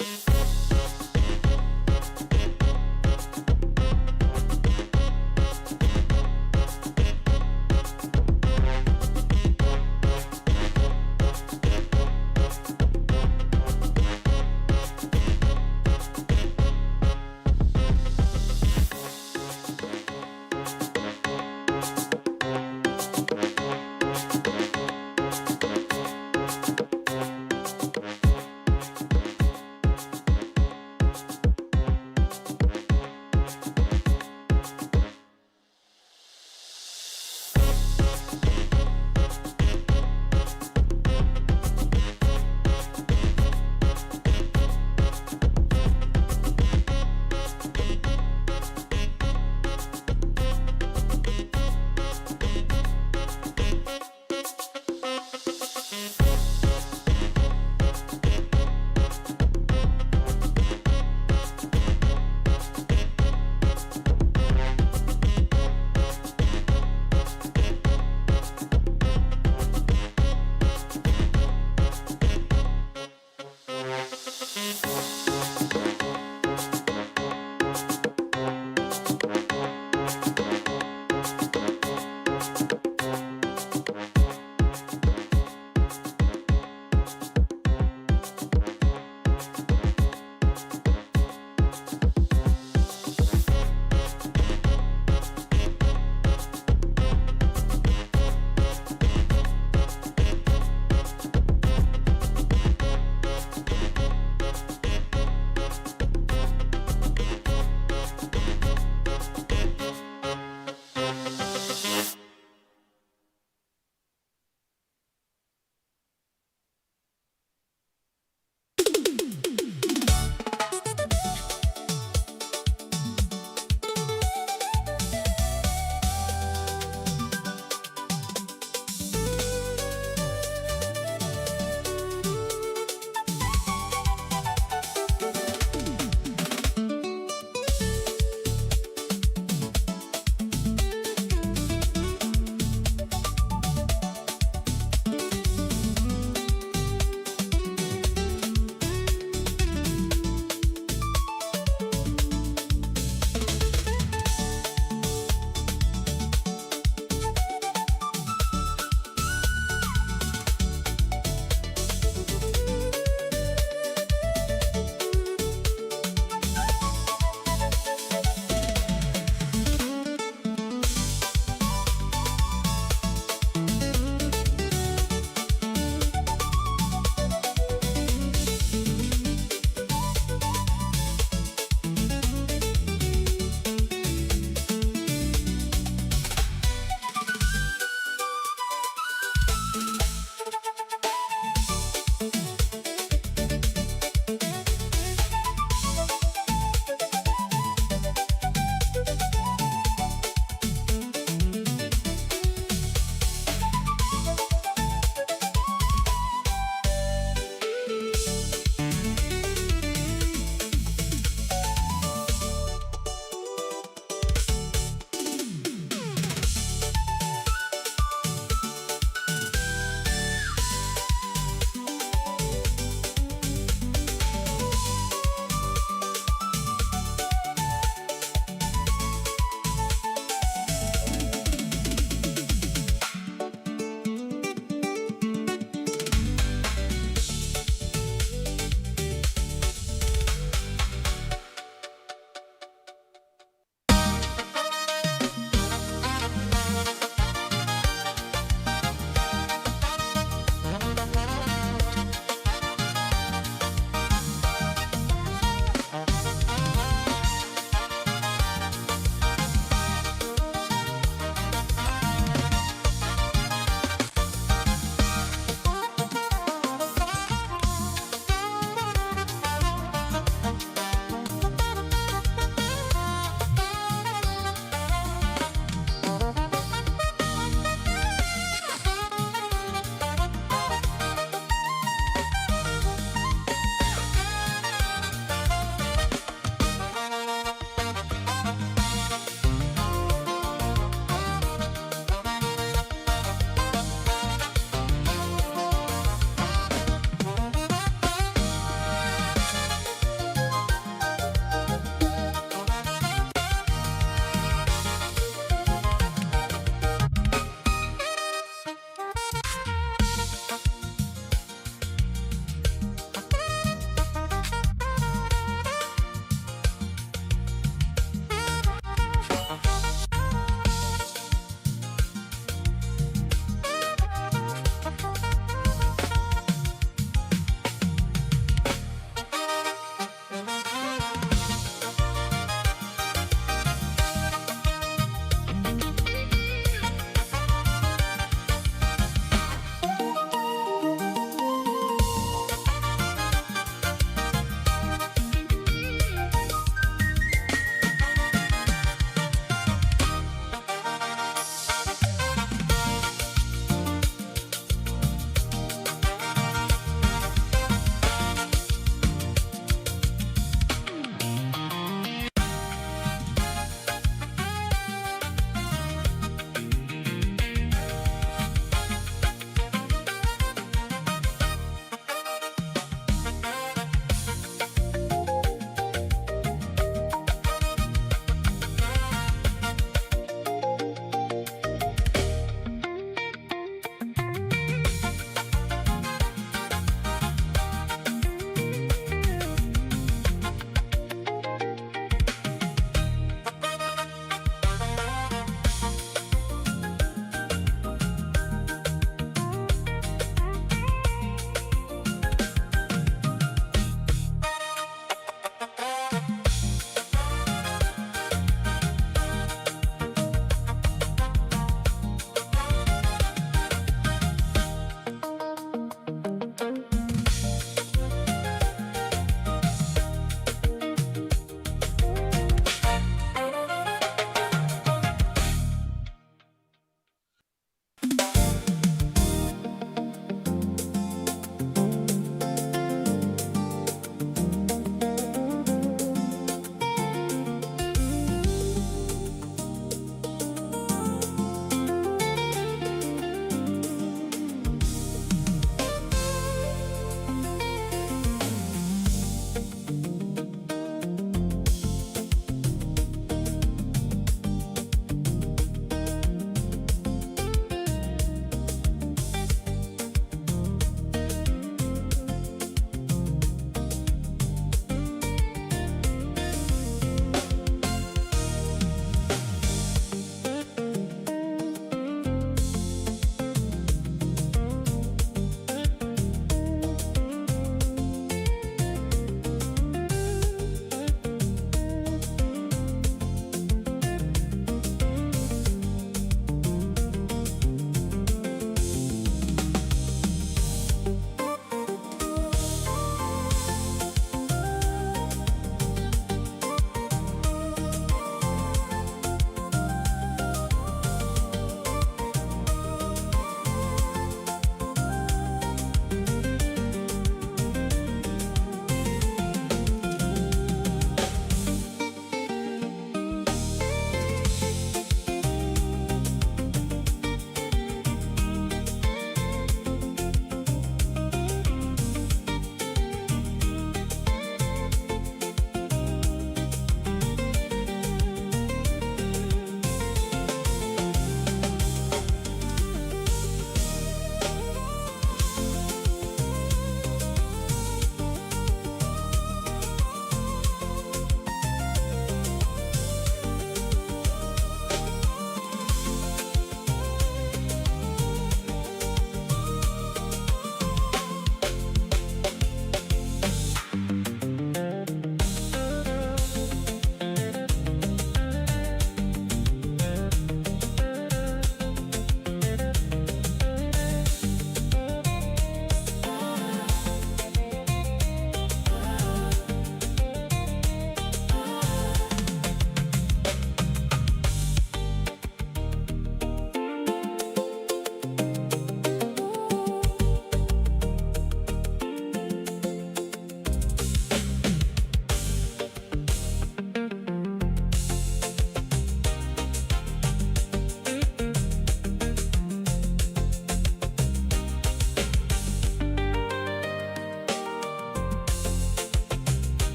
you.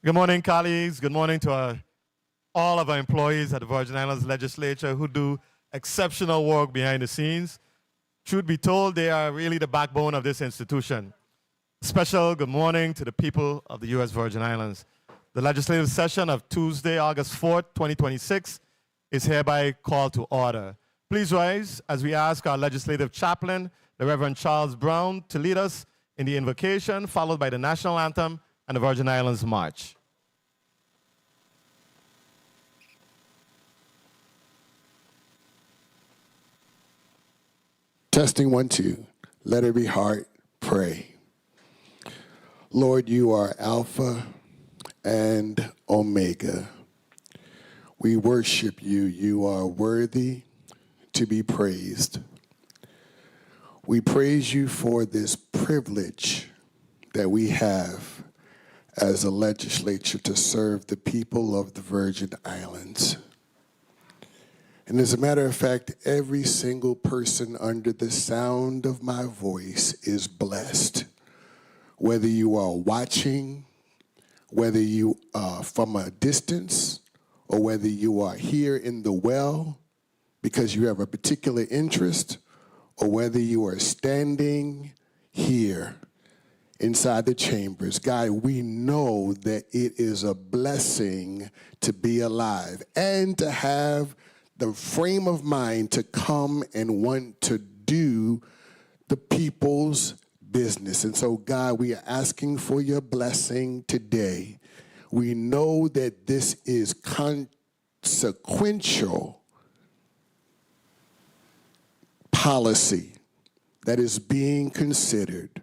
Good morning, colleagues. Good morning to all of our employees at the Virgin Islands Legislature who do exceptional work behind the scenes. Truth be told, they are really the backbone of this institution. Special good morning to the people of the U.S. Virgin Islands. The legislative session of Tuesday, August 4th, 2026 is hereby called to order. Please rise as we ask our legislative chaplain, the Reverend Charles Brown, to lead us in the invocation, followed by the national anthem and the Virgin Islands March. Testing 1, 2. Let every heart pray. Lord, you are Alpha and Omega. We worship you. You are worthy to be praised. We praise you for this privilege that we have as a legislature to serve the people of the Virgin Islands. And as a matter of fact, every single person under the sound of my voice is blessed. Whether you are watching, whether you are from a distance, or whether you are here in the well because you have a particular interest, or whether you are standing here inside the chambers, God, we know that it is a blessing to be alive and to have the frame of mind to come and want to do the people's business. And so, God, we are asking for your blessing today. We know that this is consequential policy that is being considered.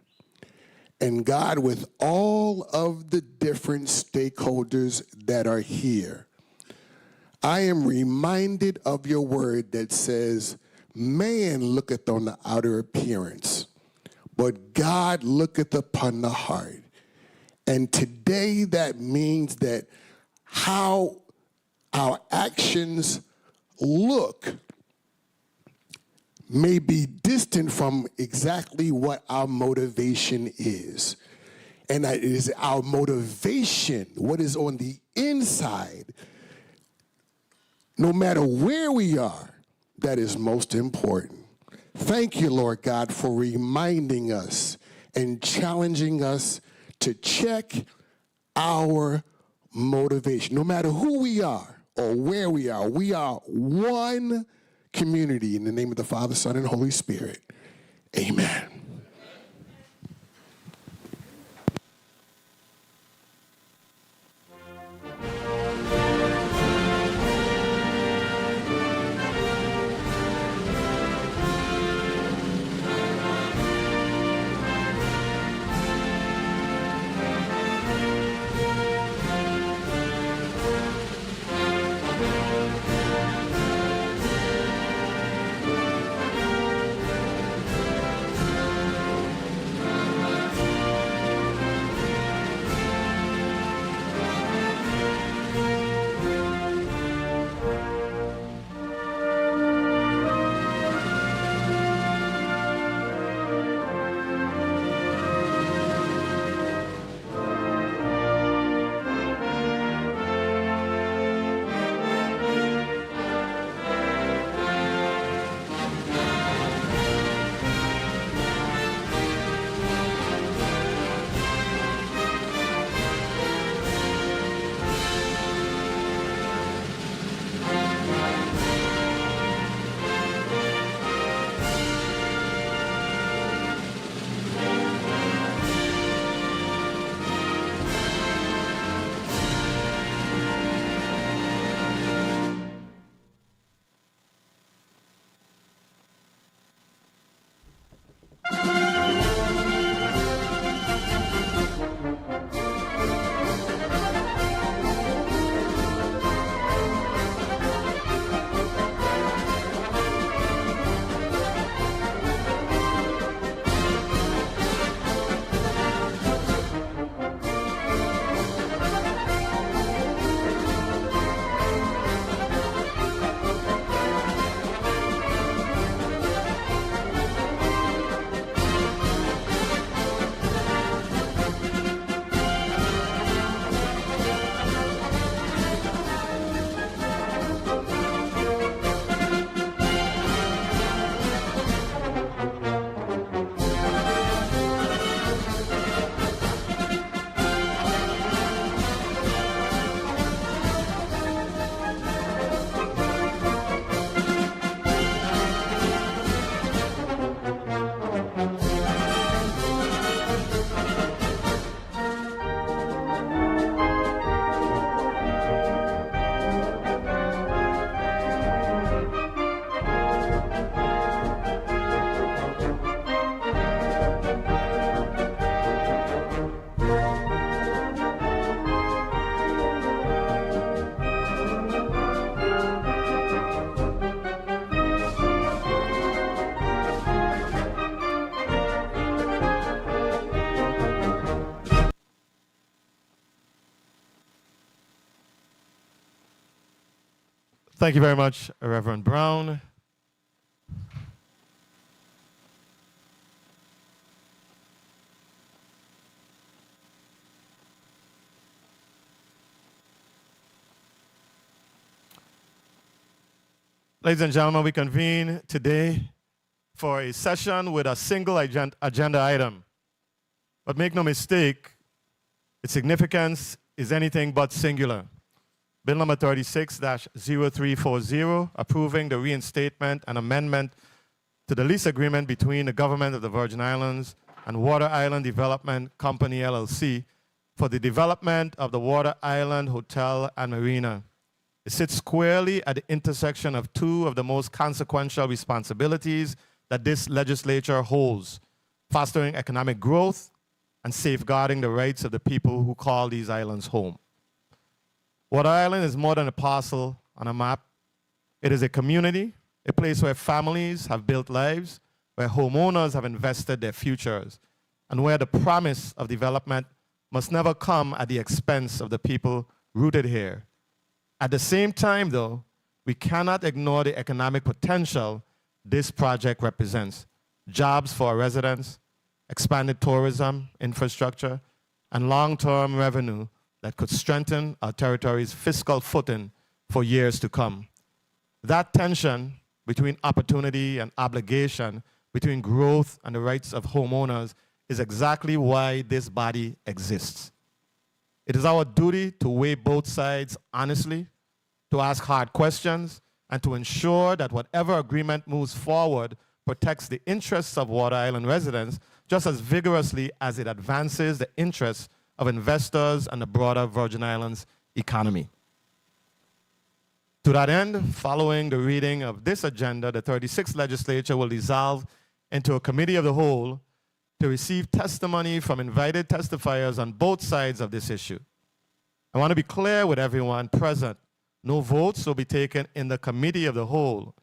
And God, with all of the different stakeholders that are here, I am reminded of your word that says, man looketh on the outer appearance, but God looketh upon the heart. And today that means that how our actions look may be distant from exactly what our motivation is. And that is our motivation, what is on the inside, no matter where we are, that is most important. Thank you, Lord God, for reminding us and challenging us to check our motivation. No matter who we are or where we are one community in the name of the Father, Son, and Holy Spirit. Amen. Thank you very much, Reverend Brown. Ladies and gentlemen, we convene today for a session with a single agenda item. But make no mistake, its significance is anything but singular. Bill number 36-0340, approving the reinstatement and amendment to the lease agreement between the government of the Virgin Islands and Water Island Development Company, LLC, for the development of the Water Island Hotel and Marina. It sits squarely at the intersection of two of the most consequential responsibilities that this legislature holds: fostering economic growth and safeguarding the rights of the people who call these islands home. Water Island is more than a parcel on a map. It is a community, a place where families have built lives, where homeowners have invested their futures, and where the promise of development must never come at the expense of the people rooted here. At the same time, though, we cannot ignore the economic potential this project represents: jobs for our residents, expanded tourism infrastructure, and long-term revenue that could strengthen our territory's fiscal footing for years to come. That tension between opportunity and obligation, between growth and the rights of homeowners, is exactly why this body exists. It is our duty to weigh both sides honestly, to ask hard questions, and to ensure that whatever agreement moves forward protects the interests of Water Island residents just as vigorously as it advances the interests of investors and the broader Virgin Islands economy. To that end, following the reading of this agenda, the 36th Legislature will dissolve into a committee of the whole to receive testimony from invited testifiers on both sides of this issue. I want to be clear with everyone present. No votes will be taken in the committee of the whole.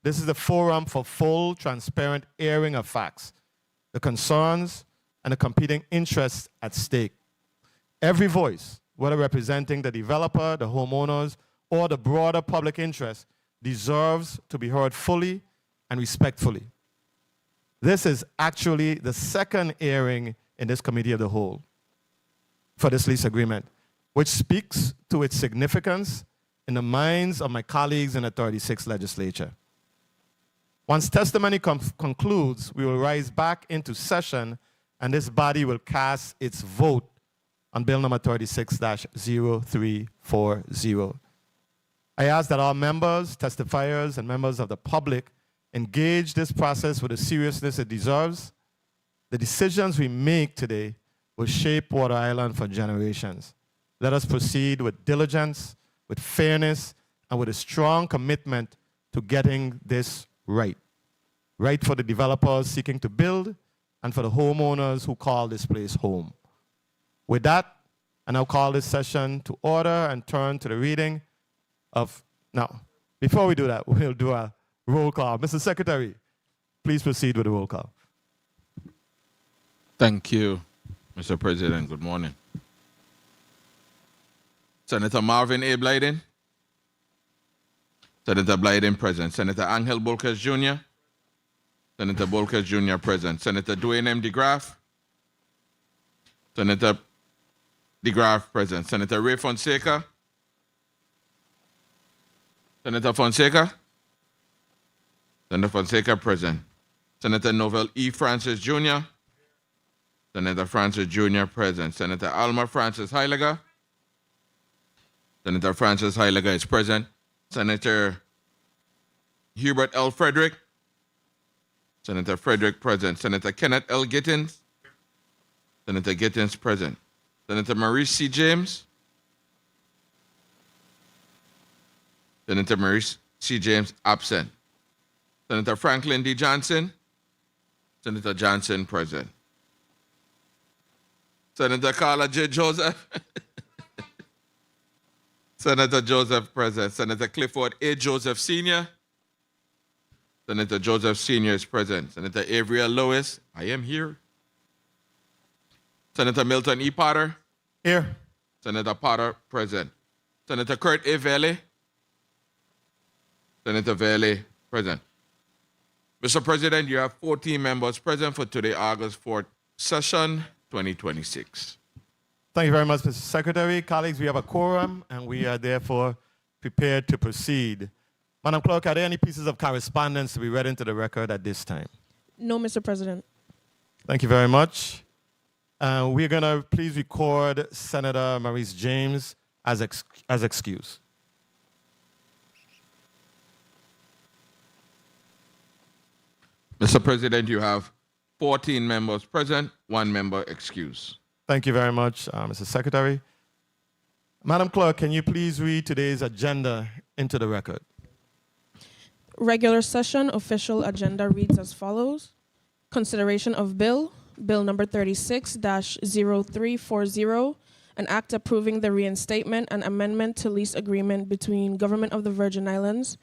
This is the forum for full, transparent airing of facts, the concerns, and the competing interests at stake. Every voice, whether representing the developer, the homeowners, or the broader public interest, deserves to be heard fully and respectfully. This is actually the second airing in this committee of the whole for this lease agreement, which speaks to its significance in the minds of my colleagues in the 36th Legislature. Once testimony concludes, we will rise back into session and this body will cast its vote on Bill number 36-0340. I ask that all members, testifiers, and members of the public engage this process with the seriousness it deserves. The decisions we make today will shape Water Island for generations. Let us proceed with diligence, with fairness, and with a strong commitment to getting this right. Right for the developers seeking to build and for the homeowners who call this place home. With that, I now call this session to order and turn to the reading of... Now, before we do that, we'll do a roll call. Mr. Secretary, please proceed with the roll call. Thank you, Mr. President. Good morning. Senator Marvin A. Blyden. Senator Blyden present. Senator Angel Bolkes Jr. Senator Bolkes Jr. present. Senator Dwayne M. DeGraff. Senator DeGraff present. Senator Ray Fonseca. Senator Fonseca. Senator Fonseca present. Senator Novell E. Francis Jr. Senator Francis Jr. present. Senator Alma Francis Heiliger. Senator Francis Heiliger is present. Senator Hubert L. Frederick. Senator Frederick present. Senator Kenneth L. Gittins. Senator Gittins present. Senator Maurice C. James. Senator Maurice C. James absent. Senator Franklin D. Johnson. Senator Johnson present. Senator Carla J. Joseph. Senator Joseph present. Senator Clifford A. Joseph Sr. Senator Joseph Sr. is present. Senator Avriel Lewis, I am here. Senator Milton E. Potter. Here. Senator Potter present. Senator Kurt A. Vele. Senator Earle, present. Mr. President, you have 14 members present for today, August 4th session, 2026. Thank you very much, Mr. Secretary. Colleagues, we have a quorum, and we are therefore prepared to proceed. Madam Clerk, are there any pieces of correspondence to be read into the record at this time? No, Mr. President. Thank you very much. We're going to please record Senator Maurice James as excused. Mr. President, you have 14 members present, 1 member excused. Thank you very much, Mr. Secretary. Madam Clerk, can you please read today's agenda into the record? Regular session official agenda reads as follows. Consideration of Bill number 36-0340, an act approving the reinstatement and amendment to lease agreement between Government of the Virgin Islands,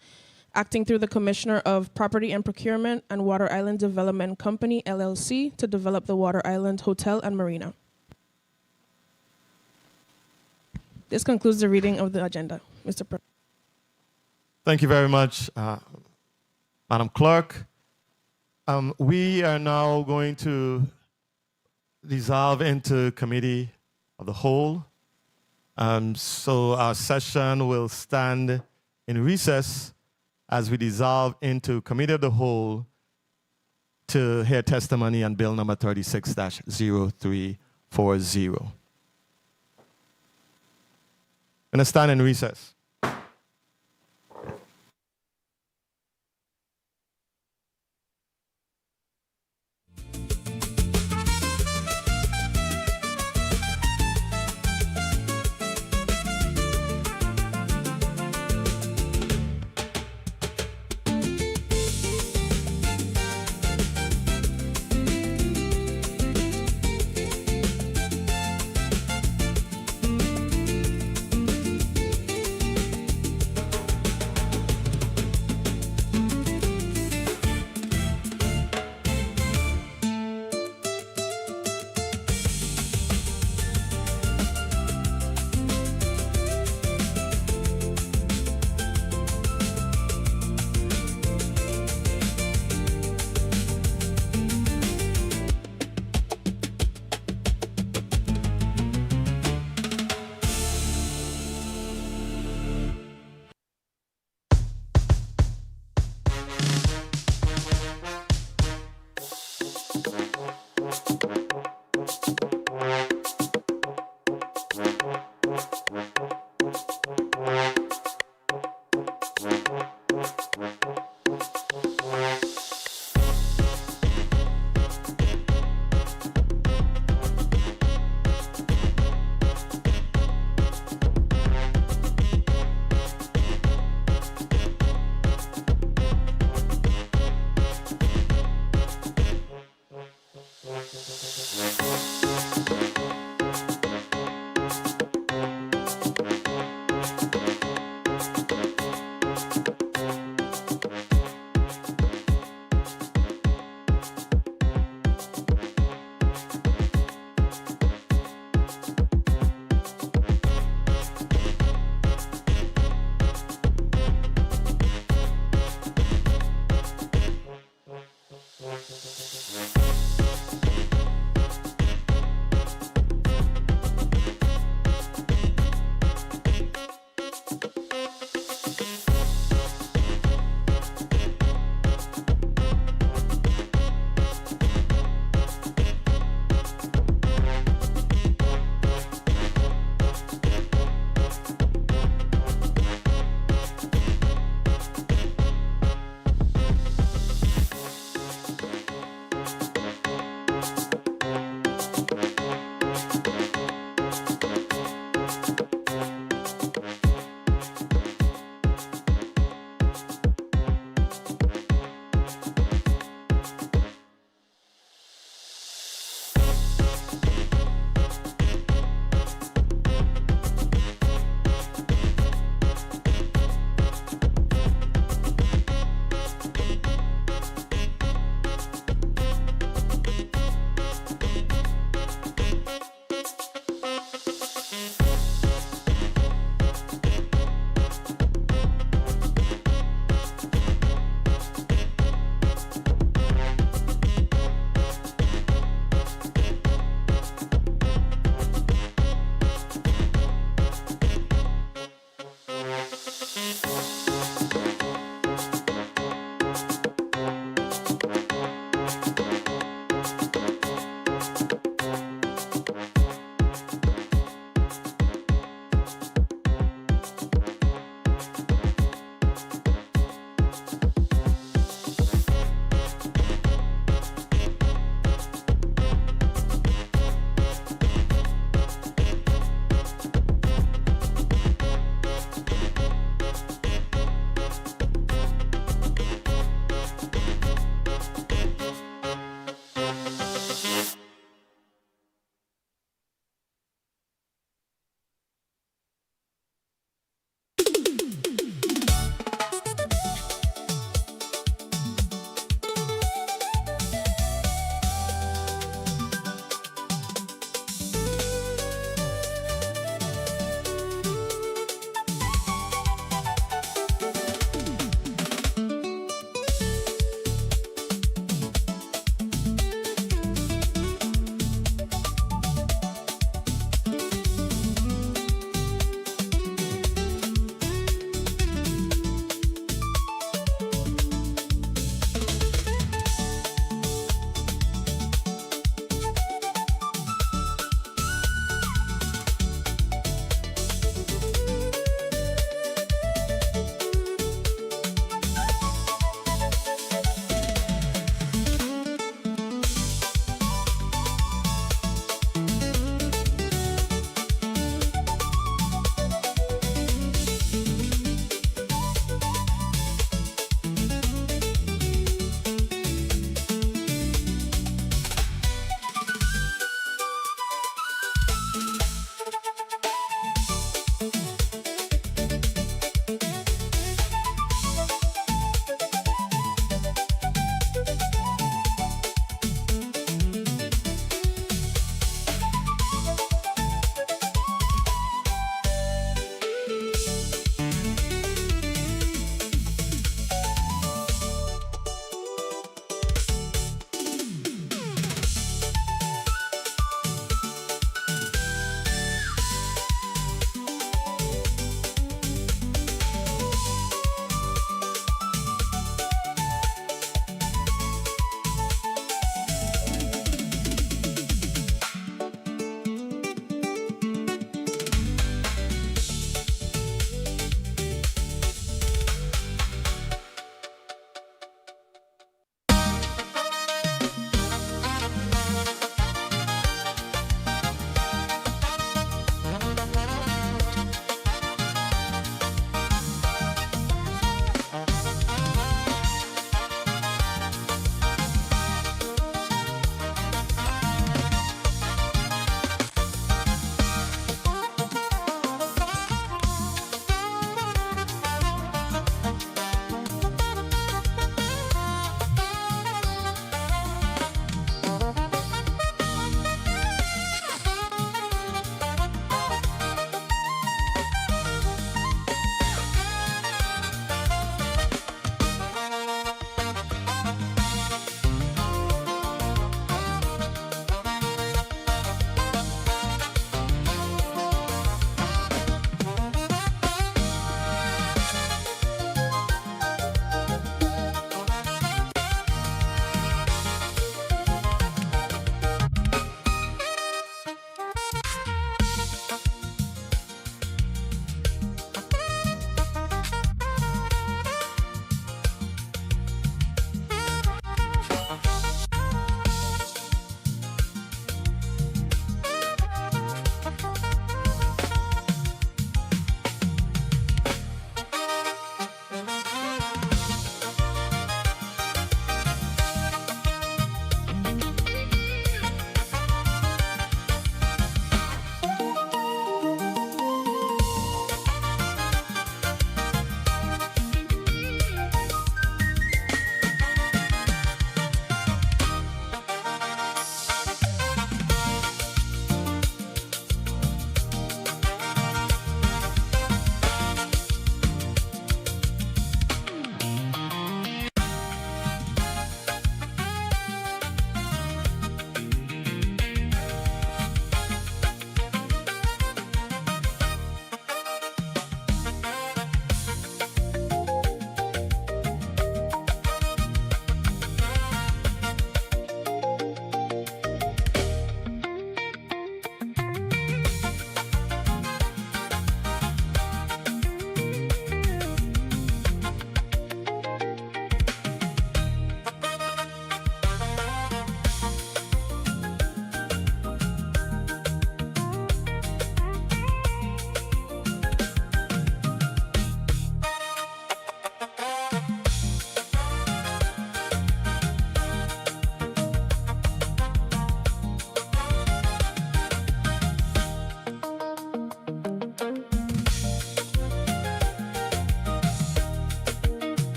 acting through the Commissioner of Property and Procurement and Water Island Development Company, LLC, to develop the Water Island Hotel and Marina. This concludes the reading of the agenda, Mr. President. Thank you very much, Madam Clerk. We are now going to dissolve into Committee of the Whole. So our session will stand in recess as we dissolve into Committee of the Whole to hear testimony on Bill number 36-0340. I'm going to stand in recess.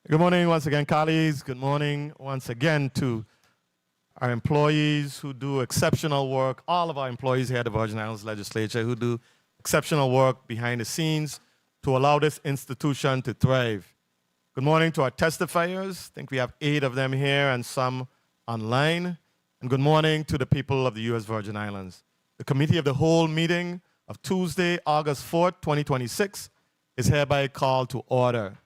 Good morning once again, colleagues. Good morning once again to our employees who do exceptional work, all of our employees here at the Virgin Islands Legislature who do exceptional work behind the scenes to allow this institution to thrive. Good morning to our testifiers. I think we have 8 of them here and some online. And good morning to the people of the U.S. Virgin Islands. The Committee of the Whole meeting of Tuesday, August 4th, 2026 is hereby called to order.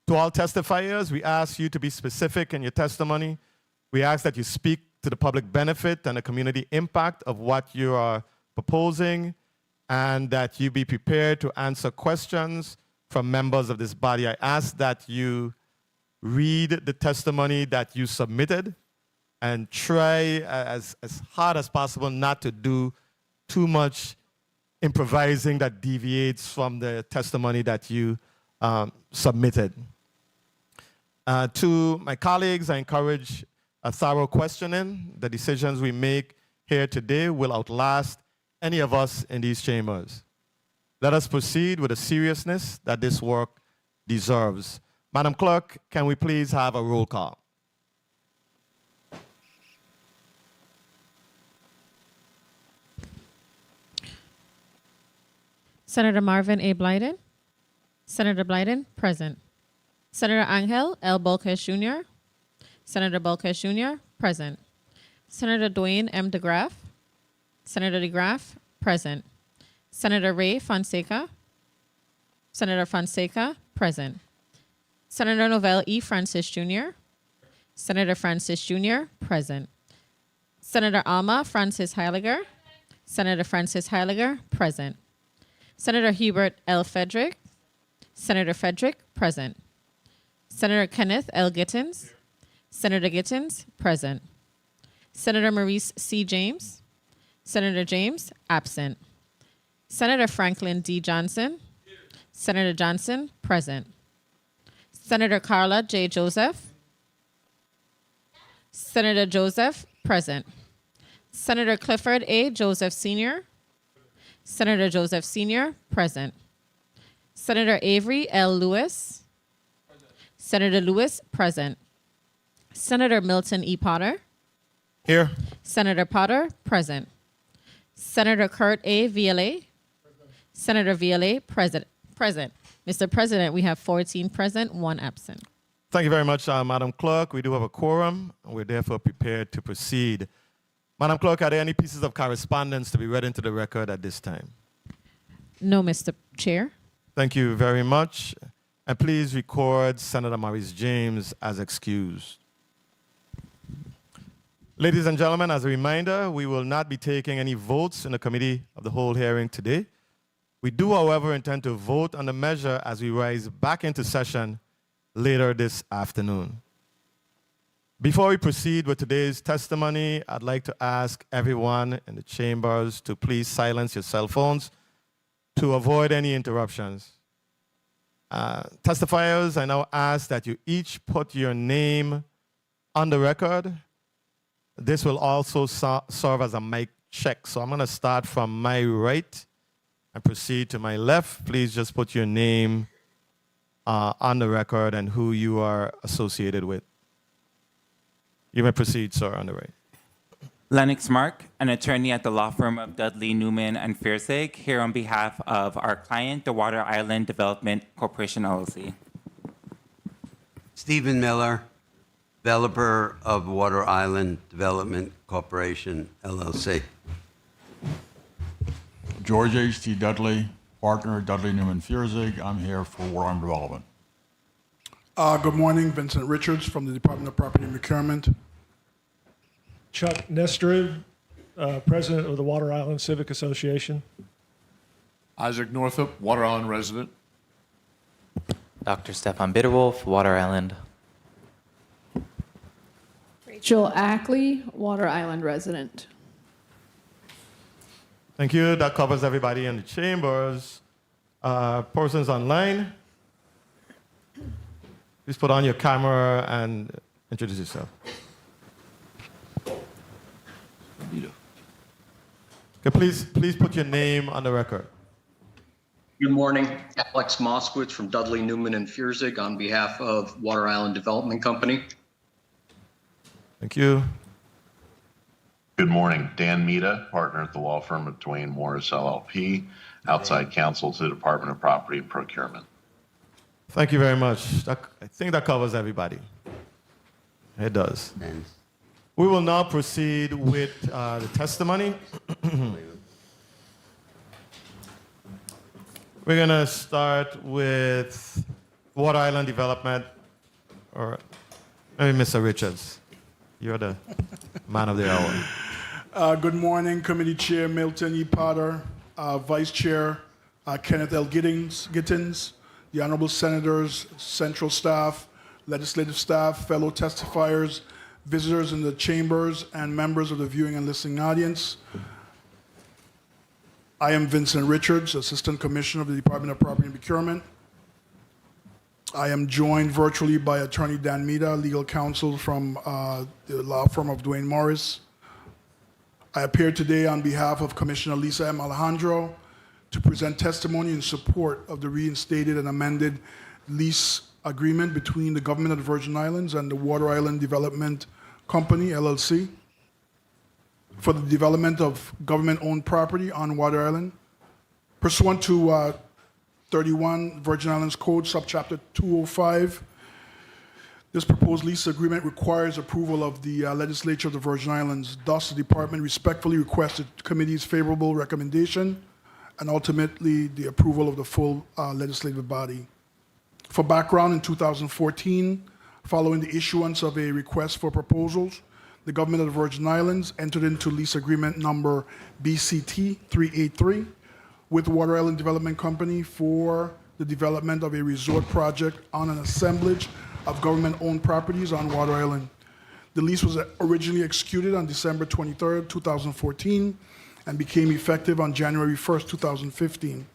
To all testifiers, we ask you to be specific in your testimony. We ask that you speak to the public benefit and the community impact of what you are proposing, and that you be prepared to answer questions from members of this body. I ask that you read the testimony that you submitted and try as hard as possible not to do too much improvising that deviates from the testimony that you submitted. To my colleagues, I encourage a thorough questioning. The decisions we make here today will outlast any of us in these chambers. Let us proceed with the seriousness that this work deserves. Madam Clerk, can we please have a roll call? Senator Marvin A. Blyden. Senator Blyden, present. Senator Angel L. Bolquez Jr. Senator Bolquez Jr., present. Senator Dwayne M. DeGraff. Senator DeGraff, present. Senator Ray Fonseca. Senator Fonseca, present. Senator Novell E. Francis Jr. Senator Francis Jr., present. Senator Alma Francis Heiliger. Senator Francis Heiliger, present. Senator Hubert L. Frederick. Senator Frederick, present. Senator Kenneth L. Gittins. Senator Gittins, present. Senator Maurice C. James. Senator James, absent. Senator Franklin D. Johnson. Senator Johnson, present. Senator Carla J. Joseph. Senator Joseph, present. Senator Clifford A. Joseph Sr. Senator Joseph Sr., present. Senator Avery L. Lewis. Senator Lewis, present. Senator Milton E. Potter. Here. Senator Potter, present. Senator Kurt A. Viale. Senator Viale, present. Mr. President, we have 14 present, 1 absent. Thank you very much, Madam Clerk. We do have a quorum, and we're therefore prepared to proceed. Madam Clerk, are there any pieces of correspondence to be read into the record at this time? No, Mr. Chair. Thank you very much. And please record Senator Maurice James as excused. Ladies and gentlemen, as a reminder, we will not be taking any votes in the Committee of the Whole hearing today. We do, however, intend to vote on the measure as we rise back into session later this afternoon. Before we proceed with today's testimony, I'd like to ask everyone in the chambers to please silence your cell phones to avoid any interruptions. Testifiers, I now ask that you each put your name on the record. This will also serve as a mic check. So I'm going to start from my right and proceed to my left. Please just put your name on the record and who you are associated with. You may proceed, sir, on the right. Lennox Mark, an attorney at the law firm of Dudley, Newman, and Fiersig, here on behalf of our client, the Water Island Development Corporation, LLC. Stephen Miller, developer of Water Island Development Corporation, LLC. George H.T. Dudley, partner at Dudley, Newman, Fiersig. I'm here for Water Island Development. Good morning, Vincent Richards from the Department of Property and Procurement. Chuck Nestrud, President of the Water Island Civic Association. Isaac Northup, Water Island resident. Dr. Stefan Bitterwolf, Water Island. Rachel Ackley, Water Island resident. Thank you. That covers everybody in the chambers. Persons online, please put on your camera and introduce yourself. Okay, please put your name on the record. Good morning. Alex Moskowitz from Dudley, Newman, and Fierzig on behalf of Water Island Development Company. Thank you. Good morning. Dan Mita, partner at the law firm of Duane Morris LLP, outside counsel to the Department of Property and Procurement. Thank you very much. I think that covers everybody. It does. We will now proceed with the testimony. We're going to start with Water Island Development, or maybe Mr. Richards. You're the man of the hour. Good morning, Committee Chair Milton E. Potter, Vice Chair Kenneth L. Gittins, the Honorable Senators, Central Staff, Legislative Staff, fellow testifiers, visitors in the chambers, and members of the viewing and listening audience. I am Vincent Richards, Assistant Commissioner of the Department of Property and Procurement. I am joined virtually by Attorney Dan Mita, legal counsel from the law firm of Duane Morris. I appear today on behalf of Commissioner Lisa M. Alejandro to present testimony in support of the reinstated and amended lease agreement between the Government of the Virgin Islands and the Water Island Development Company, LLC, for the development of government-owned property on Water Island. Pursuant to 31 Virgin Islands Code, subchapter 205, this proposed lease agreement requires approval of the Legislature of the Virgin Islands. Thus, the Department respectfully requests the Committee's favorable recommendation and ultimately the approval of the full legislative body. For background, in 2014, following the issuance of a request for proposals, the Government of the Virgin Islands entered into lease agreement number BCT 383 with Water Island Development Company for the development of a resort project on an assemblage of government-owned properties on Water Island. The lease was originally executed on December 23, 2014, and became effective on January 1, 2015.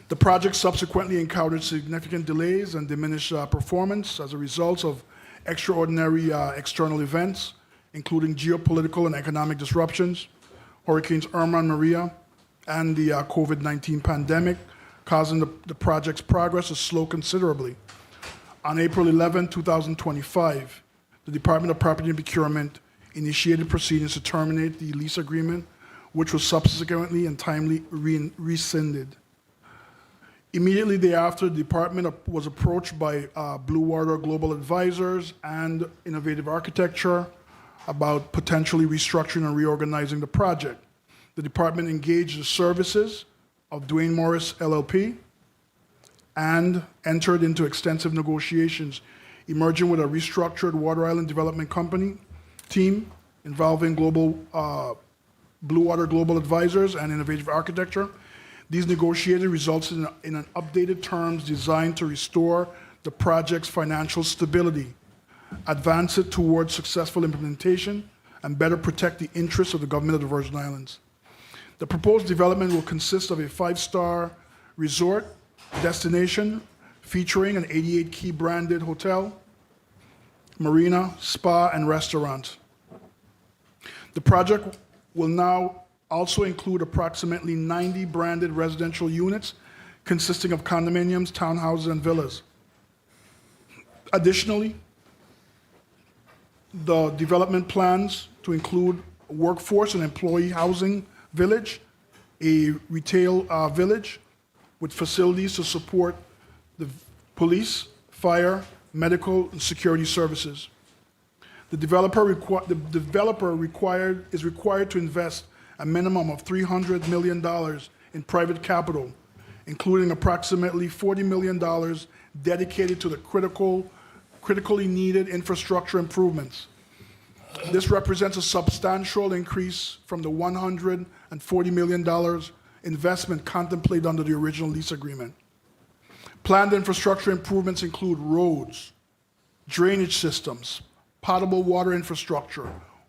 The project subsequently encountered significant delays and diminished performance as a result of extraordinary external events, including geopolitical and economic disruptions, Hurricanes Irma and Maria, and the COVID-19 pandemic, causing the project's progress to slow considerably. On April 11, 2025, the Department of Property and Procurement initiated proceedings to terminate the lease agreement, which was subsequently and timely rescinded. Immediately thereafter, the department was approached by Blue Water Global Advisors and Innovative Architecture about potentially restructuring and reorganizing the project. The department engaged the services of Duane Morris LLP and entered into extensive negotiations, emerging with a restructured Water Island Development Company team involving Blue Water Global Advisors and Innovative Architecture. These negotiations resulted in an updated terms designed to restore the project's financial stability, advance it towards successful implementation, and better protect the interests of the Government of the Virgin Islands. The proposed development will consist of a 5-star resort destination featuring an 88-key branded hotel, marina, spa, and restaurant. The project will now also include approximately 90 branded residential units consisting of condominiums, townhouses, and villas. Additionally, the development plans to include a workforce and employee housing village, a retail village with facilities to support the police, fire, medical, and security services. The developer is required to invest a minimum of $300 million in private capital, including approximately $40 million dedicated to the critically needed infrastructure improvements. This represents a substantial increase from the $140 million investment contemplated under the original lease agreement. Planned infrastructure improvements include roads, drainage systems, potable water infrastructure,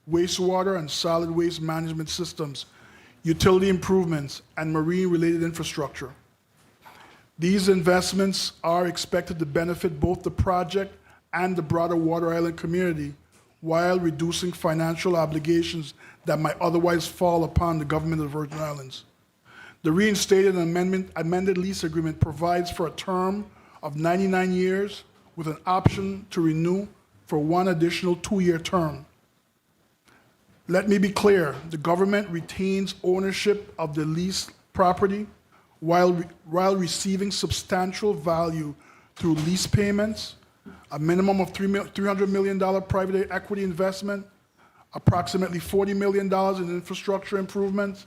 wastewater and solid waste management systems, utility improvements, and marine-related infrastructure. These investments are expected to benefit both the project and the broader Water Island community while reducing financial obligations that might otherwise fall upon the Government of the Virgin Islands. The reinstated and amended lease agreement provides for a term of 99 years with an option to renew for one additional 2-year term. Let me be clear, the government retains ownership of the leased property while receiving substantial value through lease payments, a minimum of $300 million private equity investment, approximately $40 million in infrastructure improvements,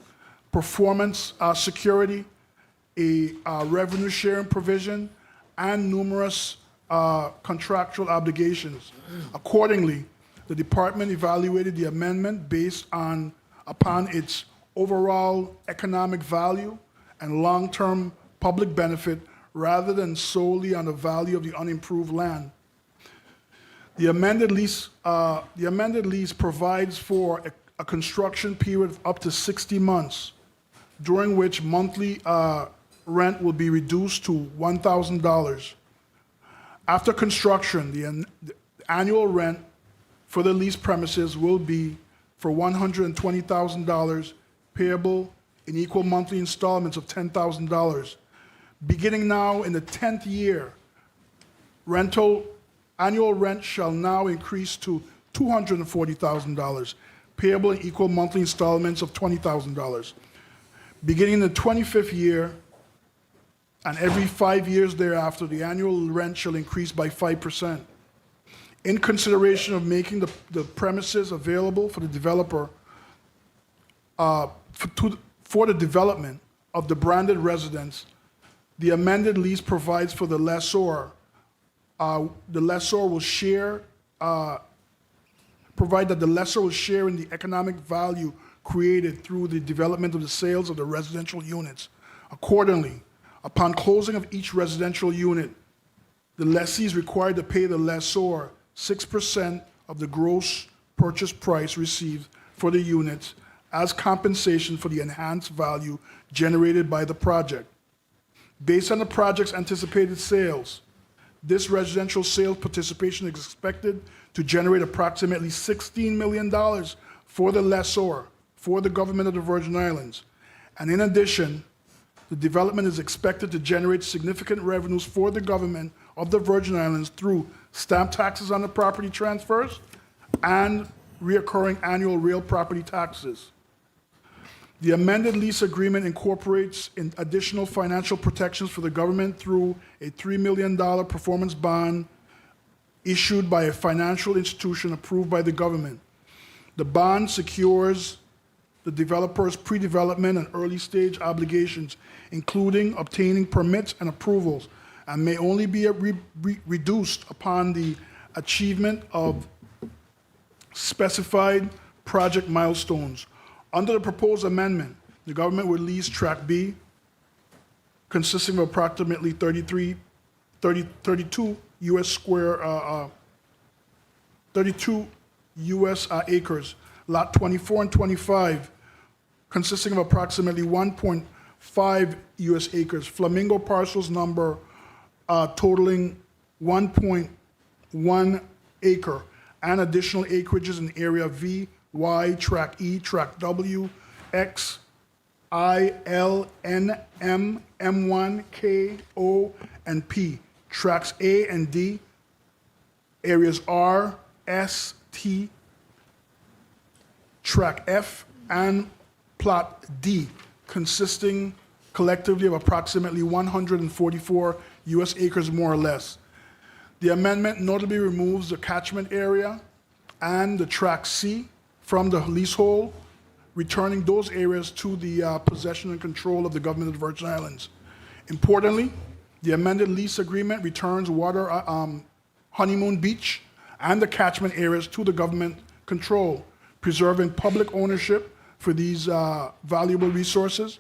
performance security, a revenue sharing provision, and numerous contractual obligations. Accordingly, the department evaluated the amendment based upon its overall economic value and long-term public benefit rather than solely on the value of the unimproved land. The amended lease provides for a construction period of up to 60 months, during which monthly rent will be reduced to $1,000. After construction, the annual rent for the leased premises will be for $120,000, payable in equal monthly installments of $10,000. Beginning now in the 10th year, annual rent shall now increase to $240,000, payable in equal monthly installments of $20,000. Beginning in the 25th year, and every 5 years thereafter, the annual rent shall increase by 5%. In consideration of making the premises available for the developer, for the development of the branded residence, the amended lease provides for the lessor. The lessor will share, provide that the lessor will share in the economic value created through the development of the sales of the residential units. Accordingly, upon closing of each residential unit, the lessee is required to pay the lessor 6% of the gross purchase price received for the units as compensation for the enhanced value generated by the project. Based on the project's anticipated sales, this residential sales participation is expected to generate approximately $16 million for the lessor, for the government of the Virgin Islands. And in addition, the development is expected to generate significant revenues for the government of the Virgin Islands through stamp taxes on the property transfers and reoccurring annual real property taxes. The amended lease agreement incorporates additional financial protections for the government through a $3 million performance bond issued by a financial institution approved by the government. The bond secures the developer's pre-development and early stage obligations, including obtaining permits and approvals, and may only be reduced upon the achievement of specified project milestones. Under the proposed amendment, the government would lease Track B, consisting of approximately 32 U.S. acres, Lot 24 and 25, consisting of approximately 1.5 U.S. acres, Flamingo parcels number totaling 1.1 acre, and additional acreages in Area V, Y, Track E, Track W, X, I, L, N, M, M1, K, O, and P. Tracks A and D, areas R, S, T, Track F, and Plot D, consisting collectively of approximately 144 U.S. acres, more or less. The amendment notably removes the catchment area and the Track C from the leasehold, returning those areas to the possession and control of the government of the Virgin Islands. Importantly, the amended lease agreement returns Honeymoon Beach and the catchment areas to the government control, preserving public ownership for these valuable resources.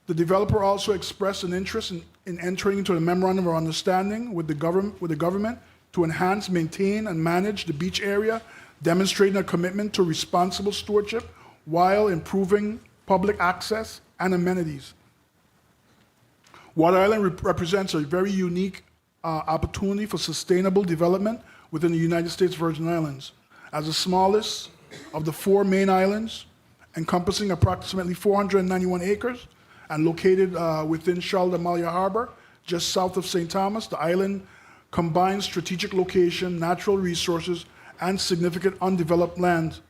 The developer also expressed an interest in entering into a memorandum of understanding with the government to enhance, maintain, and manage the beach area, demonstrating a commitment to responsible stewardship while improving public access and amenities. Water Island represents a very unique opportunity for sustainable development within the United States Virgin Islands. As the smallest of the 4 main islands, encompassing approximately 491 acres, and located within Charles Amalia Harbor, just south of St. Thomas. The island combines strategic location, natural resources, and significant undeveloped land.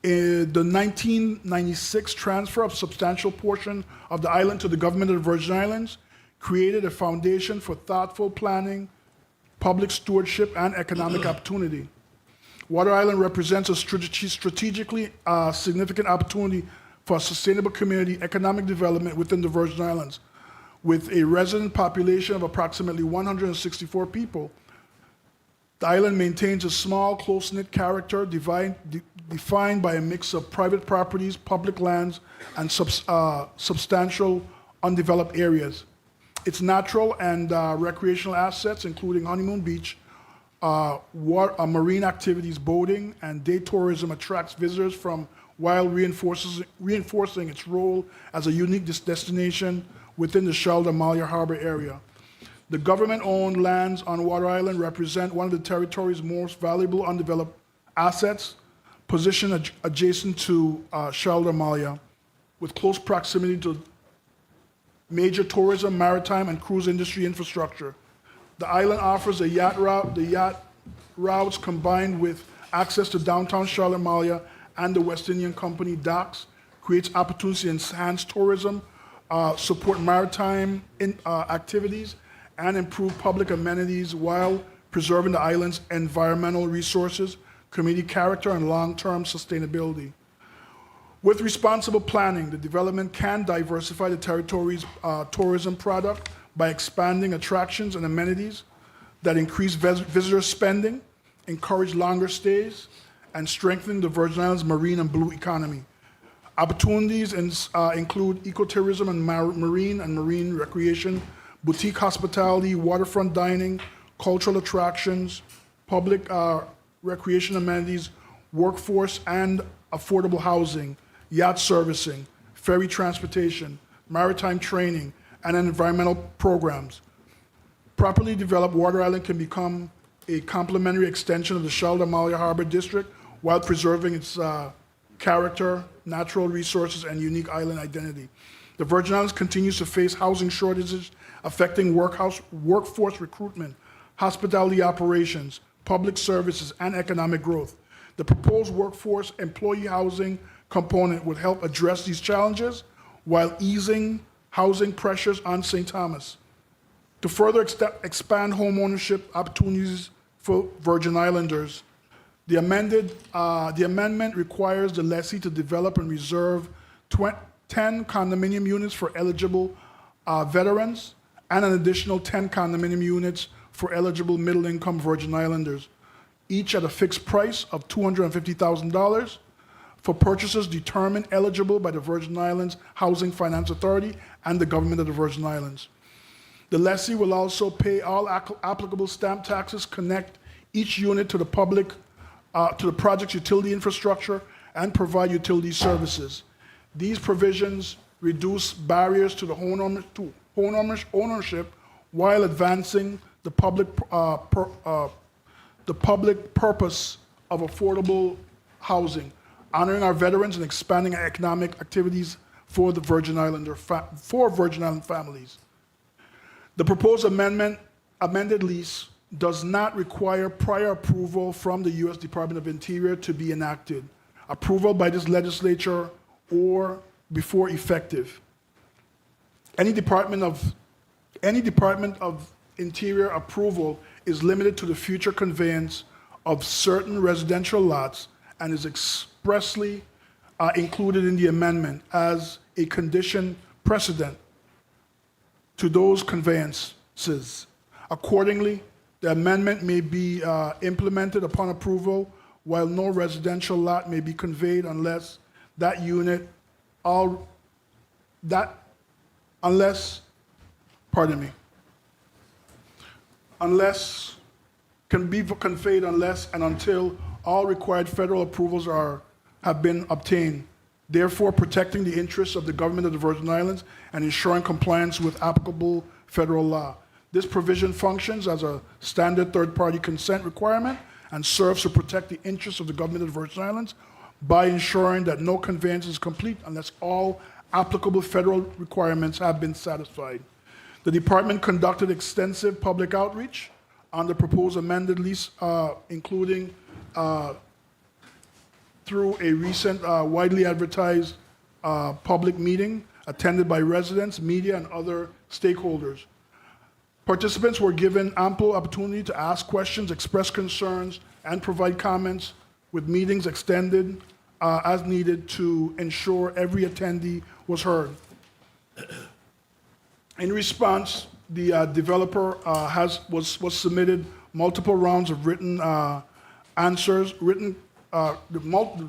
The 1996 transfer of substantial portion of the island to the government of the Virgin Islands created a foundation for thoughtful planning, public stewardship, and economic opportunity. Water Island represents a strategically significant opportunity for sustainable community economic development within the Virgin Islands. With a resident population of approximately 164 people, the island maintains a small, close-knit character defined by a mix of private properties, public lands, and substantial undeveloped areas. Its natural and recreational assets, including Honeymoon Beach, marine activities, boating, and day tourism attracts visitors from while reinforcing its role as a unique destination within the Charles Amalia Harbor area. The government-owned lands on Water Island represent one of the territory's most valuable undeveloped assets, positioned adjacent to Charles Amalia, with close proximity to major tourism, maritime, and cruise industry infrastructure. The island offers a yacht route. The yacht routes, combined with access to downtown Charles Amalia and the West Indian Company docks, creates opportunities to enhance tourism, support maritime activities, and improve public amenities while preserving the island's environmental resources, community character, and long-term sustainability. With responsible planning, the development can diversify the territory's tourism product by expanding attractions and amenities that increase visitor spending, encourage longer stays, and strengthen the Virgin Islands marine and blue economy. Opportunities include ecotourism and marine recreation, boutique hospitality, waterfront dining, cultural attractions, public recreation amenities, workforce and affordable housing, yacht servicing, ferry transportation, maritime training, and environmental programs. Properly developed, Water Island can become a complementary extension of the Charles Amalia Harbor District while preserving its character, natural resources, and unique island identity. The Virgin Islands continues to face housing shortages affecting workforce recruitment, hospitality operations, public services, and economic growth. The proposed workforce employee housing component would help address these challenges while easing housing pressures on St. Thomas. To further expand homeownership opportunities for Virgin Islanders, the amendment requires the lessee to develop and reserve 10 condominium units for eligible veterans and an additional 10 condominium units for eligible middle-income Virgin Islanders, each at a fixed price of $250,000 for purchasers determined eligible by the Virgin Islands Housing Finance Authority and the government of the Virgin Islands. The lessee will also pay all applicable stamp taxes, connect each unit to the project's utility infrastructure, and provide utility services. These provisions reduce barriers to ownership while advancing the public purpose of affordable housing, honoring our veterans and expanding our economic activities for the Virgin Island families. The proposed amended lease does not require prior approval from the U.S. Department of Interior to be enacted. Approval by this legislature or before effective. Any Department of Interior approval is limited to the future conveyance of certain residential lots and is expressly included in the amendment as a condition precedent to those conveyances. Accordingly, the amendment may be implemented upon approval, while no residential lot may be conveyed unless can be conveyed unless and until all required federal approvals have been obtained, therefore protecting the interests of the government of the Virgin Islands and ensuring compliance with applicable federal law. This provision functions as a standard third-party consent requirement and serves to protect the interests of the government of the Virgin Islands by ensuring that no conveyance is complete unless all applicable federal requirements have been satisfied. The department conducted extensive public outreach on the proposed amended lease, including through a recent widely advertised public meeting attended by residents, media, and other stakeholders. Participants were given ample opportunity to ask questions, express concerns, and provide comments, with meetings extended as needed to ensure every attendee was heard. In response, the developer was submitted multiple rounds of written answers. The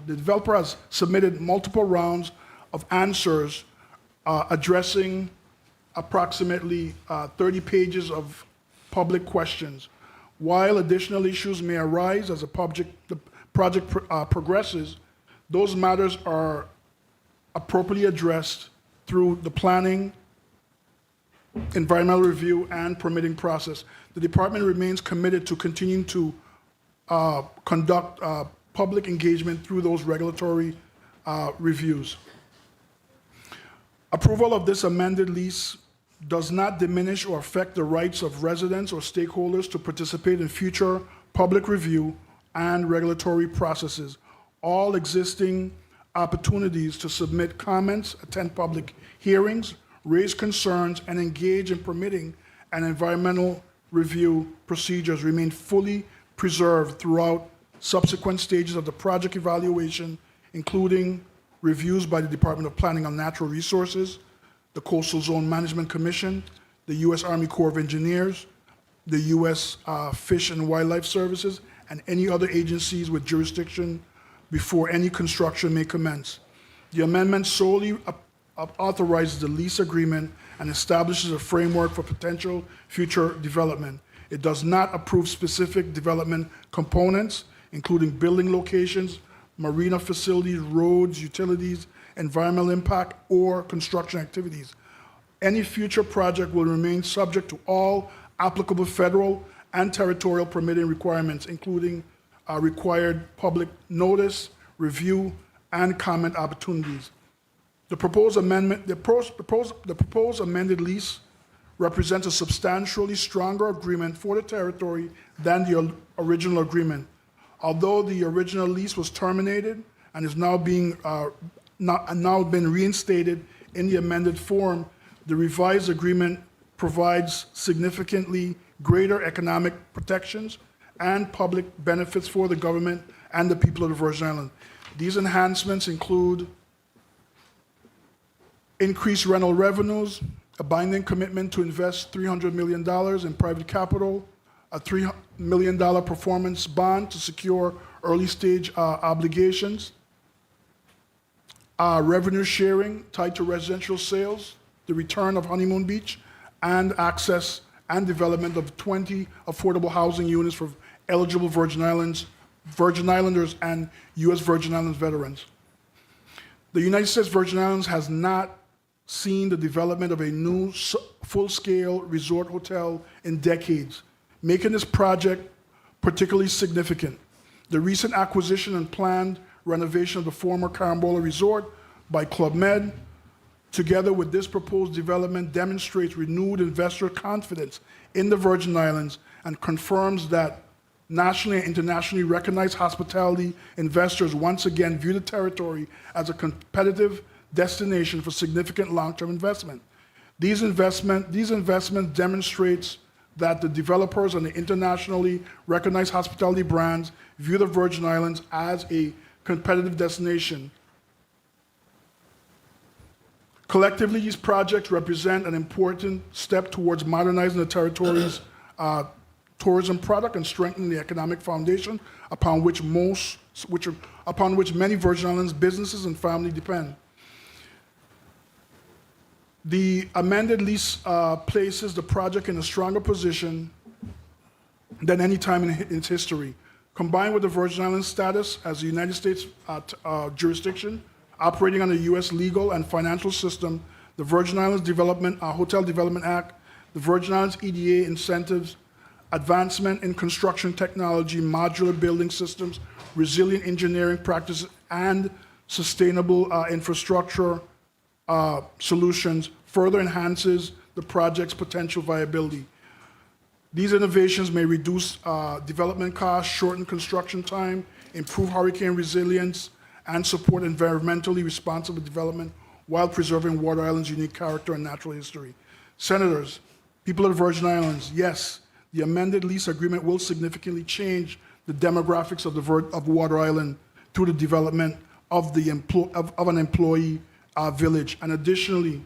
developer has submitted multiple rounds of answers addressing approximately 30 pages of public questions. While additional issues may arise as the project progresses, those matters are appropriately addressed through the planning, environmental review, and permitting process. The department remains committed to continuing to conduct public engagement through those regulatory reviews. Approval of this amended lease does not diminish or affect the rights of residents or stakeholders to participate in future public review and regulatory processes. All existing opportunities to submit comments, attend public hearings, raise concerns, and engage in permitting and environmental review procedures remain fully preserved throughout subsequent stages of the project evaluation, including reviews by the Department of Planning and Natural Resources, the Coastal Zone Management Commission, the U.S. Army Corps of Engineers, the U.S. Fish and Wildlife Services, and any other agencies with jurisdiction before any construction may commence. The amendment solely authorizes the lease agreement and establishes a framework for potential future development. It does not approve specific development components, including building locations, marina facilities, roads, utilities, environmental impact, or construction activities. Any future project will remain subject to all applicable federal and territorial permitting requirements, including required public notice, review, and comment opportunities. The proposed amended lease represents a substantially stronger agreement for the territory than the original agreement. Although the original lease was terminated and is now been reinstated in the amended form, the revised agreement provides significantly greater economic protections and public benefits for the government and the people of the Virgin Islands. These enhancements include increased rental revenues, a binding commitment to invest $300 million in private capital, a $3 million performance bond to secure early stage obligations, revenue sharing tied to residential sales, the return of Honeymoon Beach, and access and development of 20 affordable housing units for eligible Virgin Islanders and U.S. Virgin Islands veterans. The United States Virgin Islands has not seen the development of a new full-scale resort hotel in decades, making this project particularly significant. The recent acquisition and planned renovation of the former Carambola Resort by Club Med, together with this proposed development, demonstrates renewed investor confidence in the Virgin Islands and confirms that nationally and internationally recognized hospitality investors once again view the territory as a competitive destination for significant long-term investment. These investments demonstrates that the developers and the internationally recognized hospitality brands view the Virgin Islands as a competitive destination. Collectively, these projects represent an important step towards modernizing the territory's tourism product and strengthening the economic foundation upon which many Virgin Islands businesses and families depend. The amended lease places the project in a stronger position than any time in its history. Combined with the Virgin Islands status as a United States jurisdiction operating under the U.S. legal and financial system, the Virgin Islands Hotel Development Act, the Virgin Islands EDA incentives, advancement in construction technology, modular building systems, resilient engineering practices, and sustainable infrastructure solutions further enhances the project's potential viability. These innovations may reduce development costs, shorten construction time, improve hurricane resilience, and support environmentally responsible development while preserving Water Island's unique character and natural history. Senators, people of the Virgin Islands, yes, the amended lease agreement will significantly change the demographics of Water Island through the development of an employee village. And additionally,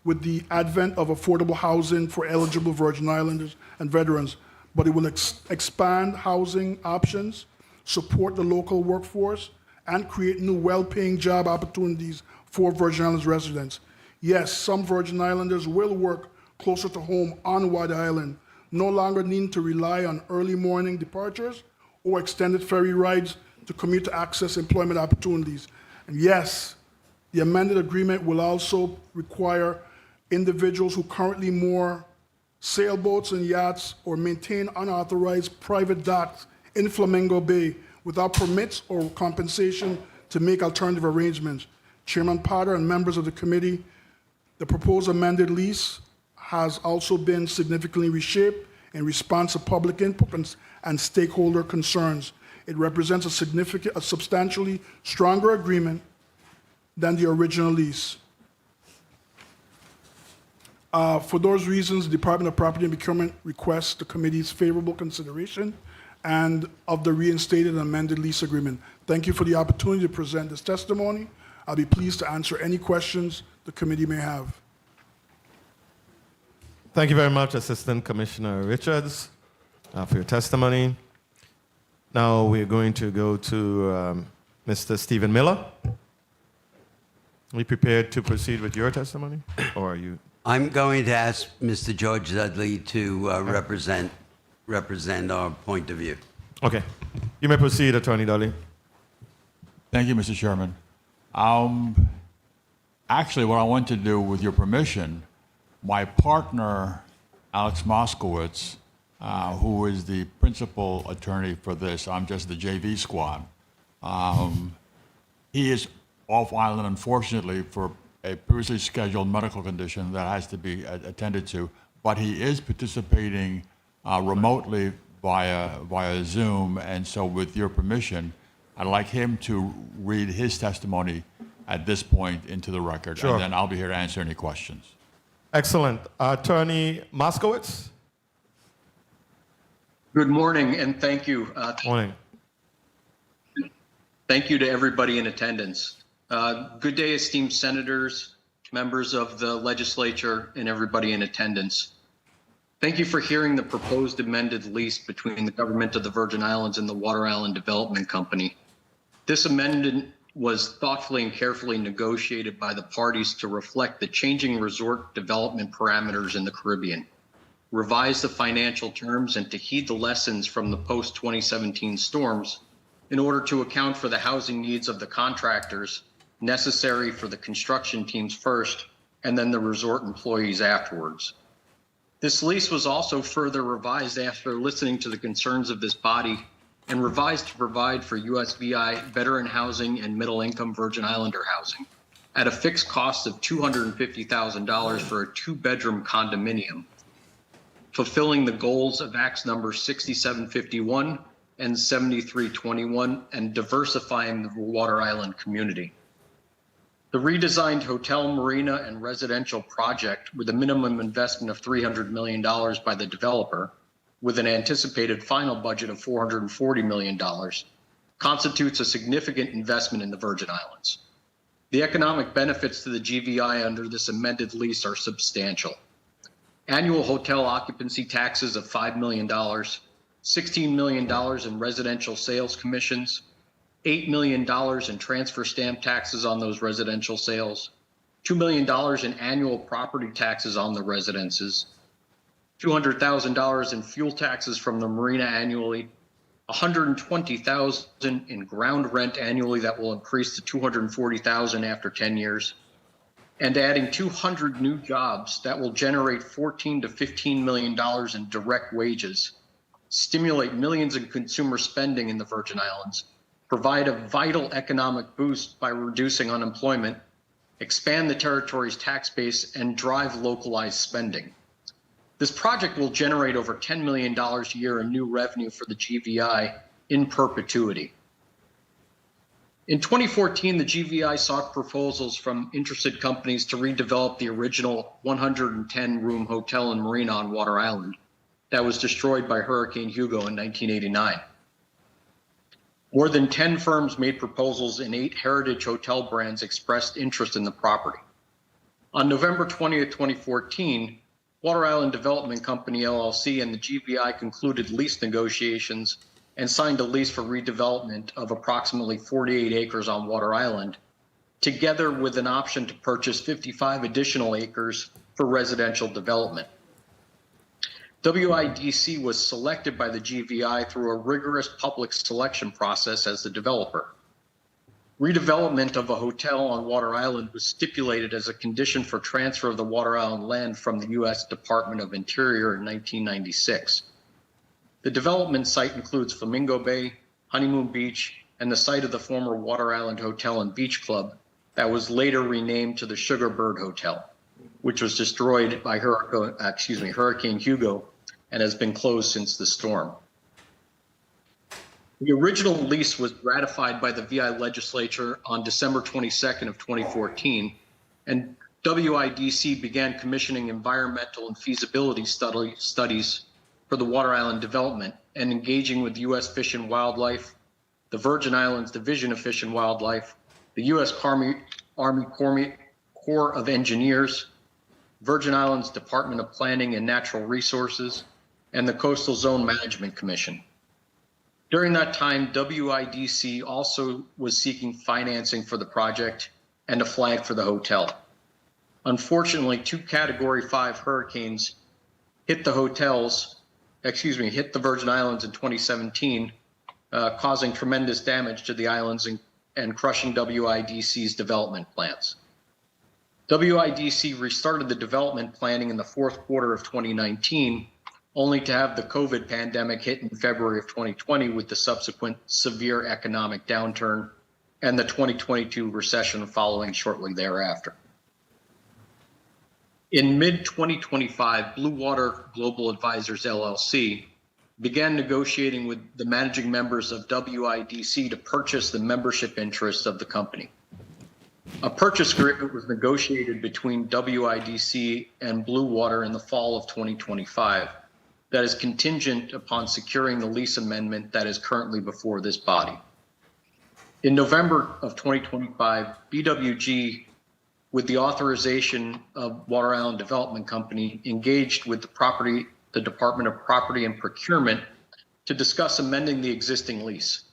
with the advent of affordable housing for eligible Virgin Islanders and veterans, but it will expand housing options, support the local workforce, and create new well-paying job opportunities for Virgin Islands residents. Yes, some Virgin Islanders will work closer to home on Water Island, no longer needing to rely on early morning departures or extended ferry rides to commute to access employment opportunities. And yes, the amended agreement will also require individuals who currently moor sailboats and yachts or maintain unauthorized private docks in Flamingo Bay without permits or compensation to make alternative arrangements. Chairman Potter and members of the committee, the proposed amended lease has also been significantly reshaped in response to public input and stakeholder concerns. It represents a substantially stronger agreement than the original lease. For those reasons, the Department of Property and Procurement requests the committee's favorable consideration and of the reinstated and amended lease agreement. Thank you for the opportunity to present this testimony. I'll be pleased to answer any questions the committee may have. Thank you very much, Assistant Commissioner Richards, for your testimony. Now we're going to go to Mr. Stephen Miller. Are you prepared to proceed with your testimony, or are you? I'm going to ask Mr. George Dudley to represent our point of view. Okay. You may proceed, Attorney Dudley. Thank you, Mr. Chairman. Actually, what I want to do, with your permission, my partner, Alex Moskowitz, who is the principal attorney for this, I'm just the JV squad. He is off island, unfortunately, for a previously scheduled medical condition that has to be attended to, but he is participating remotely via Zoom, and so with your permission, I'd like him to read his testimony at this point into the record, Sure. And then I'll be here to answer any questions. Excellent. Attorney Moskowitz? Good morning, and thank you. Morning. Thank you to everybody in attendance. Good day, esteemed senators, members of the legislature, and everybody in attendance. Thank you for hearing the proposed amended lease between the government of the Virgin Islands and the Water Island Development Company. This amendment was thoughtfully and carefully negotiated by the parties to reflect the changing resort development parameters in the Caribbean, revise the financial terms, and to heed the lessons from the post-2017 storms in order to account for the housing needs of the contractors necessary for the construction teams first, and then the resort employees afterwards. This lease was also further revised after listening to the concerns of this body and revised to provide for USVI veteran housing and middle-income Virgin Islander housing at a fixed cost of $250,000 for a two-bedroom condominium, fulfilling the goals of Acts number 6751 and 7321 and diversifying the Water Island community. The redesigned hotel, marina, and residential project, with a minimum investment of $300 million by the developer, with an anticipated final budget of $440 million, constitutes a significant investment in the Virgin Islands. The economic benefits to the GVI under this amended lease are substantial. Annual hotel occupancy taxes of $5 million, $16 million in residential sales commissions, $8 million in transfer stamp taxes on those residential sales, $2 million in annual property taxes on the residences, $200,000 in fuel taxes from the marina annually, $120,000 in ground rent annually that will increase to $240,000 after 10 years, and adding 200 new jobs that will generate $14 to $15 million in direct wages, stimulate millions in consumer spending in the Virgin Islands, provide a vital economic boost by reducing unemployment, expand the territory's tax base, and drive localized spending. This project will generate over $10 million a year in new revenue for the GVI in perpetuity. In 2014, the GVI sought proposals from interested companies to redevelop the original 110-room hotel and marina on Water Island that was destroyed by Hurricane Hugo in 1989. More than 10 firms made proposals and 8 heritage hotel brands expressed interest in the property. On November 20th, 2014, Water Island Development Company, LLC, and the GVI concluded lease negotiations and signed a lease for redevelopment of approximately 48 acres on Water Island, together with an option to purchase 55 additional acres for residential development. WIDC was selected by the GVI through a rigorous public selection process as the developer. Redevelopment of a hotel on Water Island was stipulated as a condition for transfer of the Water Island land from the U.S. Department of Interior in 1996. The development site includes Flamingo Bay, Honeymoon Beach, and the site of the former Water Island Hotel and Beach Club that was later renamed to the Sugarbird Hotel, which was destroyed by Hurricane Hugo and has been closed since the storm. The original lease was ratified by the VI legislature on December 22nd of 2014, and WIDC began commissioning environmental and feasibility studies for the Water Island development and engaging with U.S. Fish and Wildlife, the Virgin Islands Division of Fish and Wildlife, the U.S. Army Corps of Engineers, Virgin Islands Department of Planning and Natural Resources, and the Coastal Zone Management Commission. During that time, WIDC also was seeking financing for the project and a flag for the hotel. Unfortunately, 2 Category 5 hurricanes hit the Virgin Islands in 2017, causing tremendous damage to the islands and crushing WIDC's development plans. WIDC restarted the development planning in the 4th quarter of 2019, only to have the COVID pandemic hit in February of 2020 with the subsequent severe economic downturn and the 2022 recession following shortly thereafter. In mid-2025, Blue Water Global Advisors, LLC, began negotiating with the managing members of WIDC to purchase the membership interests of the company. A purchase agreement was negotiated between WIDC and Blue Water in the fall of 2025 that is contingent upon securing the lease amendment that is currently before this body. In November of 2025, BWG, with the authorization of Water Island Development Company, engaged with the Department of Property and Procurement to discuss amending the existing lease.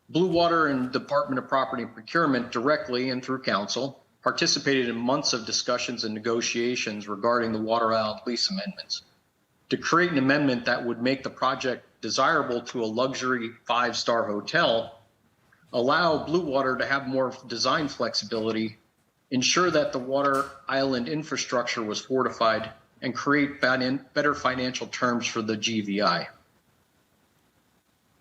Blue Water and Department of Property and Procurement directly and through counsel participated in months of discussions and negotiations regarding the Water Island lease amendments to create an amendment that would make the project desirable to a luxury 5-star hotel, allow Blue Water to have more design flexibility, ensure that the Water Island infrastructure was fortified, and create better financial terms for the GVI.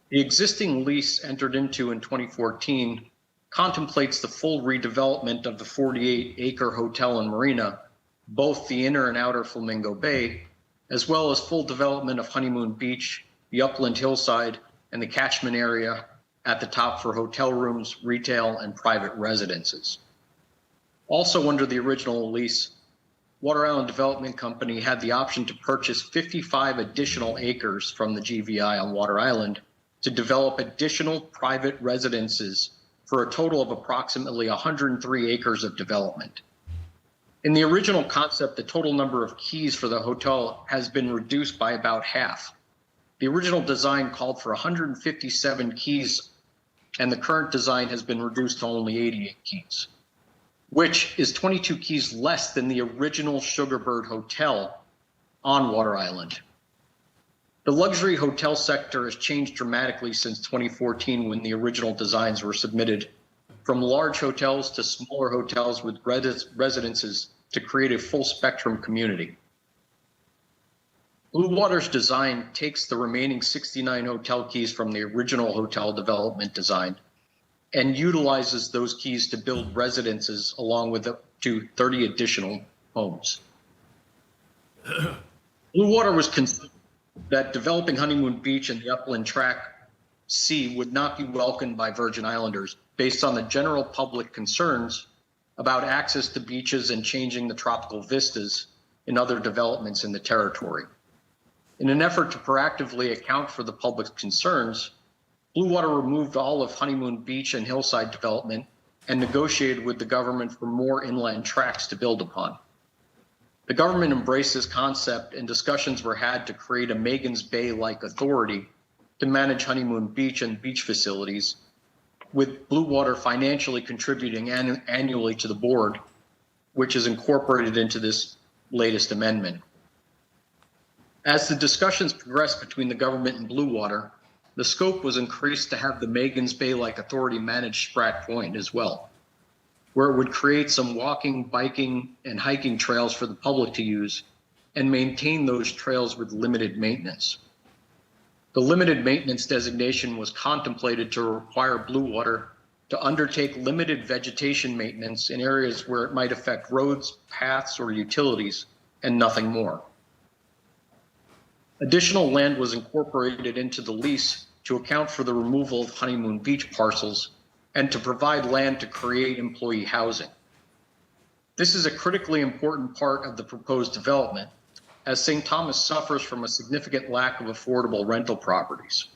The existing lease entered into in 2014 contemplates the full redevelopment of the 48-acre hotel and marina, both the inner and outer Flamingo Bay, as well as full development of Honeymoon Beach, the upland hillside, and the catchment area at the top for hotel rooms, retail, and private residences. Also under the original lease, Water Island Development Company had the option to purchase 55 additional acres from the GVI on Water Island to develop additional private residences for a total of approximately 103 acres of development. In the original concept, the total number of keys for the hotel has been reduced by about half. The original design called for 157 keys, and the current design has been reduced to only 88 keys, which is 22 keys less than the original Sugarbird Hotel on Water Island. The luxury hotel sector has changed dramatically since 2014 when the original designs were submitted, from large hotels to smaller hotels with residences to create a full spectrum community. Blue Water's design takes the remaining 69 hotel keys from the original hotel development design and utilizes those keys to build residences along with up to 30 additional homes. Blue Water was concerned that developing Honeymoon Beach and the Upland Track C would not be welcomed by Virgin Islanders based on the general public concerns about access to beaches and changing the tropical vistas in other developments in the territory. In an effort to proactively account for the public's concerns, Blue Water removed all of Honeymoon Beach and hillside development and negotiated with the government for more inland tracts to build upon. The government embraced this concept and discussions were had to create a Magens Bay-like authority to manage Honeymoon Beach and beach facilities, with Blue Water financially contributing annually to the board, which is incorporated into this latest amendment. As the discussions progressed between the government and Blue Water, the scope was increased to have the Magens Bay-like authority manage Spratt Point as well, where it would create some walking, biking, and hiking trails for the public to use and maintain those trails with limited maintenance. The limited maintenance designation was contemplated to require Blue Water to undertake limited vegetation maintenance in areas where it might affect roads, paths, or utilities, and nothing more. Additional land was incorporated into the lease to account for the removal of Honeymoon Beach parcels and to provide land to create employee housing. This is a critically important part of the proposed development, as St. Thomas suffers from a significant lack of affordable rental properties.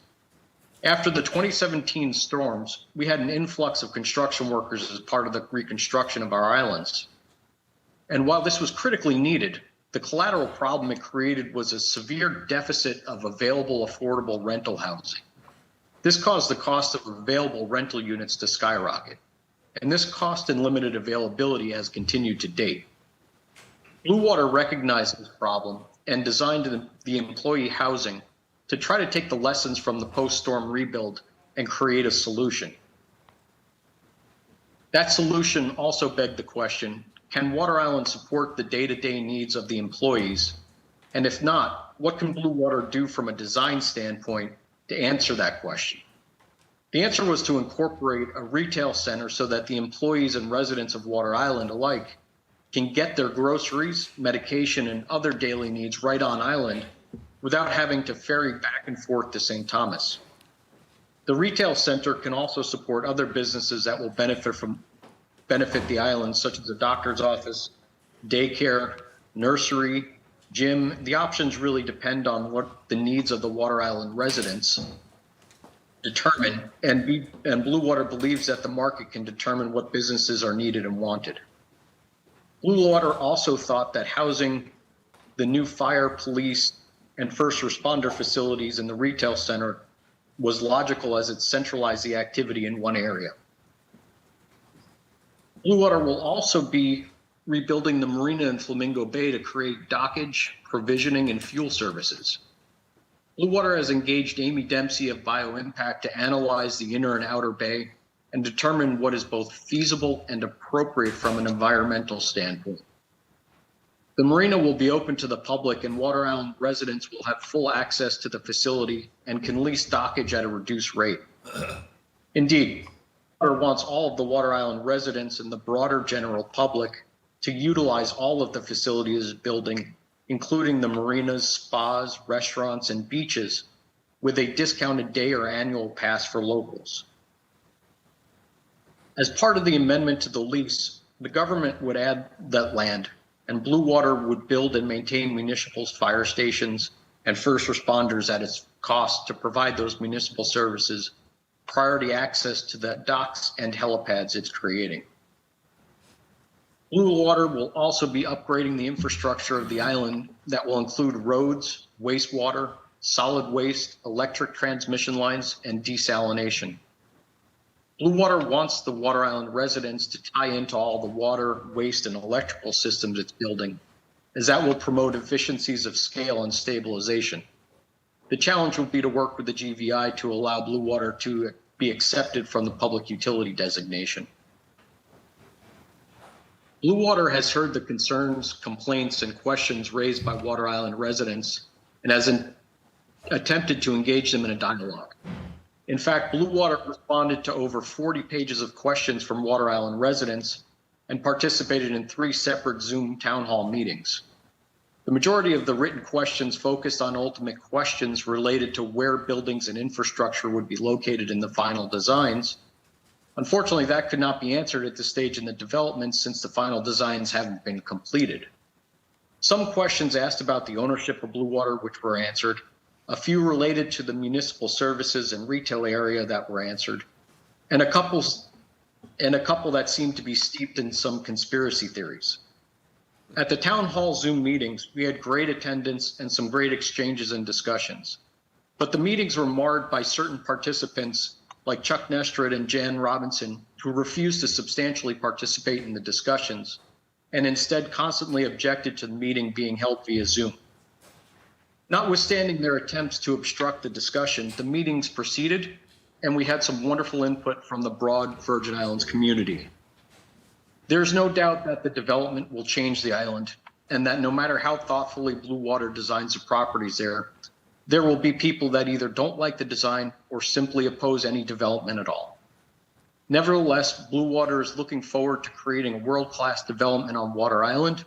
After the 2017 storms, we had an influx of construction workers as part of the reconstruction of our islands. And while this was critically needed, the collateral problem it created was a severe deficit of available affordable rental housing. This caused the cost of available rental units to skyrocket, and this cost and limited availability has continued to date. Blue Water recognized this problem and designed the employee housing to try to take the lessons from the post-storm rebuild and create a solution. That solution also begged the question, can Water Island support the day-to-day needs of the employees? And if not, what can Blue Water do from a design standpoint to answer that question? The answer was to incorporate a retail center so that the employees and residents of Water Island alike can get their groceries, medication, and other daily needs right on island without having to ferry back and forth to St. Thomas. The retail center can also support other businesses that will benefit the island, such as a doctor's office, daycare, nursery, gym. The options really depend on what the needs of the Water Island residents determine, and Blue Water believes that the market can determine what businesses are needed and wanted. Blue Water also thought that housing the new fire, police, and first responder facilities in the retail center was logical as it centralized the activity in one area. Blue Water will also be rebuilding the marina in Flamingo Bay to create dockage, provisioning, and fuel services. Blue Water has engaged Amy Dempsey of BioImpact to analyze the inner and outer bay and determine what is both feasible and appropriate from an environmental standpoint. The marina will be open to the public and Water Island residents will have full access to the facility and can lease dockage at a reduced rate. Indeed, Water wants all of the Water Island residents and the broader general public to utilize all of the facilities building, including the marinas, spas, restaurants, and beaches, with a discounted day or annual pass for locals. As part of the amendment to the lease, the government would add that land, and Blue Water would build and maintain municipal fire stations and first responders at its cost to provide those municipal services, priority access to the docks and helipads it's creating. Blue Water will also be upgrading the infrastructure of the island that will include roads, wastewater, solid waste, electric transmission lines, and desalination. Blue Water wants the Water Island residents to tie into all the water, waste, and electrical systems it's building, as that will promote efficiencies of scale and stabilization. The challenge will be to work with the GVI to allow Blue Water to be accepted from the public utility designation. Blue Water has heard the concerns, complaints, and questions raised by Water Island residents and has attempted to engage them in a dialogue. In fact, Blue Water responded to over 40 pages of questions from Water Island residents and participated in 3 separate Zoom town hall meetings. The majority of the written questions focused on ultimate questions related to where buildings and infrastructure would be located in the final designs. Unfortunately, that could not be answered at this stage in the development since the final designs haven't been completed. Some questions asked about the ownership of Blue Water, which were answered. A few related to the municipal services and retail area that were answered, and a couple that seemed to be steeped in some conspiracy theories. At the town hall Zoom meetings, we had great attendance and some great exchanges and discussions. But the meetings were marred by certain participants like Chuck Nestrud and Jan Robinson, who refused to substantially participate in the discussions and instead constantly objected to the meeting being held via Zoom. Notwithstanding their attempts to obstruct the discussion, the meetings proceeded, and we had some wonderful input from the broad Virgin Islands community. There's no doubt that the development will change the island, and that no matter how thoughtfully Blue Water designs the properties there will be people that either don't like the design or simply oppose any development at all. Nevertheless, Blue Water is looking forward to creating a world-class development on Water Island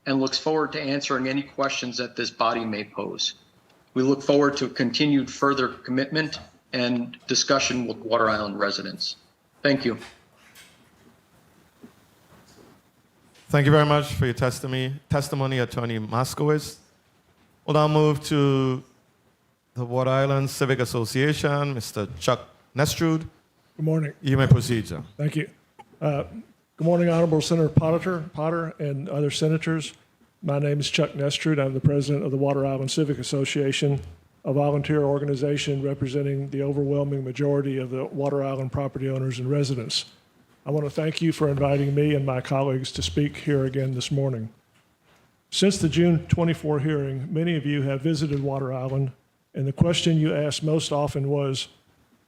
and looks forward to answering any questions that this body may pose. We look forward to continued further commitment and discussion with Water Island residents. Thank you. Thank you very much for your testimony, Attorney Moskowitz. We'll now move to the Water Island Civic Association, Mr. Chuck Nestrud. Good morning. You may proceed, sir. Thank you. Good morning, Honorable Senator Potter and other senators. My name is Chuck Nestrud. I'm the president of the Water Island Civic Association, a volunteer organization representing the overwhelming majority of the Water Island property owners and residents. I want to thank you for inviting me and my colleagues to speak here again this morning. Since the June 24 hearing, many of you have visited Water Island, and the question you asked most often was,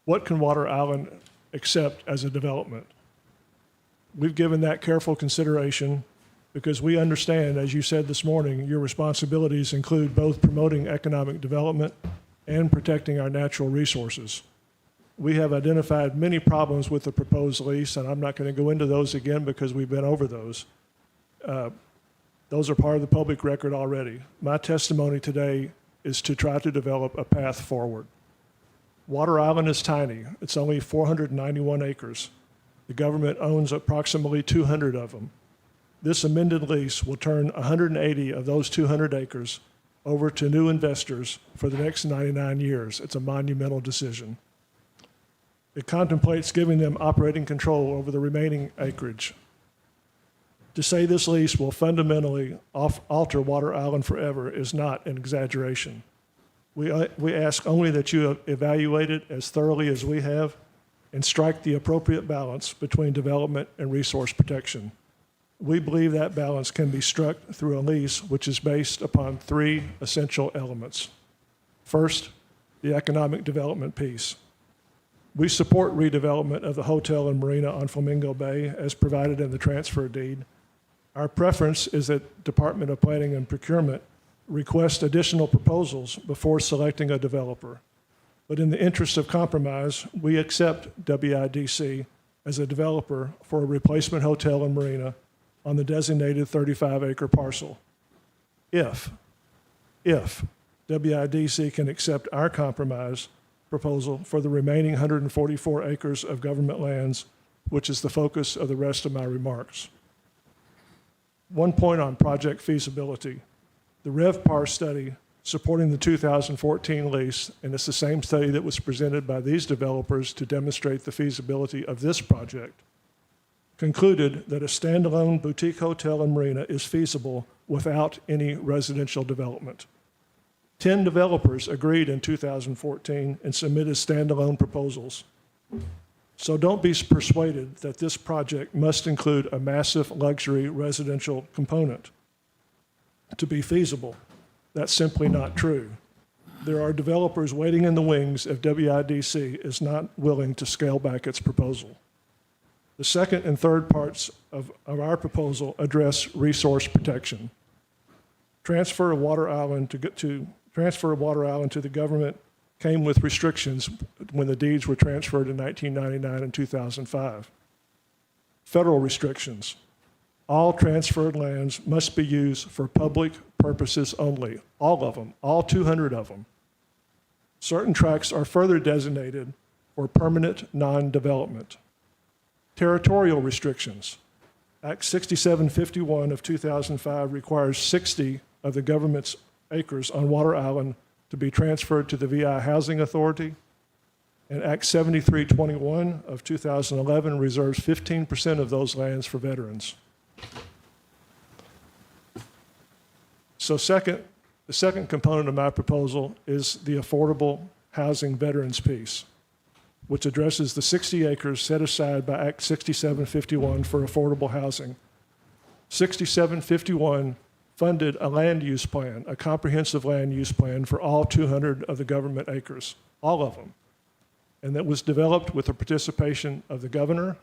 what can Water Island accept as a development? We've given that careful consideration because we understand, as you said this morning, your responsibilities include both promoting economic development and protecting our natural resources. We have identified many problems with the proposed lease, and I'm not going to go into those again because we've been over those. Those are part of the public record already. My testimony today is to try to develop a path forward. Water Island is tiny. It's only 491 acres. The government owns approximately 200 of them. This amended lease will turn 180 of those 200 acres over to new investors for the next 99 years. It's a monumental decision. It contemplates giving them operating control over the remaining acreage. To say this lease will fundamentally alter Water Island forever is not an exaggeration. We ask only that you evaluate it as thoroughly as we have and strike the appropriate balance between development and resource protection. We believe that balance can be struck through a lease which is based upon 3 essential elements. First, the economic development piece. We support redevelopment of the hotel and marina on Flamingo Bay as provided in the transfer deed. Our preference is that Department of Planning and Procurement request additional proposals before selecting a developer. But in the interest of compromise, we accept WIDC as a developer for a replacement hotel and marina on the designated 35-acre parcel. If WIDC can accept our compromise proposal for the remaining 144 acres of government lands, which is the focus of the rest of my remarks. One point on project feasibility. The RevPAR study supporting the 2014 lease, and it's the same study that was presented by these developers to demonstrate the feasibility of this project, concluded that a standalone boutique hotel and marina is feasible without any residential development. 10 developers agreed in 2014 and submitted standalone proposals. So don't be persuaded that this project must include a massive luxury residential component to be feasible. That's simply not true. There are developers waiting in the wings if WIDC is not willing to scale back its proposal. The second and third parts of our proposal address resource protection. Transfer of Water Island to the government came with restrictions when the deeds were transferred in 1999 and 2005. Federal restrictions. All transferred lands must be used for public purposes only, all of them, all 200 of them. Certain tracts are further designated for permanent non-development. Territorial restrictions. Act 6751 of 2005 requires 60 of the government's acres on Water Island to be transferred to the VI Housing Authority, and Act 7321 of 2011 reserves 15% of those lands for veterans. So the second component of my proposal is the affordable housing veterans piece, which addresses the 60 acres set aside by Act 6751 for affordable housing. 6751 funded a land use plan, a comprehensive land use plan for all 200 of the government acres, all of them. And that was developed with the participation of the governor,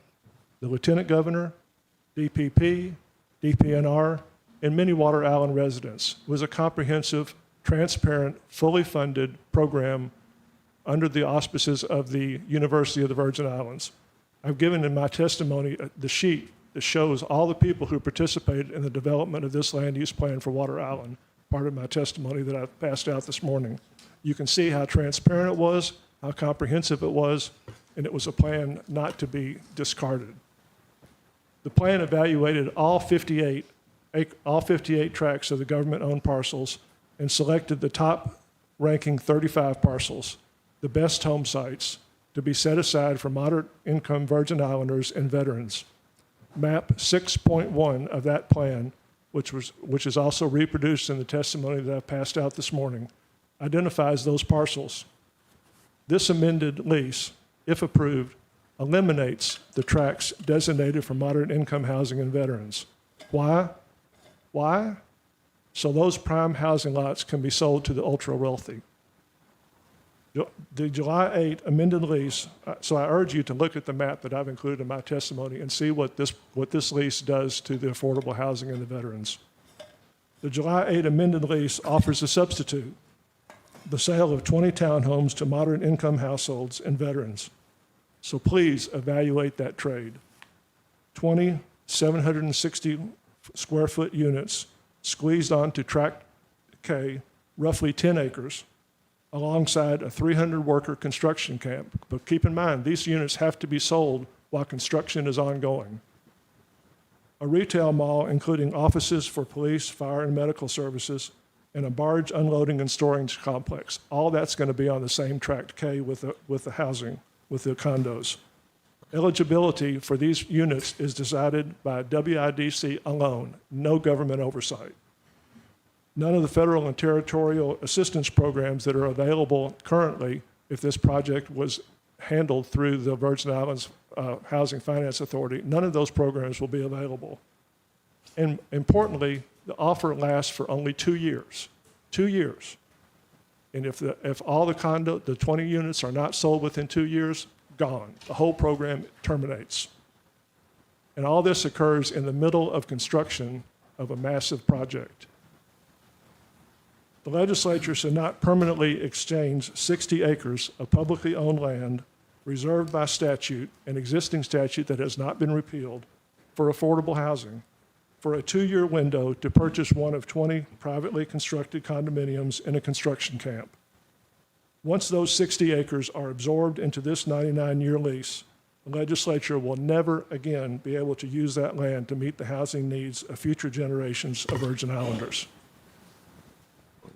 the lieutenant governor, DPP, DPNR, and many Water Island residents. It was a comprehensive, transparent, fully funded program under the auspices of the University of the Virgin Islands. I've given in my testimony the sheet that shows all the people who participated in the development of this land use plan for Water Island, part of my testimony that I passed out this morning. You can see how transparent it was, how comprehensive it was, and it was a plan not to be discarded. The plan evaluated all 58 tracts of the government-owned parcels and selected the top-ranking 35 parcels, the best home sites, to be set aside for moderate-income Virgin Islanders and veterans. Map 6.1 of that plan, which is also reproduced in the testimony that I passed out this morning, identifies those parcels. This amended lease, if approved, eliminates the tracts designated for moderate-income housing and veterans. Why? Why? So those prime housing lots can be sold to the ultra-wealthy. The July 8 amended lease, so I urge you to look at the map that I've included in my testimony and see what this lease does to the affordable housing and the veterans. The July 8 amended lease offers a substitute, the sale of 20 townhomes to moderate income households and veterans. So please evaluate that trade. 20 760 square foot units squeezed onto Tract K, roughly 10 acres, alongside a 300-worker construction camp. But keep in mind, these units have to be sold while construction is ongoing. A retail mall, including offices for police, fire, and medical services, and a barge unloading and storage complex. All that's going to be on the same Tract K with the housing, with the condos. Eligibility for these units is decided by WIDC alone, no government oversight. None of the federal and territorial assistance programs that are available currently, if this project was handled through the Virgin Islands Housing Finance Authority, none of those programs will be available. And importantly, the offer lasts for only 2 years. 2 years. And if all the 20 units are not sold within 2 years, gone. The whole program terminates. And all this occurs in the middle of construction of a massive project. The legislature should not permanently exchange 60 acres of publicly owned land reserved by statute, an existing statute that has not been repealed, for affordable housing, for a 2-year window to purchase one of 20 privately constructed condominiums in a construction camp. Once those 60 acres are absorbed into this 99-year lease, the legislature will never again be able to use that land to meet the housing needs of future generations of Virgin Islanders.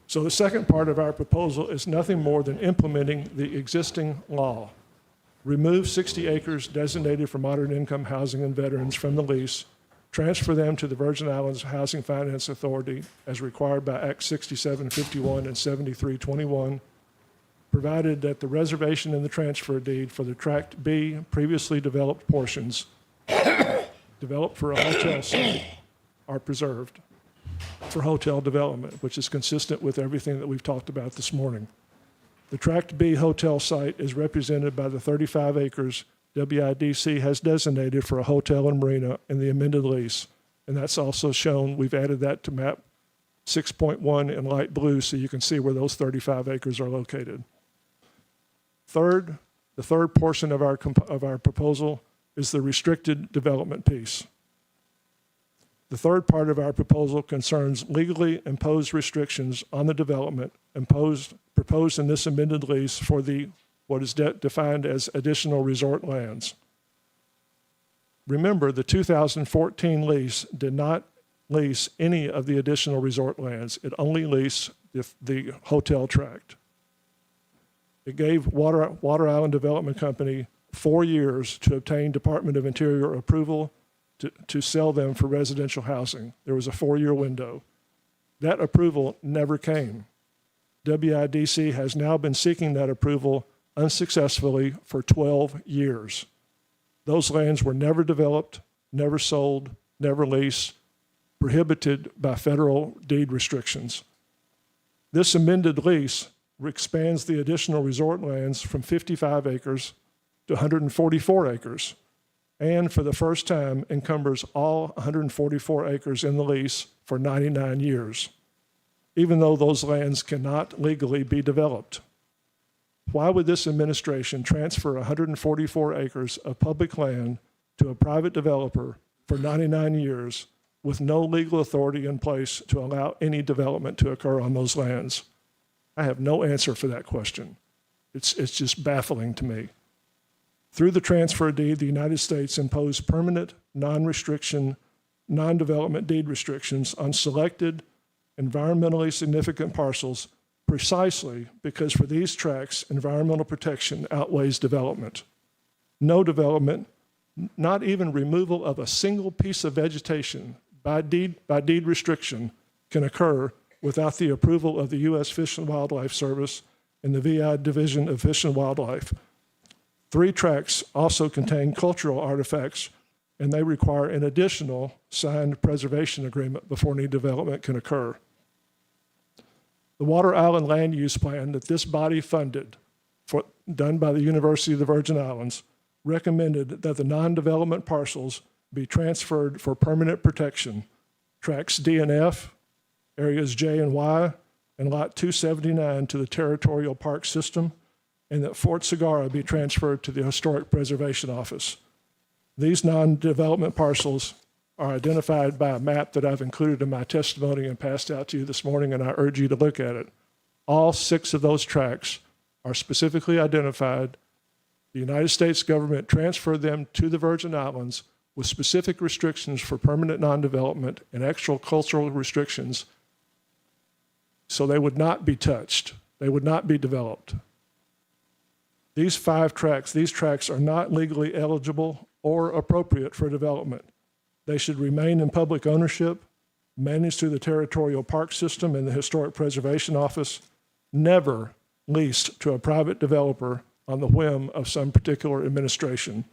So the second part of our proposal is nothing more than implementing the existing law. Remove 60 acres designated for moderate income housing and veterans from the lease, transfer them to the Virgin Islands Housing Finance Authority as required by Act 6751 and 7321, provided that the reservation and the transfer deed for the Tract B previously developed portions developed for a hotel site are preserved for hotel development, which is consistent with everything that we've talked about this morning. The Tract B hotel site is represented by the 35 acres WIDC has designated for a hotel and marina in the amended lease, and that's also shown. We've added that to map 6.1 in light blue so you can see where those 35 acres are located. The third portion of our proposal is the restricted development piece. The third part of our proposal concerns legally imposed restrictions on the development proposed in this amended lease for what is defined as additional resort lands. Remember, the 2014 lease did not lease any of the additional resort lands. It only leased the hotel tract. It gave Water Island Development Company 4 years to obtain Department of Interior approval to sell them for residential housing. There was a 4-year window. That approval never came. WIDC has now been seeking that approval unsuccessfully for 12 years. Those lands were never developed, never sold, never leased, prohibited by federal deed restrictions. This amended lease expands the additional resort lands from 55 acres to 144 acres, and for the first time encumbers all 144 acres in the lease for 99 years, even though those lands cannot legally be developed. Why would this administration transfer 144 acres of public land to a private developer for 99 years with no legal authority in place to allow any development to occur on those lands? I have no answer for that question. It's just baffling to me. Through the transfer deed, the United States imposed permanent, non-development deed restrictions on selected environmentally significant parcels precisely because for these tracts, environmental protection outweighs development. No development, not even removal of a single piece of vegetation by deed restriction, can occur without the approval of the U.S. Fish and Wildlife Service and the VI Division of Fish and Wildlife. 3 tracts also contain cultural artifacts, and they require an additional signed preservation agreement before any development can occur. The Water Island Land Use Plan that this body funded, done by the University of the Virgin Islands, recommended that the non-development parcels be transferred for permanent protection. Tracts D and F, areas J and Y, and Lot 279 to the Territorial Park System, and that Fort Sagara be transferred to the Historic Preservation Office. These non-development parcels are identified by a map that I've included in my testimony and passed out to you this morning, and I urge you to look at it. All 6 of those tracts are specifically identified. The United States government transferred them to the Virgin Islands with specific restrictions for permanent non-development and actual cultural restrictions, so they would not be touched. They would not be developed. These 5 tracts, these tracts are not legally eligible or appropriate for development. They should remain in public ownership, managed through the Territorial Park System and the Historic Preservation Office, never leased to a private developer on the whim of some particular administration.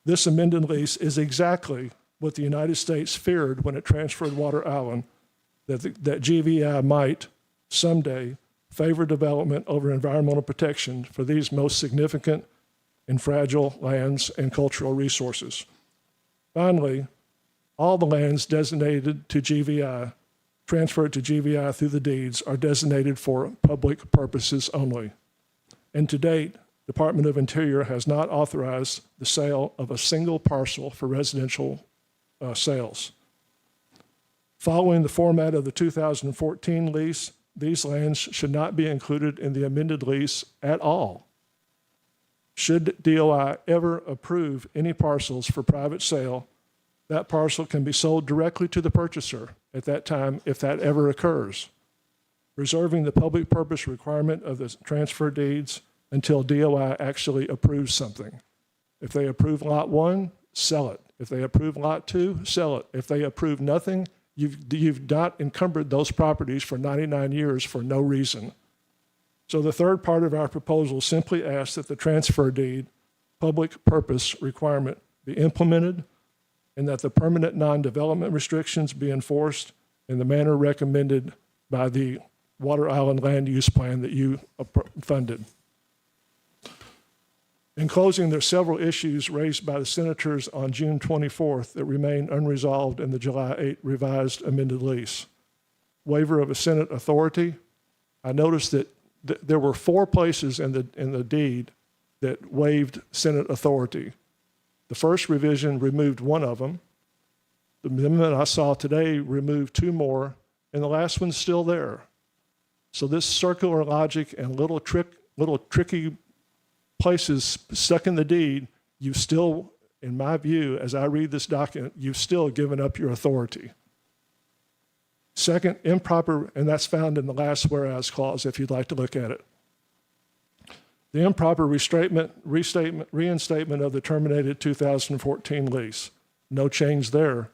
This amended lease is exactly what the United States feared when it transferred Water Island, that GVI might someday favor development over environmental protection for these most significant and fragile lands and cultural resources. Finally, all the lands designated to GVI, transferred to GVI through the deeds, are designated for public purposes only. And to date, the Department of Interior has not authorized the sale of a single parcel for residential sales. Following the format of the 2014 lease, these lands should not be included in the amended lease at all. Should DOI ever approve any parcels for private sale, that parcel can be sold directly to the purchaser at that time if that ever occurs, preserving the public purpose requirement of the transfer deeds until DOI actually approves something. If they approve Lot 1, sell it. If they approve Lot 2, sell it. If they approve nothing, you've not encumbered those properties for 99 years for no reason. So the third part of our proposal simply asks that the transfer deed public purpose requirement be implemented and that the permanent non-development restrictions be enforced in the manner recommended by the Water Island Land Use Plan that you funded. In closing, there are several issues raised by the senators on June 24th that remain unresolved in the July 8 revised amended lease. Waiver of a Senate authority. I noticed that there were 4 places in the deed that waived Senate authority. The first revision removed one of them. The amendment I saw today removed two more, and the last one's still there. So this circular logic and little tricky places stuck in the deed, you've still, in my view, as I read this document, you've still given up your authority. Second, improper, and that's found in the last whereas clause if you'd like to look at it. The improper reinstatement of the terminated 2014 lease. No change there.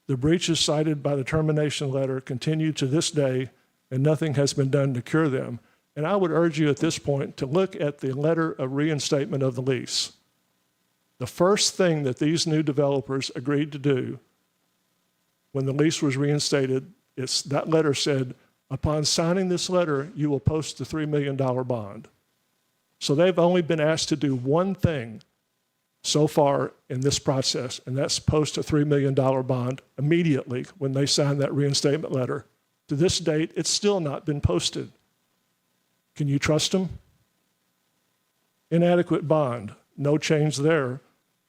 The breaches cited by the termination letter continue to this day, and nothing has been done to cure them. And I would urge you at this point to look at the letter of reinstatement of the lease. The first thing that these new developers agreed to do when the lease was reinstated, that letter said, upon signing this letter, you will post the $3 million bond. So they've only been asked to do one thing so far in this process, and that's post a $3 million bond immediately when they signed that reinstatement letter. To this date, it's still not been posted. Can you trust them? Inadequate bond, no change there.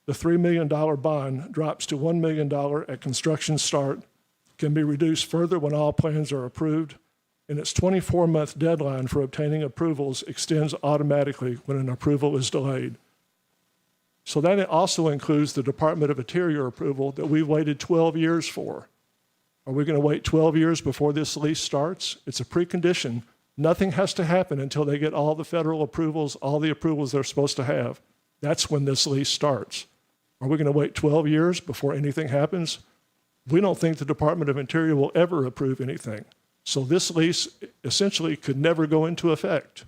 The $3 million bond drops to $1 million at construction start, can be reduced further when all plans are approved, and its 24-month deadline for obtaining approvals extends automatically when an approval is delayed. So that also includes the Department of Interior approval that we've waited 12 years for. Are we going to wait 12 years before this lease starts? It's a precondition. Nothing has to happen until they get all the federal approvals, all the approvals they're supposed to have. That's when this lease starts. Are we going to wait 12 years before anything happens? We don't think the Department of Interior will ever approve anything. So this lease essentially could never go into effect.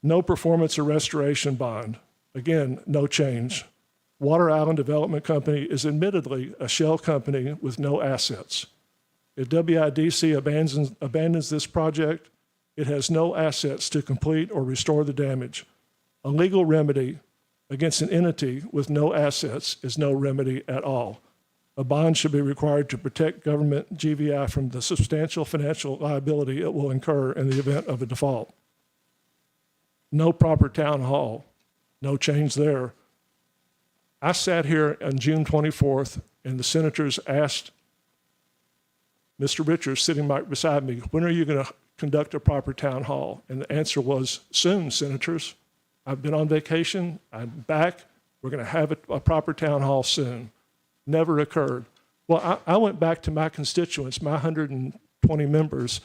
No performance or restoration bond. Again, no change. Water Island Development Company is admittedly a shell company with no assets. If WIDC abandons this project, it has no assets to complete or restore the damage. A legal remedy against an entity with no assets is no remedy at all. A bond should be required to protect government GVI from the substantial financial liability it will incur in the event of a default. No proper town hall, no change there. I sat here on June 24th, and the senators asked Mr. Richards, sitting right beside me, when are you going to conduct a proper town hall? And the answer was, soon, senators. I've been on vacation, I'm back, we're going to have a proper town hall soon. Never occurred. Well, I went back to my constituents, my 120 members,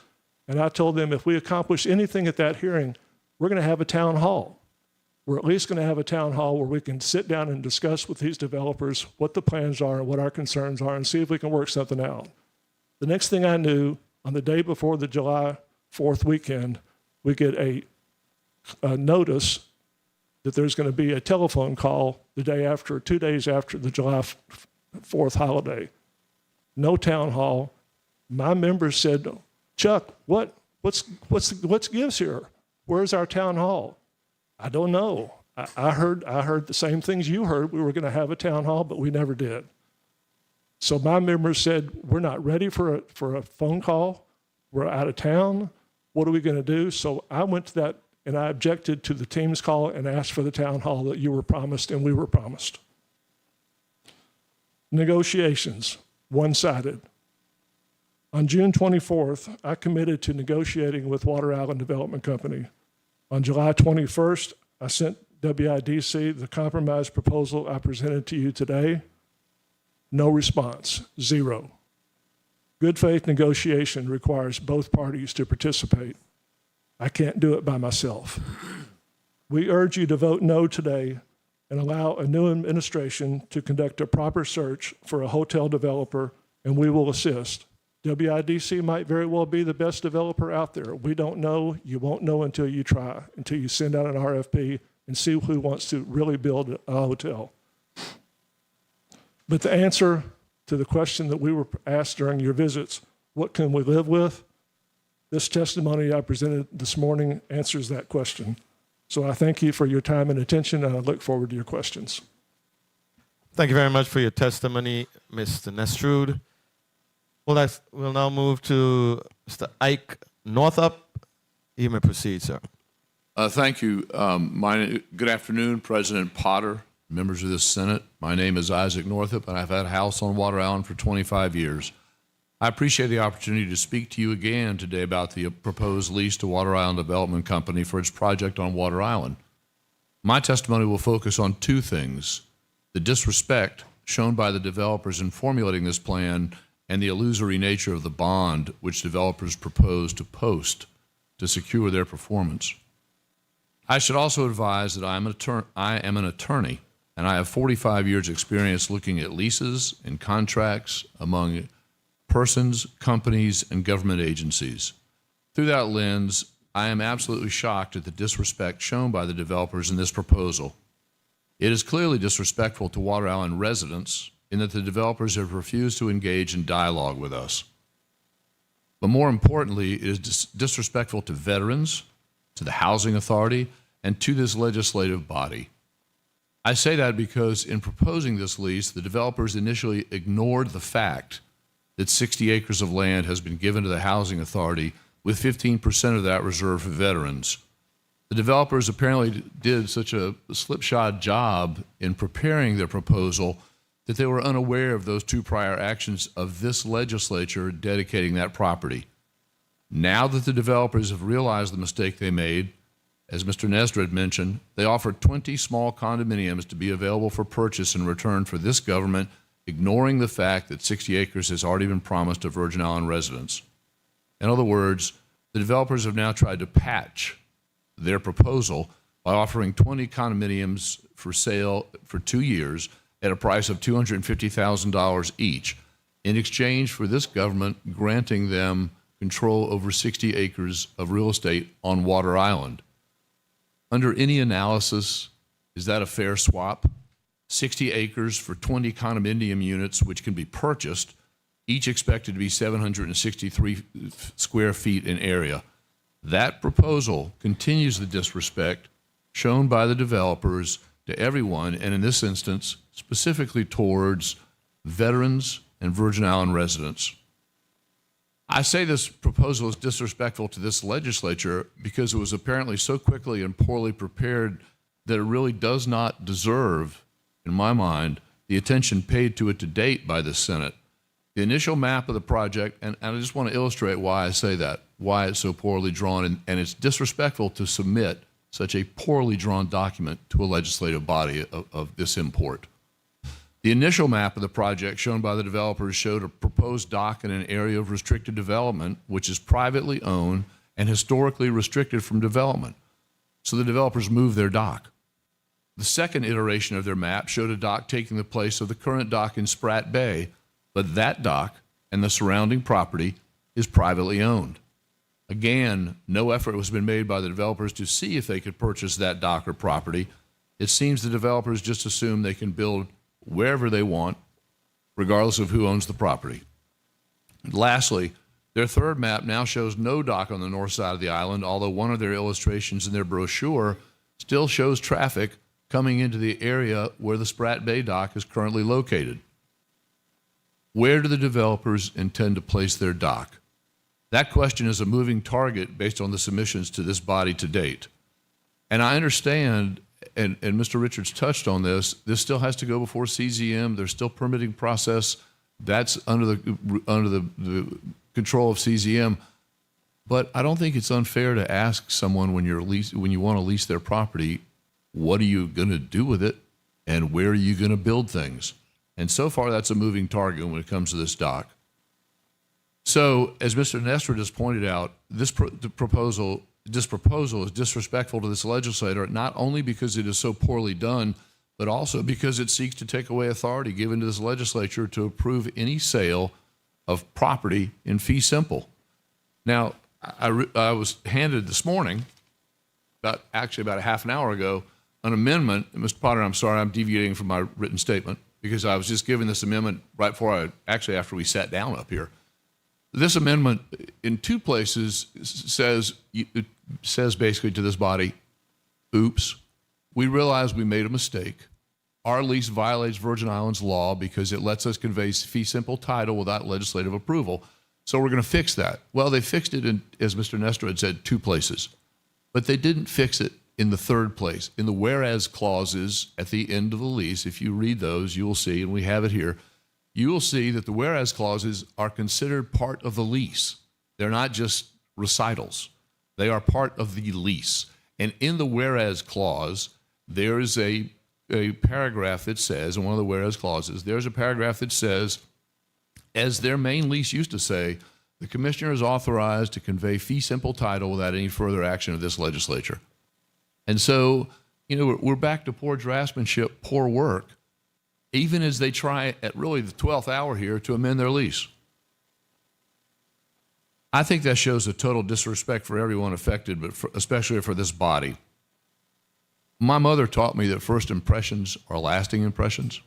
and I told them if we accomplish anything at that hearing, we're going to have a town hall. We're at least going to have a town hall where we can sit down and discuss with these developers what the plans are and what our concerns are and see if we can work something out. The next thing I knew, on the day before the July 4th weekend, we get a notice that there's going to be a telephone call the day after, 2 days after the July 4th holiday. No town hall. My members said, Chuck, what's gives here? Where's our town hall? I don't know. I heard the same things you heard. We were going to have a town hall, but we never did. So my members said, we're not ready for a phone call. We're out of town. What are we going to do? So I went to that and I objected to the team's call and asked for the town hall that you were promised and we were promised. Negotiations, one-sided. On June 24th, I committed to negotiating with Water Island Development Company. On July 21st, I sent WIDC the compromise proposal I presented to you today. No response, zero. Good faith negotiation requires both parties to participate. I can't do it by myself. We urge you to vote no today and allow a new administration to conduct a proper search for a hotel developer, and we will assist. WIDC might very well be the best developer out there. We don't know. You won't know until you try, until you send out an RFP and see who wants to really build a hotel. But the answer to the question that we were asked during your visits, what can we live with? This testimony I presented this morning answers that question. So I thank you for your time and attention, and I look forward to your questions. Thank you very much for your testimony, Mr. Nestrud. We'll now move to Mr. Ike Northup. You may proceed, sir. Thank you. Good afternoon, President Potter, members of this Senate. My name is Isaac Northup, and I've had a house on Water Island for 25 years. I appreciate the opportunity to speak to you again today about the proposed lease to Water Island Development Company for its project on Water Island. My testimony will focus on two things: the disrespect shown by the developers in formulating this plan and the illusory nature of the bond which developers propose to post to secure their performance. I should also advise that I am an attorney, and I have 45 years' experience looking at leases and contracts among persons, companies, and government agencies. Through that lens, I am absolutely shocked at the disrespect shown by the developers in this proposal. It is clearly disrespectful to Water Island residents in that the developers have refused to engage in dialogue with us. But more importantly, it is disrespectful to veterans, to the Housing Authority, and to this legislative body. I say that because in proposing this lease, the developers initially ignored the fact that 60 acres of land has been given to the Housing Authority, with 15% of that reserved for veterans. The developers apparently did such a slipshod job in preparing their proposal that they were unaware of those two prior actions of this legislature dedicating that property. Now that the developers have realized the mistake they made, as Mr. Nestor had mentioned, they offered 20 small condominiums to be available for purchase in return for this government, ignoring the fact that 60 acres has already been promised to Virgin Island residents. In other words, the developers have now tried to patch their proposal by offering 20 condominiums for sale for 2 years at a price of $250,000 each, in exchange for this government granting them control over 60 acres of real estate on Water Island. Under any analysis, is that a fair swap? 60 acres for 20 condominium units, which can be purchased, each expected to be 763 square feet in area. That proposal continues the disrespect shown by the developers to everyone, and in this instance, specifically towards veterans and Virgin Island residents. I say this proposal is disrespectful to this legislature because it was apparently so quickly and poorly prepared that it really does not deserve, in my mind, the attention paid to it to date by the Senate. The initial map of the project, and I just want to illustrate why I say that, why it's so poorly drawn, and it's disrespectful to submit such a poorly drawn document to a legislative body of this import. The initial map of the project shown by the developers showed a proposed dock in an area of restricted development, which is privately owned and historically restricted from development. So the developers moved their dock. The second iteration of their map showed a dock taking the place of the current dock in Spratt Bay, but that dock and the surrounding property is privately owned. Again, no effort was been made by the developers to see if they could purchase that dock or property. It seems the developers just assume they can build wherever they want, regardless of who owns the property. And lastly, their third map now shows no dock on the north side of the island, although one of their illustrations in their brochure still shows traffic coming into the area where the Spratt Bay dock is currently located. Where do the developers intend to place their dock? That question is a moving target based on the submissions to this body to date. And I understand, and Mr. Richards touched on this still has to go before CZM. There's still permitting process. That's under the control of CZM. But I don't think it's unfair to ask someone when you want to lease their property, what are you going to do with it, and where are you going to build things? And so far, that's a moving target when it comes to this dock. So, as Mr. Nestor just pointed out, this proposal is disrespectful to this legislator, not only because it is so poorly done, but also because it seeks to take away authority given to this legislature to approve any sale of property in fee simple. Now, I was handed this morning, about a half an hour ago, an amendment. And Mr. Potter, I'm sorry, I'm deviating from my written statement because I was just given this amendment right before after we sat down up here. This amendment in two places says basically to this body, oops, we realize we made a mistake. Our lease violates Virgin Islands law because it lets us convey fee simple title without legislative approval. So we're going to fix that. Well, they fixed it in, as Mr. Nestor had said, two places. but they didn't fix it in the third place. In the whereas clauses at the end of the lease, if you read those, you will see, and we have it here, you will see that the whereas clauses are considered part of the lease. They're not just recitals. They are part of the lease. And in the whereas clause, there is a paragraph that says, in one of the whereas clauses, there's a paragraph that says, as their main lease used to say, the commissioner is authorized to convey fee simple title without any further action of this legislature. And so, you know, we're back to poor draftsmanship, poor work, even as they try at really the 12th hour here to amend their lease. I think that shows a total disrespect for everyone affected, but especially for this body. My mother taught me that first impressions are lasting impressions.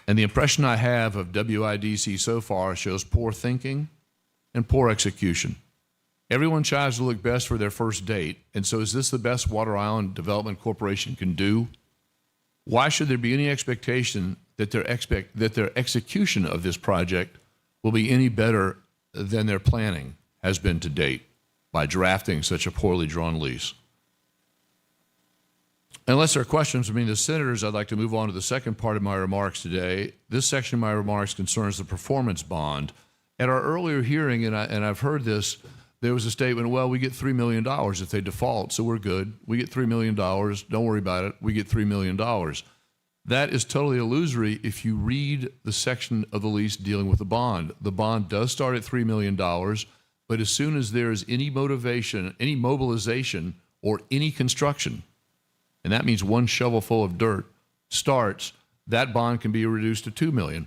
And the impression I have of WIDC so far shows poor thinking and poor execution. Everyone tries to look best for their first date, and so is this the best Water Island Development Corporation can do? Why should there be any expectation that their execution of this project will be any better than their planning has been to date by drafting such a poorly drawn lease? Unless there are questions from the senators, I'd like to move on to the second part of my remarks today. This section of my remarks concerns the performance bond. At our earlier hearing, and I've heard this, there was a statement, well, we get $3 million if they default, so we're good. We get $3 million. Don't worry about it. We get $3 million. That is totally illusory if you read the section of the lease dealing with the bond. The bond does start at $3 million, but as soon as there is any motivation, any mobilization, or any construction, and that means one shovelful of dirt starts, that bond can be reduced to $2 million.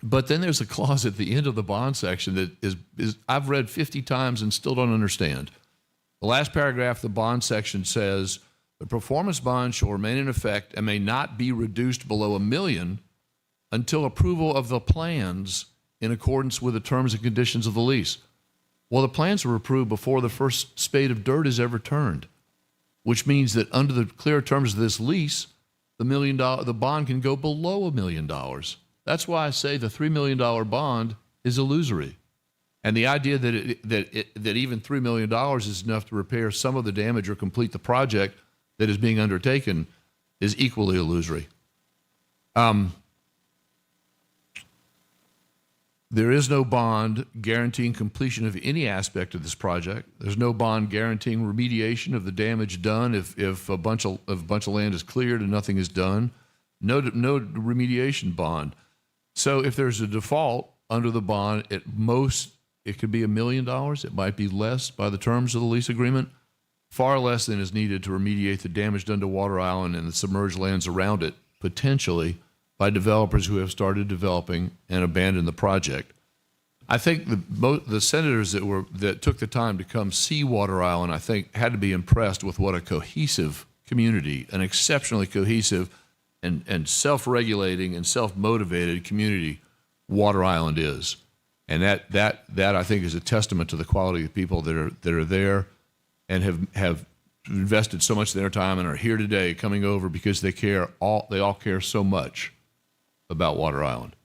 But then there's a clause at the end of the bond section that is I've read 50 times and still don't understand. The last paragraph of the bond section says, the performance bond shall remain in effect and may not be reduced below $1 million until approval of the plans in accordance with the terms and conditions of the lease. Well, the plans were approved before the first spade of dirt is ever turned, which means that under the clear terms of this lease, the bond can go below $1 million. That's why I say the $3 million bond is illusory. And the idea that even $3 million is enough to repair some of the damage or complete the project that is being undertaken is equally illusory. There is no bond guaranteeing completion of any aspect of this project. There's no bond guaranteeing remediation of the damage done if a bunch of land is cleared and nothing is done. No remediation bond. So if there's a default under the bond, at most it could be $1 million. It might be less by the terms of the lease agreement. Far less than is needed to remediate the damage done to Water Island and the submerged lands around it, potentially by developers who have started developing and abandoned the project. I think the senators that took the time to come see Water Island, I think, had to be impressed with what a cohesive community, an exceptionally cohesive and self-regulating and self-motivated community Water Island is. And that I think is a testament to the quality of people that are there and have invested so much of their time and are here today coming over because they all care so much about Water Island.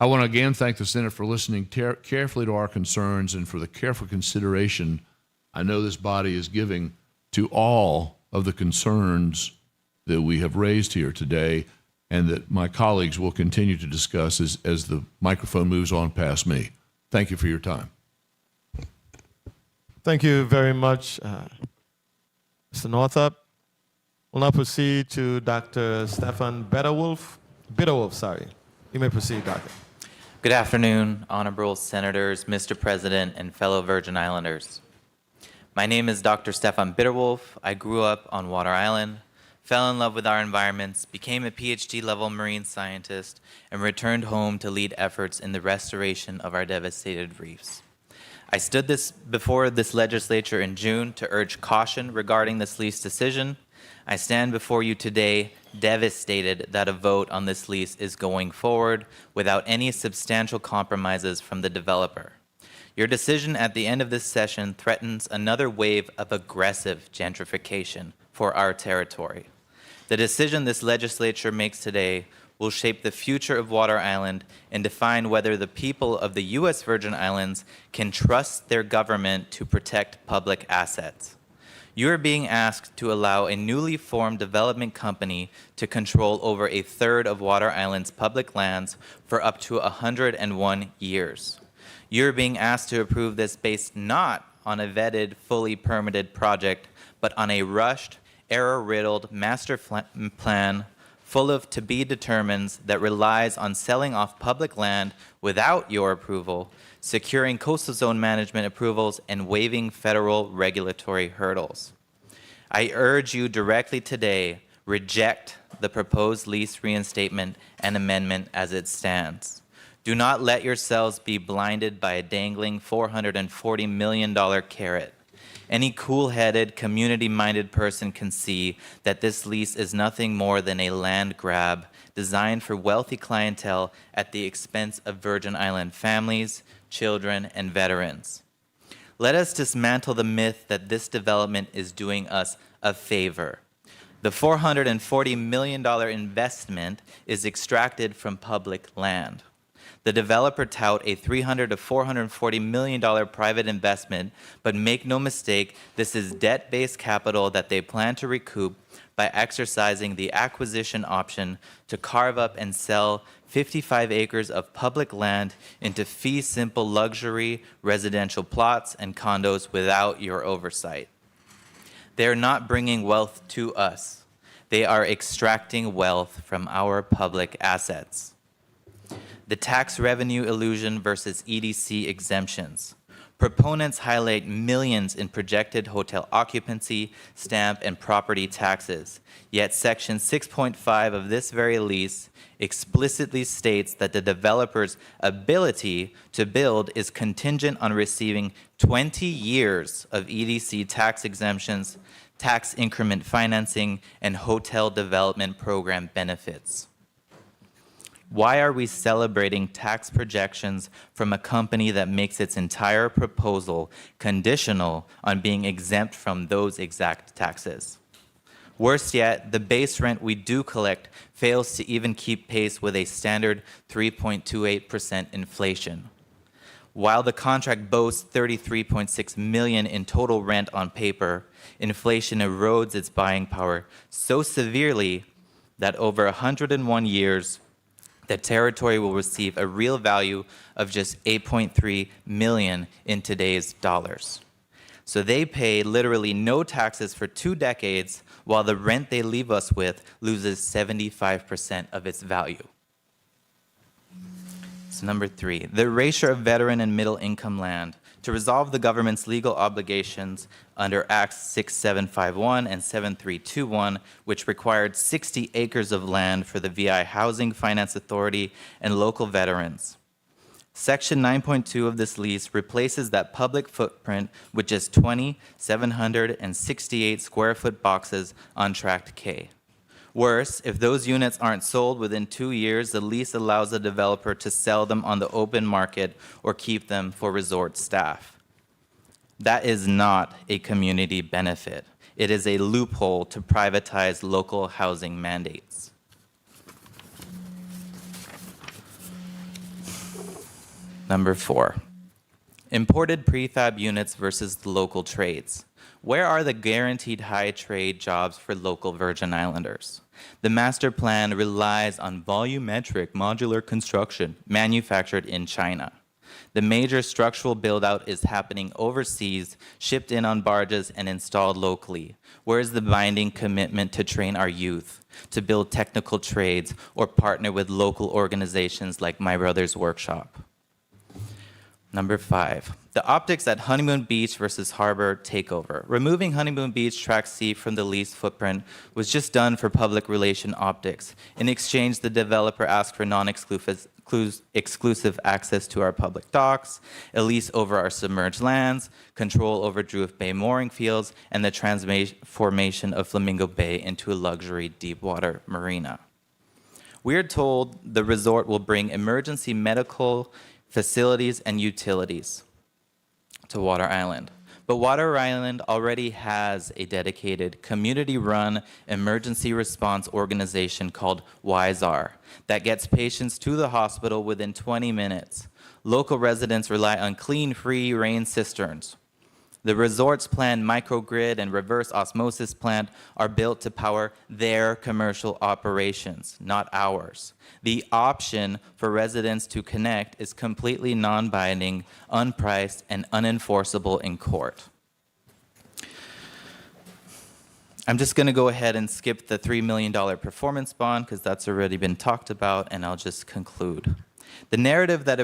I want to again thank the Senate for listening carefully to our concerns and for the careful consideration I know this body is giving to all of the concerns that we have raised here today and that my colleagues will continue to discuss as the microphone moves on past me. Thank you for your time. Thank you very much, Mr. Northup. We'll now proceed to Dr. Stefan Bitterwolf. You may proceed, Doctor. Good afternoon, honorable senators, Mr. President, and fellow Virgin Islanders. My name is Dr. Stefan Bitterwolf. I grew up on Water Island, fell in love with our environments, became a PhD-level marine scientist, and returned home to lead efforts in the restoration of our devastated reefs. I stood before this legislature in June to urge caution regarding this lease decision. I stand before you today devastated that a vote on this lease is going forward without any substantial compromises from the developer. Your decision at the end of this session threatens another wave of aggressive gentrification for our territory. The decision this legislature makes today will shape the future of Water Island and define whether the people of the U.S. Virgin Islands can trust their government to protect public assets. You are being asked to allow a newly formed development company to control over a third of Water Island's public lands for up to 101 years. You are being asked to approve this based not on a vetted, fully permitted project, but on a rushed, error-riddled master plan full of to-be-determines that relies on selling off public land without your approval, securing coastal zone management approvals, and waiving federal regulatory hurdles. I urge you directly today, reject the proposed lease reinstatement and amendment as it stands. Do not let yourselves be blinded by a dangling $440 million carrot. Any cool-headed, community-minded person can see that this lease is nothing more than a land grab designed for wealthy clientele at the expense of Virgin Island families, children, and veterans. Let us dismantle the myth that this development is doing us a favor. The $440 million investment is extracted from public land. The developer tout a $300 to $440 million private investment, but make no mistake, this is debt-based capital that they plan to recoup by exercising the acquisition option to carve up and sell 55 acres of public land into fee-simple luxury residential plots and condos without your oversight. They are not bringing wealth to us. They are extracting wealth from our public assets. The tax revenue illusion versus EDC exemptions. Proponents highlight millions in projected hotel occupancy, stamp, and property taxes. Yet Section 6.5 of this very lease explicitly states that the developer's ability to build is contingent on receiving 20 years of EDC tax exemptions, tax increment financing, and hotel development program benefits. Why are we celebrating tax projections from a company that makes its entire proposal conditional on being exempt from those exact taxes? Worse yet, the base rent we do collect fails to even keep pace with a standard 3.28% inflation. While the contract boasts $33.6 million in total rent on paper, inflation erodes its buying power so severely that over 101 years, the territory will receive a real value of just $8.3 million in today's dollars. So they pay literally no taxes for 2 decades, while the rent they leave us with loses 75% of its value. So number 3, the erasure of veteran and middle income land. To resolve the government's legal obligations under Acts 6751 and 7321, which required 60 acres of land for the VI Housing Finance Authority and local veterans. Section 9.2 of this lease replaces that public footprint with just 20 768 square foot boxes on Tract K. Worse, if those units aren't sold within 2 years, the lease allows the developer to sell them on the open market or keep them for resort staff. That is not a community benefit. It is a loophole to privatize local housing mandates. Number 4, imported prefab units versus the local trades. Where are the guaranteed high trade jobs for local Virgin Islanders? The master plan relies on volumetric modular construction manufactured in China. The major structural build-out is happening overseas, shipped in on barges, and installed locally. Where is the binding commitment to train our youth, to build technical trades, or partner with local organizations like My Brother's Workshop? Number 5, the optics at Honeymoon Beach versus Harbor takeover. Removing Honeymoon Beach Tract C from the lease footprint was just done for public relation optics. In exchange, the developer asked for non-exclusive access to our public docks, a lease over our submerged lands, control over Druiff Bay mooring fields, and the transformation of Flamingo Bay into a luxury deepwater marina. We are told the resort will bring emergency medical facilities and utilities to Water Island. But Water Island already has a dedicated community-run emergency response organization called WISAR that gets patients to the hospital within 20 minutes. Local residents rely on clean, free-range cisterns. The resort's planned microgrid and reverse osmosis plant are built to power their commercial operations, not ours. The option for residents to connect is completely non-binding, unpriced, and unenforceable in court. I'm just going to go ahead and skip the $3 million performance bond because that's already been talked about, and I'll just conclude. The narrative that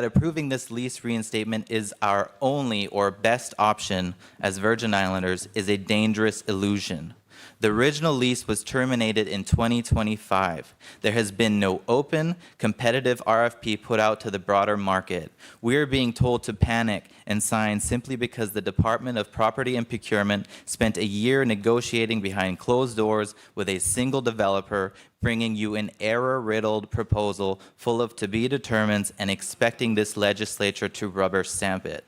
approving this lease reinstatement is our only or best option as Virgin Islanders is a dangerous illusion. The original lease was terminated in 2025. There has been no open, competitive RFP put out to the broader market. We are being told to panic and sign simply because the Department of Property and Procurement spent a year negotiating behind closed doors with a single developer, bringing you an error-riddled proposal full of to-be-determines and expecting this legislature to rubber stamp it.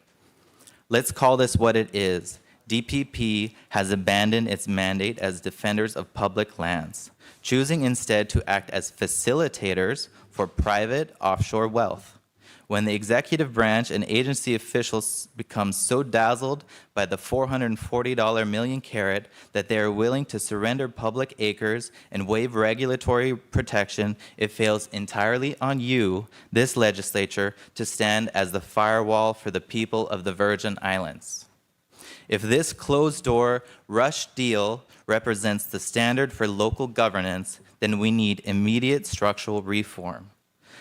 Let's call this what it is. DPP has abandoned its mandate as defenders of public lands, choosing instead to act as facilitators for private offshore wealth. When the executive branch and agency officials become so dazzled by the $440 million carrot that they are willing to surrender public acres and waive regulatory protection, it fails entirely on you, this legislature, to stand as the firewall for the people of the Virgin Islands. If this closed-door, rush deal represents the standard for local governance, then we need immediate structural reform,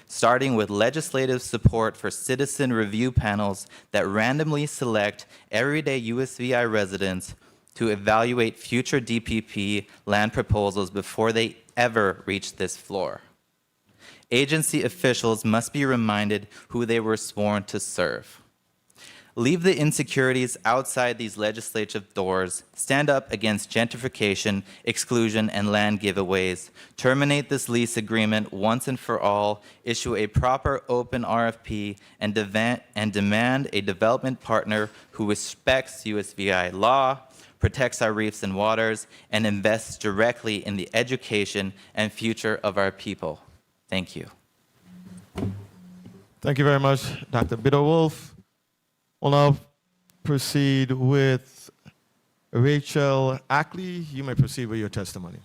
starting with legislative support for citizen review panels that randomly select everyday USVI residents to evaluate future DPP land proposals before they ever reach this floor. Agency officials must be reminded who they were sworn to serve. Leave the insecurities outside these legislative doors, stand up against gentrification, exclusion, and land giveaways, terminate this lease agreement once and for all, issue a proper open RFP, and demand a development partner who respects USVI law, protects our reefs and waters, and invests directly in the education and future of our people. Thank you. Thank you very much, Dr. Bitterwolf. We'll now proceed with Rachel Ackley. You may proceed with your testimony.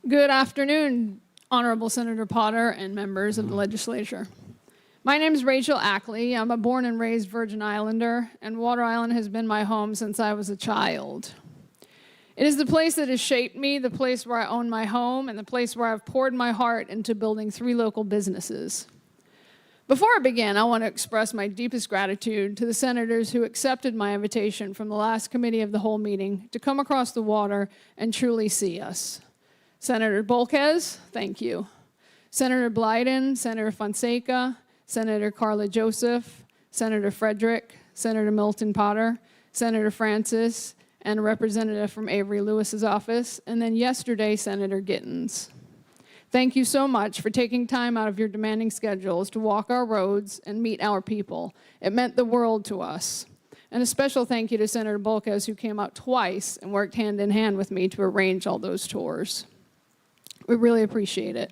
Good afternoon, Honorable Senator Potter and members of the legislature. My name is Rachel Ackley. I'm a born and raised Virgin Islander, and Water Island has been my home since I was a child. It is the place that has shaped me, the place where I own my home, and the place where I've poured my heart into building 3 local businesses. Before I begin, I want to express my deepest gratitude to the senators who accepted my invitation from the last committee of the whole meeting to come across the water and truly see us. Senator Bolquez, thank you. Senator Blyden, Senator Fonseca, Senator Carla Joseph, Senator Frederick, Senator Milton Potter, Senator Francis, and a representative from Avery Lewis's office, and then yesterday, Senator Gittens. Thank you so much for taking time out of your demanding schedules to walk our roads and meet our people. It meant the world to us. And a special thank you to Senator Bolquez, who came out twice and worked hand in hand with me to arrange all those tours. We really appreciate it.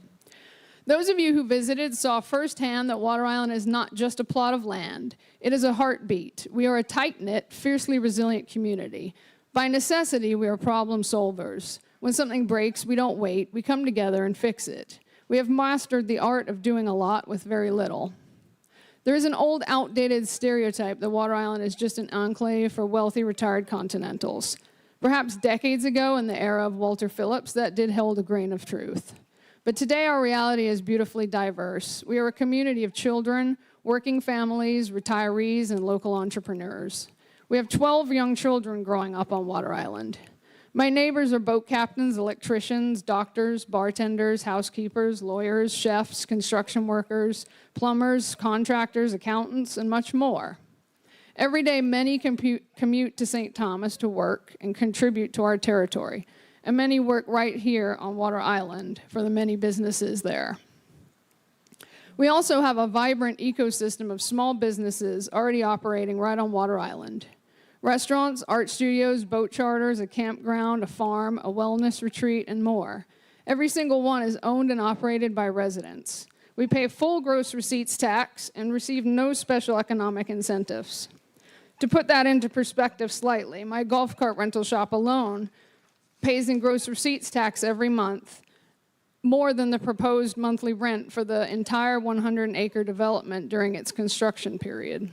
Those of you who visited saw firsthand that Water Island is not just a plot of land. It is a heartbeat. We are a tight-knit, fiercely resilient community. By necessity, we are problem solvers. When something breaks, we don't wait. We come together and fix it. We have mastered the art of doing a lot with very little. There is an old, outdated stereotype that Water Island is just an enclave for wealthy, retired continentals. Perhaps decades ago, in the era of Walter Phillips, that did hold a grain of truth. But today, our reality is beautifully diverse. We are a community of children, working families, retirees, and local entrepreneurs. We have 12 young children growing up on Water Island. My neighbors are boat captains, electricians, doctors, bartenders, housekeepers, lawyers, chefs, construction workers, plumbers, contractors, accountants, and much more. Every day, many commute to St. Thomas to work and contribute to our territory, and many work right here on Water Island for the many businesses there. We also have a vibrant ecosystem of small businesses already operating right on Water Island. Restaurants, art studios, boat charters, a campground, a farm, a wellness retreat, and more. Every single one is owned and operated by residents. We pay full gross receipts tax and receive no special economic incentives. To put that into perspective slightly, my golf cart rental shop alone pays in gross receipts tax every month more than the proposed monthly rent for the entire 100-acre development during its construction period.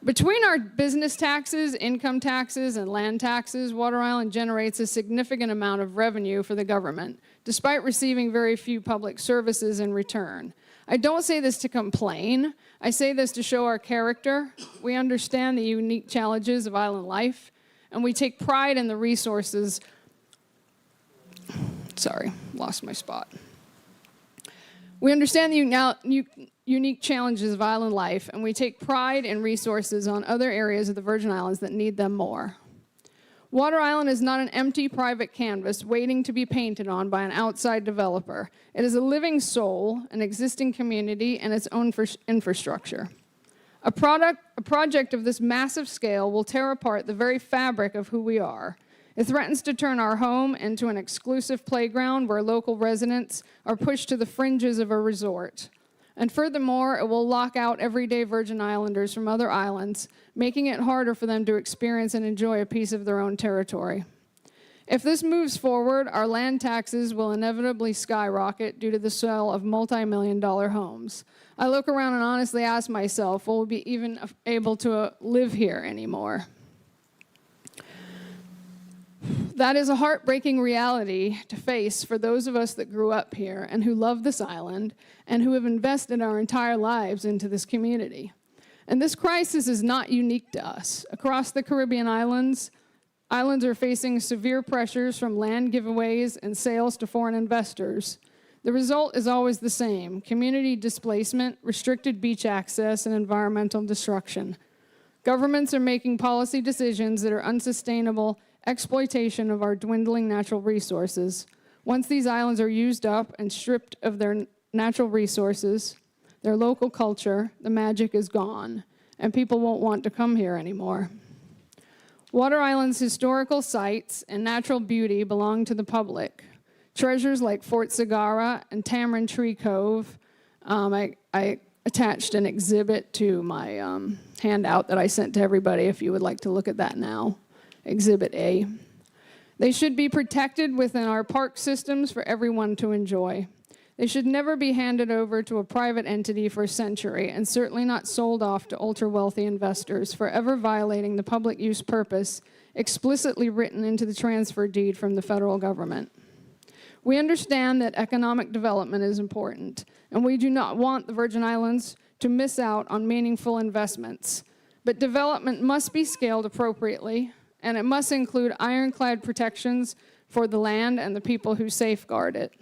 Between our business taxes, income taxes, and land taxes, Water Island generates a significant amount of revenue for the government, despite receiving very few public services in return. I don't say this to complain. I say this to show our character. We understand the unique challenges of island life, and we take pride in the resources. Sorry, lost my spot. We understand the unique challenges of island life, and we take pride in resources on other areas of the Virgin Islands that need them more. Water Island is not an empty private canvas waiting to be painted on by an outside developer. It is a living soul, an existing community, and its own infrastructure. A project of this massive scale will tear apart the very fabric of who we are. It threatens to turn our home into an exclusive playground where local residents are pushed to the fringes of a resort. And furthermore, it will lock out everyday Virgin Islanders from other islands, making it harder for them to experience and enjoy a piece of their own territory. If this moves forward, our land taxes will inevitably skyrocket due to the sale of multi-million-dollar homes. I look around and honestly ask myself, will we be even able to live here anymore? That is a heartbreaking reality to face for those of us that grew up here and who love this island and who have invested our entire lives into this community. And this crisis is not unique to us. Across the Caribbean islands are facing severe pressures from land giveaways and sales to foreign investors. The result is always the same: community displacement, restricted beach access, and environmental destruction. Governments are making policy decisions that are unsustainable exploitation of our dwindling natural resources. Once these islands are used up and stripped of their natural resources, their local culture, the magic is gone, and people won't want to come here anymore. Water Island's historical sites and natural beauty belong to the public. Treasures like Fort Sagara and Tamarind Tree Cove. I attached an exhibit to my handout that I sent to everybody if you would like to look at that now. Exhibit A. They should be protected within our park systems for everyone to enjoy. They should never be handed over to a private entity for a century, and certainly not sold off to ultra-wealthy investors, forever violating the public use purpose explicitly written into the transfer deed from the federal government. We understand that economic development is important, and we do not want the Virgin Islands to miss out on meaningful investments. But development must be scaled appropriately, and it must include ironclad protections for the land and the people who safeguard it.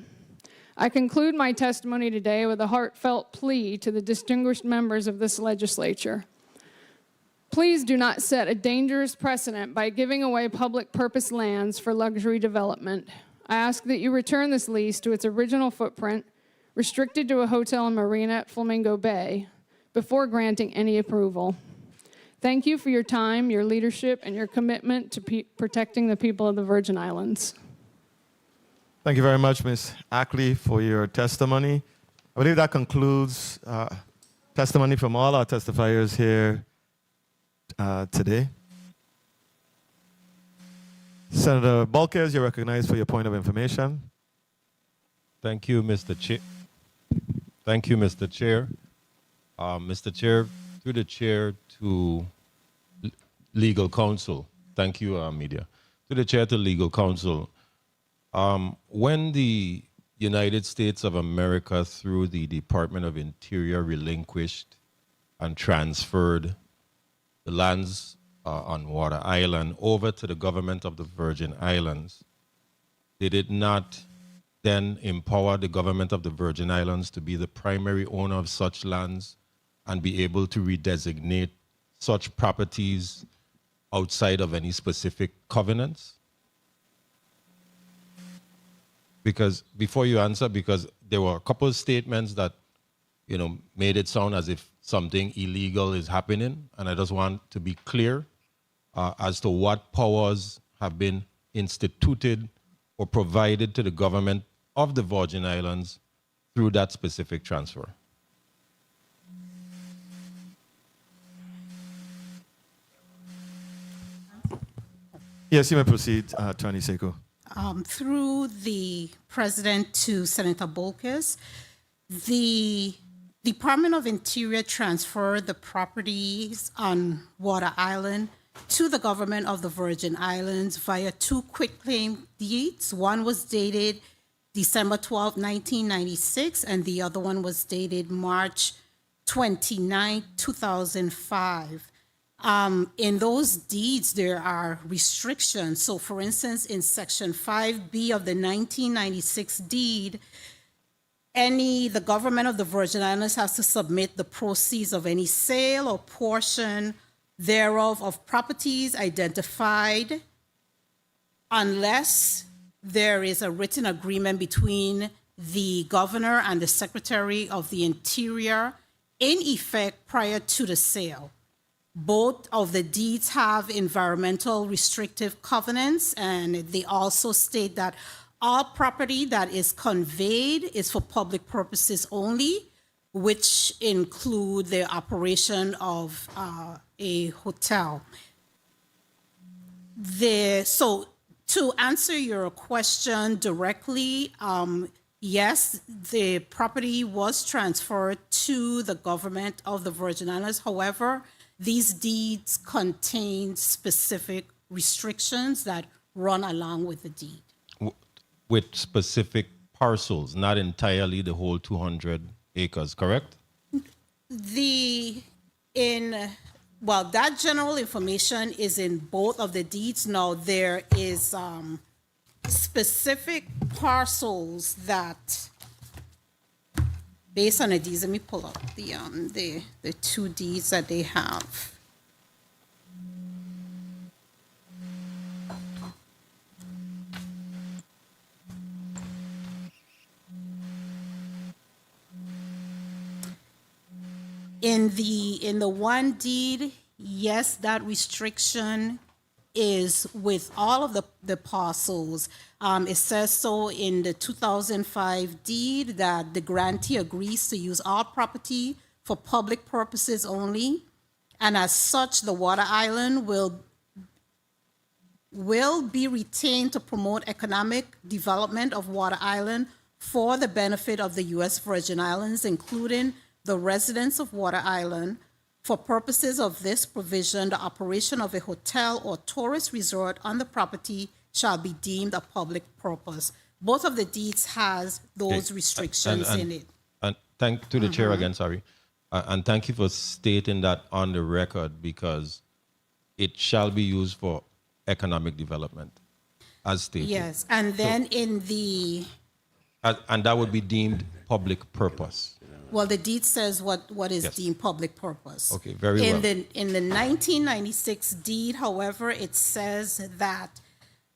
I conclude my testimony today with a heartfelt plea to the distinguished members of this legislature. Please do not set a dangerous precedent by giving away public purpose lands for luxury development. I ask that you return this lease to its original footprint, restricted to a hotel and marina at Flamingo Bay, before granting any approval. Thank you for your time, your leadership, and your commitment to protecting the people of the Virgin Islands. Thank you very much, Ms. Ackley, for your testimony. I believe that concludes testimony from all our testifiers here today. Senator Bolkers, you're recognized for your point of information. Thank you, Mr. Chair. Thank you, Mr. Chair. Mr. Chair, through the chair to legal counsel. Thank you, media. To the chair to legal counsel. When the United States of America, through the Department of Interior, relinquished and transferred the lands on Water Island over to the government of the Virgin Islands, they did not then empower the government of the Virgin Islands to be the primary owner of such lands and be able to redesignate such properties outside of any specific covenants? Because before you answer, because there were a couple of statements that made it sound as if something illegal is happening. And I just want to be clear as to what powers have been instituted or provided to the government of the Virgin Islands through that specific transfer. Yes, you may proceed, Attorney Seiko. Through the president to Senator Bolkes, the Department of Interior transferred the properties on Water Island to the government of the Virgin Islands via two quitclaim deeds. One was dated December 12, 1996, and the other one was dated March 29, 2005. In those deeds, there are restrictions. So, for instance, in Section 5B of the 1996 deed, the government of the Virgin Islands has to submit the proceeds of any sale or portion thereof of properties identified unless there is a written agreement between the governor and the Secretary of the Interior in effect prior to the sale. Both of the deeds have environmental restrictive covenants, and they also state that all property that is conveyed is for public purposes only, which include the operation of a hotel. So to answer your question directly, yes, the property was transferred to the government of the Virgin Islands. However, these deeds contain specific restrictions that run along with the deed. With specific parcels, not entirely the whole 200 acres, correct? That general information is in both of the deeds. Now, there is specific parcels that, based on the deeds, let me pull up the two deeds that they have. In the one deed, yes, that restriction is with all of the parcels. It says so in the 2005 deed that the grantee agrees to use all property for public purposes only, and as such, the Water Island will be retained to promote economic development of Water Island for the benefit of the U.S. Virgin Islands, including the residents of Water Island. For purposes of this provision, the operation of a hotel or tourist resort on the property shall be deemed a public purpose. Both of the deeds has those restrictions in it. And thank to the chair again, sorry. And thank you for stating that on the record, because it shall be used for economic development, as stated. Yes, and then and that would be deemed public purpose. Well, the deed says what is deemed public purpose. Okay, very well. In the 1996 deed, however, it says that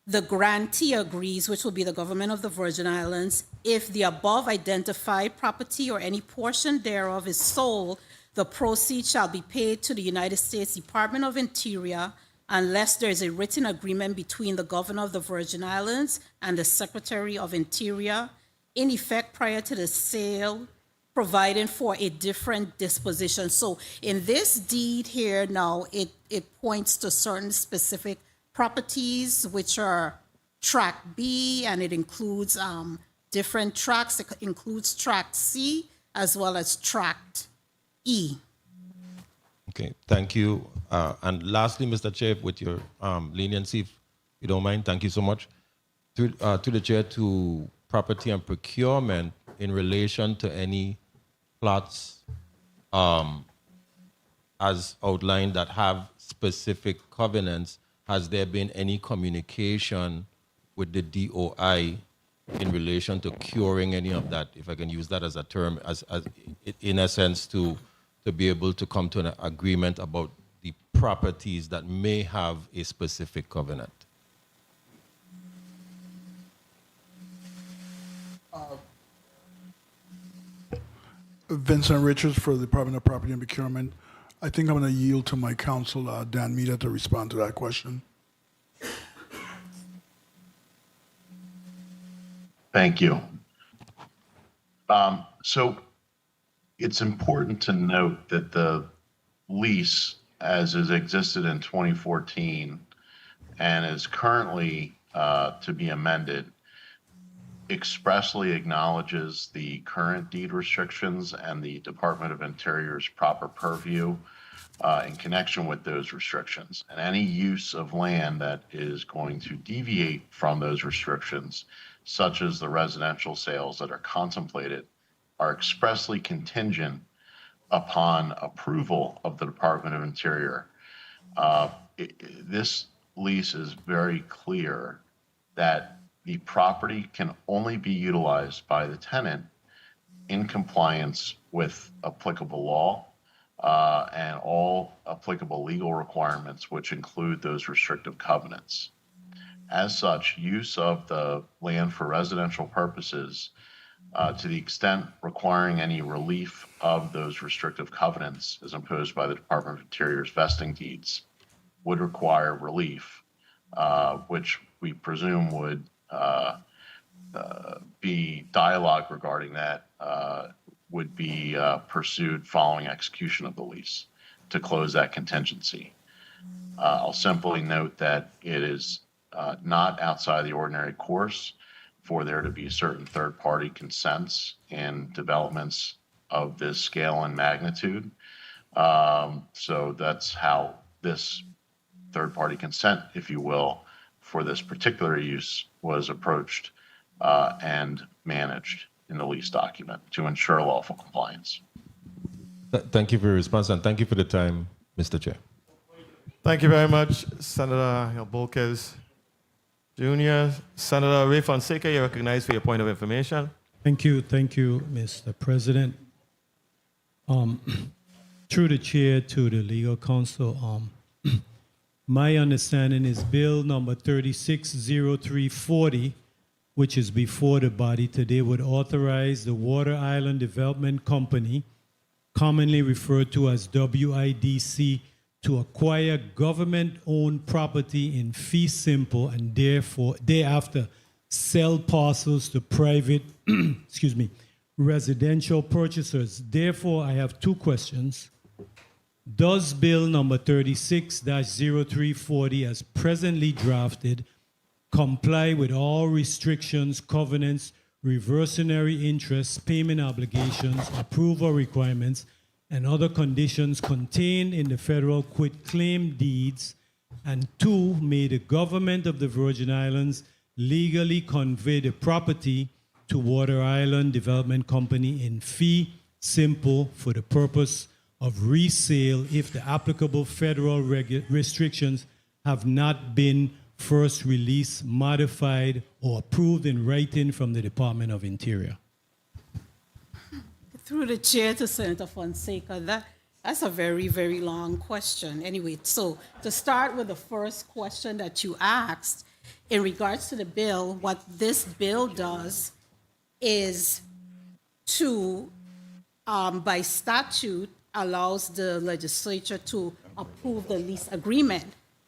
the grantee agrees, which will be the government of the Virgin Islands, if the above identified property or any portion thereof is sold, the proceeds shall be paid to the United States Department of Interior unless there is a written agreement between the governor of the Virgin Islands and the Secretary of Interior in effect prior to the sale, providing for a different disposition. So in this deed here now, it points to certain specific properties, which are Tract B, and it includes different tracts. It includes Tract C as well as Tract E. Okay, thank you. And lastly, Mr. Chair, with your leniency, if you don't mind, thank you so much. To the chair, to property and procurement in relation to any plots as outlined that have specific covenants, has there been any communication with the DOI in relation to curing any of that, if I can use that as a term, as in a sense to be able to come to an agreement about the properties that may have a specific covenant? Vincent Richards for the Department of Property and Procurement. I think I'm going to yield to my counsel, Dan Mita, to respond to that question. Thank you. So it's important to note that the lease, as is existed in 2014 and is currently to be amended, expressly acknowledges the current deed restrictions and the Department of Interior's proper purview in connection with those restrictions. And any use of land that is going to deviate from those restrictions, such as the residential sales that are contemplated, are expressly contingent upon approval of the Department of Interior. This lease is very clear that the property can only be utilized by the tenant in compliance with applicable law and all applicable legal requirements, which include those restrictive covenants. As such, use of the land for residential purposes, to the extent requiring any relief of those restrictive covenants as imposed by the Department of Interior's vesting deeds, would require relief, which we presume would be dialogue regarding that would be pursued following execution of the lease to close that contingency. I'll simply note that it is not outside the ordinary course for there to be certain third-party consents in developments of this scale and magnitude. So that's how this third-party consent, if you will, for this particular use was approached and managed in the lease document to ensure lawful compliance. Thank you for your response, and thank you for the time, Mr. Chair. Thank you very much, Senator Bolkes Jr. Senator Ray Fonseca, you're recognized for your point of information. Thank you, Mr. President. Through the chair to the legal counsel, my understanding is Bill number 360340, which is before the body today, would authorize the Water Island Development Company, commonly referred to as WIDC, to acquire government-owned property in fee simple and thereafter sell parcels to private residential purchasers. Therefore, I have two questions. Does Bill number 36-0340, as presently drafted, comply with all restrictions, covenants, reversionary interests, payment obligations, approval requirements, and other conditions contained in the federal quitclaim deeds? And two, may the government of the Virgin Islands legally convey the property to Water Island Development Company in fee simple for the purpose of resale if the applicable federal restrictions have not been first released, modified, or approved in writing from the Department of Interior? Through the chair to Senator Fonseca, that's a very, very long question. Anyway, so to start with the first question that you asked, in regards to the bill, what this bill does is to, by statute, allows the legislature to approve the lease agreement.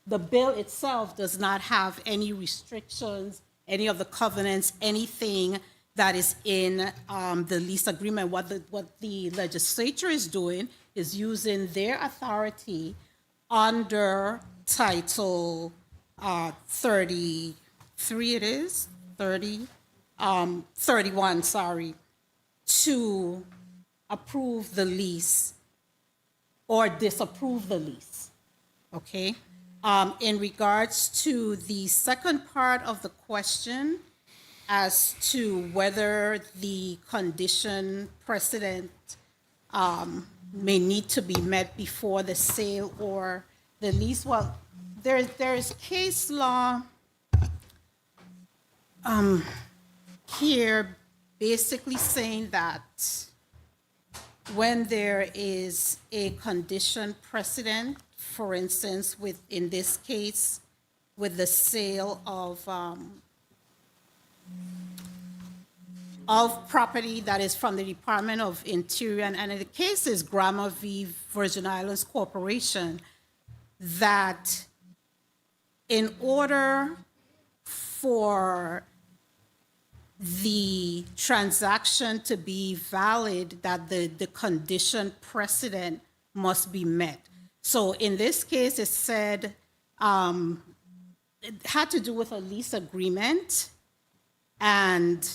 The bill itself does not have any restrictions, any of the covenants, anything that is in the lease agreement. What the legislature is doing is using their authority under Title 33, it is 31, sorry, to approve the lease or disapprove the lease. Okay. In regards to the second part of the question, as to whether the condition precedent may need to be met before the sale or the lease, well, there is case law here basically saying that when there is a condition precedent, for instance, in this case, with the sale of of property that is from the Department of Interior, and in the case is Grammar v. Virgin Islands Corporation, that in order for the transaction to be valid, that the condition precedent must be met. So in this case, it said it had to do with a lease agreement, and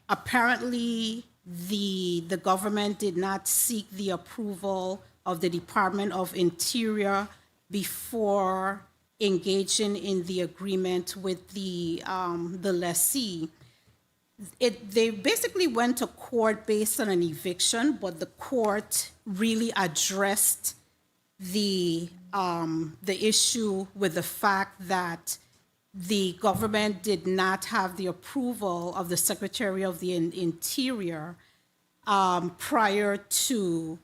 apparently the government did not seek the approval of the Department of Interior before engaging in the agreement with the lessee. They basically went to court based on an eviction, but the court really addressed the issue with the fact that the government did not have the approval of the Secretary of the Interior prior to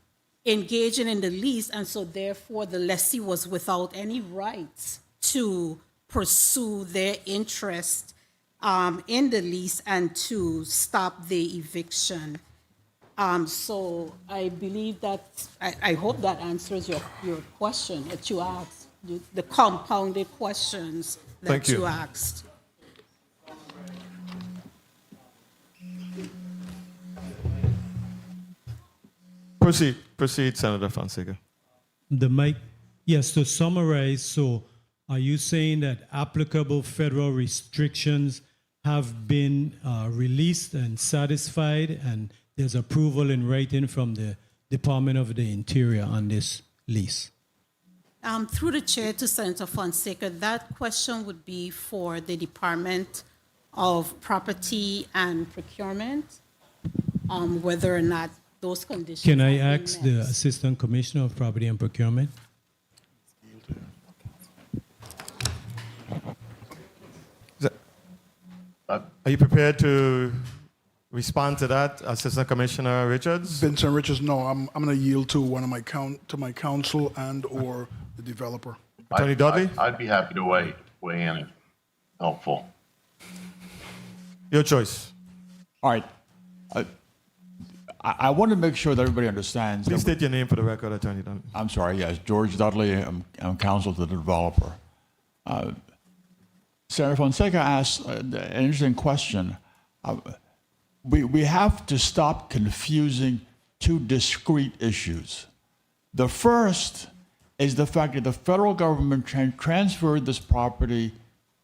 engaging in the lease, and so therefore the lessee was without any rights to pursue their interest in the lease and to stop the eviction. So I believe that, I hope that answers your question that you asked, the compounded questions that you asked. Proceed, Senator Fonseca. The mic. Yes, to summarize, so are you saying that applicable federal restrictions have been released and satisfied, and there's approval in writing from the Department of the Interior on this lease? Through the chair to Senator Fonseca, that question would be for the Department of Property and Procurement, whether or not those conditions. Can I ask the Assistant Commissioner of Property and Procurement? Are you prepared to respond to that, Assistant Commissioner Richards? Vincent Richards, no, I'm going to yield to one of my counsel and or the developer. Attorney Dudley? I'd be happy to weigh in if helpful. Your choice. All right. I want to make sure that everybody understands. Please state your name for the record, Attorney Dudley. I'm sorry, yes, George Dudley. I'm counsel to the developer. Senator Fonseca asked an interesting question. We have to stop confusing two discrete issues. The first is the fact that the federal government transferred this property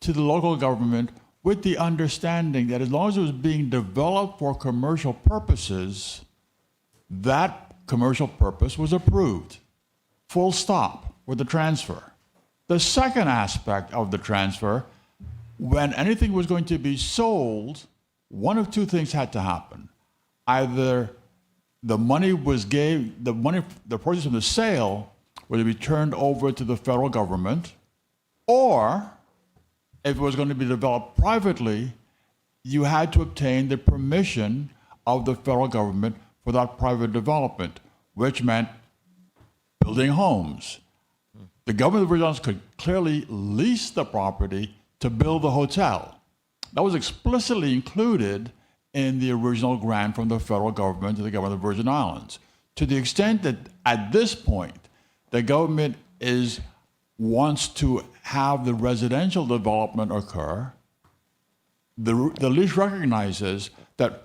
to the local government with the understanding that as long as it was being developed for commercial purposes, that commercial purpose was approved. Full stop with the transfer. The second aspect of the transfer, when anything was going to be sold, one of two things had to happen. Either the proceeds from the sale were to be turned over to the federal government, or if it was going to be developed privately, you had to obtain the permission of the federal government for that private development, which meant building homes. The government of the Virgin Islands could clearly lease the property to build the hotel. That was explicitly included in the original grant from the federal government to the government of the Virgin Islands. To the extent that at this point, the government wants to have the residential development occur, the lease recognizes that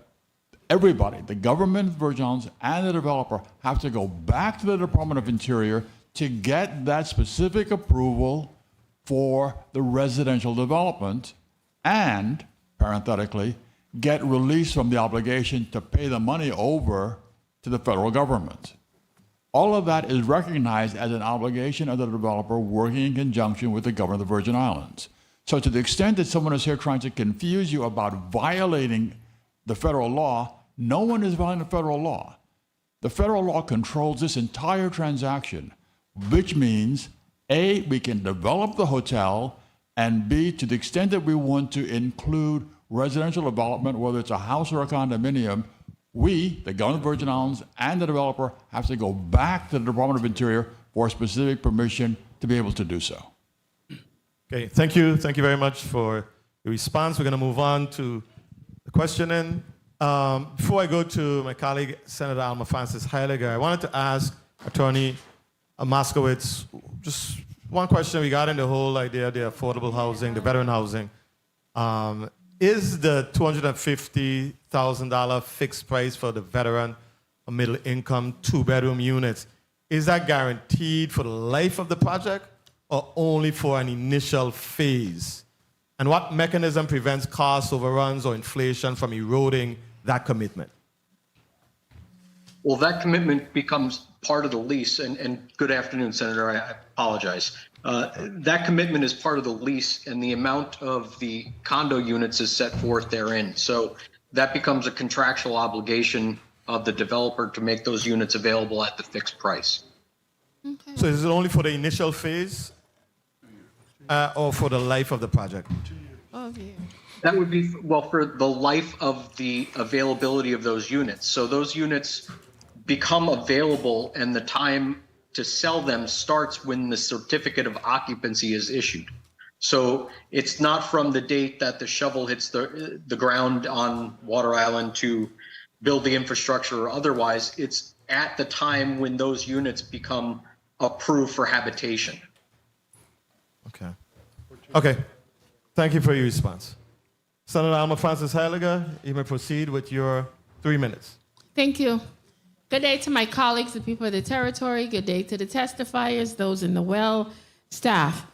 everybody, the government of the Virgin Islands and the developer, have to go back to the Department of Interior to get that specific approval for the residential development and, parenthetically, get released from the obligation to pay the money over to the federal government. All of that is recognized as an obligation of the developer working in conjunction with the government of the Virgin Islands. So to the extent that someone is here trying to confuse you about violating the federal law, no one is violating the federal law. The federal law controls this entire transaction, which means, A, we can develop the hotel, and B, to the extent that we want to include residential development, whether it's a house or a condominium, we, the government of the Virgin Islands and the developer, have to go back to the Department of Interior for specific permission to be able to do so. Okay, thank you. Thank you very much for the response. We're going to move on to the questioning. Before I go to my colleague, Senator Alma Francis Heiliger, I wanted to ask Attorney Moskowitz just one question regarding the whole idea of the affordable housing, the veteran housing. Is the $250,000 fixed price for the veteran or middle income 2-bedroom units, is that guaranteed for the life of the project or only for an initial phase? And what mechanism prevents cost overruns or inflation from eroding that commitment? Well, that commitment becomes part of the lease. And good afternoon, Senator. I apologize. That commitment is part of the lease, and the amount of the condo units is set forth therein. So that becomes a contractual obligation of the developer to make those units available at the fixed price. Okay. So is it only for the initial phase or for the life of the project? Oh, yeah. That would be, well, for the life of the availability of those units. So those units become available, and the time to sell them starts when the certificate of occupancy is issued. So it's not from the date that the shovel hits the ground on Water Island to build the infrastructure or otherwise. It's at the time when those units become approved for habitation. Okay. Okay. Thank you for your response. Senator Alma Francis Heiliger, you may proceed with your 3 minutes. Thank you. Good day to my colleagues, the people of the territory. Good day to the testifiers, those in the well, staff.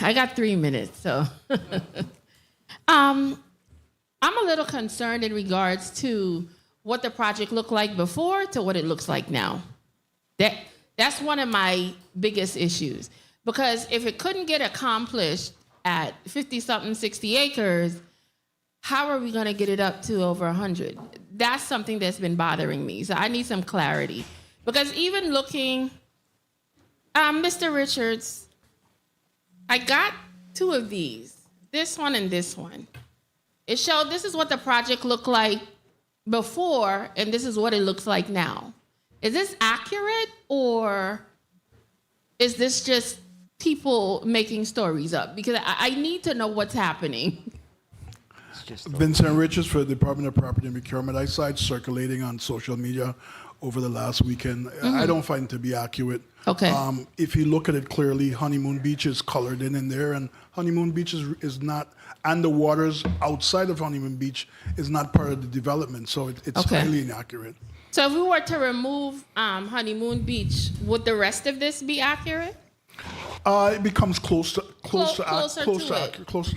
I got 3 minutes, so. I'm a little concerned in regards to what the project looked like before to what it looks like now. That's one of my biggest issues. Because if it couldn't get accomplished at 50-something, 60 acres, how are we going to get it up to over 100? That's something that's been bothering me. So I need some clarity. Because even looking, Mr. Richards, I got 2 of these, this one and this one. It showed this is what the project looked like before, and this is what it looks like now. Is this accurate, or is this just people making stories up? Because I need to know what's happening. Vincent Richards for the Department of Property and Procurement. I saw it circulating on social media over the last weekend. I don't find it to be accurate. Okay. If you look at it clearly, Honeymoon Beach is colored in there, and Honeymoon Beach is not, and the waters outside of Honeymoon Beach is not part of the development, so it's highly inaccurate. So if we were to remove Honeymoon Beach, would the rest of this be accurate? It becomes closer to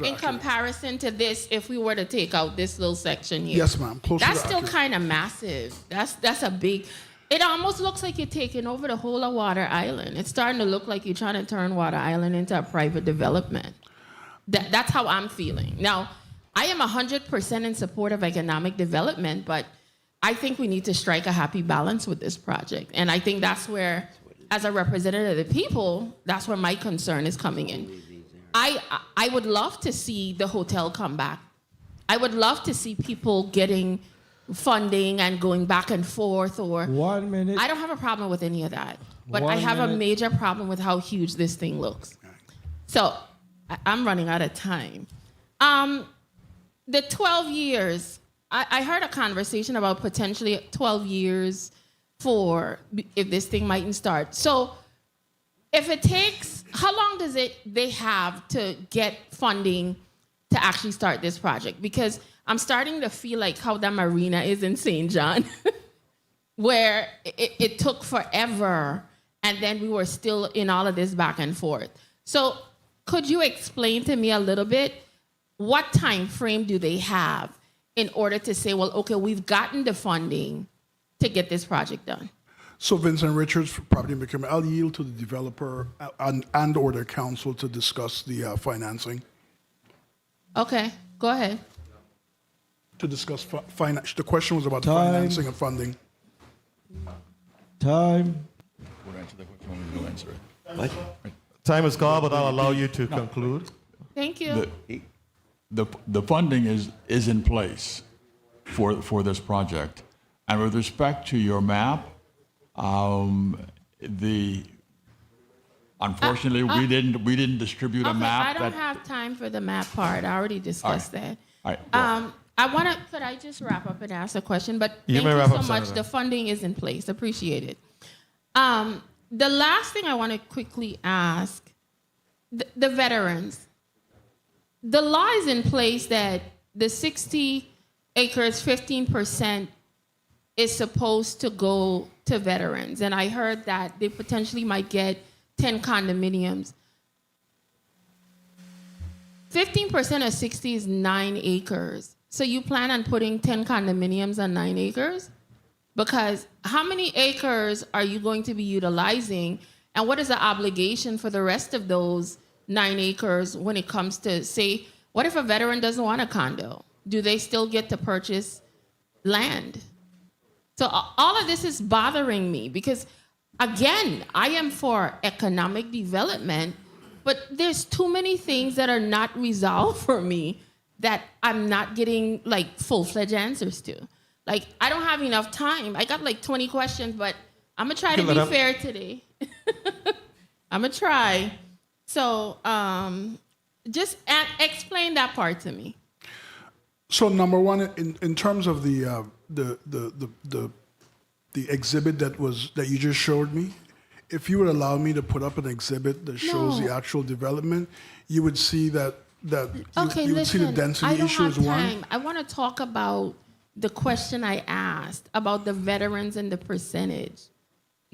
in comparison to this, if we were to take out this little section here. Yes, ma'am. That's still kind of massive. That's a big. It almost looks like you're taking over the whole of Water Island. It's starting to look like you're trying to turn Water Island into a private development. That's how I'm feeling. Now, I am 100% in support of economic development, but I think we need to strike a happy balance with this project. And I think that's where, as a representative of the people, that's where my concern is coming in. I would love to see the hotel come back. I would love to see people getting funding and going back and forth, or 1 minute. I don't have a problem with any of that, but I have a major problem with how huge this thing looks. So I'm running out of time. The 12 years, I heard a conversation about potentially 12 years for if this thing mightn't start. So if it takes, how long does they have to get funding to actually start this project? Because I'm starting to feel like how the marina is in St. John, where it took forever, and then we were still in all of this back and forth. So could you explain to me a little bit, what time frame do they have in order to say, well, okay, we've gotten the funding to get this project done? So Vincent Richards for Property and Procurement, I'll yield to the developer and or their counsel to discuss the financing. Okay, go ahead. To discuss finance. The question was about financing and funding. Time. What? Time is gone, but I'll allow you to conclude. Thank you. The funding is in place for this project. And with respect to your map, unfortunately we didn't distribute a map. I don't have time for the map part. I already discussed that. All right. Could I just wrap up and ask a question? But You thank may you wrap so up, much. Senator. The funding is in place. Appreciate it. The last thing I want to quickly ask, the veterans. The law is in place that the 60 acres, 15% is supposed to go to veterans. And I heard that they potentially might get 10 condominiums. 15% of 60 is 9 acres. So you plan on putting 10 condominiums on 9 acres? Because how many acres are you going to be utilizing? And what is the obligation for the rest of those 9 acres when it comes to, say, what if a veteran doesn't want a condo? Do they still get to purchase land? So all of this is bothering me because, again, I am for economic development, but there's too many things that are not resolved for me that I'm not getting like full-fledged answers to. Like, I don't have enough time. I got like 20 questions, but I'm gonna try to be fair today. I'm gonna try. So just explain that part to me. So number one, in terms of the exhibit that you just showed me, if you would allow me to put up an exhibit that shows the actual development, you would see that Okay, you would see the density I don't issue have as one. time. I want to talk about the question I asked about the veterans and the percentage.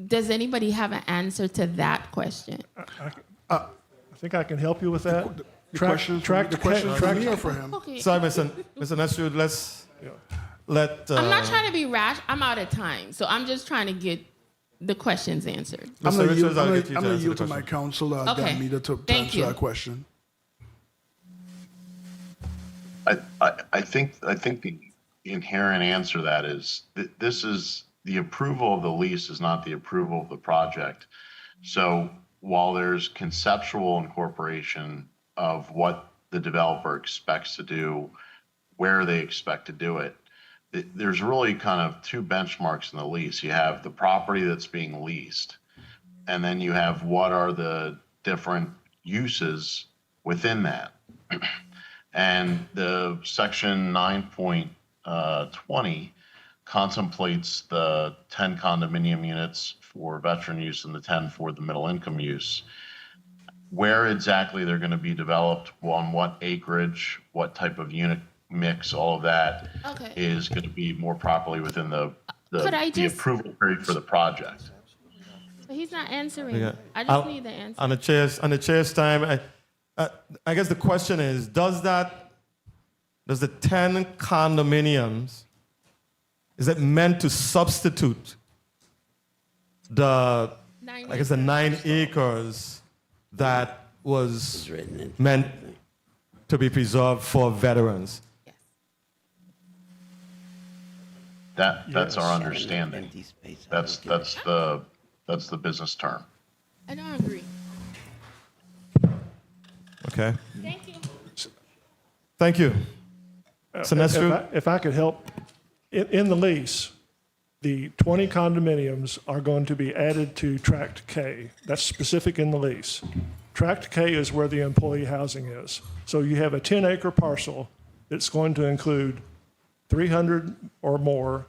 Does anybody have an answer to that question? I think I can help you with that. The question is for me or for him? Okay. Sorry, Mr. Nesrud, let's let... I'm not trying to be rash. I'm out of time. So I'm just trying to get the questions answered. I'm Mr. going Richards, I'll get you to to answer yield the to my question. counsel, Okay. Danmida, to Thank answer you. that question. I think the inherent answer to that is this is the approval of the lease is not the approval of the project. So while there's conceptual incorporation of what the developer expects to do, where they expect to do it, there's really kind of two benchmarks in the lease. You have the property that's being leased, and then you have what are the different uses within that. And the section 9.20 contemplates the 10 condominium units for veteran use and the 10 for the middle income use. Where exactly they're going to be developed, on what acreage, what type of unit mix, all of that is going to be more properly within the approval period for the project. So he's not answering. Yeah. I just need the answer. On the chair's time, I guess the question is, does the 10 condominiums, is it meant to substitute the 9 acres that was meant to be preserved for veterans? That's our understanding. That's the business term. I don't agree. Okay. Thank you. Thank you. If I could help, in the lease, the 20 condominiums are going to be added to Tract K. That's specific in the lease. Tract K is where the employee housing is. So you have a 10-acre parcel that's going to include 300 or more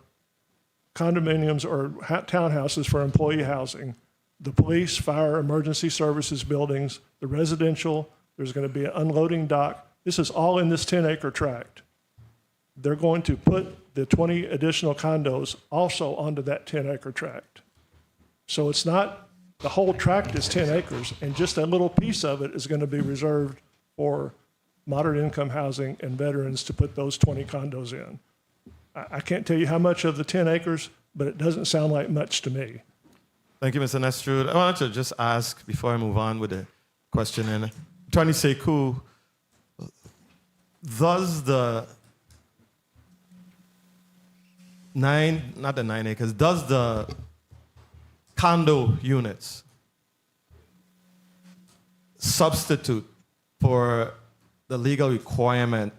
condominiums or townhouses for employee housing, the police, fire, emergency services buildings, the residential. There's going to be an unloading dock. This is all in this 10-acre tract. They're going to put the 20 additional condos also onto that 10-acre tract. So it's not, the whole tract is 10 acres, and just a little piece of it is going to be reserved for moderate income housing and veterans to put those 20 condos in. I can't tell you how much of the 10 acres, but it doesn't sound like much to me. Thank you, Mr. Nesrud. I wanted to just ask, before I move on with the question, and Attorney Sekou, does the not the 9 acres, does the condo units substitute for the legal requirement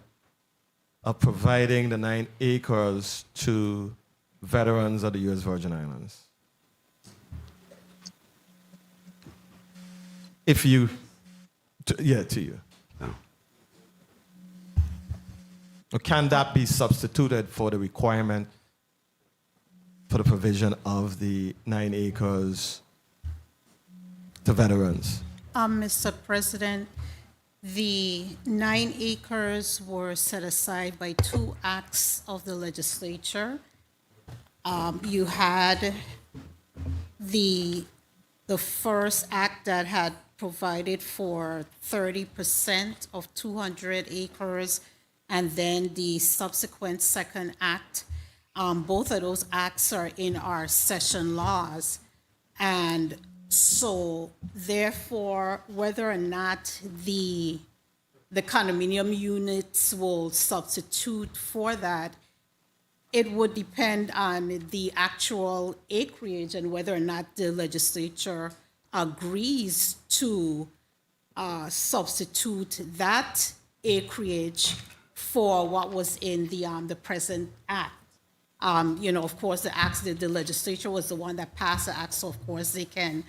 of providing the 9 acres to veterans of the U.S. Virgin Islands? If you, to you. Or can that be substituted for the requirement for the provision of the 9 acres to veterans? Mr. President, the 9 acres were set aside by 2 acts of the legislature. You had the first act that had provided for 30% of 200 acres, and then the subsequent second act. Both of those acts are in our session laws. And so therefore, whether or not the condominium units will substitute for that, it would depend on the actual acreage and whether or not the legislature agrees to substitute that acreage for what was in the present act. Of course, the acts, the legislature was the one that passed the acts, so of course they can,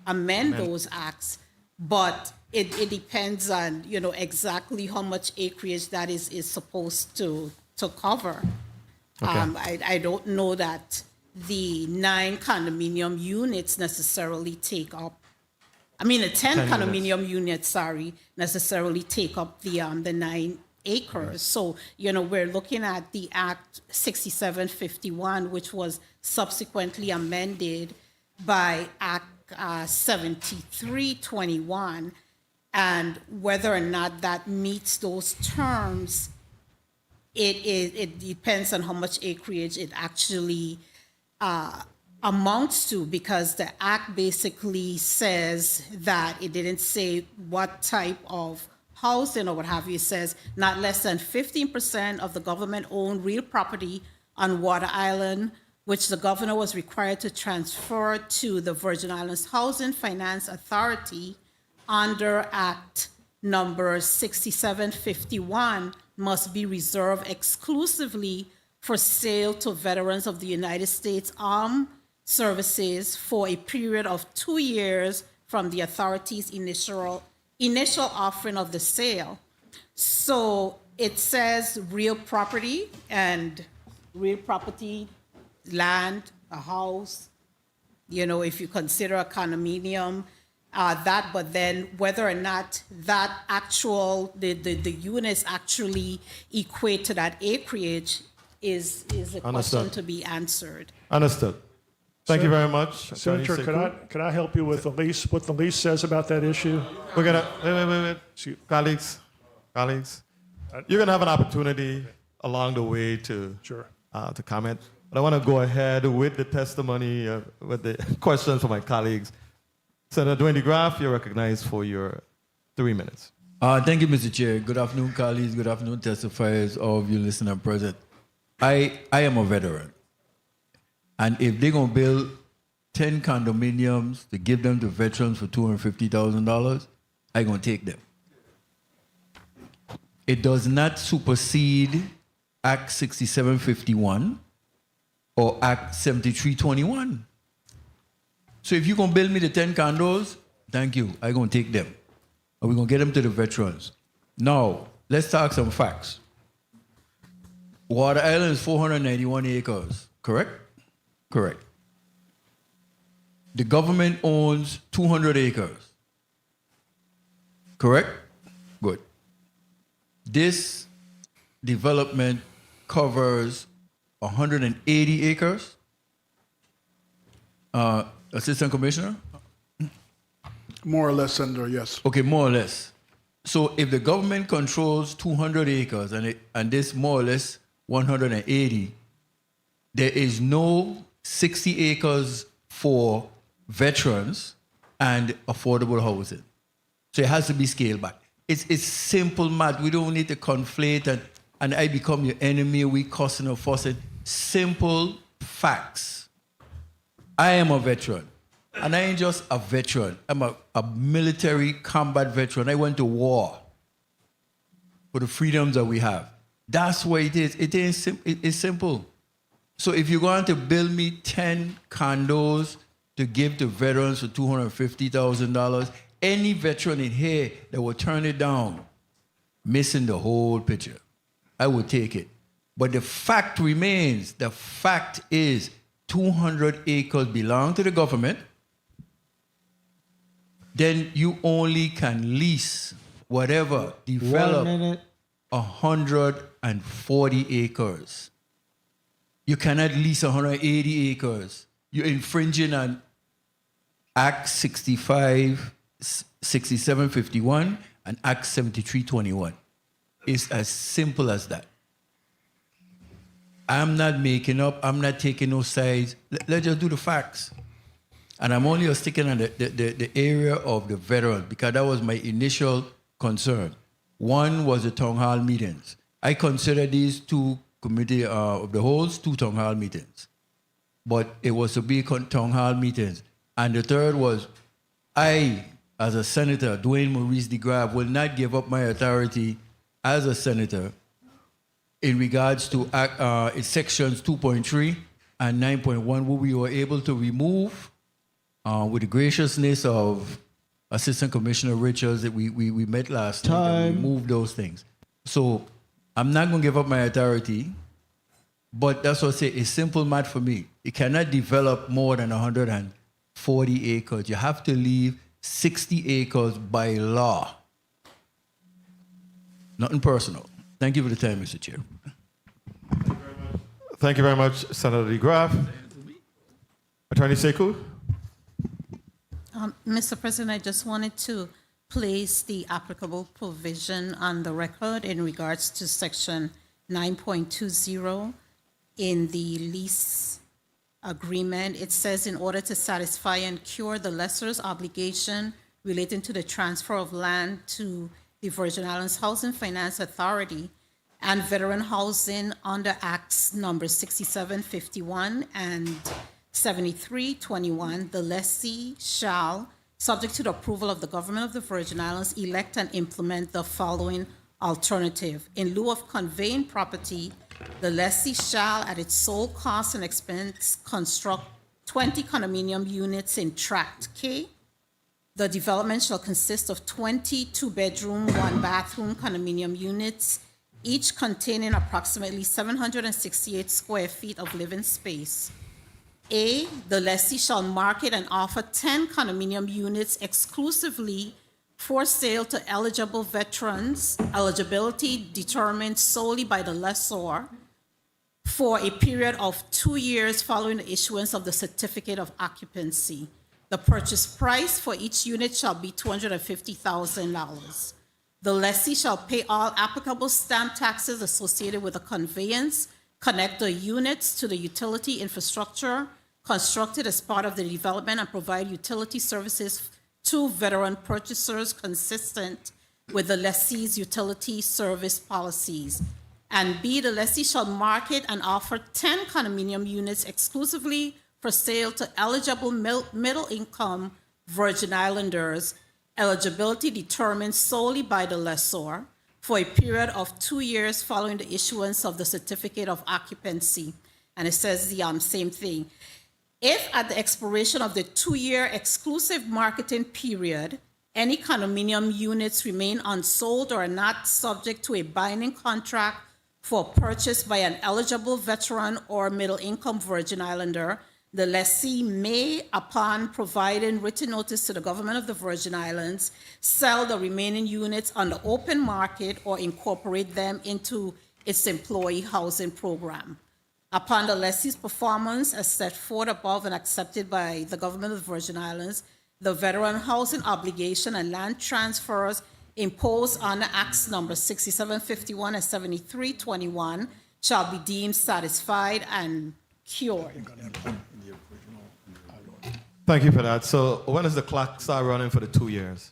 amend those acts. But it depends on, exactly how much acreage that is supposed to cover. Okay. I don't know that the 9 condominium units necessarily take up, the 10 condominium units, necessarily take up the 9 acres. So, we're looking at the Act 6751, which was subsequently amended by Act 7321, and whether or not that meets those terms, it depends on how much acreage it actually amounts to, because the Act basically says that it didn't say what type of housing or what have you. It says not less than 15% of the government-owned real property on Water Island, which the governor was required to transfer to the Virgin Islands Housing Finance Authority under Act number 6751, must be reserved exclusively for sale to veterans of the United States Armed Services for a period of 2 years from the authority's initial offering of the sale. So it says real property, and real property, land, a house, if you consider a condominium, but then whether or not that the units actually equate to that acreage is a question to be answered. Understood. Thank you very much. Senator, could I help you with the lease, what the lease says about that issue? We're gonna, wait. Colleagues, you're gonna have an opportunity along the way to comment. But I want to go ahead with the testimony, with the questions from my colleagues. Senator Dwayne DeGraff, you're recognized for your 3 minutes. Thank you, Mr. Chair. Good afternoon, colleagues. Good afternoon, testifiers, all of you listening and present. I am a veteran. And if they're going to build 10 condominiums to give them to veterans for $250,000, I'm going to take them. It does not supersede Act 6751 or Act 7321. So if you're going to build me the 10 condos, thank you. I'm going to take them. And we're going to get them to the veterans. Now, let's talk some facts. Water Island is 491 acres, correct? Correct. The government owns 200 acres. Correct? Good. This development covers 180 acres. Assistant Commissioner? More or less, Senator, yes. Okay, more or less. So if the government controls 200 acres and this more or less 180, there is no 60 acres for veterans and affordable housing. So it has to be scaled back. It's simple math. We don't need to conflate and I become your enemy, we cussing or fussing. Simple facts. I am a veteran. And I ain't just a veteran. I'm a military combat veteran. I went to war for the freedoms that we have. That's what it is. It's simple. So if you're going to build me 10 condos to give to veterans for $250,000, any veteran in here that will turn it down, missing the whole picture. I would take it. But the fact remains, the fact is 200 acres belong to the government. Then you only can lease whatever, develop 140 acres. You cannot lease 180 acres. You're infringing on Act 6751 and Act 7321. It's as simple as that. I'm not making up, I'm not taking no sides. Let's just do the facts. And I'm only sticking on the area of the veterans because that was my initial concern. One was the town hall meetings. I consider these two committee of the wholes 2 town hall meetings. But it was to be town hall meetings. And the third was I, as a senator, Dwayne Maurice DeGraff, will not give up my authority as a senator in regards to sections 2.3 and 9.1, where we were able to remove, with the graciousness of Assistant Commissioner Richards that we met last night, and remove those things. So I'm not going to give up my authority, but that's what I say, it's simple math for me. You cannot develop more than 140 acres. You have to leave 60 acres by law. Nothing personal. Thank you for the time, Mr. Chair. Thank you very much, Senator DeGraff. Attorney Sekou? Mr. President, I just wanted to place the applicable provision on the record in regards to Section 9.20 in the lease agreement. It says, in order to satisfy and cure the lessor's obligation relating to the transfer of land to the Virgin Islands Housing Finance Authority and veteran housing under Acts number 6751 and 7321, the lessee shall, subject to the approval of the government of the Virgin Islands, elect and implement the following alternative. In lieu of conveying property, the lessee shall, at its sole cost and expense, construct 20 condominium units in Tract K. The development shall consist of 20 two-bedroom, one-bathroom condominium units, each containing approximately 768 square feet of living space. A, the lessee shall market and offer 10 condominium units exclusively for sale to eligible veterans, eligibility determined solely by the lessor, for a period of 2 years following the issuance of the certificate of occupancy. The purchase price for each unit shall be $250,000. The lessee shall pay all applicable stamp taxes associated with the conveyance, connect the units to the utility infrastructure constructed as part of the development, and provide utility services to veteran purchasers consistent with the lessee's utility service policies. And B, the lessee shall market and offer 10 condominium units exclusively for sale to eligible middle-income Virgin Islanders, eligibility determined solely by the lessor, for a period of 2 years following the issuance of the certificate of occupancy. And it says the same thing. If at the expiration of the 2-year exclusive marketing period, any condominium units remain unsold or are not subject to a binding contract for purchase by an eligible veteran or middle-income Virgin Islander, the lessee may, upon providing written notice to the government of the Virgin Islands, sell the remaining units on the open market or incorporate them into its employee housing program. Upon the lessee's performance as set forth above and accepted by the government of the Virgin Islands, the veteran housing obligation and land transfers imposed under Acts number 6751 and 7321 shall be deemed satisfied and cured. Thank you for that. So when does the clock start running for the 2 years?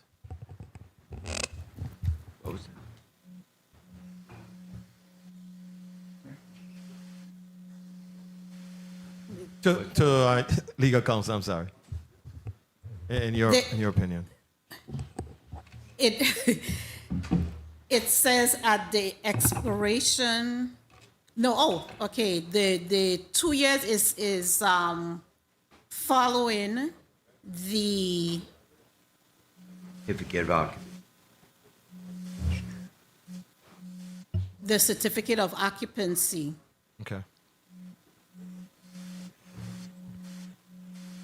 To legal counsel, I'm sorry. In your opinion. It says at the expiration. No, okay. The 2 years is following the Certificate of occupancy. the certificate of occupancy. Okay.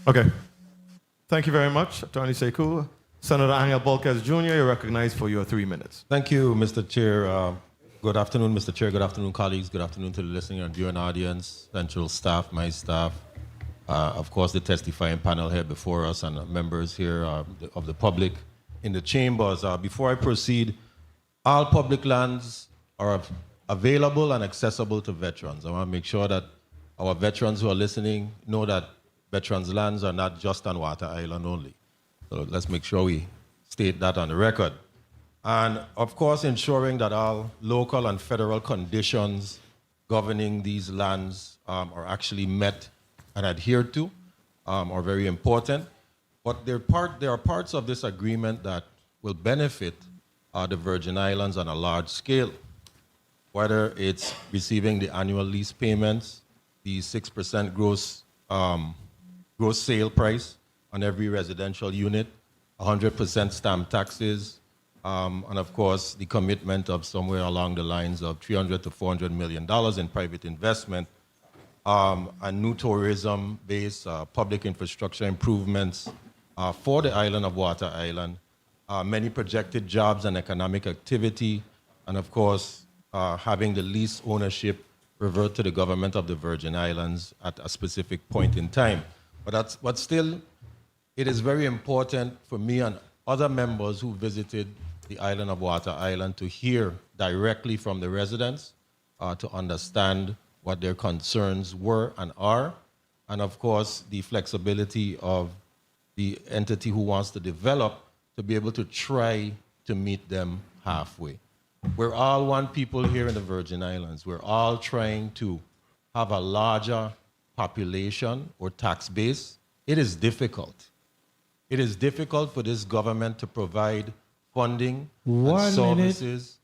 Okay. Thank you very much, Attorney Sekou. Senator Angel Bolkes Jr., you're recognized for your 3 minutes. Thank you, Mr. Chair. Good afternoon, Mr. Chair. Good afternoon, colleagues. Good afternoon to the listening and viewing audience, central staff, my staff, of course, the testifying panel here before us, and members here of the public in the chambers. Before I proceed, all public lands are available and accessible to veterans. I want to make sure that our veterans who are listening know that veterans' lands are not just on Water Island only. So let's make sure we state that on the record. And of course, ensuring that all local and federal conditions governing these lands are actually met and adhered to are very important. But there are parts of this agreement that will benefit the Virgin Islands on a large scale, whether it's receiving the annual lease payments, the 6% gross sale price on every residential unit, 100% stamp taxes, and of course, the commitment of somewhere along the lines of $300 to $400 million in private investment, and new tourism-based public infrastructure improvements for the island of Water Island, many projected jobs and economic activity, and of course, having the lease ownership revert to the government of the Virgin Islands at a specific point in time. But still, it is very important for me and other members who visited the island of Water Island to hear directly from the residents, to understand what their concerns were and are, and of course, the flexibility of the entity who wants to develop to be able to try to meet them halfway. We're all one people here in the Virgin Islands. We're all trying to have a larger population or tax base. It is difficult. It is difficult for this government to provide funding and services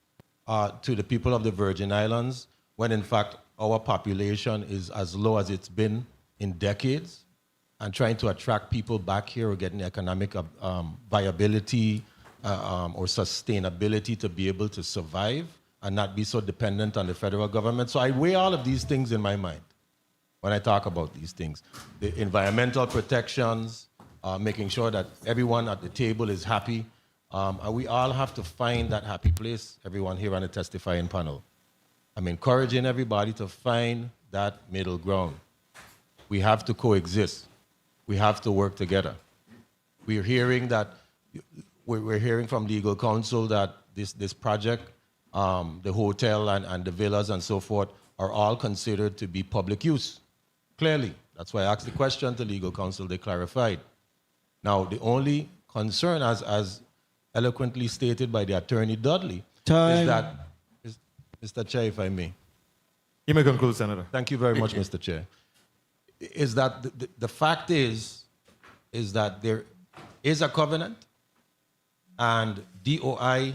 to the people of the Virgin Islands when in fact our population is as low as it's been in decades, and trying to attract people back here or getting economic viability or sustainability to be able to survive and not be so dependent on the federal government. So I weigh all of these things in my mind when I talk about these things. The environmental protections, making sure that everyone at the table is happy. And we all have to find that happy place, everyone here on the testifying panel. I'm encouraging everybody to find that middle ground. We have to coexist. We have to work together. We're hearing from legal counsel that this project, the hotel and the villas and so forth, are all considered to be public use. Clearly, that's why I asked the question to legal counsel, they clarified. Now, the only concern, as eloquently stated by the Attorney Dudley, is that, Mr. Chair, if I may. You may conclude, Senator. Thank you very much, Mr. Chair. Is that the fact is that there is a covenant, and DOI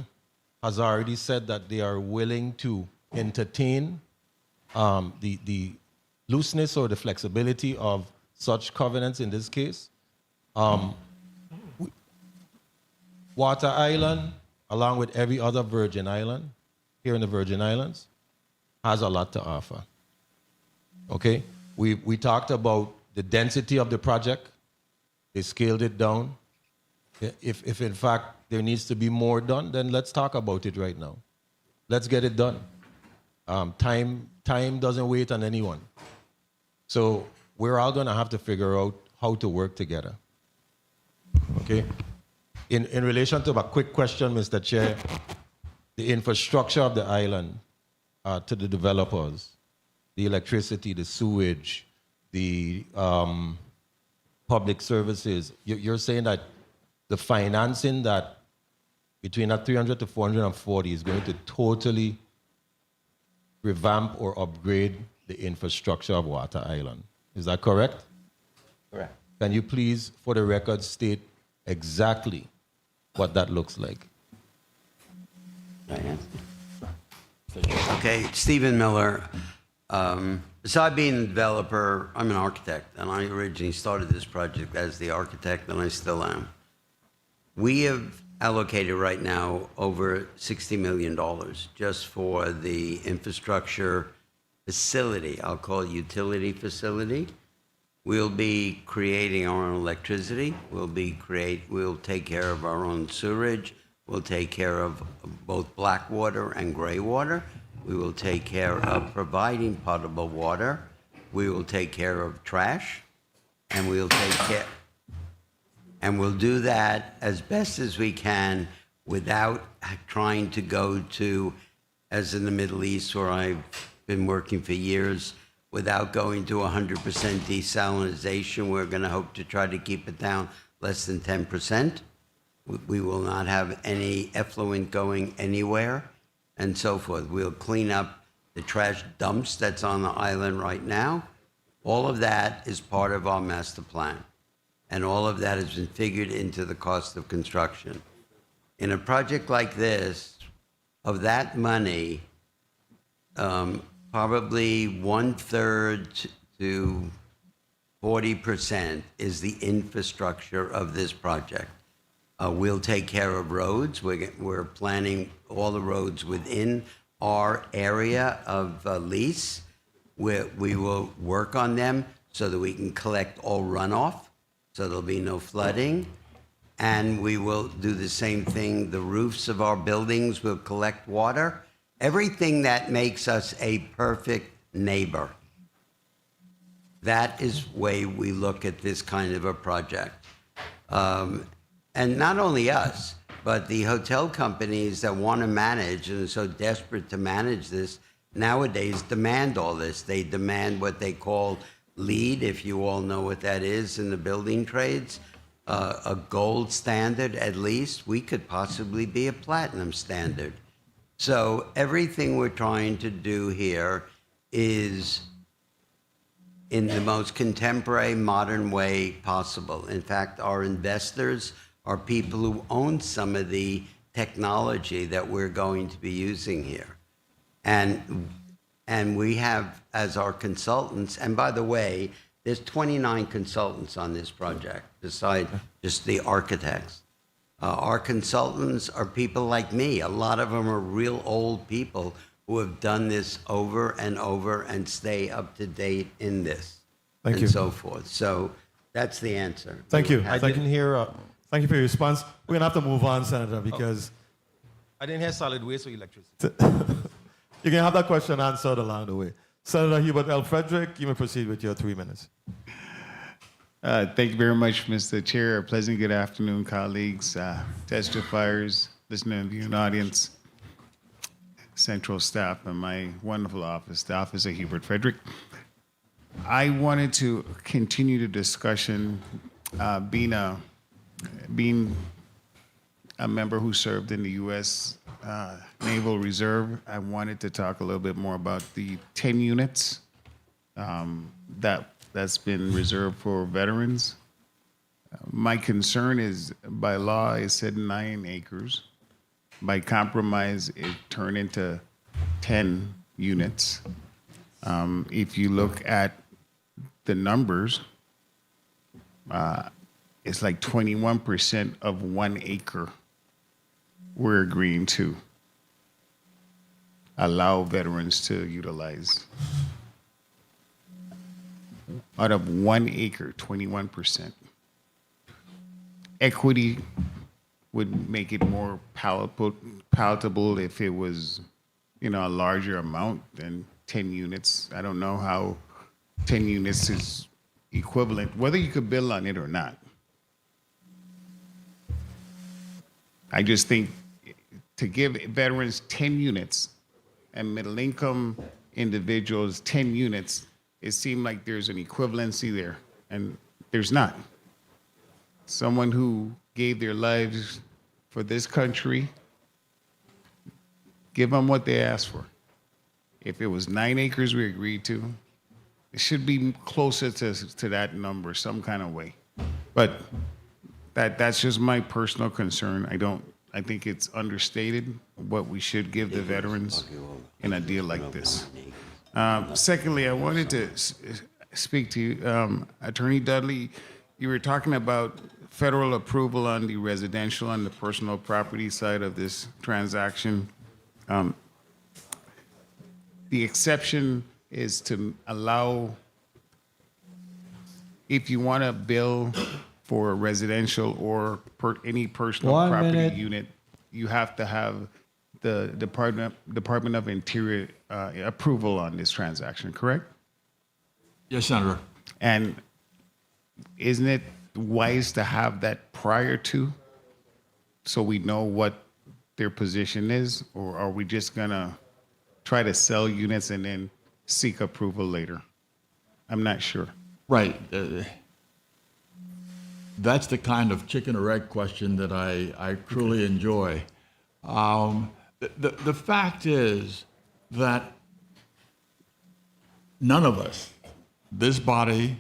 has already said that they are willing to entertain the looseness or the flexibility of such covenants in this case. Water Island, along with every other Virgin Island here in the Virgin Islands, has a lot to offer. Okay? We talked about the density of the project. They scaled it down. If in fact there needs to be more done, then let's talk about it right now. Let's get it done. Time doesn't wait on anyone. So we're all going to have to figure out how to work together. Okay? In relation to a quick question, Mr. Chair, the infrastructure of the island to the developers, the electricity, the sewage, the public services, you're saying that the financing that between that 300 to 440 is going to totally revamp or upgrade the infrastructure of Water Island. Is that correct? Correct. Can you please, for the record, state exactly what that looks like? Okay, Stephen Miller. Besides being a developer, I'm an architect, and I originally started this project as the architect, and I still am. We have allocated right now over $60 million just for the infrastructure facility. I'll call it utility facility. We'll be creating our own electricity. We'll take care of our own sewerage. We'll take care of both black water and gray water. We will take care of providing potable water. We will take care of trash, and we'll do that as best as we can without trying to go to, as in the Middle East where I've been working for years, without going to 100% desalinization. We're going to hope to try to keep it down less than 10%. We will not have any effluent going anywhere, and so forth. We'll clean up the trash dumps that's on the island right now. All of that is part of our master plan, and all of that has been figured into the cost of construction. In a project like this, of that money, probably 1/3 to 40% is the infrastructure of this project. We'll take care of roads. We're planning all the roads within our area of lease. We will work on them so that we can collect all runoff, so there'll be no flooding. And we will do the same thing. The roofs of our buildings will collect water. Everything that makes us a perfect neighbor. That is the way we look at this kind of a project. And not only us, but the hotel companies that want to manage and are so desperate to manage this nowadays demand all this. They demand what they call LEED, if you all know what that is in the building trades, a gold standard at least. We could possibly be a platinum standard. So everything we're trying to do here is in the most contemporary, modern way possible. In fact, our investors are people who own some of the technology that we're going to be using here. And we have as our consultants, and by the way, there's 29 consultants on this project, besides just the architects. Our consultants are people like me. A lot of them are real old people who have done this over and over and stay up to date in this. Thank and you. so forth. So that's the answer. Thank you. I didn't hear. Thank you for your response. We're going to have to move on, Senator, because I didn't hear solid waste or electricity. you can have that question answered along the way. Senator Hubert L. Frederick, you may proceed with your 3 minutes. Thank you very much, Mr. Chair. A pleasant good afternoon, colleagues, testifiers, listening and viewing audience, central staff, and my wonderful office, the Office of Hubert Frederick. I wanted to continue the discussion, being a member who served in the U.S. Naval Reserve. I wanted to talk a little bit more about the 10 units that's been reserved for veterans. My concern is, by law, it said 9 acres. By compromise, it turned into 10 units. If you look at the numbers, it's like 21% of 1 acre we're agreeing to allow veterans to utilize. Out of 1 acre, 21%. Equity would make it more palatable if it was, a larger amount than 10 units. I don't know how 10 units is equivalent, whether you could build on it or not. I just think to give veterans 10 units and middle-income individuals 10 units, it seemed like there's an equivalency there, and there's not. Someone who gave their lives for this country, give them what they asked for. If it was 9 acres we agreed to, it should be closer to that number some kind of way. But that's just my personal concern. I think it's understated what we should give the veterans in a deal like this. Secondly, I wanted to speak to you. Attorney Dudley, you were talking about federal approval on the residential and the personal property side of this transaction. The exception is to allow, if you want to bill for a residential or any personal property unit, you have to have the Department of Interior approval on this transaction, correct? Yes, Senator. And isn't it wise to have that prior to, so we know what their position is, or are we just gonna try to sell units and then seek approval later? I'm not sure. Right. That's the kind of chicken or egg question that I truly enjoy. The fact is that none of us, this body,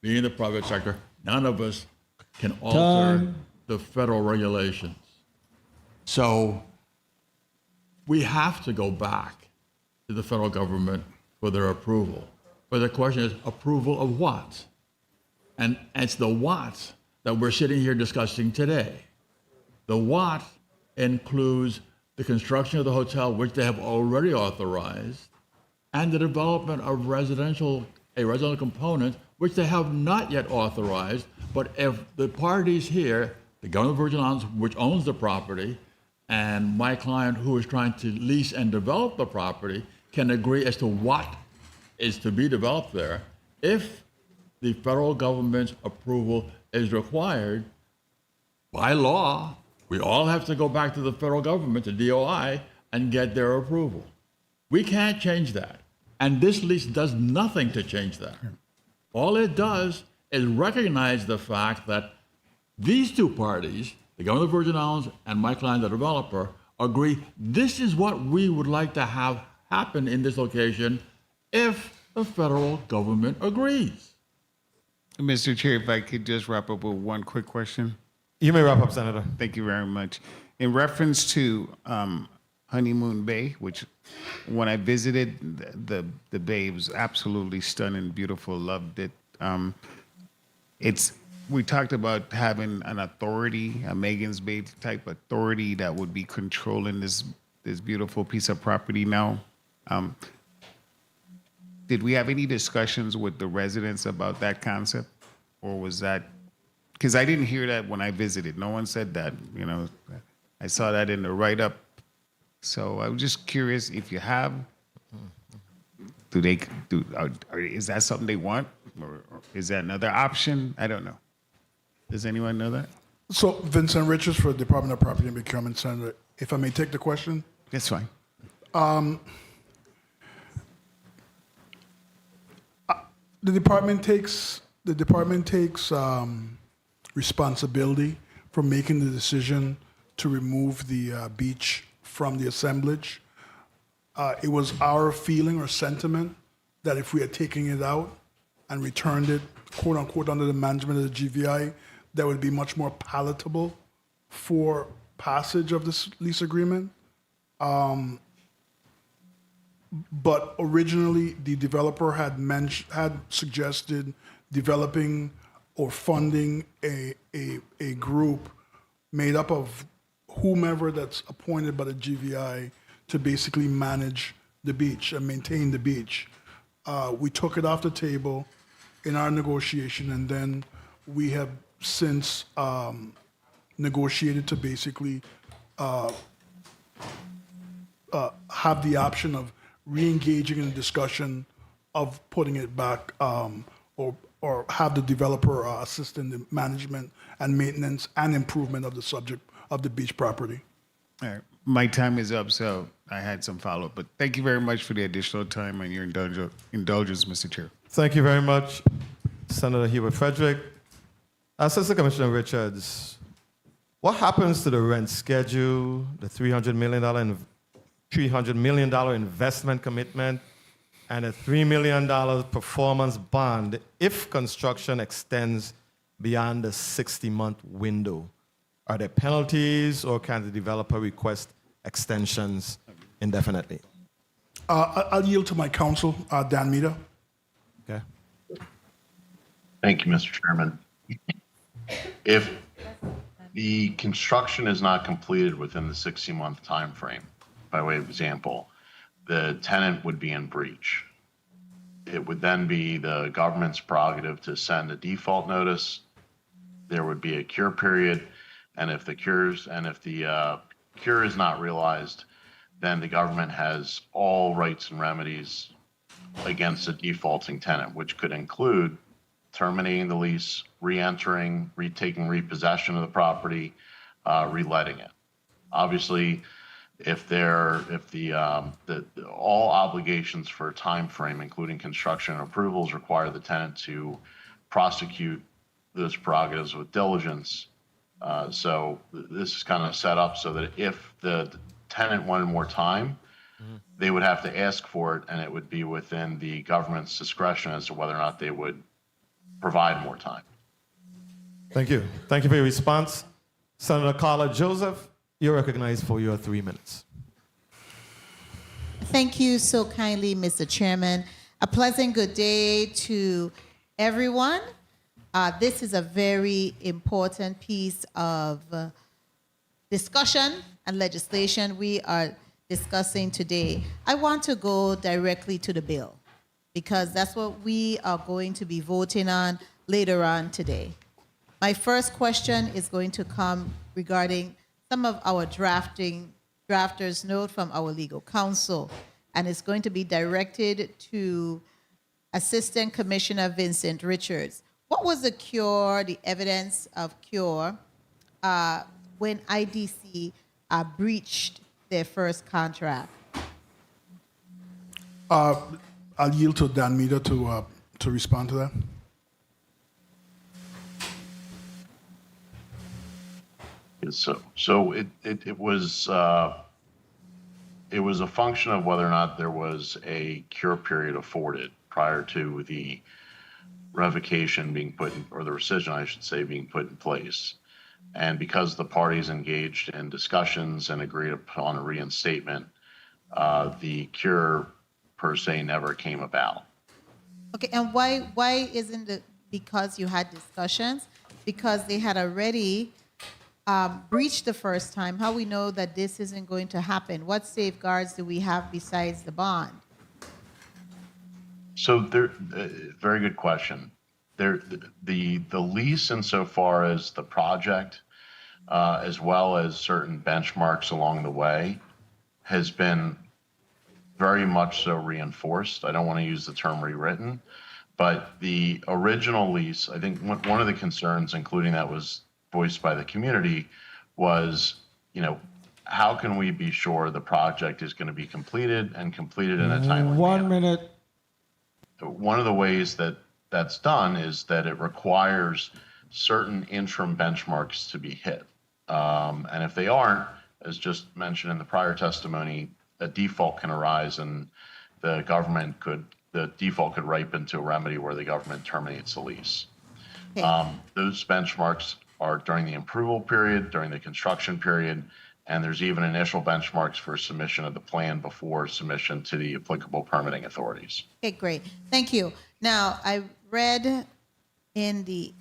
being in the private sector, none of us can alter the federal regulations. So we have to go back to the federal government for their approval. But the question is, approval of what? And it's the what that we're sitting here discussing today. The what includes the construction of the hotel, which they have already authorized, and the development of a residential component, which they have not yet authorized. But if the parties here, the government of the Virgin Islands, which owns the property, and my client, who is trying to lease and develop the property, can agree as to what is to be developed there, if the federal government's approval is required, by law, we all have to go back to the federal government, the DOI, and get their approval. We can't change that. And this lease does nothing to change that. All it does is recognize the fact that these two parties, the government of the Virgin Islands and my client, the developer, agree this is what we would like to have happen in this location if the federal government agrees. Mr. Chair, if I could just wrap up with one quick question. You may wrap up, Senator. Thank you very much. In reference to Honeymoon Bay, which when I visited, the bay was absolutely stunning, beautiful, loved it. We talked about having an authority, a Megan's Bay type authority that would be controlling this beautiful piece of property now. Did we have any discussions with the residents about that concept? Or was that, because I didn't hear that when I visited. No one said that, you know. I saw that in the write-up. So I was just curious if you have, is that something they want? Or is that another option? I don't know. Does anyone know that? So Vincent Richards for the Department of Property and Procurement, Senator. If I may take the question? That's fine. The department takes responsibility for making the decision to remove the beach from the assemblage. It was our feeling or sentiment that if we had taken it out and returned it, quote unquote, under the management of the GVI, that would be much more palatable for passage of this lease agreement. But originally, the developer had suggested developing or funding a group made up of whomever that's appointed by the GVI to basically manage the beach and maintain the beach. We took it off the table in our negotiation, and then we have since negotiated to basically have the option of re-engaging in the discussion of putting it back, or have the developer assist in the management and maintenance and improvement of the subject of the beach property. All right. My time is up, so I had some follow-up. But thank you very much for the additional time and your indulgence, Mr. Chair. Thank you very much, Senator Hubert Frederick. Assistant Commissioner Richards, what happens to the rent schedule, the $300 million investment commitment, and a $3 million performance bond if construction extends beyond the 60-month window? Are there penalties, or can the developer request extensions indefinitely? I'll yield to my counsel, Dan Mita. Okay. Thank you, Mr. Chairman. If the construction is not completed within the 60-month time frame, by way of example, the tenant would be in breach. It would then be the government's prerogative to send a default notice. There would be a cure period, and if the cure is not realized, then the government has all rights and remedies against a defaulting tenant, which could include terminating the lease, re-entering, retaking repossession of the property, reletting it. Obviously, if all obligations for a time frame, including construction and approvals, require the tenant to prosecute those prerogatives with diligence. So this is kind of set up so that if the tenant wanted more time, they would have to ask for it, and it would be within the government's discretion as to whether or not they would provide more time. Thank you. Thank you for your response. Senator Carla Joseph, you're recognized for your 3 minutes. Thank you so kindly, Mr. Chairman. A pleasant good day to everyone. This is a very important piece of discussion and legislation we are discussing today. I want to go directly to the bill because that's what we are going to be voting on later on today. My first question is going to come regarding some of our drafters' note from our legal counsel, and it's going to be directed to Assistant Commissioner Vincent Richards. What was the cure, the evidence of cure, when IDC breached their first contract? I'll yield to Dan Meter to respond to that. So it was a function of whether or not there was a cure period afforded prior to the revocation being put in, or the rescission, I should say, being put in place. And because the parties engaged in discussions and agreed upon a reinstatement, the cure per se never came about. Okay, and why isn't it because you had discussions? Because they had already breached the first time. How we know that this isn't going to happen? What safeguards do we have besides the bond? So very good question. The lease, insofar as the project, as well as certain benchmarks along the way, has been very much so reinforced. I don't want to use the term rewritten, but the original lease, I think one of the concerns, including that was voiced by the community, was, how can we be sure the project is going to be completed and completed in a timely manner? 1 minute. One of the ways that that's done is that it requires certain interim benchmarks to be hit. And if they aren't, as just mentioned in the prior testimony, a default can arise and the default could ripen to a remedy where the government terminates the lease. Those benchmarks are during the approval period, during the construction period, and there's even initial benchmarks for submission of the plan before submission to the applicable permitting authorities. Okay, great. Thank you. Now, I read in the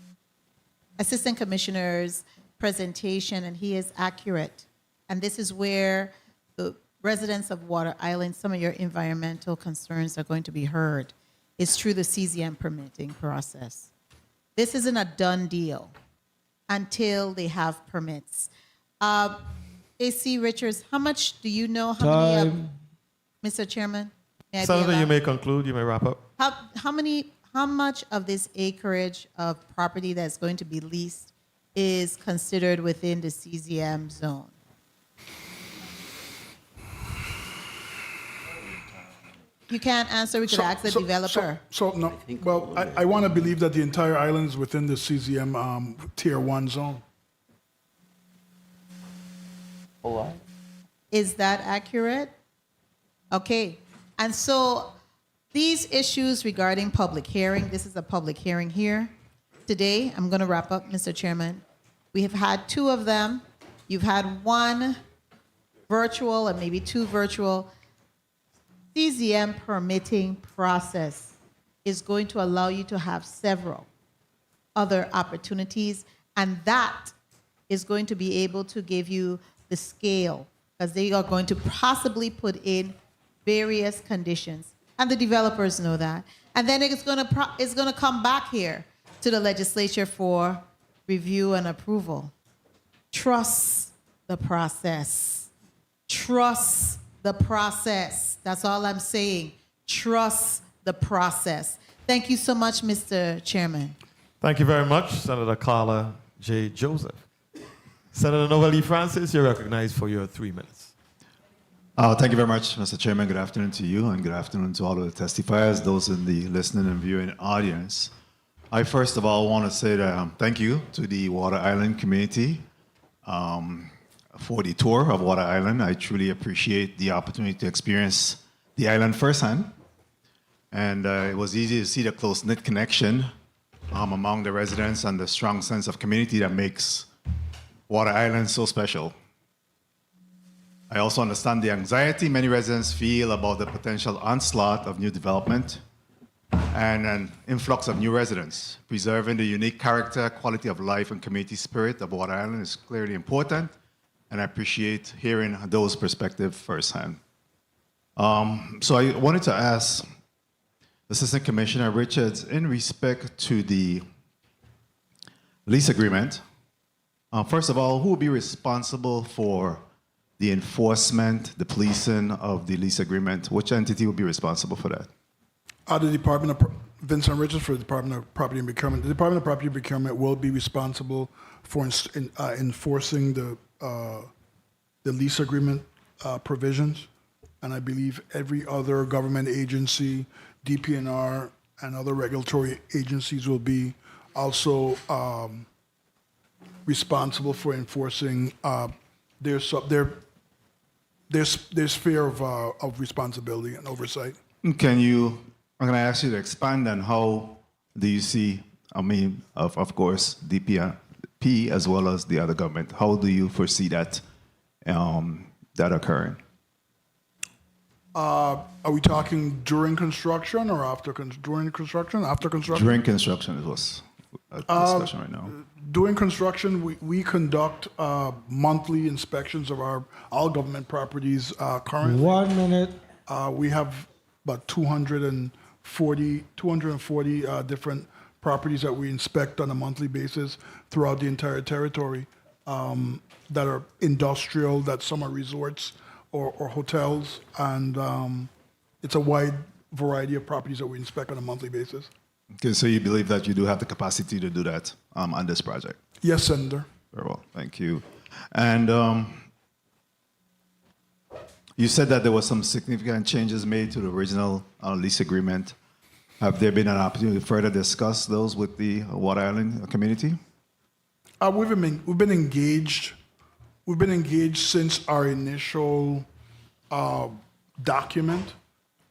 Assistant Commissioner's presentation, and he is accurate. And this is where the residents of Water Island, some of your environmental concerns are going to be heard. It's through the CZM permitting process. This isn't a done deal until they have permits. AC Richards, how much do you know? How many? Mr. Chairman, may I Senator, you may conclude. You may wrap up. How much of this acreage of property that's going to be leased is considered within the CZM zone? You can't answer. We could ask the developer. No. Well, I want to believe that the entire island is within the CZM Tier 1 zone. Is that accurate? Okay. And so these issues regarding public hearing, this is a public hearing here today. I'm going to wrap up, Mr. Chairman. We have had 2 of them. You've had 1 virtual and maybe 2 virtual. CZM permitting process is going to allow you to have several other opportunities, And that is going to be able to give you the scale, because they are going to possibly put in various conditions. And the developers know that. And then it's going to come back here to the legislature for review and approval. Trust the process. Trust the process. That's all I'm saying. Trust the process. Thank you so much, Mr. Chairman. Thank you very much, Senator Carla J. Joseph. Senator Noel Francis, you're recognized for your 3 minutes. Thank you very much, Mr. Chairman. Good afternoon to you, and good afternoon to all of the testifiers, those in the listening and viewing audience. I first of all want to say that thank you to the Water Island community for the tour of Water Island. I truly appreciate the opportunity to experience the island firsthand. And it was easy to see the close-knit connection among the residents and the strong sense of community that makes Water Island so special. I also understand the anxiety many residents feel about the potential onslaught of new development and an influx of new residents. Preserving the unique character, quality of life, and community spirit of Water Island is clearly important, and I appreciate hearing those perspectives firsthand. So I wanted to ask Assistant Commissioner Richards, in respect to the lease agreement, first of all, who will be responsible for the enforcement, the policing of the lease agreement? Which entity will be responsible for that? The Department of Vincent Richards for the Department of Property and Procurement. The Department of Property and Procurement will be responsible for enforcing the lease agreement provisions, and I believe every other government agency, DPNR, and other regulatory agencies will be also responsible for enforcing their sphere of responsibility and oversight. I'm going to ask you to expand on how do you see, of course, DPP as well as the other government, how do you foresee that occurring? Are we talking during construction or after during construction, after construction? During construction, it was a discussion right now. During construction, we conduct monthly inspections of all government properties currently. 1 minute. We have about 240 different properties that we inspect on a monthly basis throughout the entire territory that are industrial, that some are resorts or hotels, and it's a wide variety of properties that we inspect on a monthly basis. Okay, so you believe that you do have the capacity to do that on this project? Yes, Senator. Very well, thank you. And you said that there were some significant changes made to the original lease agreement. Have there been an opportunity to further discuss those with the Water Island community? We've been engaged. We've been engaged since our initial document,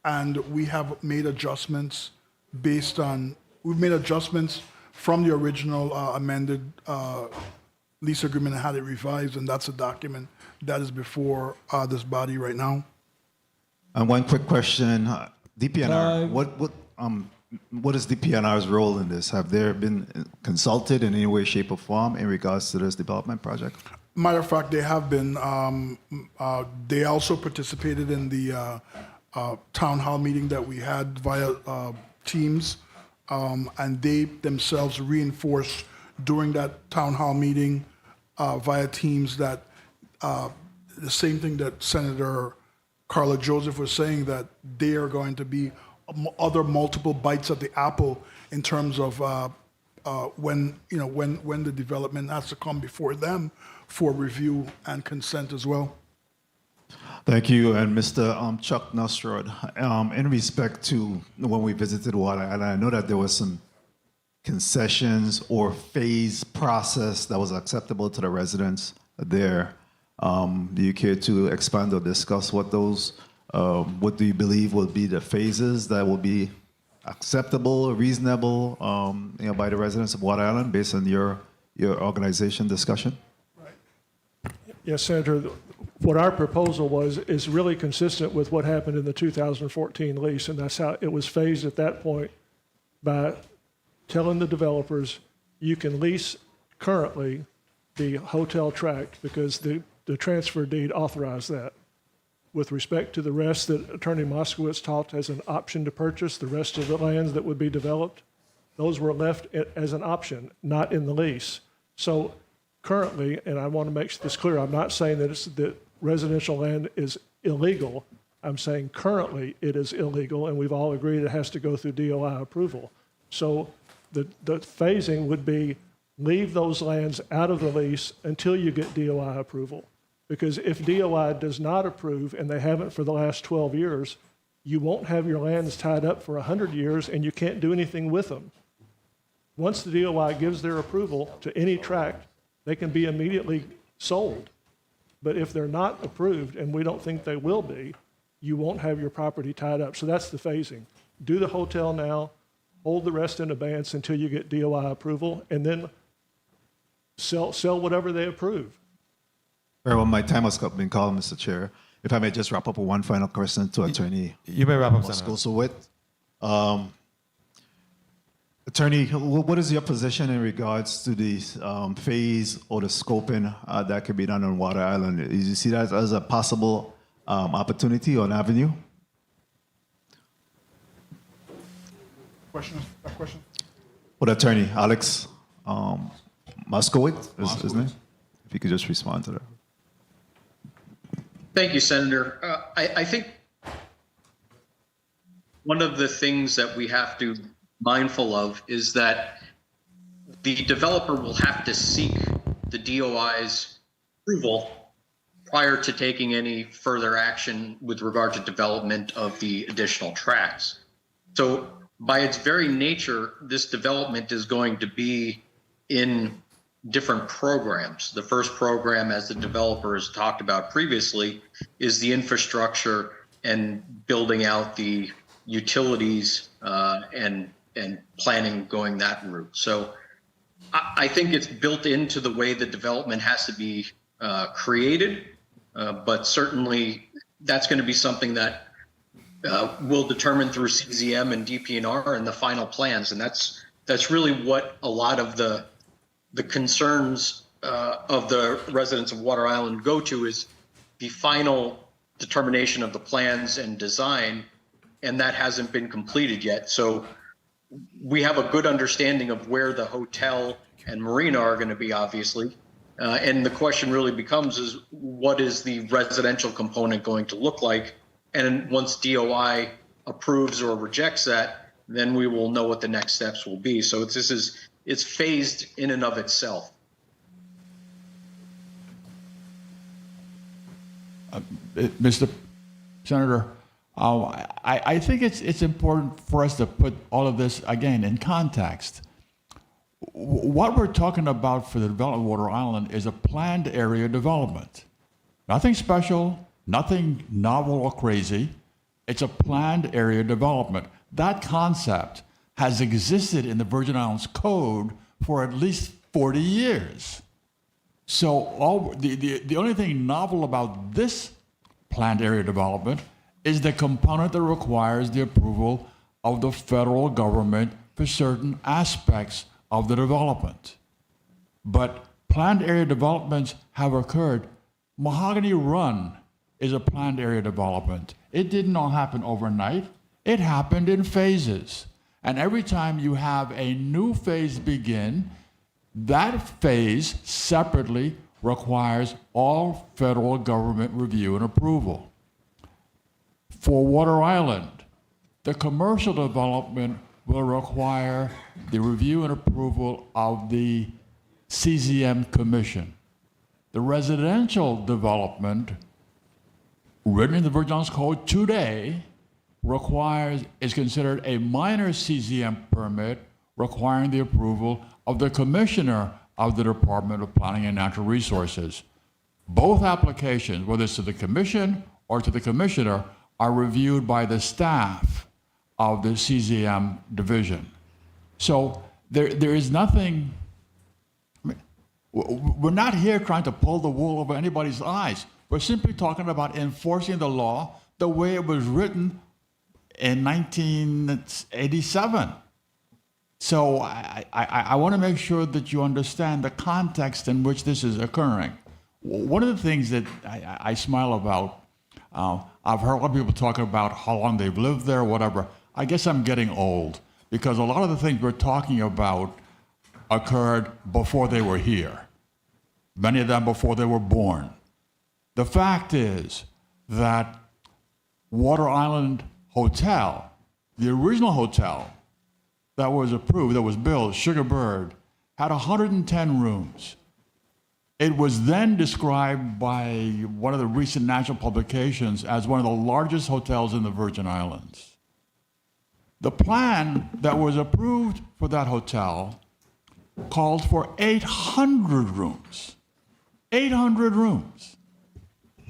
and we have made adjustments we've made adjustments from the original amended lease agreement and had it revised, and that's a document that is before this body right now. And one quick question, DPNR, what is DPNR's role in this? Have they been consulted in any way, shape, or form in regards to this development project? Matter of fact, they have been. They also participated in the town hall meeting that we had via Teams, and they themselves reinforced during that town hall meeting via Teams that the same thing that Senator Carla Joseph was saying, that they are going to be other multiple bites at the apple in terms of when the development has to come before them for review and consent as well. Thank you. And Mr. Chuck Nostrad, in respect to when we visited Water Island, I know that there was some concessions or phase process that was acceptable to the residents there. Do you care to expand or discuss what those, what do you believe will be the phases that will be acceptable, reasonable, by the residents of Water Island based on your organization discussion? Yes, Senator. What our proposal was is really consistent with what happened in the 2014 lease, and that's how it was phased at that point by telling the developers you can lease currently the hotel tract because the transfer deed authorized that. With respect to the rest that Attorney Moskowitz talked as an option to purchase, the rest of the lands that would be developed, those were left as an option, not in the lease. So currently, and I want to make this clear, I'm not saying that residential land is illegal. I'm saying currently it is illegal, and we've all agreed it has to go through DOI approval. So the phasing would be leave those lands out of the lease until you get DOI approval. Because if DOI does not approve, and they haven't for the last 12 years, you won't have your lands tied up for 100 years and you can't do anything with them. Once the DOI gives their approval to any tract, they can be immediately sold. But if they're not approved, and we don't think they will be, you won't have your property tied up. So that's the phasing. Do the hotel now, hold the rest in abeyance until you get DOI approval, and then sell whatever they approve. Very well, my time has been called, Mr. Chair. If I may just wrap up with one final question to Attorney You may wrap up, Senator. Moskowitz. Attorney, what is your position in regards to the phase or the scoping that could be done on Water Island? Do you see that as a possible opportunity or an avenue? Question? Well, Attorney Alex Moskowitz, is his name? If you could just respond to that. Thank you, Senator. I think one of the things that we have to be mindful of is that the developer will have to seek the DOI's approval prior to taking any further action with regard to development of the additional tracts. So by its very nature, this development is going to be in different programs. The first program, as the developer has talked about previously, is the infrastructure and building out the utilities and planning going that route. So I think it's built into the way the development has to be created, but certainly that's going to be something that we'll determine through CZM and DP&R and the final plans. And that's really what a lot of the concerns of the residents of Water Island go to, is the final determination of the plans and design, and that hasn't been completed yet. So we have a good understanding of where the hotel and marina are going to be, obviously. And the question really becomes is, what is the residential component going to look like? And once DOI approves or rejects that, then we will know what the next steps will be. So it's phased in and of itself. Mr. Senator, I think it's important for us to put all of this again in context. What we're talking about for the development of Water Island is a planned area development. Nothing special, nothing novel or crazy. It's a planned area development. That concept has existed in the Virgin Islands Code for at least 40 years. So the only thing novel about this planned area development is the component that requires the approval of the federal government for certain aspects of the development. But planned area developments have occurred. Mahogany Run is a planned area development. It did not happen overnight. It happened in phases. And every time you have a new phase begin, that phase separately requires all federal government review and approval. For Water Island, the commercial development will require the review and approval of the CZM Commission. The residential development, written in the Virgin Islands Code today, is considered a minor CZM permit requiring the approval of the Commissioner of the Department of Planning and Natural Resources. Both applications, whether it's to the Commission or to the Commissioner, are reviewed by the staff of the CZM division. So there is nothing, we're not here trying to pull the wool over anybody's eyes. We're simply talking about enforcing the law the way it was written in 1987. So I want to make sure that you understand the context in which this is occurring. One of the things that I smile about, I've heard a lot of people talking about how long they've lived there, whatever. I guess I'm getting old because a lot of the things we're talking about occurred before they were here, many of them before they were born. The fact is that Water Island Hotel, the original hotel that was approved, that was built, Sugar Bird, had 110 rooms. It was then described by one of the recent national publications as one of the largest hotels in the Virgin Islands. The plan that was approved for that hotel called for 800 rooms. 800 rooms.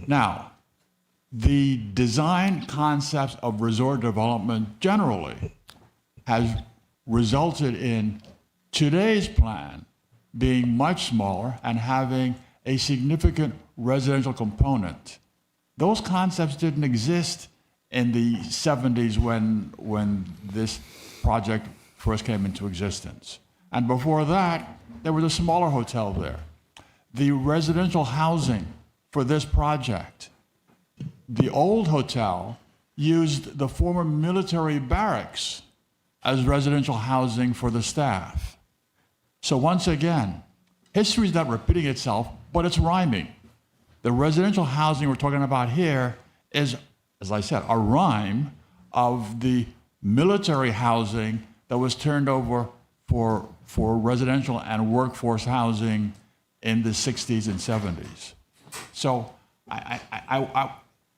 Now, the design concepts of resort development generally has resulted in today's plan being much smaller and having a significant residential component. Those concepts didn't exist in the 70s when this project first came into existence. And before that, there was a smaller hotel there. The residential housing for this project, the old hotel used the former military barracks as residential housing for the staff. So once again, history is not repeating itself, but it's rhyming. The residential housing we're talking about here is, as I said, a rhyme of the military housing that was turned over for residential and workforce housing in the 60s and 70s. So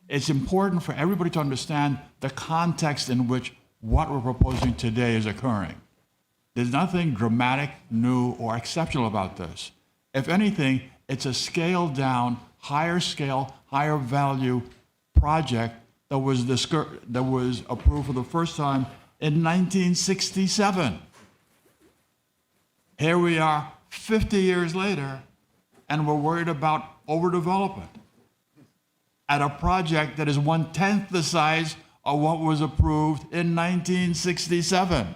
it's important for everybody to understand the context in which what we're proposing today is occurring. There's nothing dramatic, new, or exceptional about this. If anything, it's a scaled down, higher scale, higher value project that was approved for the first time in 1967. Here we are 50 years later, and we're worried about overdevelopment at a project that is 1/10 the size of what was approved in 1967.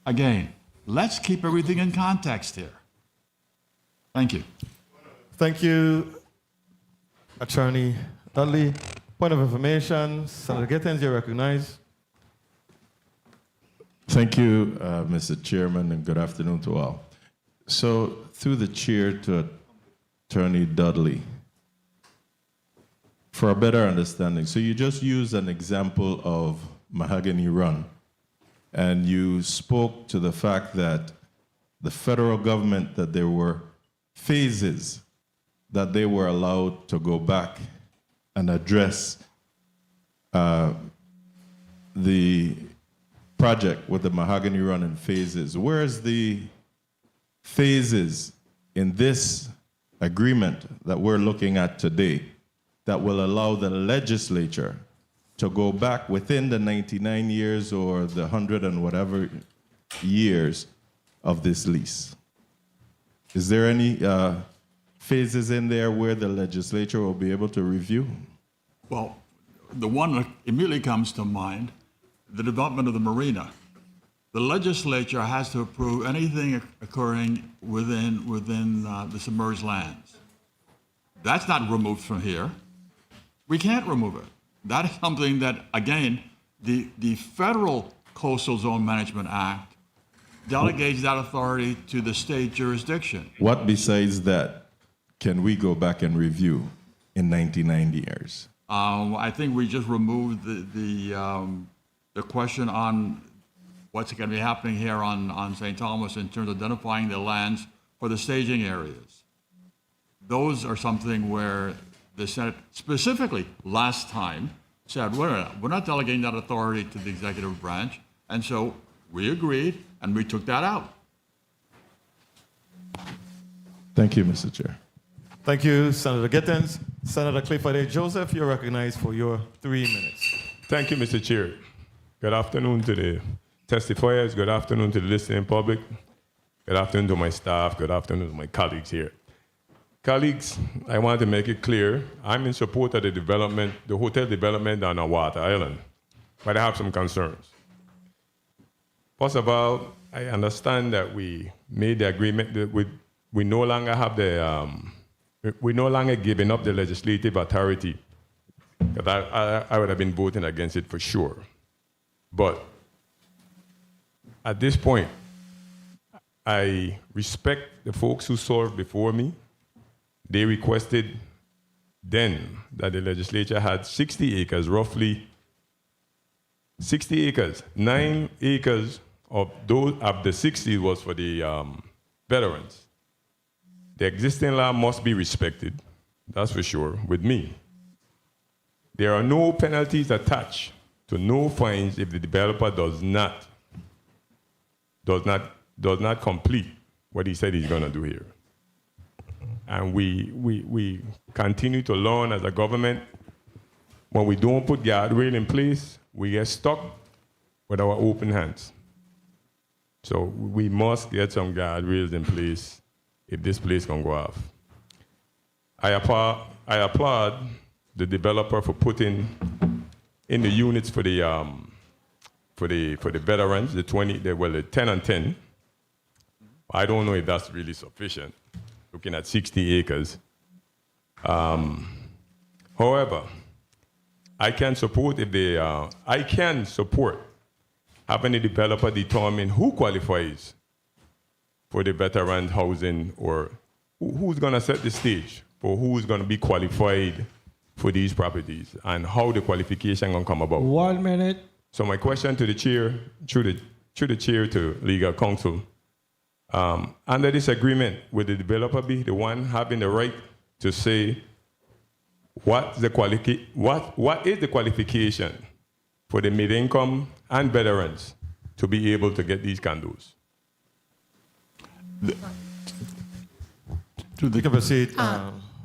Again, let's keep everything in context here. Thank you. Thank you, Attorney Dudley. Point of information, Senator Gittins, you're recognized. Thank you, Mr. Chairman, and good afternoon to all. So, through the chair to Attorney Dudley, for a better understanding, so you just used an example of Mahogany Run, and you spoke to the fact that the federal government, that there were phases that they were allowed to go back and address the project with the Mahogany Run in phases. Where's the phases in this agreement that we're looking at today that will allow the legislature to go back within the 99 years or the 100 and whatever years of this lease? Is there any phases in there where the legislature will be able to review? Well, the one that immediately comes to mind, the development of the marina. The legislature has to approve anything occurring within the submerged lands. That's not removed from here. We can't remove it. That is something that, again, the Federal Coastal Zone Management Act delegates that authority to the state jurisdiction. What besides that can we go back and review in 99 years? I think we just removed the question on what's going to be happening here on St. Thomas in terms of identifying the lands for the staging areas. Those are something where the Senate specifically last time said, we're not delegating that authority to the executive branch. And so we agreed and we took that out. Thank you, Mr. Chair. Thank you, Senator Gittins. Senator Clifford A. Joseph, you're recognized for your 3 minutes. Thank you, Mr. Chair. Good afternoon to the testifiers. Good afternoon to the listening public. Good afternoon to my staff. Good afternoon to my colleagues here. Colleagues, I want to make it clear, I'm in support of the development, the hotel development on Water Island, but I have some concerns. First of all, I understand that we made the agreement that we no longer have the, we're no longer giving up the legislative authority. Because I would have been voting against it for sure. But at this point, I respect the folks who served before me. They requested then that the legislature had 60 acres, roughly 60 acres. 9 acres of the 60 was for the veterans. The existing law must be respected, that's for sure, with me. There are no penalties attached to no fines if the developer does not complete what he said he's going to do here. And we continue to learn as a government. When we don't put guardrail in place, we get stuck with our open hands. So we must get some guardrails in place if this place can go off. I applaud the developer for putting in the units for the veterans, the 10 and 10. I don't know if that's really sufficient, looking at 60 acres. However, I can support having a developer determine who qualifies for the veteran housing, or who's going to set the stage for who's going to be qualified for these properties and how the qualification going to come about. 1 minute. So my question to the chair, through the chair to legal counsel, under this agreement, would the developer be the one having the right to say what is the qualification for the mid-income and veterans to be able to get these condos? You can proceed,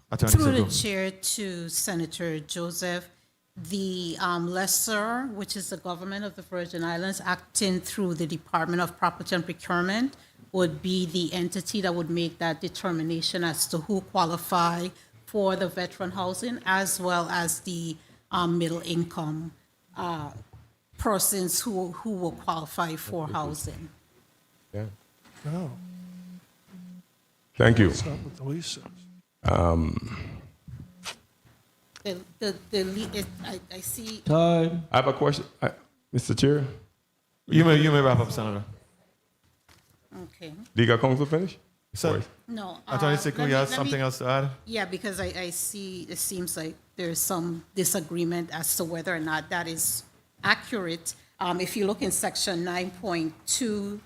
Attorney Through the Segal. chair to Senator Joseph, the lessor, which is the government of the Virgin Islands, acting through the Department of Property and Procurement, would be the entity that would make that determination as to who qualify for the veteran housing, as well as the middle income persons who will qualify for housing. Yeah. No, Thank you. that's not what the lease says. I see. Time. I have a question, Mr. Chair. You may wrap up, Senator. Okay. Legal counsel finish? So, No. Attorney Segal, you have let something me- else to add? Yeah, because I see it seems like there's some disagreement as to whether or not that is accurate. If you look in section 9.20,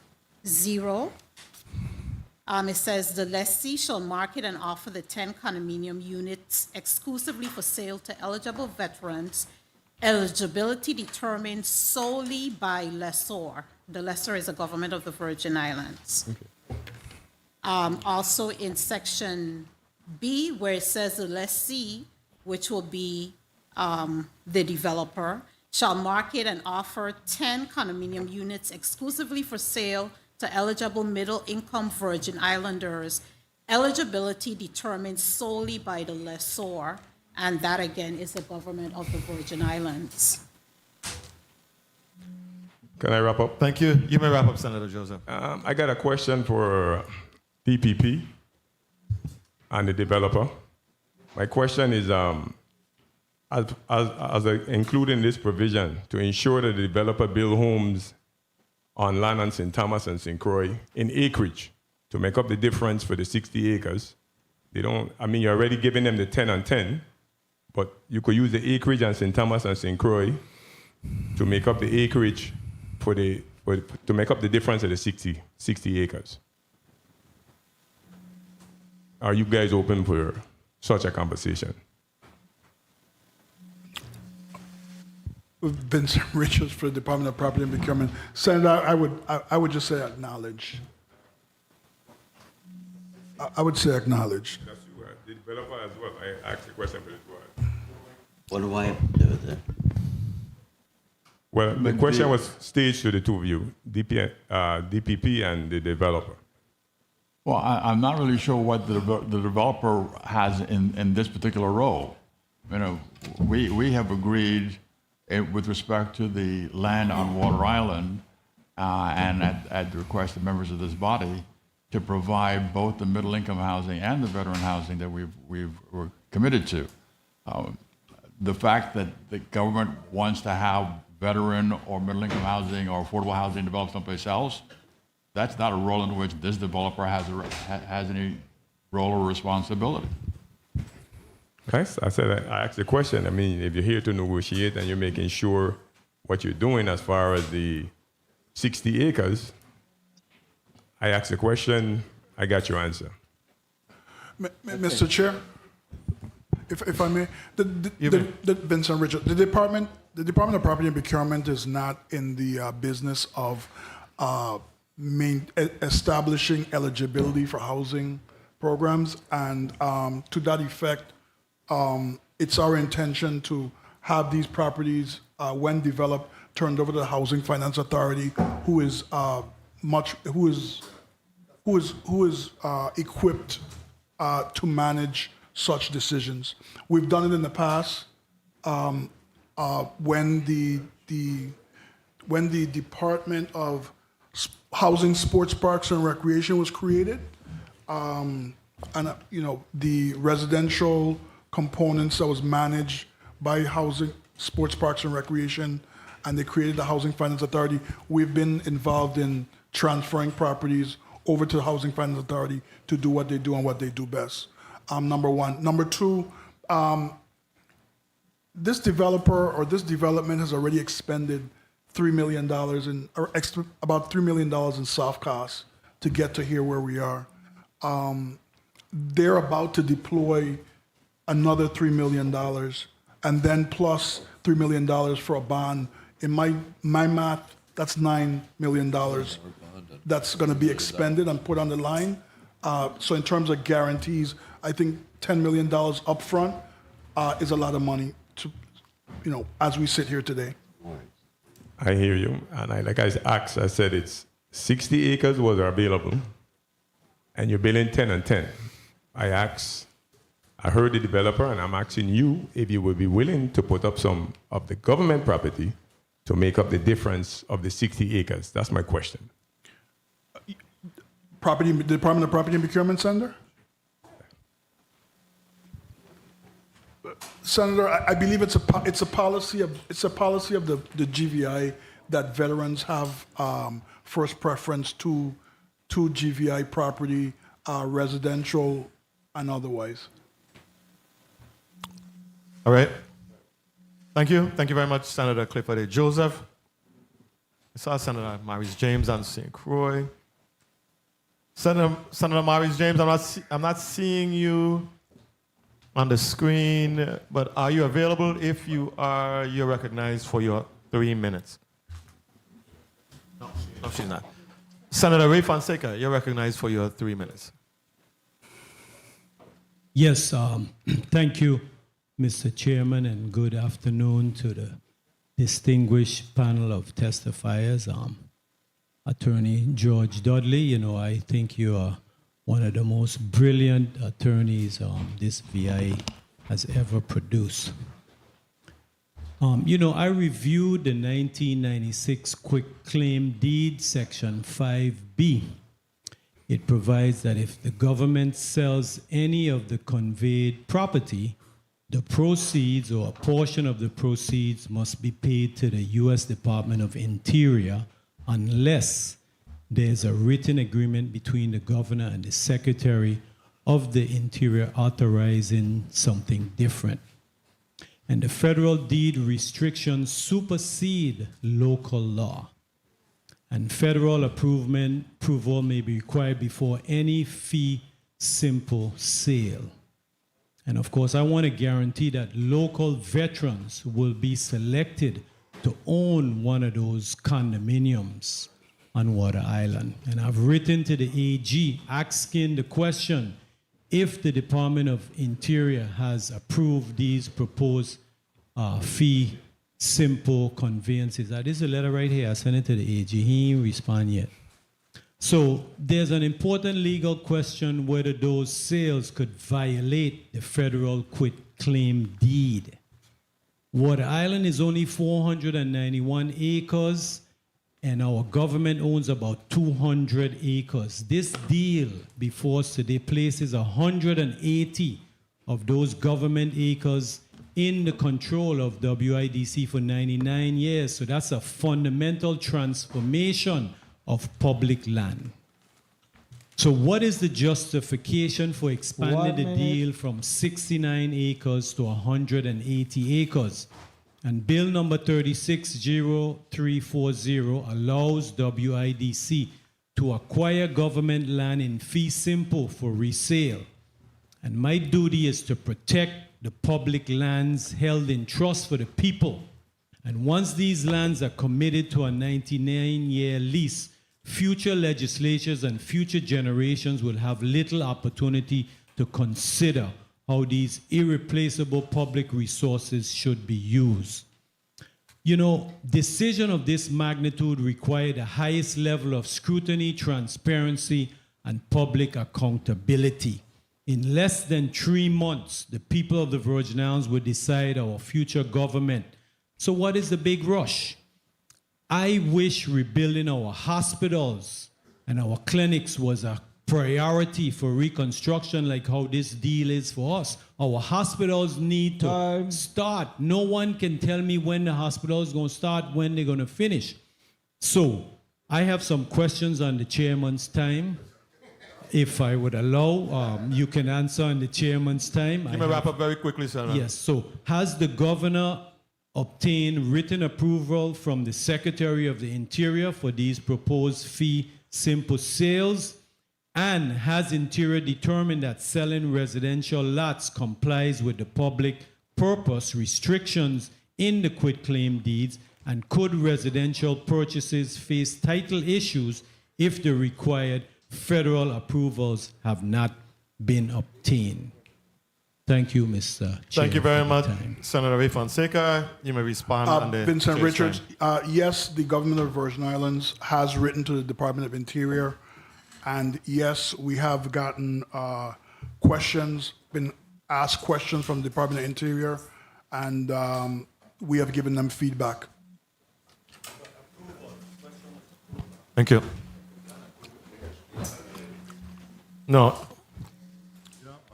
it says the lessee shall market and offer the 10 condominium units exclusively for sale to eligible veterans. Eligibility determined solely by lessor. The lessor is the government of the Virgin Islands. Okay. Also in section B, where it says the lessee, which will be the developer, shall market and offer 10 condominium units exclusively for sale to eligible middle-income Virgin Islanders. Eligibility determined solely by the lessor, and that again is the government of the Virgin Islands. Can I wrap up? Thank you. You may wrap up, Senator Joseph. I got a question for DPP and the developer. My question is, including this provision to ensure that the developer build homes on land on St. Thomas and St. Croix in acreage to make up the difference for the 60 acres. You're already giving them the 10 and 10, but you could use the acreage on St. Thomas and St. Croix to make up the acreage to make up the difference of the 60 acres. Are you guys open for such a conversation? Vincent Richards for the Department of Property and Procurement. Senator, I would just say acknowledge. I would say acknowledge. That's you, the developer as well. I asked the question for it. What do I have to do with it? Well, the question was staged to the two of you, DPP and the developer. Well, I'm not really sure what the developer has in this particular role. You know, we have agreed with respect to the land on Water Island and at the request of members of this body, to provide both the middle-income housing and the veteran housing that we're committed to. The fact that the government wants to have veteran or middle-income housing or affordable housing developed someplace else, that's not a role in which this developer has any role or responsibility. Nice. I asked the question. I mean, if you're here to negotiate and you're making sure what you're doing as far as the 60 acres, I asked the question, I got your answer. Mr. Chair, if I may, Vincent Richard, the Department of Property and Procurement is not in the business of establishing eligibility for housing programs, and to that effect, it's our intention to have these properties, when developed, turned over to the Housing Finance Authority, who is equipped to manage such decisions. We've done it in the past when the Department of Housing, Sports, Parks, and Recreation was created, and the residential components that was managed by Housing, Sports, Parks, and Recreation, and they created the Housing Finance Authority. We've been involved in transferring properties over to the Housing Finance Authority to do what they do and what they do best. Number one. Number two, this developer or this development has already expended $3 million about $3 million in soft costs to get to here where we are. They're about to deploy another $3 million, and then plus $3 million for a bond. In my math, that's $9 million that's going to be expended and put on the line. So in terms of guarantees, I think $10 million upfront is a lot of money to, as we sit here today. I hear you, and I asked, I said it's 60 acres was available, and you're building 10 and 10. I heard the developer, and I'm asking you if you would be willing to put up some of the government property to make up the difference of the 60 acres. That's my question. The Department of Property and Procurement, Senator? Senator, I believe it's a policy of the GVI that veterans have first preference to GVI property, residential and otherwise. All right. Thank you. Thank you very much, Senator Clifford A. Joseph. I saw Senator Maurice James on St. Croix. Senator Maurice James, I'm not seeing you on the screen, but are you available? If you are, you're recognized for your 3 minutes. No, she's not. Senator Ray Fonseca, you're recognized for your 3 minutes. Yes, thank you, Mr. Chairman, and good afternoon to the distinguished panel of testifiers. Attorney George Dudley, I think you are one of the most brilliant attorneys this VI has ever produced. I reviewed the 1996 Quitclaim Deed, Section 5B. It provides that if the government sells any of the conveyed property, the proceeds or a portion of the proceeds must be paid to the U.S. Department of Interior unless there's a written agreement between the governor and the Secretary of the Interior authorizing something different. And the federal deed restrictions supersede local law. And federal approval may be required before any fee simple sale. And of course, I want to guarantee that local veterans will be selected to own one of those condominiums on Water Island. And I've written to the AG asking the question if the Department of Interior has approved these proposed fee simple conveyances. There's a letter right here. I sent it to the AG. He didn't respond yet. So there's an important legal question whether those sales could violate the federal quitclaim deed. Water Island is only 491 acres, and our government owns about 200 acres. This deal before us today places 180 of those government acres in the control of WIDC for 99 years. So that's a fundamental transformation of public land. So what is the justification for expanding the deal from 69 acres to 180 acres? And Bill number 360340 allows WIDC to acquire government land in fee simple for resale. And my duty is to protect the public lands held in trust for the people. And once these lands are committed to a 99-year lease, future legislatures and future generations will have little opportunity to consider how these irreplaceable public resources should be used. You know, decision of this magnitude require the highest level of scrutiny, transparency, and public accountability. In less than 3 months, the people of the Virgin Islands will decide our future government. So what is the big rush? I wish rebuilding our hospitals and our clinics was a priority for reconstruction, like how this deal is for us. Our hospitals need to start. No one can tell me when the hospital is going to start, when they're going to finish. So I have some questions on the chairman's time. If I would allow, you can answer on the chairman's time. You may wrap up very quickly, Senator. Yes. So has the governor obtained written approval from the Secretary of the Interior for these proposed fee simple sales? And has Interior determined that selling residential lots complies with the public purpose restrictions in the quitclaim deeds? And could residential purchases face title issues if the required federal approvals have not been obtained? Thank you, Mr. Chair. Thank you very much, Senator Ray Fonseca. You may respond on the Vincent chair's Richards, time. yes, the government of the Virgin Islands has written to the Department of Interior, and yes, we have gotten questions, been asked questions from the Department of Interior, and we have given them feedback. Thank you. No.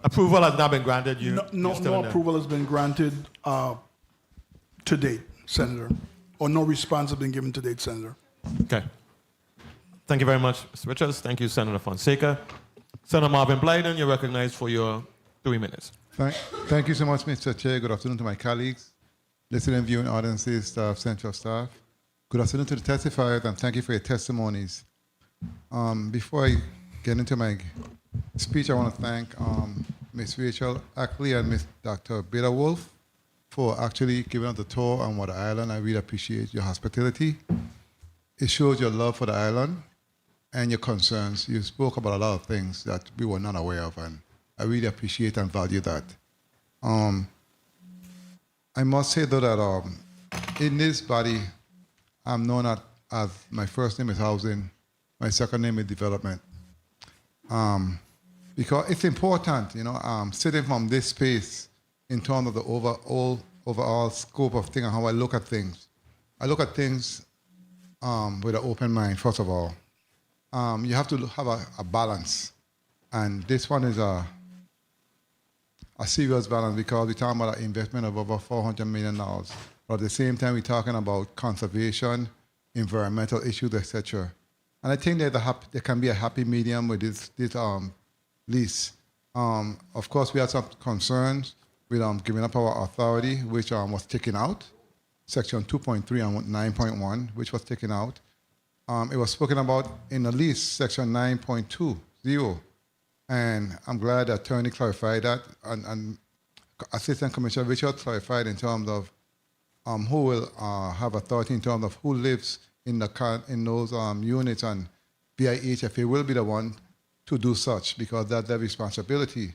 Approval has not been granted. No approval has been granted to date, Senator, or no response has been given to date, Senator. Okay. Thank you very much, Mr. Richards. Thank you, Senator Fonseca. Senator Marvin Blyden, you're recognized for your 3 minutes. Thank you so much, Mr. Chair. Good afternoon to my colleagues, listening and viewing audiences, staff, central staff. Good afternoon to the testifiers, and thank you for your testimonies. Before I get into my speech, I want to thank Ms. Rachel Ackley and Ms. Dr. Beta Wolf for actually giving us the tour on Water Island. I really appreciate your hospitality. It shows your love for the island and your concerns. You spoke about a lot of things that we were not aware of, and I really appreciate and value that. I must say, though, that in this body, I'm known as my first name is housing, my second name is development. Because it's important, you know, sitting from this space in terms of the overall scope of things and how I look at things. I look at things with an open mind, first of all. You have to have a balance. And this one is a serious balance because we're talking about an investment of over $400 million. But at the same time, we're talking about conservation, environmental issues, etc. And I think that there can be a happy medium with this lease. Of course, we had some concerns with giving up our authority, which was taken out. Section 2.3 and 9.1, which was taken out. It was spoken about in the lease, section 9.20. And I'm glad the attorney clarified that. And Assistant Commissioner Richard clarified in terms of who will have authority in terms of who lives in those units, and BIHFA will be the one to do such because that's their responsibility.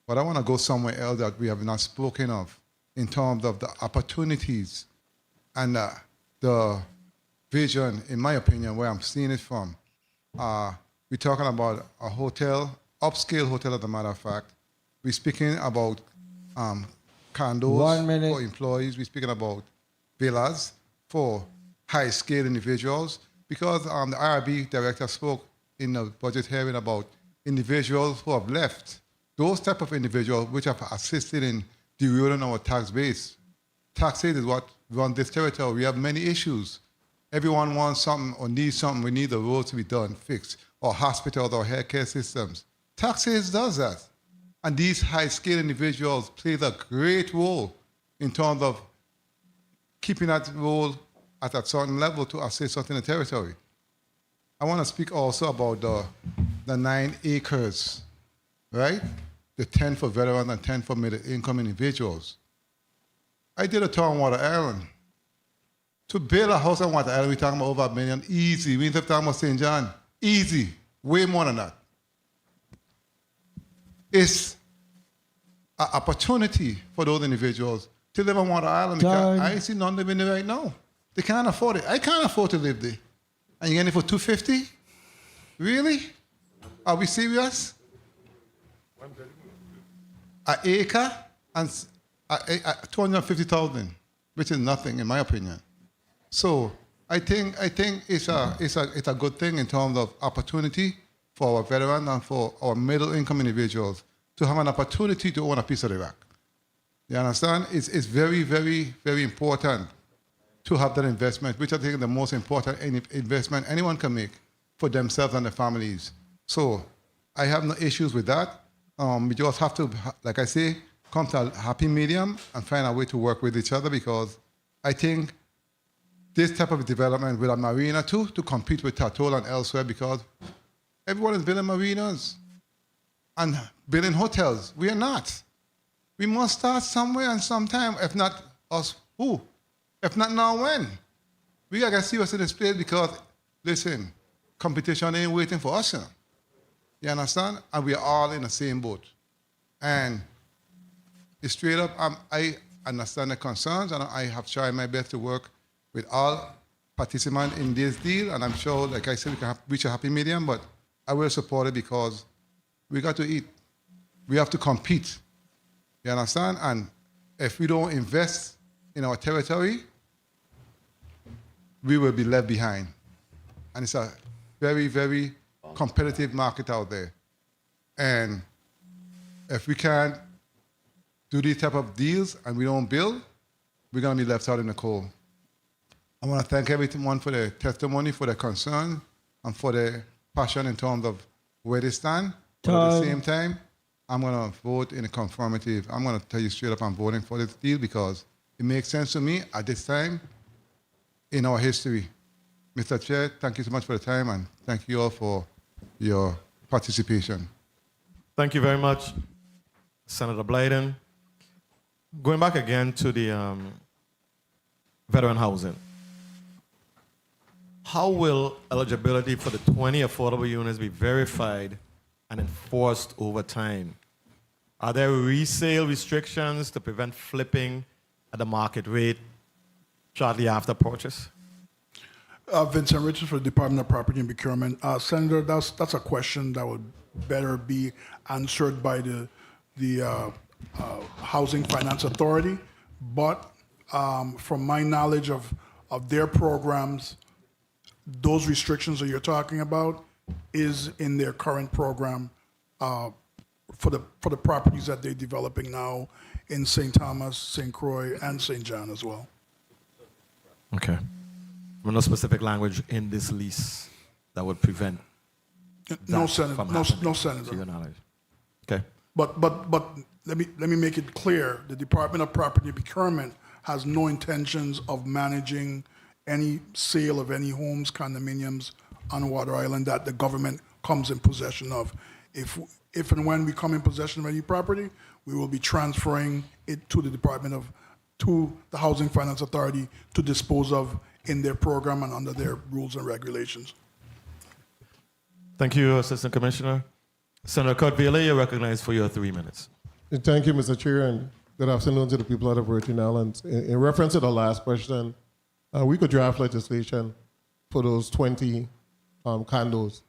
But I want to go somewhere else that we have not spoken of in terms of the opportunities and the vision, in my opinion, where I'm seeing it from. We're talking about a hotel, upscale hotel as a matter of fact. We're speaking about condos for employees. We're speaking about villas for high-scale individuals. because the IRB director spoke in the budget hearing about individuals who have left. Those type of individuals which have assisted in derailing our tax base. Taxes is what run this territory. We have many issues. Everyone wants something or needs something. We need the roads to be done, fixed, or hospitals or healthcare systems. Taxes does that. And these high-skilled individuals play a great role in terms of keeping that role at a certain level to assist us in the territory. I want to speak also about the 9 acres, right? The 10 for veterans and 10 for middle-income individuals. I did a tour on Water Island. To build a house on Water Island, we're talking about over $1 million, easy. We ain't talking about St. John, easy, way more than that. It's an opportunity for those individuals to live on Water Island because I ain't see none living there right now. They can't afford it. I can't afford to live there. And you're getting it for $250? Really? Are we serious? An acre and 250,000, which is nothing in my opinion. So I think it's a good thing in terms of opportunity for our veterans and for our middle-income individuals to have an opportunity to own a piece of the rock. You understand? It's very, very, very important to have that investment, which I think is the most important investment anyone can make for themselves and their families. So I have no issues with that. We just have to, like I say, come to a happy medium and find a way to work with each other because I think this type of development with a marina too, to compete with Tatol and elsewhere because everyone is building marinas and building hotels. We are not. We must start somewhere and sometime. If not us, who? If not now, when? We gotta see what's in this place because, listen, competition ain't waiting for us. You know? You understand? And we are all in the same boat. And it's straight up, I understand the concerns and I have tried my best to work with all participants in this deal. And I'm sure, like I said, we can reach a happy medium, but I will support it because we got to eat. We have to compete. You understand? And if we don't invest in our territory, we will be left behind. And it's a very, very competitive market out there. And if we can't do these type of deals and we don't build, we're going to be left out in the cold. I want to thank everyone for their testimony, for their concern, and for their passion in terms of where they stand. But at the same time, I'm going to vote in a conformative. I'm going to tell you straight up I'm voting for this deal because it makes sense to me at this time in our history. Mr. Chair, thank you so much for the time, and thank you all for your participation. Thank you very much, Senator Blyden. Going back again to the veteran housing. How will eligibility for the 20 affordable units be verified and enforced over time? Are there resale restrictions to prevent flipping at the market rate shortly after purchase? Vincent Richards for the Department of Property and Procurement. Senator, that's a question that would better be answered by the Housing Finance Authority. But from my knowledge of their programs, those restrictions that you're talking about is in their current program for the properties that they're developing now in St. Thomas, St. Croix, and St. John as well. Okay. No specific language in this lease that would prevent No, that Senator. from No, happening, no, Senator. to your knowledge. Okay. But let me make it clear: the Department of Property and Procurement has no intentions of managing any sale of any homes, condominiums on Water Island that the government comes in possession of. If and when we come in possession of any property, we will be transferring it to the Housing Finance Authority to dispose of in their program and under their rules and regulations. Thank you, Assistant Commissioner. Senator Cutbealer, you're recognized for your 3 minutes. Thank you, Mr. Chair, and good afternoon to the people of the Virgin Islands. In reference to the last question, we could draft legislation for those 20 condos.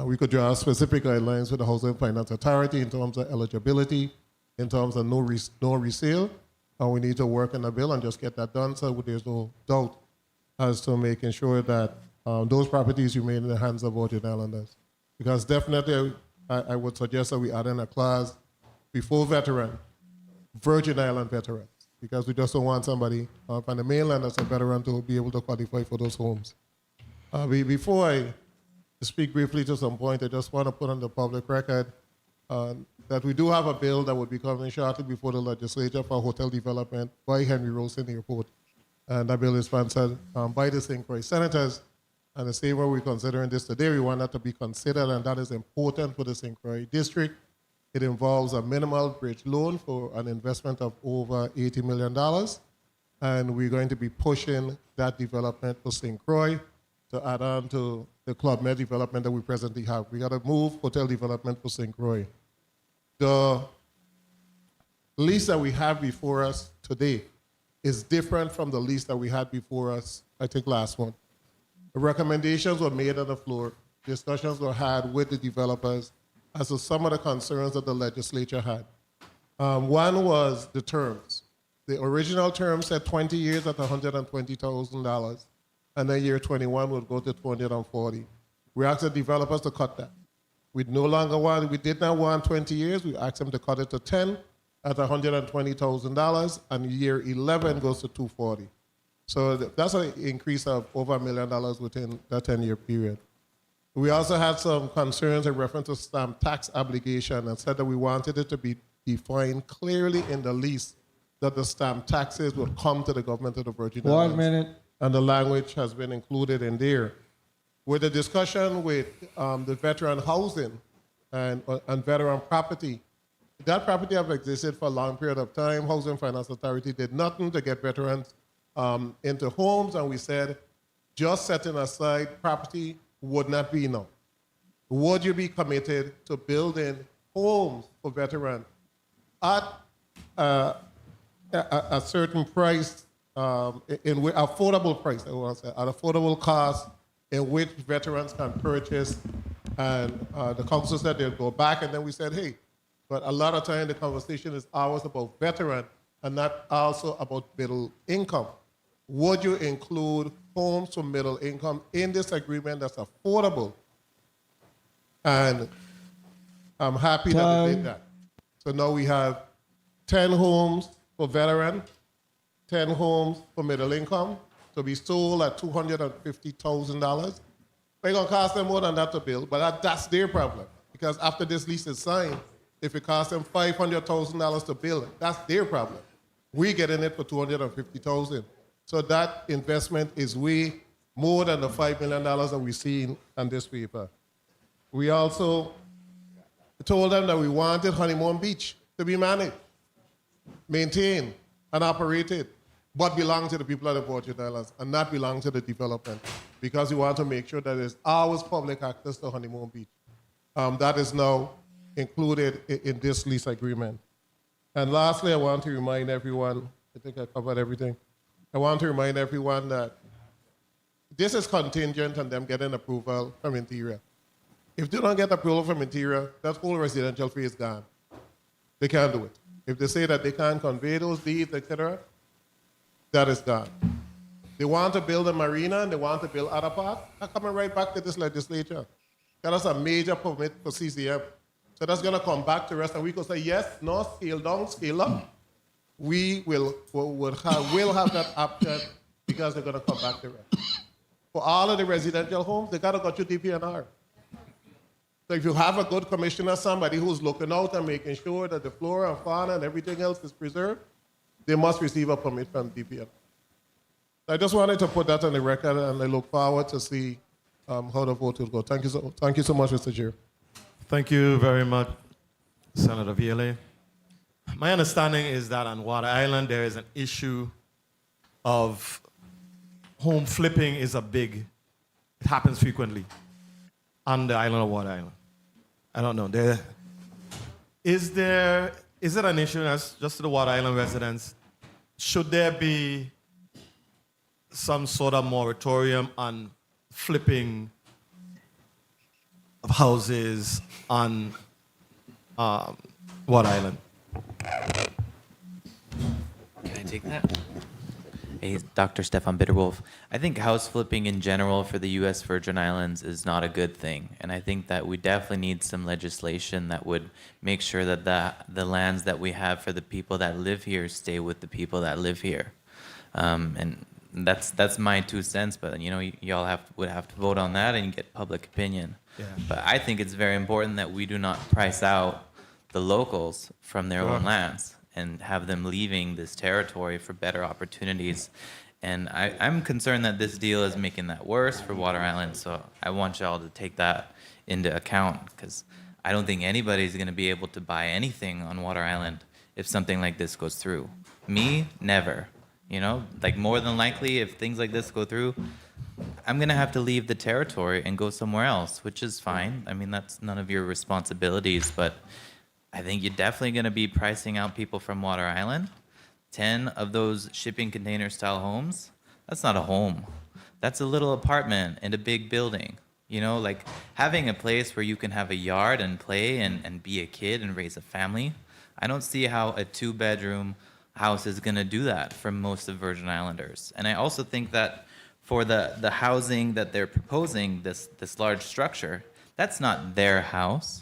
We could draft specific guidelines for the Housing Finance Authority in terms of eligibility, in terms of no resale, and we need to work on the bill and just get that done so there's no doubt as to making sure that those properties remain in the hands of Virgin Islanders. Because definitely I would suggest that we add in a clause before veteran, Virgin Island veterans, because we just don't want somebody from the mainland that's a veteran to be able to qualify for those homes. Before I speak briefly to some point, I just want to put on the public record that we do have a bill that will be coming shortly before the legislature for hotel development by Henry Rosen Airport. And that bill is sponsored by the St. Croix Senators. And the same way we're considering this today, we want that to be considered, and that is important for the St. Croix district. It involves a minimal bridge loan for an investment of over $80 million. And we're going to be pushing that development for St. Croix to add on to the Club Med development that we presently have. We got to move hotel development for St. Croix. The lease that we have before us today is different from the lease that we had before us, I think, last month. The recommendations were made on the floor. Discussions were had with the developers as to some of the concerns that the legislature had. One was the terms. The original term said 20 years at $120,000, and then year 21 would go to $240,000. We asked the developers to cut that. We did not want 20 years. We asked them to cut it to 10 at $120,000, and year 11 goes to $240,000. So that's an increase of over $1 million within that 10-year period. We also had some concerns in reference to stamp tax obligation and said that we wanted it to be defined clearly in the lease that the stamp taxes would come to the government of the Virgin Islands. 1 minute. And the language has been included in there. With the discussion with the veteran housing and veteran property, that property have existed for a long period of time. Housing Finance Authority did nothing to get veterans into homes, and we said, just setting aside property would not be enough. Would you be committed to building homes for veterans at a certain price, in affordable price, I want to say, at affordable cost, in which veterans can purchase? And the council said they'll go back, and then we said, hey, but a lot of time the conversation is always about veteran and not also about middle income. Would you include homes for middle income in this agreement that's affordable? And I'm happy that they did that. So now we have 10 homes for veteran, 10 homes for middle income to be sold at $250,000. It's going to cost them more than that to build, but that's their problem. Because after this lease is signed, if it costs them $500,000 to build, that's their problem. We're getting it for $250,000. So that investment is way more than the $5 million that we see on this paper. We also told them that we wanted Honeymoon Beach to be managed, maintained, and operated, but belong to the people of the Virgin Islands and not belong to the development, because we want to make sure that there's always public access to Honeymoon Beach. That is now included in this lease agreement. And lastly, I want to remind everyone, I think I covered everything. I want to remind everyone that this is contingent on them getting approval from Interior. If they don't get approval from Interior, that whole residential phase is gone. They can't do it. If they say that they can't convey those deeds, etc., that is gone. They want to build a marina and they want to build other parts, they're coming right back to this legislature. That's a major permit for CCM. So that's going to come back to us, and we could say, yes, no, scale down, scale up. We will have that option because they're going to come back to us. For all of the residential homes, they got to go through DPNR. So if you have a good commissioner, somebody who's looking out and making sure that the flora and fauna and everything else is preserved, they must receive a permit from DPNR. I just wanted to put that on the record, and I look forward to see how the vote will go. Thank you so much, Mr. Chair. Thank you very much, Senator Earle. My understanding is that on Water Island, there is an issue of home flipping is it happens frequently on the island of Water Island. I don't know. Is it an issue that's just to the Water Island residents? Should there be some sort of moratorium on flipping of houses on Water Island? Can I take that? Hey, Dr. Stefan Bitterwolf. I think house flipping in general for the U.S. Virgin Islands is not a good thing. And I think that we definitely need some legislation that would make sure that the lands that we have for the people that live here stay with the people that live here. And that's my 2 cents, but you know, y'all would have to vote on that and get public opinion. Yeah. But I think it's very important that we do not price out the locals from their own lands and have them leaving this territory for better opportunities. And I'm concerned that this deal is making that worse for Water Island, so I want y'all to take that into account, because I don't think anybody's going to be able to buy anything on Water Island if something like this goes through. Me, never. You know, like more than likely, if things like this go through, I'm going to have to leave the territory and go somewhere else, which is fine. I mean, that's none of your responsibilities, but I think you're definitely going to be pricing out people from Water Island. 10 of those shipping container style homes, that's not a home. That's a little apartment in a big building. You know, like having a place where you can have a yard and play and be a kid and raise a family. I don't see how a 2-bedroom house is going to do that for most of Virgin Islanders. And I also think that for the housing that they're proposing, this large structure, that's not their house.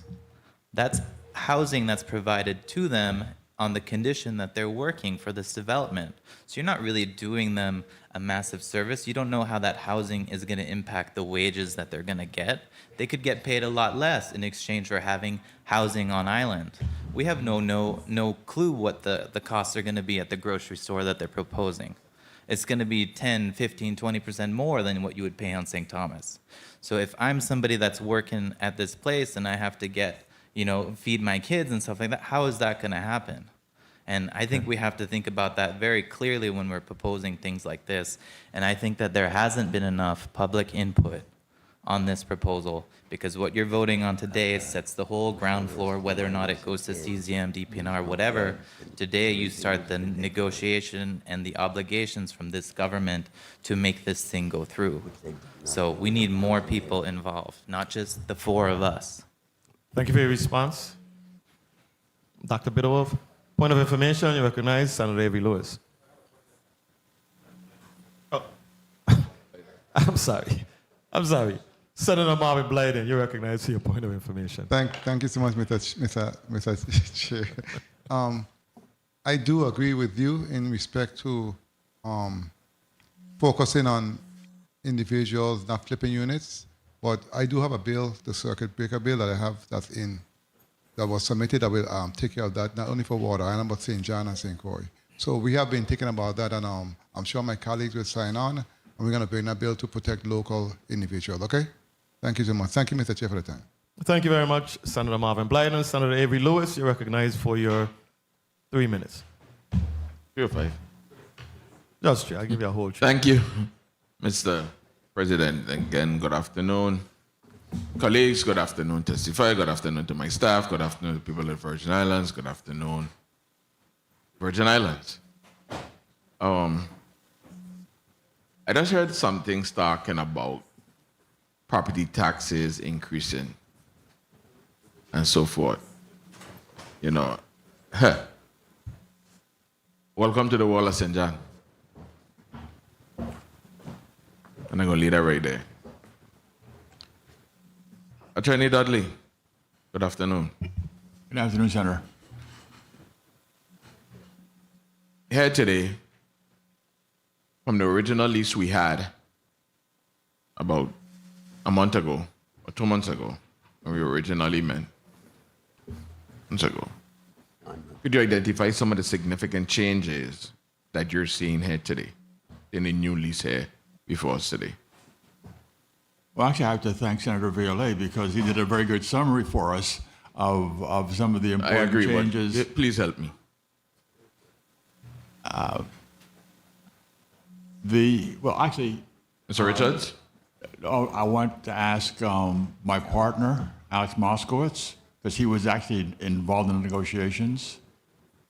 That's housing that's provided to them on the condition that they're working for this development. So you're not really doing them a massive service. You don't know how that housing is going to impact the wages that they're going to get. They could get paid a lot less in exchange for having housing on island. We have no clue what the costs are going to be at the grocery store that they're proposing. It's going to be 10, 15, 20% more than what you would pay on St. Thomas. So if I'm somebody that's working at this place and I have to get, feed my kids and stuff like that, how is that going to happen? And I think we have to think about that very clearly when we're proposing things like this. And I think that there hasn't been enough public input on this proposal, because what you're voting on today sets the whole ground floor, whether or not it goes to CZM, DPNR, whatever. Today you start the negotiation and the obligations from this government to make this thing go through. So we need more people involved, not just the 4 of us. Thank you for your response. Dr. Bitterwolf, point of information, you recognize Senator Avery Lewis. Oh, I'm sorry. Senator Marvin Blyden, you recognize your point of information. Thank you so much, Mr. Chair. I do agree with you in respect to focusing on individuals, not flipping units. But I do have a bill, the circuit breaker bill that I have that was submitted that will take care of that, not only for Water Island, but St. John and St. Croix. So we have been thinking about that, and I'm sure my colleagues will sign on, and we're going to bring that bill to protect local individuals, okay? Thank you so much. Thank you, Mr. Chair, for the time. Thank you very much, Senator Marvin Blyden. Senator Avery Lewis, you're recognized for your 3 minutes. 3 or 5? Just I'll give you a whole check. Thank you, Mr. President. Again, good afternoon. Colleagues, good afternoon. Testify, good afternoon to my staff. Good afternoon to people at Virgin Islands. Good afternoon, Virgin Islands. I just heard some things talking about property taxes increasing and so forth. Welcome to the wall of St. John. And I'm going to leave that right there. Attorney Dudley, good afternoon. Good afternoon, Senator. Here today, from the original lease we had about a month ago, or 2 months ago, when we originally met, months ago, could you identify some of the significant changes that you're seeing here today in the new lease here before us today? Well, actually, I have to thank Senator Earle because he did a very good summary for us of some of the important changes. Please help me. Mr. Richards? I want to ask my partner, Alex Moskowitz, because he was actually involved in the negotiations.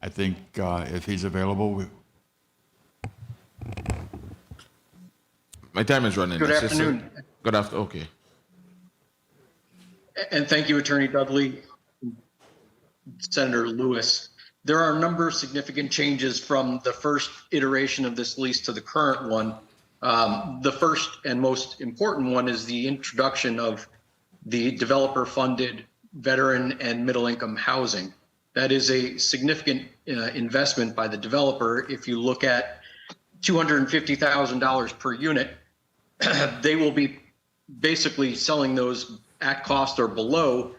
I think if he's available. My time is running. Good afternoon. Good afternoon. Okay. And thank you, Attorney Dudley, Senator Lewis. there are a number of significant changes from the first iteration of this lease to the current one. The first and most important one is the introduction of the developer-funded veteran and middle-income housing. That is a significant investment by the developer. If you look at $250,000 per unit, they will be basically selling those at cost or below.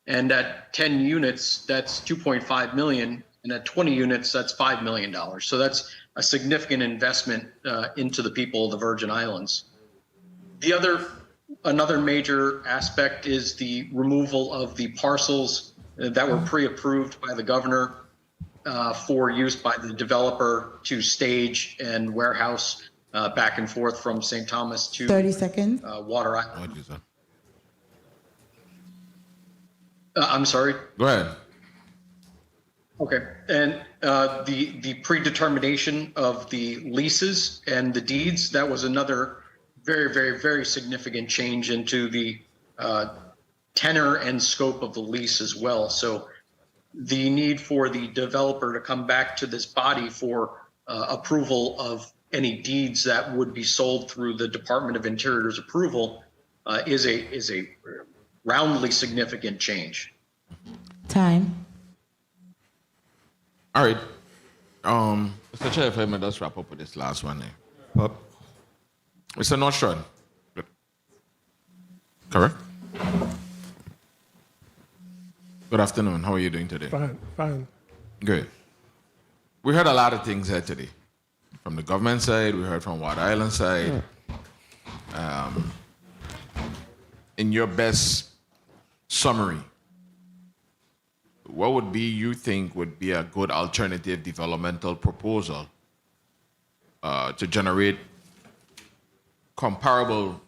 And at 10 units, that's $2.5 million. And at 20 units, that's $5 million. So that's a significant investment into the people of the Virgin Islands. Another major aspect is the removal of the parcels that were pre-approved by the governor for use by the developer to stage and warehouse back and forth from St. Thomas to 30 seconds. Water Island. I'm sorry. Go ahead. Okay, and the predetermination of the leases and the deeds, that was another very, very, very significant change into the tenor and scope of the lease as well. So the need for the developer to come back to this body for approval of any deeds that would be sold through the Department of Interior's approval is a roundly significant change. Time. All right. Mr. Chair, if I may just wrap up with this last one there. Mr. Northshore. Correct? Good afternoon. How are you doing today? Fine, fine. Good. We heard a lot of things here today. From the government side, we heard from Water Island side. In your best summary, what would be, you think, would be a good alternative developmental proposal to generate comparable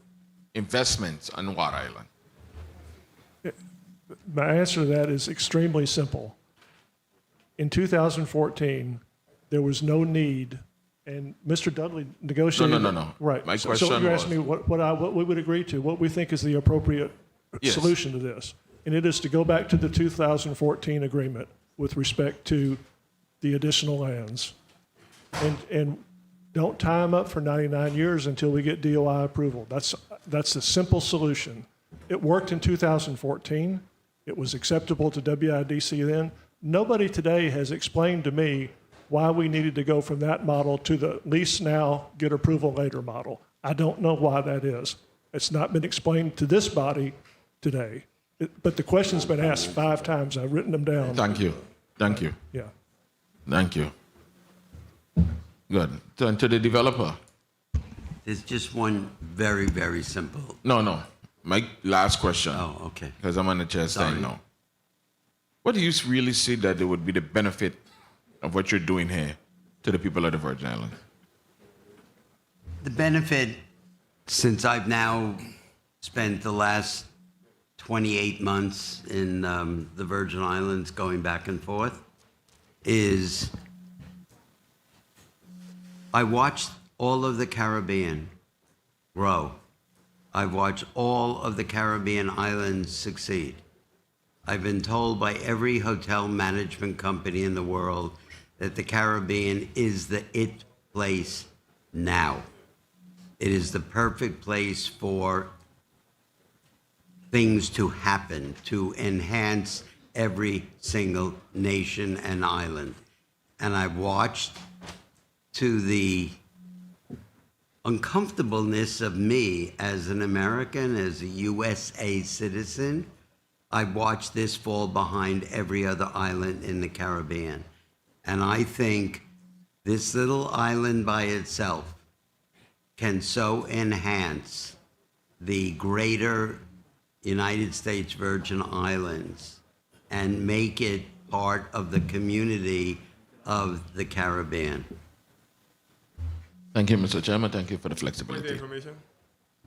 investments on Water Island? My answer to that is extremely simple. In 2014, there was no need, and Mr. Dudley negotiated. No. Right. My So question you're asking me was, what we would agree to, what we think is the appropriate Yes. solution to this. And it is to go back to the 2014 agreement with respect to the additional lands. And don't tie them up for 99 years until we get DOI approval. That's a simple solution. It worked in 2014. It was acceptable to WIDC then. Nobody today has explained to me why we needed to go from that model to the lease now, get approval later model. I don't know why that is. It's not been explained to this body today. But the question's been asked 5 times. I've written them down. Thank you. Thank you. Yeah. Thank you. Good. Turn to the developer. There's just one very, very simple. No. My last question. Oh, okay. Because I'm on the chair Sorry. saying no. What do you really see that there would be the benefit of what you're doing here to the people of the Virgin Islands? The benefit, since I've now spent the last 28 months in the Virgin Islands going back and forth, is I watched all of the Caribbean grow. I've watched all of the Caribbean islands succeed. I've been told by every hotel management company in the world that the Caribbean is the it place now. It is the perfect place for things to happen, to enhance every single nation and island. And I've watched, to the uncomfortableness of me as an American, as a USA citizen, I've watched this fall behind every other island in the Caribbean. And I think this little island by itself can so enhance the greater United States Virgin Islands and make it part of the community of the Caribbean. Thank you, Mr. Chairman. Thank you for the flexibility.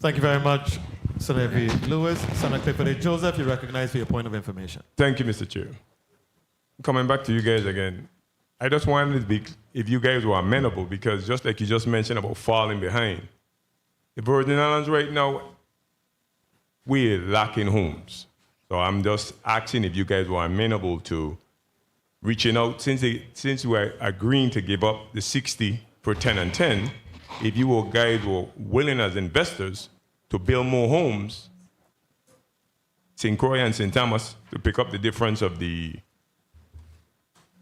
Thank you very much, Senator V. Lewis. Senator Clifford A. Joseph, you recognize for your point of information. Thank you, Mr. Chair. Coming back to you guys again, I just wanted to be, if you guys were amenable, because just like you just mentioned about falling behind, the Virgin Islands right now, we're lacking homes. So I'm just asking if you guys were amenable to reaching out, since we are agreeing to give up the 60 for 10 and 10, if you guys were willing as investors to build more homes, St. Croix and St. Thomas, to pick up the difference of the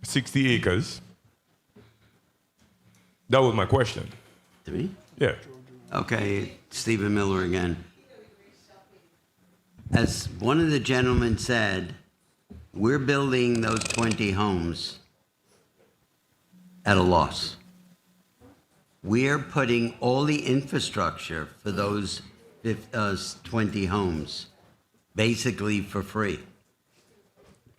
60 acres. That was my question. To me? Yeah. Okay, Stephen Miller again. As one of the gentlemen said, we're building those 20 homes at a loss. We are putting all the infrastructure for those 20 homes basically for free.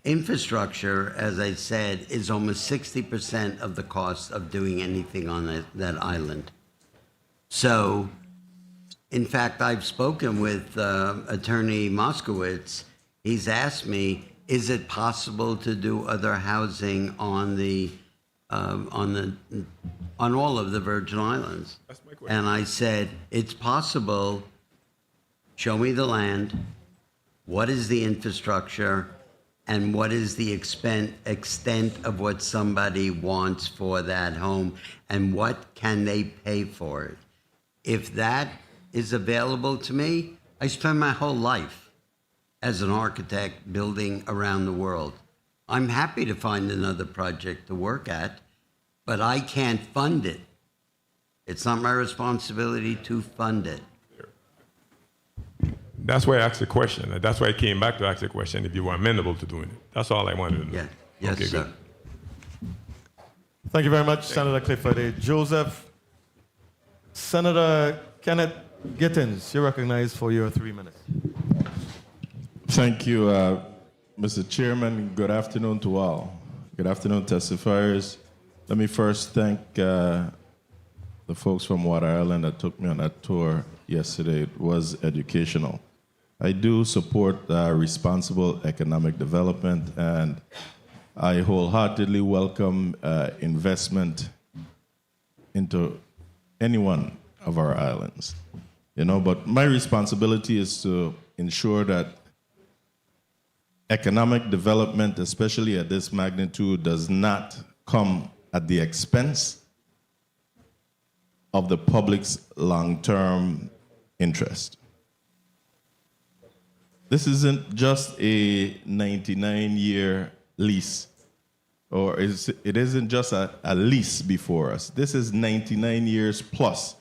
Infrastructure, as I said, is almost 60% of the cost of doing anything on that island. So, in fact, I've spoken with Attorney Moskowitz. He's asked me, is it possible to do other housing on all of the Virgin Islands? That's my question. And I said, it's possible. Show me the land. What is the infrastructure? And what is the extent of what somebody wants for that home? And what can they pay for it? If that is available to me, I spent my whole life as an architect building around the world. I'm happy to find another project to work at, but I can't fund it. It's not my responsibility to fund it. That's why I asked the question. And that's why I came back to ask the question if you were amenable to doing it. That's all I wanted to know. Yeah. Yes, okay, sir. Good. Thank you very much, Senator Clifford A. Joseph. Senator Kenneth Gittins, you're recognized for your 3 minutes. Thank you, Mr. Chairman. Good afternoon to all. Good afternoon, testifiers. Let me first thank the folks from Water Island that took me on that tour yesterday. It was educational. I do support responsible economic development, and I wholeheartedly welcome investment into any one of our islands. But my responsibility is to ensure that economic development, especially at this magnitude, does not come at the expense of the public's long-term interest. This isn't just a 99-year lease, or it isn't just a lease before us. This is 99 years plus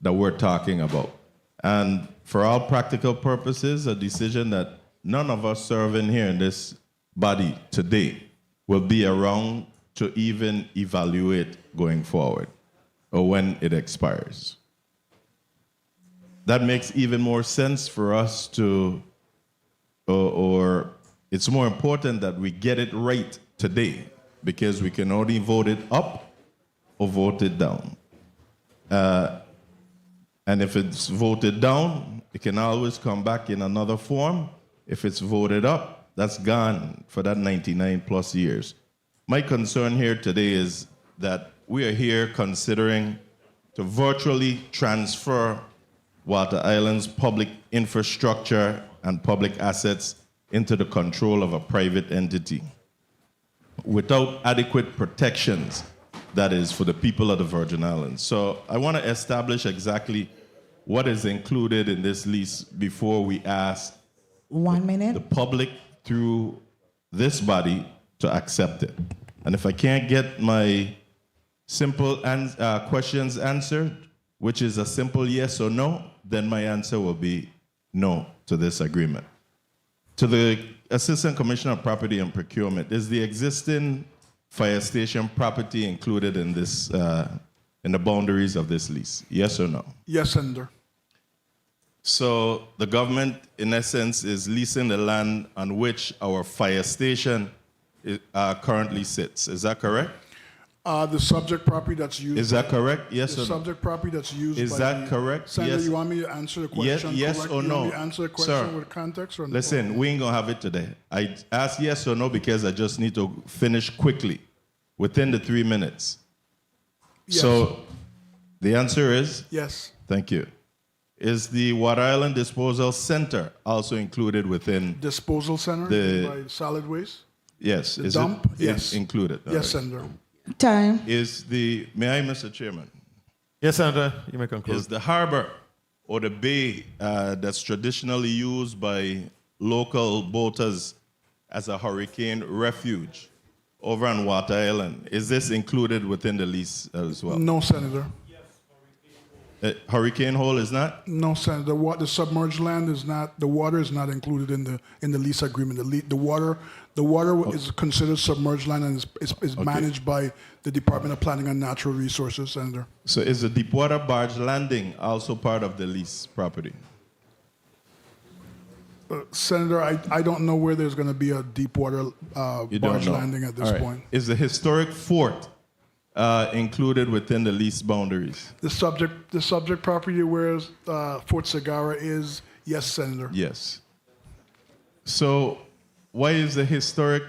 that we're talking about. And for all practical purposes, a decision that none of us serving here in this body today will be around to even evaluate going forward or when it expires. That makes even more sense for us to, or it's more important that we get it right today, because we can only vote it up or vote it down. And if it's voted down, it can always come back in another form. If it's voted up, that's gone for that 99 plus years. My concern here today is that we are here considering to virtually transfer Water Island's public infrastructure and public assets into the control of a private entity without adequate protections, that is, for the people of the Virgin Islands. So I want to establish exactly what is included in this lease before we ask 1 minute. the public through this body to accept it. And if I can't get my simple questions answered, which is a simple yes or no, then my answer will be no to this agreement. To the Assistant Commissioner of Property and Procurement, is the existing fire station property included in this, in the boundaries of this lease? Yes or no? Yes, Senator. So the government, in essence, is leasing the land on which our fire station currently sits. Is that correct? The subject property that's used. Is that correct? Yes or no? The subject property that's used. Is that correct? Senator, Yes. you want me to answer the question? Yes correct? or You no? want me to answer the question Sir, with context or no? Listen, we ain't gonna have it today. I asked yes or no because I just need to finish quickly, within the 3 minutes. Yes. So the answer is? Yes. Thank you. Is the Water Island Disposal Center also included within? Disposal center The- by solid waste? Yes. The Is dump? it Yes. included? All Yes, right. Senator. Time. May I, Mr. Chairman? Yes, Senator, you may conclude. Is the harbor or the bay that's traditionally used by local boaters as a hurricane refuge over on Water Island, is this included within the lease as well? No, Senator. Hurricane Hole is not? No, Senator. The submerged land is not. The water is not included in the lease agreement. The water is considered submerged land and is managed by the Department of Planning and Natural Resources, Senator. So is the Deepwater Barge Landing also part of the lease property? Senator, I don't know where there's going to be a deepwater You don't barge know. landing at this All right. point. Is the historic fort included within the lease boundaries? The subject property where Fort Sagara is, yes, Senator. Yes. So why is the historic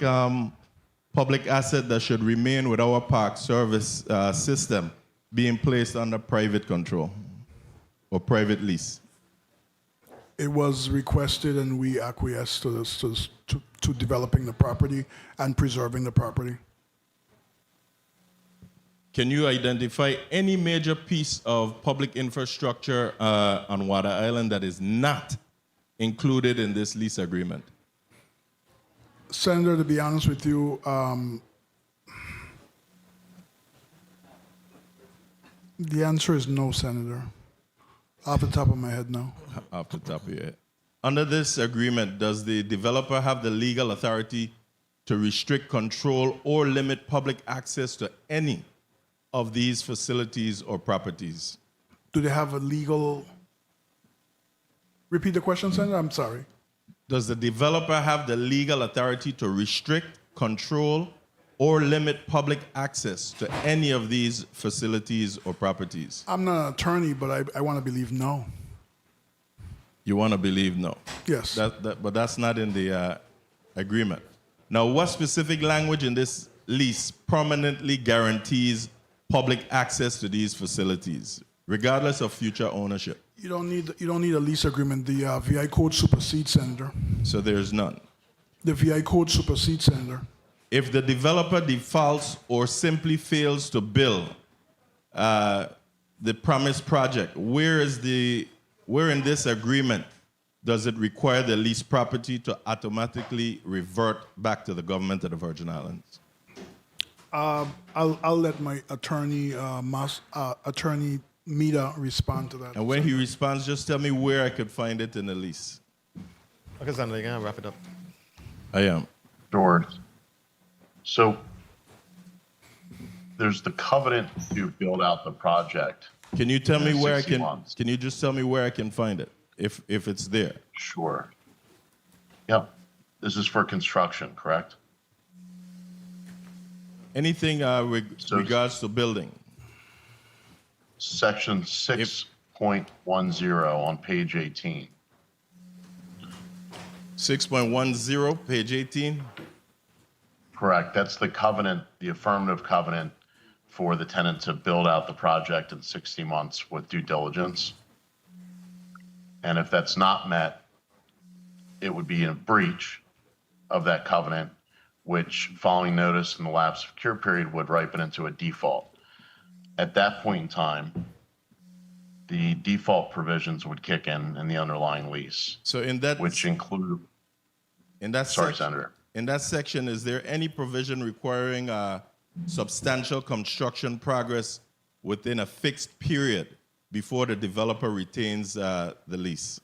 public asset that should remain with our park service system being placed under private control or private lease? It was requested and we acquiesced to developing the property and preserving the property. Can you identify any major piece of public infrastructure on Water Island that is not included in this lease agreement? Senator, to be honest with you, the answer is no, Senator. Off the top of my head, no. Off the top of your head. Under this agreement, does the developer have the legal authority to restrict, control, or limit public access to any of these facilities or properties? Do they have a legal... Repeat the question, Senator? I'm sorry. Does the developer have the legal authority to restrict, control, or limit public access to any of these facilities or properties? I'm not an attorney, but I want to believe no. You want to believe no? Yes. But that's not in the agreement. Now, what specific language in this lease permanently guarantees public access to these facilities, regardless of future ownership? You don't need a lease agreement. The VI code supersedes, Senator. So there's none. The VI code supersedes, Senator. If the developer defaults or simply fails to build the promised project, where in this agreement does it require the leased property to automatically revert back to the government of the Virgin Islands? I'll let my attorney, Attorney Mida, respond to that. And when he responds, just tell me where I could find it in the lease. Okay, Senator, you're gonna wrap it up. I am. George. So there's the covenant to build out the project. Can you tell me where I 60 can? months. Can you just tell me where I can find it, if it's there? Sure. Yep. This is for construction, correct? Anything regards to building? Section 6.10 on page 18. 6.10, page 18. Correct. That's the covenant, the affirmative covenant for the tenant to build out the project in 60 months with due diligence. And if that's not met, it would be a breach of that covenant, which following notice in the lapse of cure period would ripen into a default. At that point in time, the default provisions would kick in the underlying lease. So in that, which include, sorry, Senator. In that section, is there any provision requiring substantial construction progress within a fixed period before the developer retains the lease?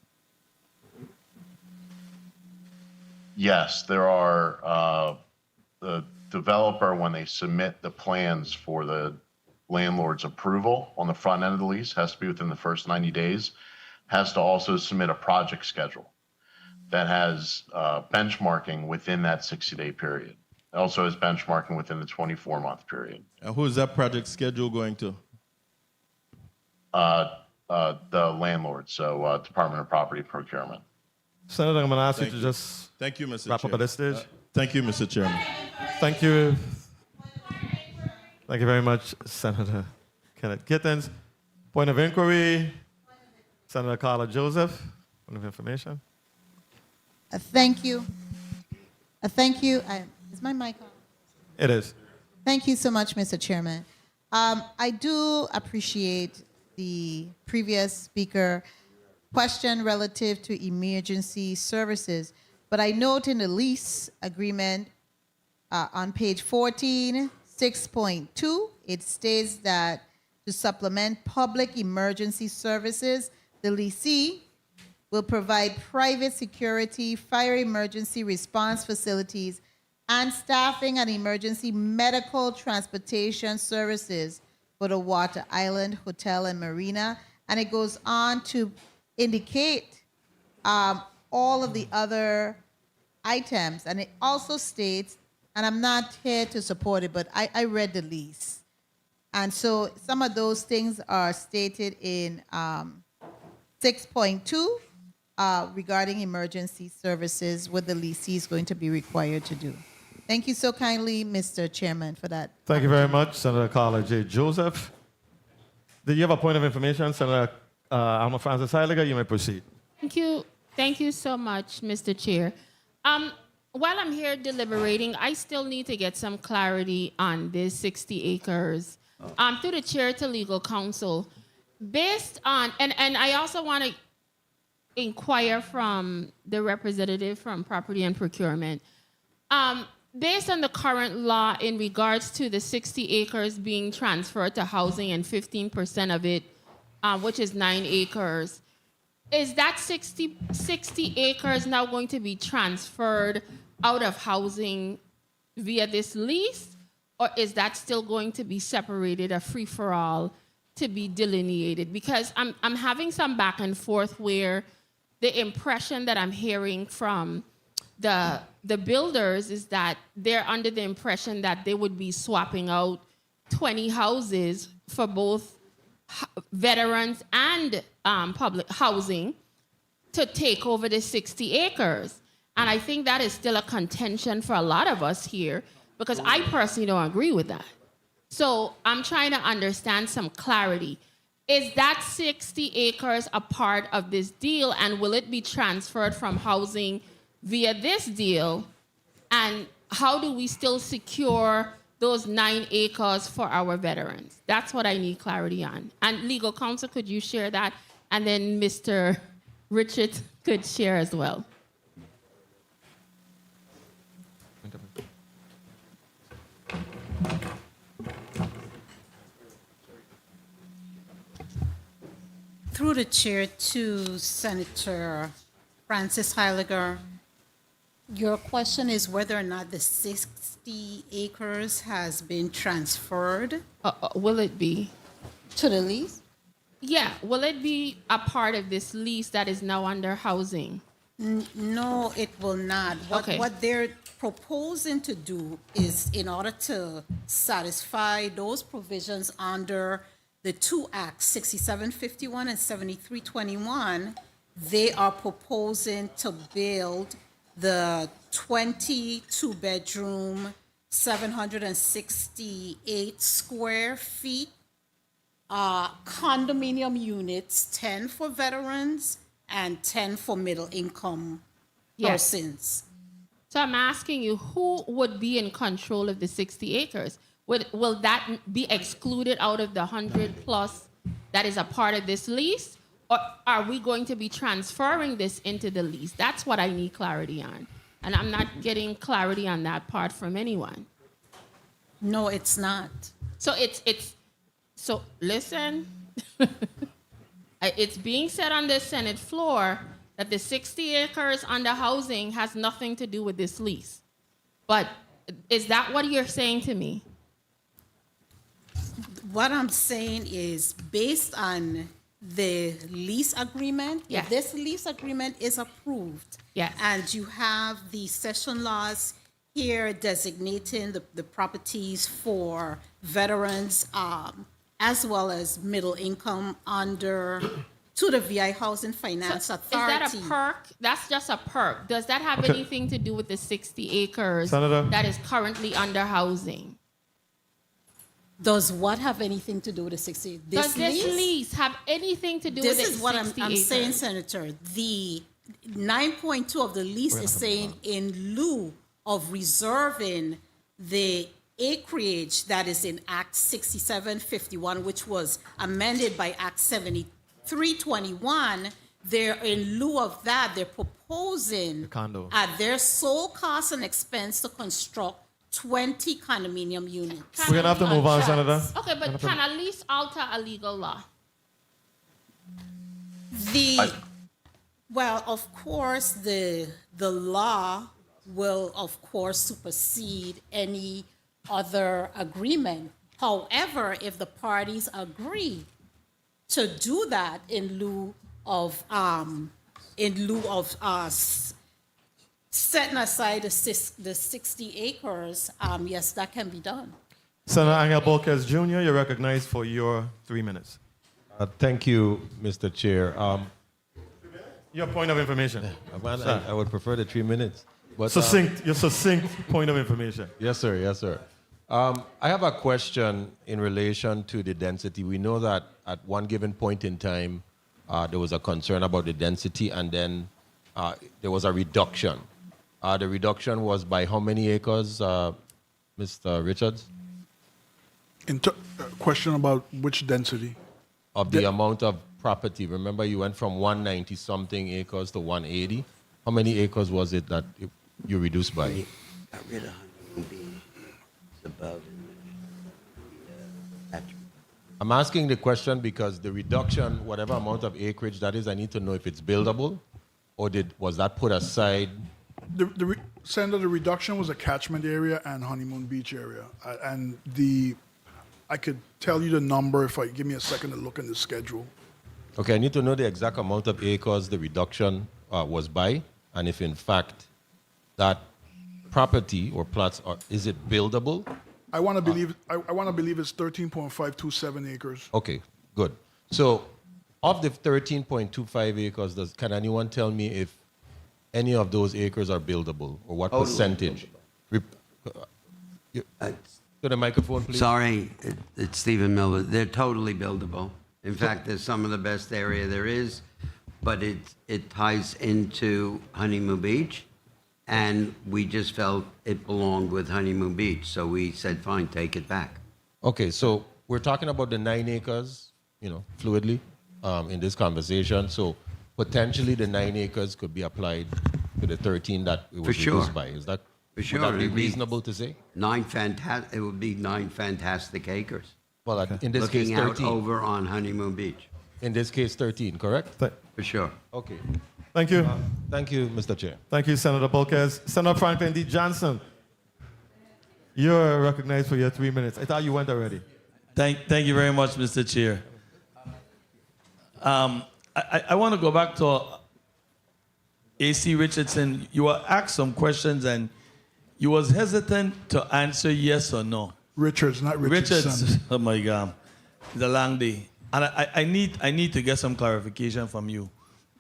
Yes, there are. The developer, when they submit the plans for the landlord's approval on the front end of the lease, has to be within the first 90 days, has to also submit a project schedule that has benchmarking within that 60-day period. It also has benchmarking within the 24-month period. And who is that project schedule going to? The landlord, so Department of Property Procurement. Senator, I'm going to ask you to just Thank you, Mr. wrap Chair. up at this stage. Thank you, Mr. Chairman. Thank you. Thank you very much, Senator Kenneth Gittins. Point of inquiry, Senator Carla Joseph. Point of information. Thank you. Thank you. Is my mic on? It is. Thank you so much, Mr. Chairman. I do appreciate the previous speaker question relative to emergency services, but I note in the lease agreement on page 14, 6.2, it states that to supplement public emergency services, the lessee will provide private security, fire emergency response facilities, and staffing and emergency medical transportation services for the Water Island Hotel and Marina. And it goes on to indicate all of the other items. And it also states, and I'm not here to support it, but I read the lease. And so some of those things are stated in 6.2 regarding emergency services, what the lessee is going to be required to do. Thank you so kindly, Mr. Chairman, for that. Thank you very much, Senator Carla J. Joseph. Do you have a point of information, Senator Alma Francis Heiliger? You may proceed. Thank you. Thank you so much, Mr. Chair. While I'm here deliberating, I still need to get some clarity on this 60 acres. Through the chair to legal counsel, based on, and I also want to inquire from the representative from property and procurement. Based on the current law in regards to the 60 acres being transferred to housing and 15% of it, which is 9 acres, is that 60 acres now going to be transferred out of housing via this lease? Or is that still going to be separated, a free-for-all to be delineated? Because I'm having some back and forth where the impression that I'm hearing from the builders is that they're under the impression that they would be swapping out 20 houses for both veterans and public housing to take over the 60 acres. And I think that is still a contention for a lot of us here, because I personally don't agree with that. So I'm trying to understand some clarity. Is that 60 acres a part of this deal, and will it be transferred from housing via this deal? And how do we still secure those 9 acres for our veterans? That's what I need clarity on. And legal counsel, could you share that? And then Mr. Richard could share as well. Through the chair to Senator Francis Heiliger, your question is whether or not the 60 acres has been transferred. Will it be? To the lease? Yeah, will it be a part of this lease that is now under housing? No, it will not. What they're proposing to do is, in order to satisfy those provisions under the two acts, 6751 and 7321, they are proposing to build the 22-bedroom, 768 square feet condominium units, 10 for veterans and 10 for middle-income persons. So I'm asking you, who would be in control of the 60 acres? Will that be excluded out of the 100 plus that is a part of this lease? Or are we going to be transferring this into the lease? That's what I need clarity on. And I'm not getting clarity on that part from anyone. No, it's not. So so listen, it's being said on the Senate floor that the 60 acres under housing has nothing to do with this lease. But is that what you're saying to me? What I'm saying is, based on the lease agreement, if this lease agreement is approved, and you have the session laws here designating the properties for veterans as well as middle income under to the VI Housing Finance Authority. Is that a perk? That's just a perk. Does that have anything to do with the 60 acres Senator? that is currently under housing? Does what have anything to do with the 60? Does this lease have anything to do with the 60 This is what I'm saying, acres? Senator. The 9.2 of the lease is saying in lieu of reserving the acreage that is in Act 6751, which was amended by Act 7321, in lieu of that, they're proposing condo. at their sole cost and expense to construct 20 condominium units. We're gonna have to move on, Senator. Okay, but can a lease alter a legal law? Well, of course, the law will, of course, supersede any other agreement. However, if the parties agree to do that in lieu of setting aside the 60 acres, yes, that can be done. Senator Angel Bolquez Jr., you're recognized for your 3 minutes. Thank you, Mr. Chair. Your point of information. I would prefer the 3 minutes. But, Your succinct point of information. Yes, sir. Yes, sir. I have a question in relation to the density. We know that at one given point in time, there was a concern about the density, and then there was a reduction. The reduction was by how many acres, Mr. Richards? Question about which density? Of the amount of property. Remember, you went from 190-something acres to 180. How many acres was it that you reduced by? Got rid of Honeymoon above. I'm asking the question because the reduction, whatever amount of acreage that is, I need to know if it's buildable, or was that put aside? Senator, the reduction was a catchment area and Honeymoon Beach area, I could tell you the number if give me a second to look in the schedule. Okay, I need to know the exact amount of acres the reduction was by, and if in fact that property or plots is it buildable? I want to believe it's 13.527 acres. Okay, good. So, of the 13.25 acres, can anyone tell me if any of those acres are buildable, or what percentage? To the microphone, please. Sorry, it's Stephen Miller. They're totally buildable. In fact, there's some of the best area there is, but it ties into Honeymoon Beach, and we just felt it belonged with Honeymoon Beach, so we said, fine, take it back. Okay, so we're talking about the 9 acres, fluidly in this conversation. So potentially the 9 acres could be applied to the 13 that it was reduced by. Is that? For sure. Would that be reasonable to say? It would be 9 fantastic acres. Well, in this case, 13. Looking out over on Honeymoon Beach. In this case, 13, correct? For sure. Okay. Thank you. Thank you, Mr. Chair. Thank you, Senator Bolquez. Senator Franklin D. Johnson, you're recognized for your 3 minutes. I thought you went already. Thank you very much, Mr. Chair. I want to go back to A.C. Richardson. You were asked some questions and you was hesitant to answer yes or no. Richards, not Richardson. Richards. Oh my God, it's a long day, and I need to get some clarification from you,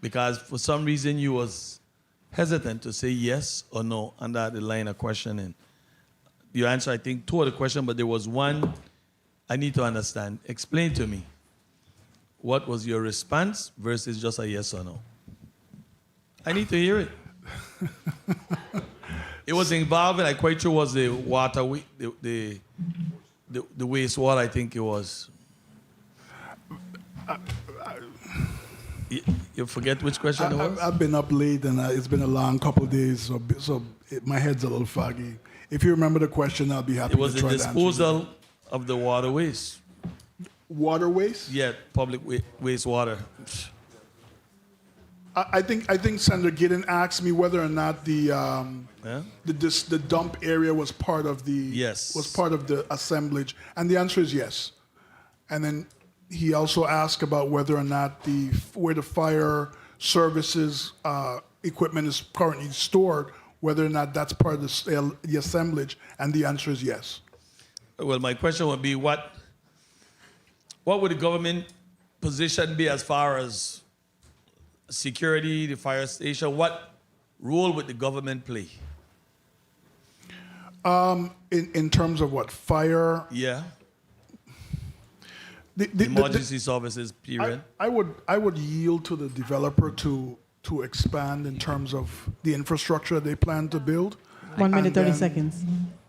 because for some reason you was hesitant to say yes or no under the line of questioning. You answered, I think, 2 of the questions, but there was one I need to understand. Explain to me, what was your response versus just a yes or no? I need to hear it. It was involving, I'm quite sure, was the water, the wastewater, I think it was. You forget which question it was? I've been up late and it's been a long couple of days, so my head's a little foggy. If you remember the question, I'll be happy to try to answer it. It was the disposal of the water waste. Water waste? Yeah, public wastewater. I think Senator Gideon asked me whether or not the dump area was part of the assemblage, and the answer is yes. And then he also asked about whether or not where the fire services equipment is currently stored, whether or not that's part of the assemblage, and the answer is yes. Well, my question would be, what would the government position be as far as security, the fire station? What role would the government play? In terms of what, fire? Yeah. The emergency services, period. I would yield to the developer to expand in terms of the infrastructure they plan to build. 1 minute, 30 then- seconds.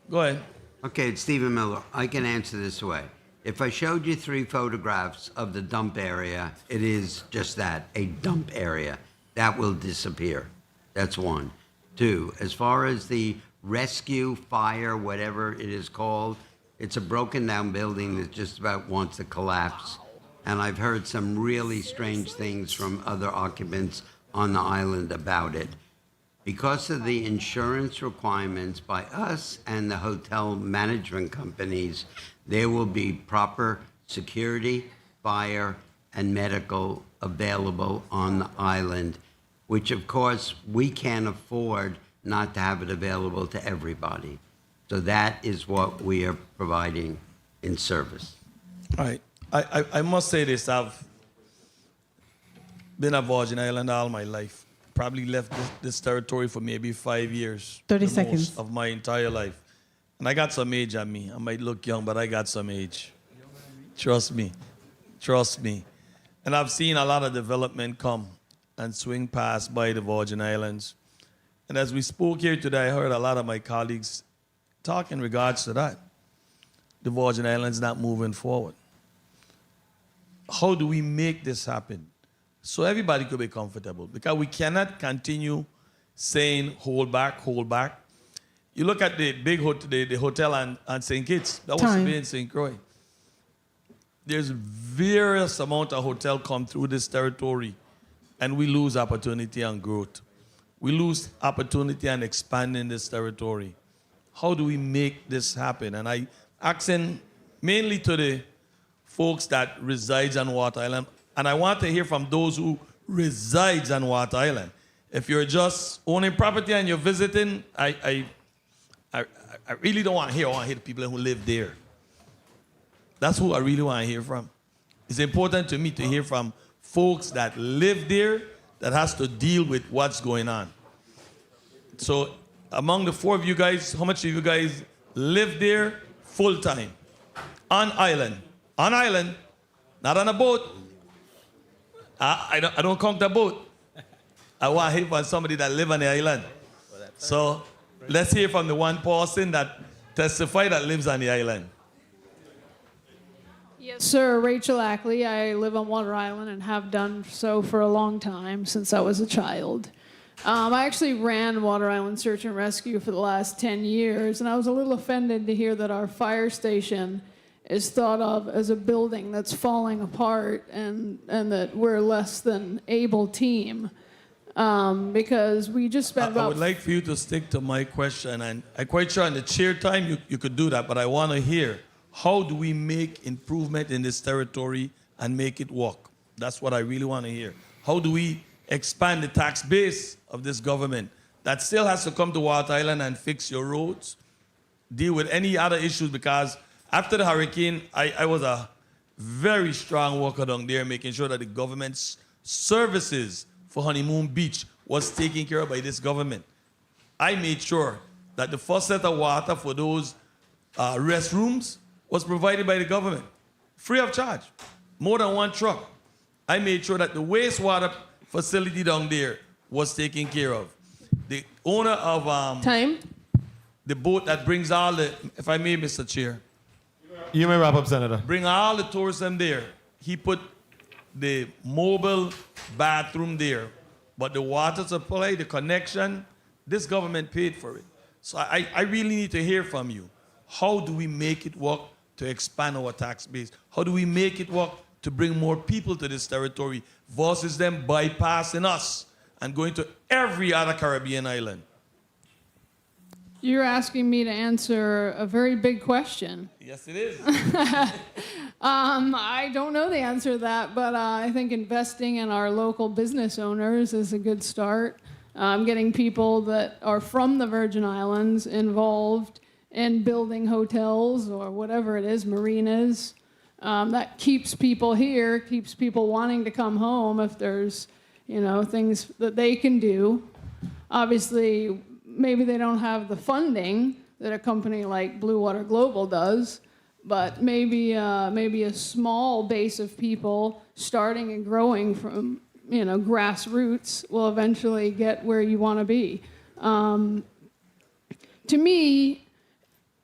Go ahead. Okay, it's Stephen Miller. I can answer this way. If I showed you 3 photographs of the dump area, it is just that, a dump area. That will disappear. That's 1. 2, as far as the rescue, fire, whatever it is called, it's a broken down building that just about wants to collapse. And I've heard some really strange things from other occupants on the island about it. Because of the insurance requirements by us and the hotel management companies, there will be proper security, fire, and medical available on the island, which of course we can't afford not to have it available to everybody. So that is what we are providing in service. All right. I must say this. I've been at Virgin Island all my life. Probably left this territory for maybe 5 years. 30 the seconds. most of my entire life. And I got some age on me. I might look young, but I got some age. Trust me. Trust me. And I've seen a lot of development come and swing past by the Virgin Islands. And as we spoke here today, I heard a lot of my colleagues talk in regards to that. The Virgin Islands not moving forward. How do we make this happen so everybody could be comfortable? Because we cannot continue saying, hold back, hold back. You look at the big the hotel on St. Kitts. That was to be in St. Croix. There's various amount of hotel come through this territory, and we lose opportunity and growth. We lose opportunity and expanding this territory. How do we make this happen? And I asking mainly to the folks that resides on Water Island, and I want to hear from those who resides on Water Island. If you're just owning property and you're visiting, I really don't want to hear. I want to hear the people who live there. That's who I really want to hear from. It's important to me to hear from folks that live there that has to deal with what's going on. So among the 4 of you guys, how much of you guys live there full time? On island. On island, not on a boat. I don't count the boat. I want to hear from somebody that live on the island. So let's hear from the one person that testified that lives on the island. Yes, sir. Rachel Ackley. I live on Water Island and have done so for a long time, since I was a child. I actually ran Water Island Search and Rescue for the last 10 years, and I was a little offended to hear that our fire station is thought of as a building that's falling apart and that we're a less than able team. Because we just spent I would like for you to stick to my question, and I'm quite sure in the chair time you could do that, but I want to hear, how do we make improvement in this territory and make it work? That's what I really want to hear. How do we expand the tax base of this government that still has to come to Water Island and fix your roads, deal with any other issues? Because after the hurricane, I was a very strong worker down there, making sure that the government's services for Honeymoon Beach was taken care of by this government. I made sure that the first set of water for those restrooms was provided by the government, free of charge, more than 1 truck. I made sure that the wastewater facility down there was taken care of. The owner of the boat that brings all the, if I may, Mr. Chair. You may wrap up, Senator. Bring all the tourism there. He put the mobile bathroom there, but the water supply, the connection, this government paid for it. So I really need to hear from you. How do we make it work to expand our tax base? How do we make it work to bring more people to this territory versus them bypassing us and going to every other Caribbean island? You're asking me to answer a very big question. Yes, it is. I don't know the answer to that, but I think investing in our local business owners is a good start. Getting people that are from the Virgin Islands involved in building hotels or whatever it is, marinas. That keeps people here, keeps people wanting to come home if there's, things that they can do. Obviously, maybe they don't have the funding that a company like Blue Water Global does, but maybe a small base of people starting and growing from, grassroots will eventually get where you want to be. to me,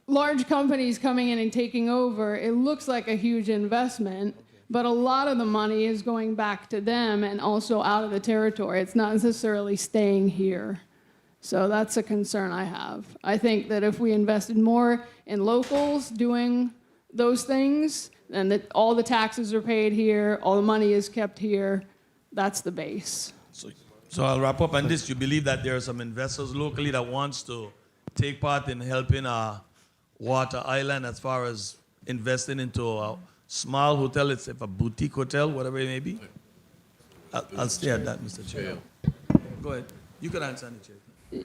large companies coming in and taking over, it looks like a huge investment, but a lot of the money is going back to them and also out of the territory. It's not necessarily staying here. So that's a concern I have. I think that if we invested more in locals doing those things, and that all the taxes are paid here, all the money is kept here, that's the base. So I'll wrap up on this. You believe that there are some investors locally that wants to take part in helping Water Island as far as investing into a small hotel, it's a boutique hotel, whatever it may be? I'll stay at that, Mr. Chair. Go ahead. You can answer the chair.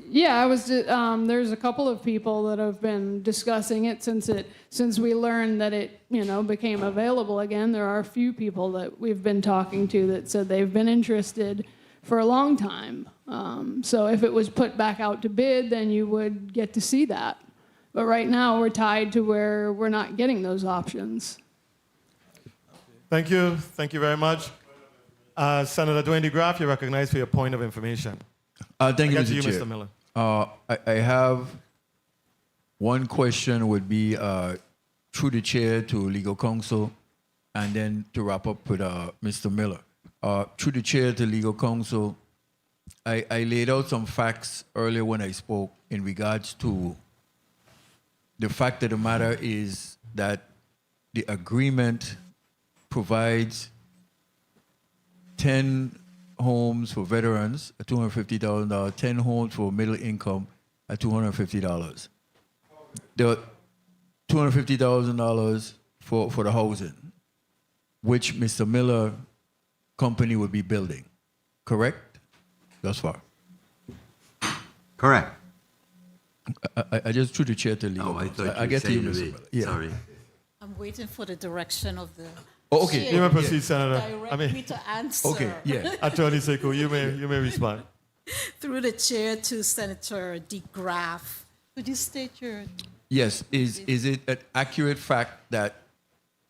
Yeah, I was. There's a couple of people that have been discussing it since we learned that it became available again. There are a few people that we've been talking to that said they've been interested for a long time. So if it was put back out to bid, then you would get to see that. But right now we're tied to where we're not getting those options. Thank you. Thank you very much. Senator Dwayne DeGraff, you're recognized for your point of information. Thank you, Again to Mr. you, Chair. Mr. Miller. I have one question would be through the chair to legal counsel, and then to wrap up with Mr. Miller. Through the chair to legal counsel, I laid out some facts earlier when I spoke in regards to the fact of the matter is that the agreement provides 10 homes for veterans at $250,000, 10 homes for middle income at $250. The $250,000 for the housing, which Mr. Miller company would be building, correct? Thus far. Correct. I just threw the chair to legal. Oh, I thought you I were get to you, saying to Mr. me. Miller. Yeah. Sorry. I'm waiting for the direction of the. Oh, okay. You may proceed, Senator. Direct me to answer. Okay, yeah. Attorney Sekou, you may respond. Through the chair to Senator DeGraff. Could you state your? Yes. Is it an accurate fact that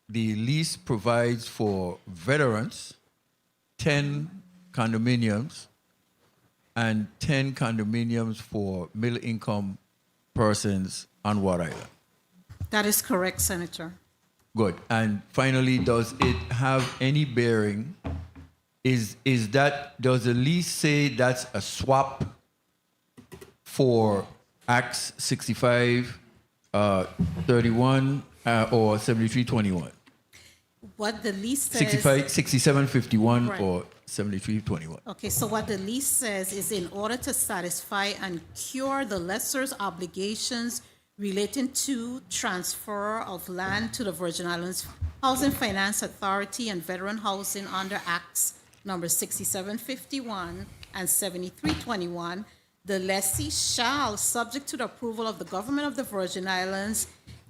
the lease provides for veterans 10 condominiums and 10 condominiums for middle income persons on Water Island? That is correct, Senator. Good. And finally, does it have any bearing? Does the lease say that's a swap for Acts 65, 31, or 7321? What the lease says. 6751 Right. or 7321. Okay, so what the lease says is in order to satisfy and cure the lessor's obligations relating to transfer of land to the Virgin Islands Housing Finance Authority and veteran housing under Acts number 6751 and 7321, the lessee shall, subject to the approval of the government of the Virgin Islands,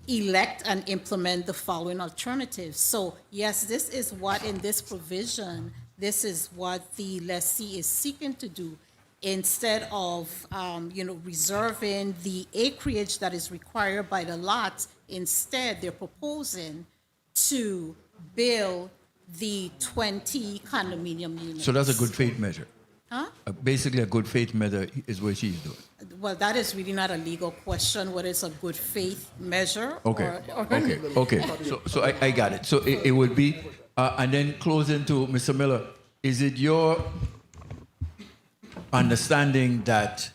elect and implement the following alternatives. So yes, this is what in this provision, this is what the lessee is seeking to do. Instead of, reserving the acreage that is required by the lots, instead they're proposing to build the 20 condominium units. So that's a good faith measure. Huh? Basically, a good faith measure is what she's doing. Well, that is really not a legal question, whether it's a good faith measure Okay. or Okay. So I got it. So it would be, and then closing to Mr. Miller, is it your understanding that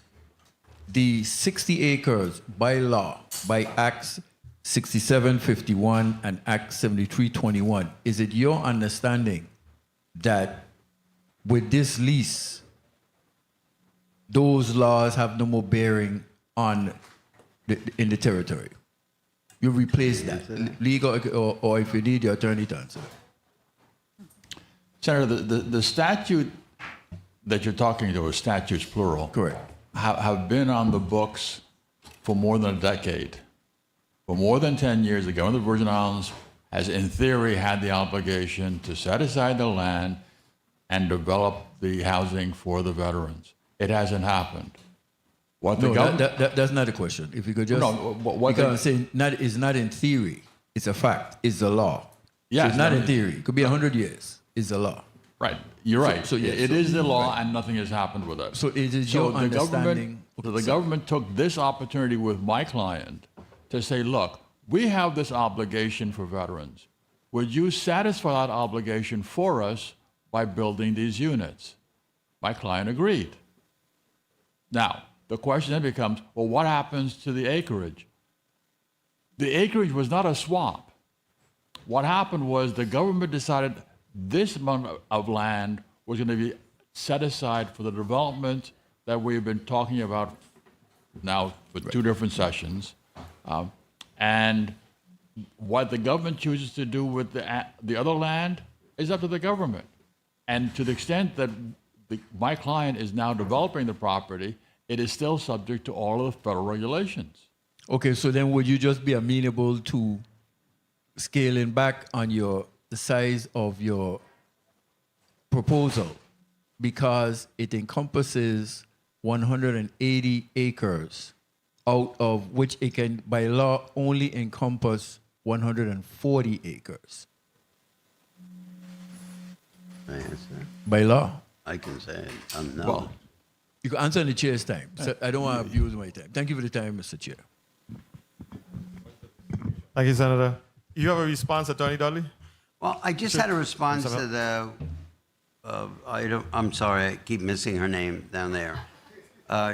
the 60 acres by law, by Acts 6751 and Act 7321, is it your understanding that with this lease, those laws have no more bearing on in the territory? You replace that, legal, or if you need the attorney to answer. Senator, the statute that you're talking to, or statutes plural, correct, have been on the books for more than a decade. For more than 10 years, the government of the Virgin Islands has, in theory, had the obligation to set aside the land and develop the housing for the veterans. It hasn't happened. What the That's not a question. If you could just... I'm saying it's not in theory. It's a fact. It's the law. Yes, so it's not in theory. It could be 100 years. It's the law. Right, you're right. So, yeah, It so- is the law, right. and nothing has happened with it. So it is So your the understanding- the government took this opportunity with my client to say, look, we have this obligation for veterans. Would you satisfy that obligation for us by building these units? My client agreed. Now, the question then becomes, well, what happens to the acreage? The acreage was not a swamp. What happened was the government decided this amount of land was going to be set aside for the development that we've been talking about now for two different sessions. And what the government chooses to do with the other land is up to the government. And to the extent that my client is now developing the property, it is still subject to all of the federal regulations. Okay, so then would you just be amenable to scaling back on the size of your proposal because it encompasses 180 acres, out of which it can, by law, only encompass 140 acres? Can I answer? By law. I can say it. No. Well, you can answer in the chair's time. So I don't want to abuse my time. Thank you for the time, Mr. Chair. Thank you, Senator. You have a response, Attorney Dudley? Well, I just had a response to the, I'm sorry, I keep missing her name down there.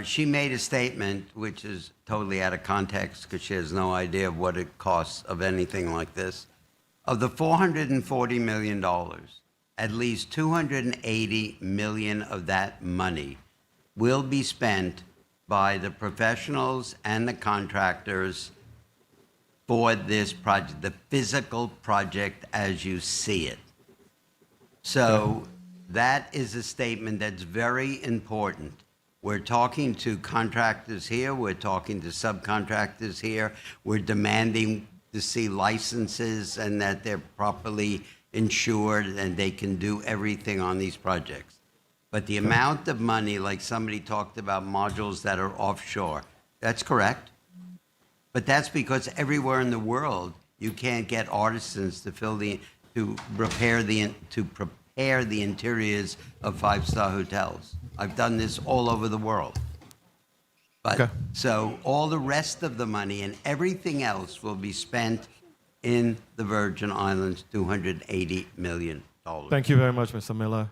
She made a statement which is totally out of context because she has no idea of what it costs of anything like this. Of the $440 million, at least $280 million of that money will be spent by the professionals and the contractors for this project, the physical project as you see it. So that is a statement that's very important. We're talking to contractors here, we're talking to subcontractors here, we're demanding to see licenses and that they're properly insured and they can do everything on these projects. But the amount of money, like somebody talked about modules that are offshore, that's correct. But that's because everywhere in the world, you can't get artisans to prepare the interiors of five-star hotels. I've done this all over the world. But so all the rest of the money and everything else will be spent in the Virgin Islands, $280 million. Thank you very much, Mr. Miller.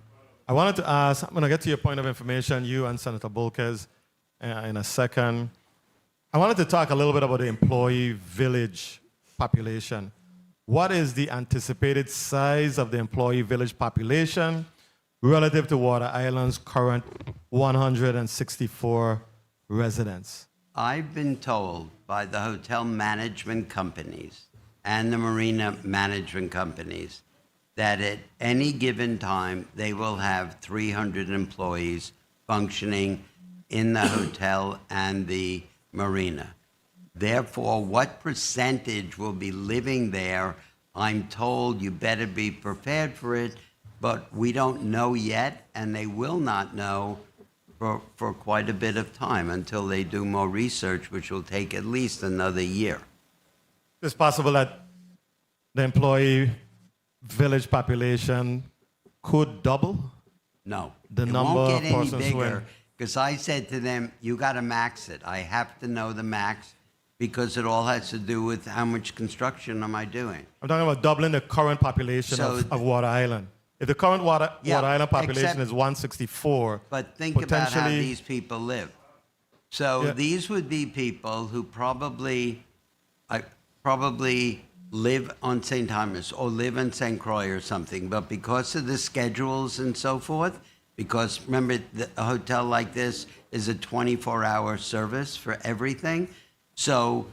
I wanted to ask, I'm going to get to your point of information, you and Senator Bolkes, in a second. I wanted to talk a little bit about the employee village population. What is the anticipated size of the employee village population relative to Water Island's current 164 residents? I've been told by the hotel management companies and the marina management companies that at any given time they will have 300 employees functioning in the hotel and the marina. Therefore, what percentage will be living there, I'm told you better be prepared for it, but we don't know yet, and they will not know for quite a bit of time until they do more research, which will take at least another year. It's possible that the employee village population could double? No. The it number won't of get any persons who bigger because I said to them, you got to max it. I have to know the max because it all has to do with how much construction am I doing. I'm talking about doubling the current population of Water Island. If the current Water Island population is 164, but think about how potentially- these people live. So these would be people who probably live on St. Thomas or live in St. Croix or something, but because of the schedules and so forth, because remember, a hotel like this is a 24-hour service for everything. So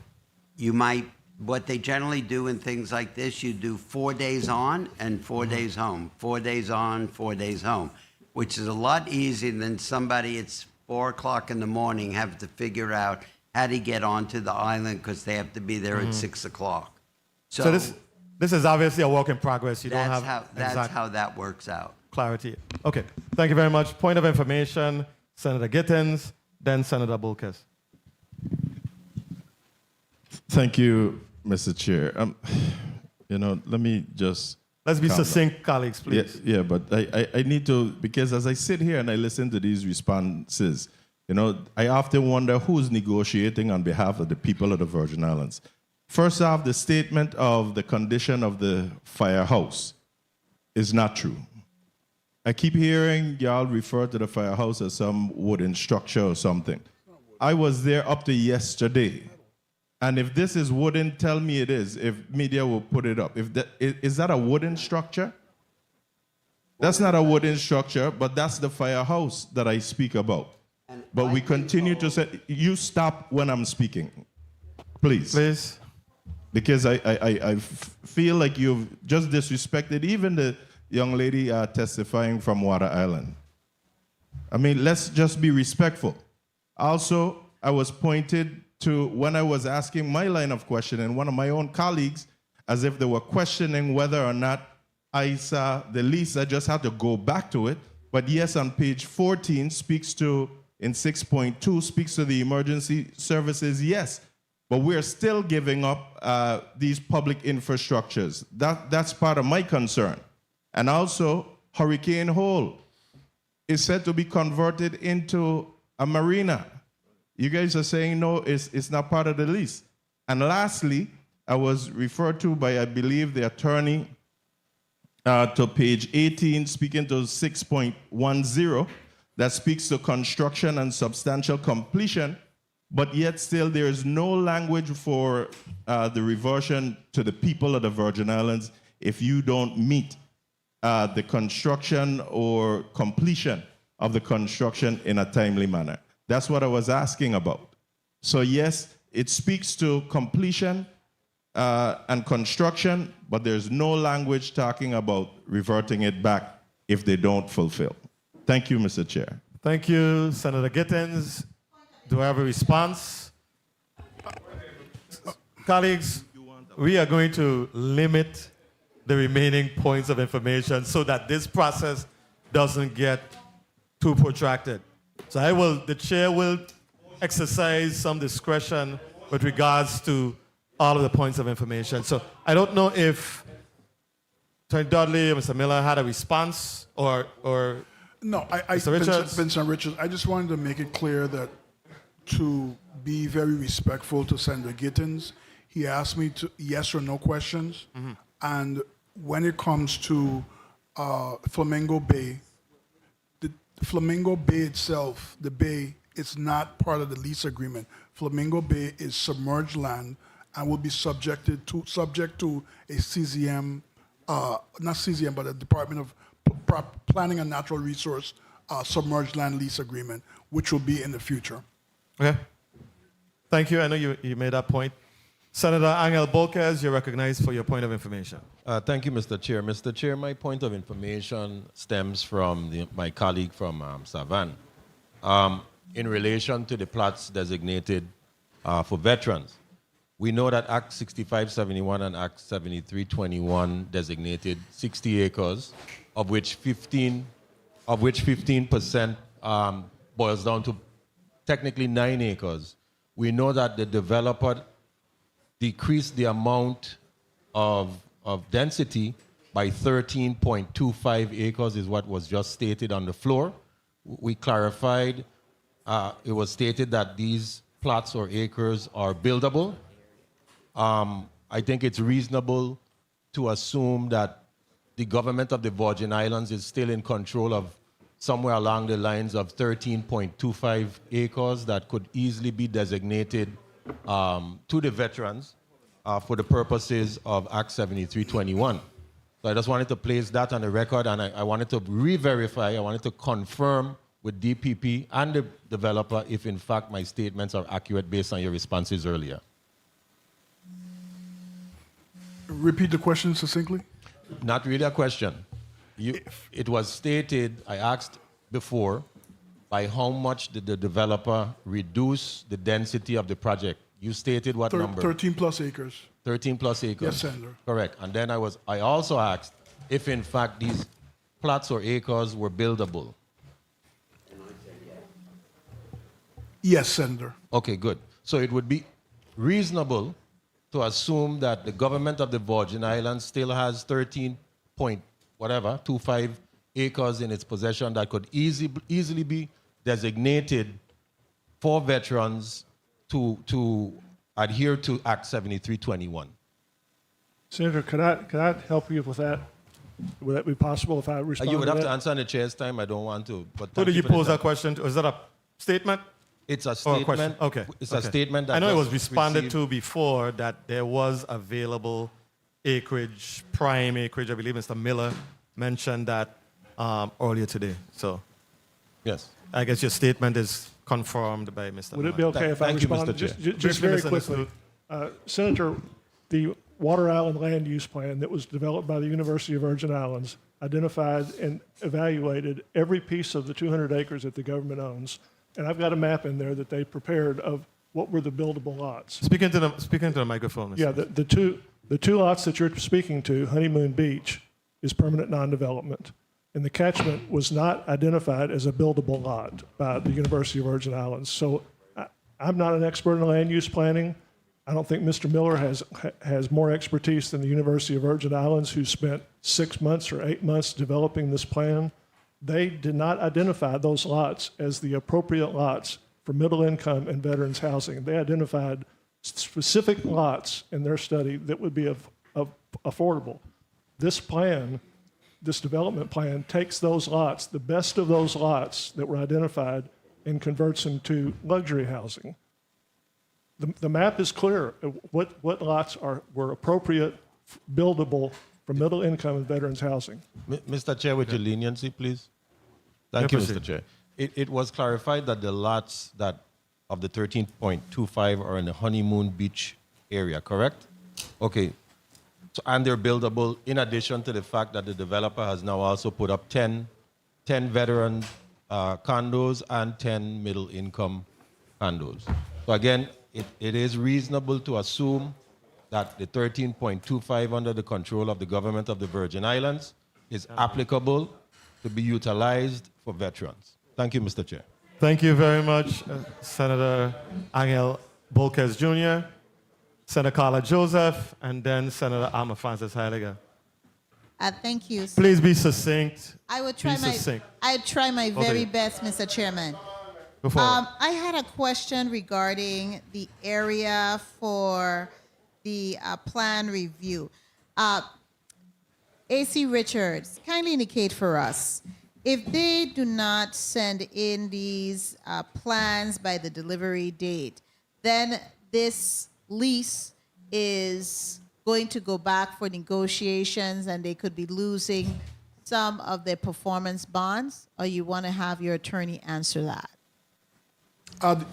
you might, what they generally do in things like this, you do 4 days on and 4 days home, 4 days on, 4 days home, which is a lot easier than somebody, it's 4 o'clock in the morning, have to figure out how to get onto the island because they have to be there at 6 o'clock. So this is obviously a work in progress. You don't have that's how that works out. clarity. Okay, thank you very much. Point of information, Senator Gittins, then Senator Bolkes. Thank you, Mr. Chair. Let me just Let's be calm down. succinct, colleagues, please. Yeah, but I need to, because as I sit here and I listen to these responses, you know, I often wonder who's negotiating on behalf of the people of the Virgin Islands. First off, the statement of the condition of the firehouse is not true. I keep hearing y'all refer to the firehouse as some wooden structure or something. I was there up to yesterday. And if this is wooden, tell me it is, if media will put it up. Is that a wooden structure? That's not a wooden structure, but that's the firehouse that I speak about. But we continue to say, you stop when I'm speaking, please. Please. Because I feel like you've just disrespected even the young lady testifying from Water Island. I mean, let's just be respectful. Also, I was pointed to, when I was asking my line of questioning, one of my own colleagues, as if they were questioning whether or not I saw the lease. I just had to go back to it. But yes, on page 14 speaks to, in 6.2, speaks to the emergency services, yes. But we're still giving up these public infrastructures. That's part of my concern. And also, Hurricane Hole is said to be converted into a marina. You guys are saying, no, it's not part of the lease. And lastly, I was referred to by, I believe, the attorney to page 18, speaking to 6.10, that speaks to construction and substantial completion, but yet still there is no language for the reversion to the people of the Virgin Islands if you don't meet the construction or completion of the construction in a timely manner. That's what I was asking about. So yes, it speaks to completion and construction, but there's no language talking about reverting it back if they don't fulfill. Thank you, Mr. Chair. Thank you, Senator Gittins. Do I have a response? Colleagues, we are going to limit the remaining points of information so that this process doesn't get too protracted. So the chair will exercise some discretion with regards to all of the points of information. So I don't know if Attorney Dudley or Mr. Miller had a response or No, Mr. Richards? Vincent Richards, I just wanted to make it clear that to be very respectful to Senator Gittins, he asked me to yes or no questions. Mm-hmm. And when it comes to Flamingo Bay, the Flamingo Bay itself, the bay, is not part of the lease agreement. Flamingo Bay is submerged land and will be subject to a CZM, not CZM, but a Department of Planning and Natural Resource submerged land lease agreement, which will be in the future. Okay. Thank you. I know you made that point. Senator Angel Bolquez, you're recognized for your point of information. Thank you, Mr. Chair. Mr. Chair, my point of information stems from my colleague from Savan in relation to the plots designated for veterans. We know that Act 6571 and Act 7321 designated 60 acres, of which 15% boils down to technically 9 acres. We know that the developer decreased the amount of density by 13.25 acres is what was just stated on the floor. We clarified, it was stated that these plots or acres are buildable. I think it's reasonable to assume that the government of the Virgin Islands is still in control of somewhere along the lines of 13.25 acres that could easily be designated to the veterans for the purposes of Act 7321. So I just wanted to place that on the record, and I wanted to re-verify, I wanted to confirm with DPP and the developer if in fact my statements are accurate based on your responses earlier. Repeat the question succinctly. Not really a question. It was stated, I asked before, by how much did the developer reduce the density of the project? You stated what number? 13 plus acres. 13 plus acres. Yes, Senator. Correct. And then I also asked if in fact these plots or acres were buildable. Yes, Senator. Okay, good. So it would be reasonable to assume that the government of the Virgin Islands still has 13 point whatever, 25 acres in its possession that could easily be designated for veterans to adhere to Act 7321. Senator, could I help you with that? Would that be possible if I respond You would to have that? to answer in the chair's time. I don't want to. But Who did you pose that question to? Is that a statement? It's a Or a statement. question? Okay. It's okay. a statement that I know it was just responded received- to before that there was available acreage, prime acreage. I believe Mr. Miller mentioned that earlier today. So, yes, I guess your statement is confirmed by Mr. Would it be Miller. okay if I Thank you, respond? Mr. Chair. Just Briefly, very Mr. quickly. Senator, the Water Island Land Use Plan that was developed by the University of Virgin Islands identified and evaluated every piece of the 200 acres that the government owns. And I've got a map in there that they prepared of what were the buildable lots. Speaking to the microphone. Mr. Yeah, the two lots that you're speaking to, Honeymoon Beach, is permanent non-development. And the catchment was not identified as a buildable lot by the University of Virgin Islands. So I'm not an expert in land use planning. I don't think Mr. Miller has more expertise than the University of Virgin Islands, who spent 6 months or 8 months developing this plan. They did not identify those lots as the appropriate lots for middle income and veterans housing. They identified specific lots in their study that would be affordable. This plan, this development plan, takes those lots, the best of those lots that were identified, and converts them to luxury housing. The map is clear. What lots were appropriate, buildable for middle income and veterans housing. Mr. Chair, with your leniency, please. Thank you, Mr. Chair. It was clarified that the lots that of the 13.25 are in the Honeymoon Beach area, correct? Okay. So, and they're buildable in addition to the fact that the developer has now also put up 10 veteran condos and 10 middle income condos. So again, it is reasonable to assume that the 13.25 under the control of the government of the Virgin Islands is applicable to be utilized for veterans. Thank you, Mr. Chair. Thank you very much, Senator Angel Bolquez Jr., Senator Carla Joseph, and then Senator Alma Francis Heiliger. Thank you. Please be succinct. I would try Be my succinct. very Okay. best, Mr. Chairman. Go forward. I had a question regarding the area for the plan review. AC Richards, kindly indicate for us, if they do not send in these plans by the delivery date, then this lease is going to go back for negotiations and they could be losing some of their performance bonds, or you want to have your attorney answer that?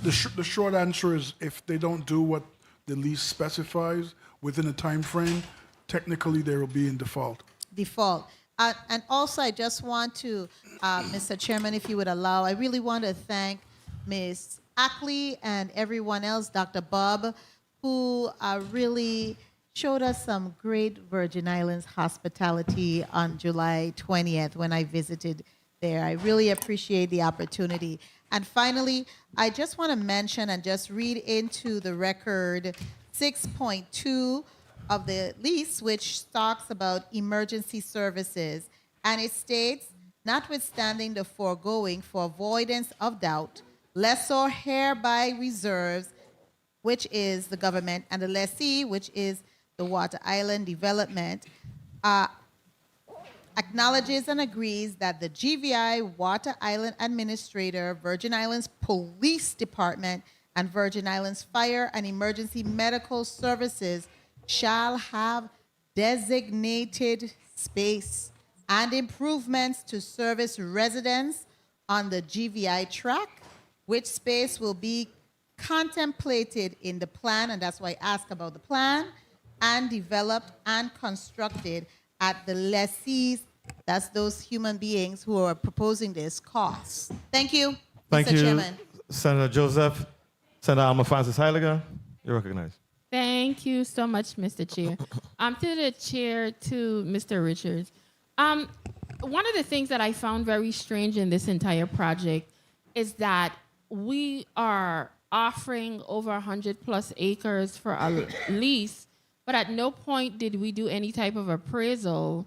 The short answer is if they don't do what the lease specifies within a time frame, technically they will be in default. Default. And also, I just want to, Mr. Chairman, if you would allow, I really want to thank Ms. Ackley and everyone else, Dr. Bob, who really showed us some great Virgin Islands hospitality on July 20th when I visited there. I really appreciate the opportunity. And finally, I just want to mention and just read into the record 6.2 of the lease, which talks about emergency services. And it states, notwithstanding the foregoing, for avoidance of doubt, lessor hereby reserves, which is the government, and the lessee, which is the Water Island Development, acknowledges and agrees that the GVI Water Island Administrator, Virgin Islands Police Department, and Virgin Islands Fire and Emergency Medical Services shall have designated space and improvements to service residents on the GVI track, which space will be contemplated in the plan, and that's why I ask about the plan, and developed and constructed at the lessees, that's those human beings who are proposing this, costs. Thank you, Thank Mr. you, Chairman. Senator Joseph. Senator Alma Francis Heiliger, you're recognized. Thank you so much, Mr. Chair. To the chair, to Mr. Richards. One of the things that I found very strange in this entire project is that we are offering over 100 plus acres for a lease, but at no point did we do any type of appraisal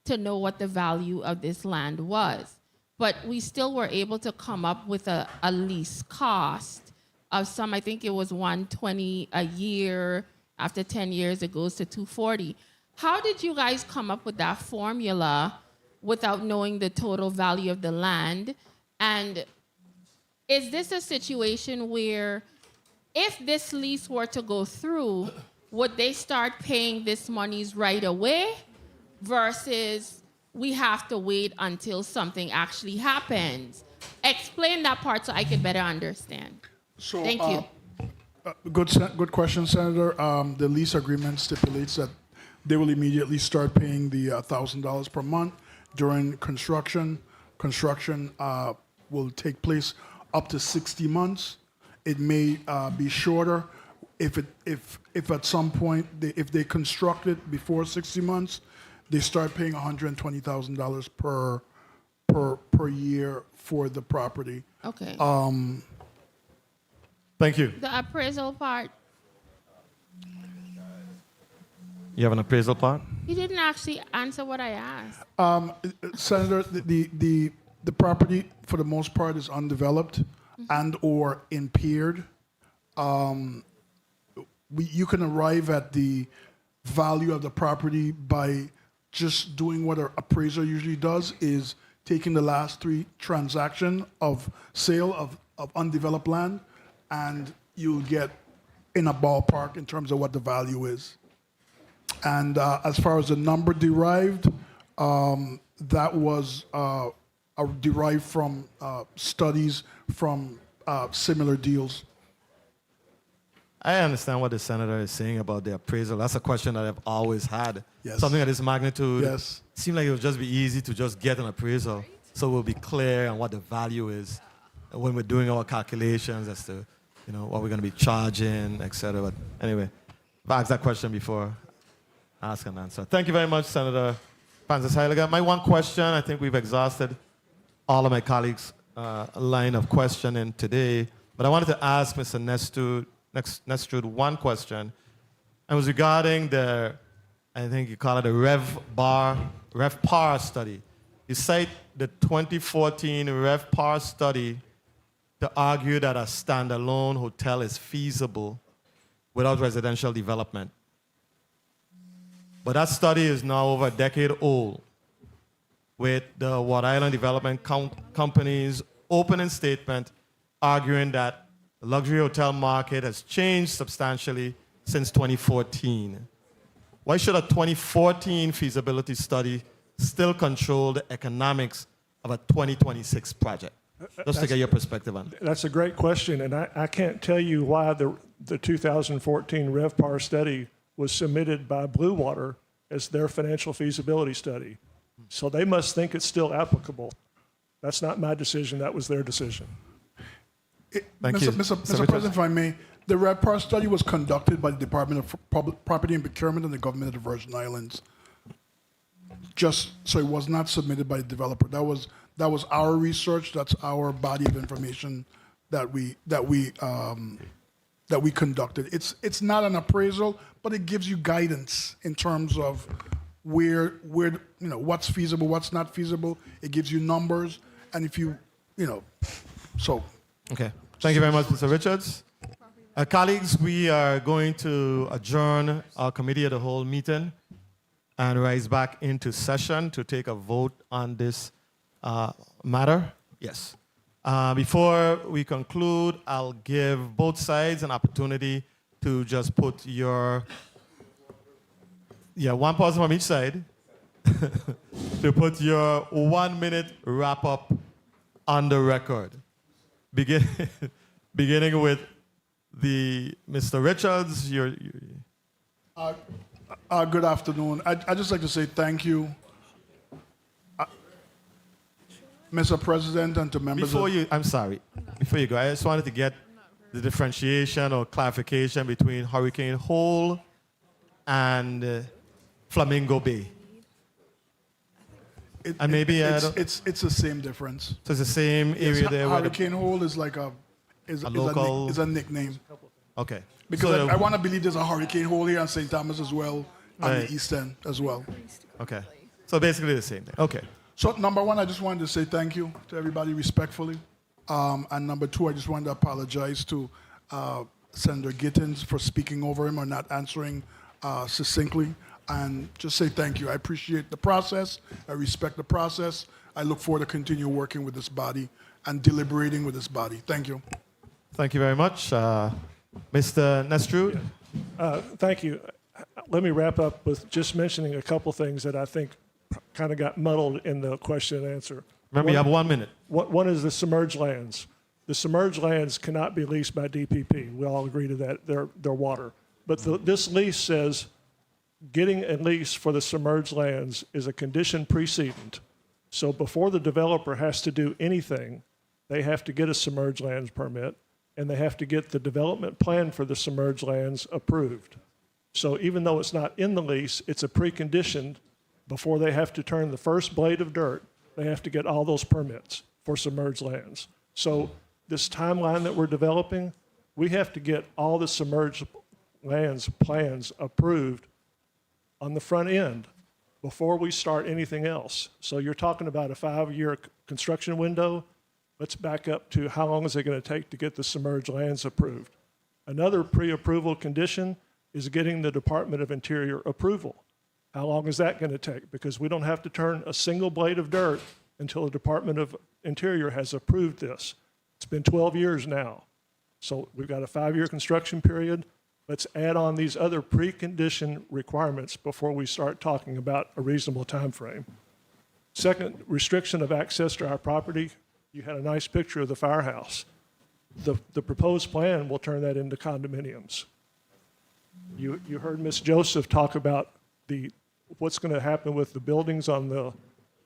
to know what the value of this land was. But we still were able to come up with a lease cost of some, I think it was $120 a year. After 10 years, it goes to $240. How did you guys come up with that formula without knowing the total value of the land? And is this a situation where if this lease were to go through, would they start paying this monies right away versus we have to wait until something actually happens? Explain that part so I can better understand. So, Thank you. Good question, Senator. The lease agreement stipulates that they will immediately start paying the $1,000 per month during construction. Construction will take place up to 60 months. It may be shorter if at some point if they construct it before 60 months, they start paying $120,000 per year for the property. Okay. Thank you. The appraisal part, You have an appraisal part? you didn't actually answer what I asked. Senator, the property for the most part is undeveloped and or impaired. You can arrive at the value of the property by just doing what an appraiser usually does, is taking the last 3 transactions of sale of undeveloped land, and you'll get in a ballpark in terms of what the value is. And as far as the number derived, that was derived from studies from similar deals. I understand what the senator is saying about the appraisal. That's a question that I've always had. Yes. Something of this magnitude. Yes. It seemed like it would just be easy to just get an appraisal, so we'll be clear on what the value is when we're doing our calculations as to, what we're going to be charging, etc. But anyway, I've asked that question before. Ask and answer. Thank you very much, Senator Francis Heiliger. My one question, I think we've exhausted all of my colleagues' line of questioning today, but I wanted to ask Mr. Nestud one question, and it was regarding the, I think you call it a RevPAR study. You cite the 2014 RevPAR study to argue that a standalone hotel is feasible without residential development. But that study is now over a decade old, with the Water Island Development Company's opening statement arguing that the luxury hotel market has changed substantially since 2014. Why should a 2014 feasibility study still control the economics of a 2026 project? Just to get your perspective on it. That's a great question, and I can't tell you why the 2014 RevPAR study was submitted by Blue Water as their financial feasibility study. So they must think it's still applicable. That's not my decision, that was their decision. Thank you. Mr. President, if I may, the RevPAR study was conducted by the Department of Property and Procurement and the Government of the Virgin Islands. Just so it was not submitted by the developer. That was our research. That's our body of information that we conducted. It's not an appraisal, but it gives you guidance in terms of where what's feasible, what's not feasible. It gives you numbers, and if so. Okay. Thank you very much, Mr. Richards. Colleagues, we are going to adjourn our committee of the whole meeting and rise back into session to take a vote on this matter. Yes. Before we conclude, I'll give both sides an opportunity to just put one person from each side, to put your 1 minute wrap up on the record. Beginning with Mr. Richards. Good afternoon. I'd just like to say thank you, Mr. President, and to members Before you go, I just wanted to get the differentiation or clarification between Hurricane Hole and Flamingo Bay. It's the same difference. So it's the same area there. Hurricane Hole is like a nickname. Okay. Because I want to believe there's a Hurricane Hole here in St. Thomas as well, on the east end as well. Okay. So basically the same thing. Okay. So number one, I just wanted to say thank you to everybody respectfully. And number two, I just wanted to apologize to Senator Gittins for speaking over him or not answering succinctly. And just say thank you. I appreciate the process. I respect the process. I look forward to continue working with this body and deliberating with this body. Thank you. Thank you very much. Mr. Nestrud? Thank you. Let me wrap up with just mentioning a couple things that I think kind of got muddled in the question and answer. Remember, you have 1 minute. One is the submerged lands. The submerged lands cannot be leased by DPP. We all agree to that. They're water. But this lease says getting a lease for the submerged lands is a condition precedent. So before the developer has to do anything, they have to get a submerged lands permit, and they have to get the development plan for the submerged lands approved. So even though it's not in the lease, it's a precondition. Before they have to turn the first blade of dirt, they have to get all those permits for submerged lands. So this timeline that we're developing, we have to get all the submerged lands plans approved on the front end before we start anything else. So you're talking about a 5-year construction window. Let's back up to how long is it going to take to get the submerged lands approved. Another pre-approval condition is getting the Department of Interior approval. How long is that going to take? Because we don't have to turn a single blade of dirt until the Department of Interior has approved this. It's been 12 years now. So we've got a 5-year construction period. Let's add on these other precondition requirements before we start talking about a reasonable time frame. Second, restriction of access to our property. You had a nice picture of the firehouse. The proposed plan will turn that into condominiums. You heard Ms. Joseph talk about what's going to happen with the buildings on the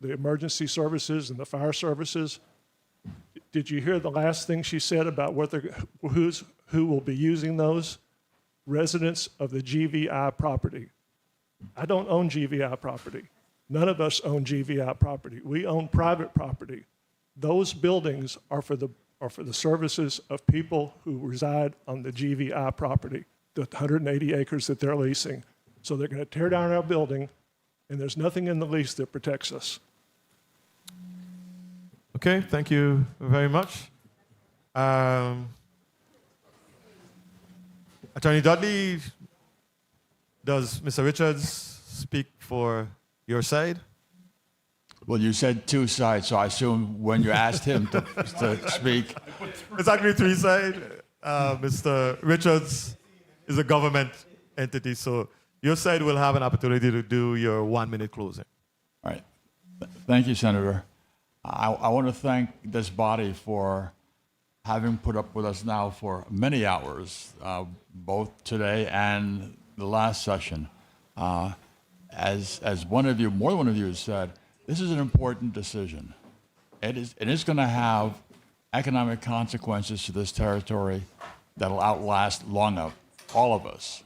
emergency services and the fire services. Did you hear the last thing she said about who will be using those? Residents of the GVI property. I don't own GVI property. None of us own GVI property. We own private property. Those buildings are for the services of people who reside on the GVI property, the 180 acres that they're leasing. So they're going to tear down our building, and there's nothing in the lease that protects us. Okay, thank you very much. Attorney Dudley, does Mr. Richards speak for your side? Well, you said two sides, so I assume when you asked him to speak. It's actually 3 sides. Mr. Richards is a government entity, so your side will have an opportunity to do your 1-minute closing. All right. Thank you, Senator. I want to thank this body for having put up with us now for many hours, both today and the last session. As one of you, more than one of you has said, this is an important decision. It is going to have economic consequences to this territory that'll outlast all of us.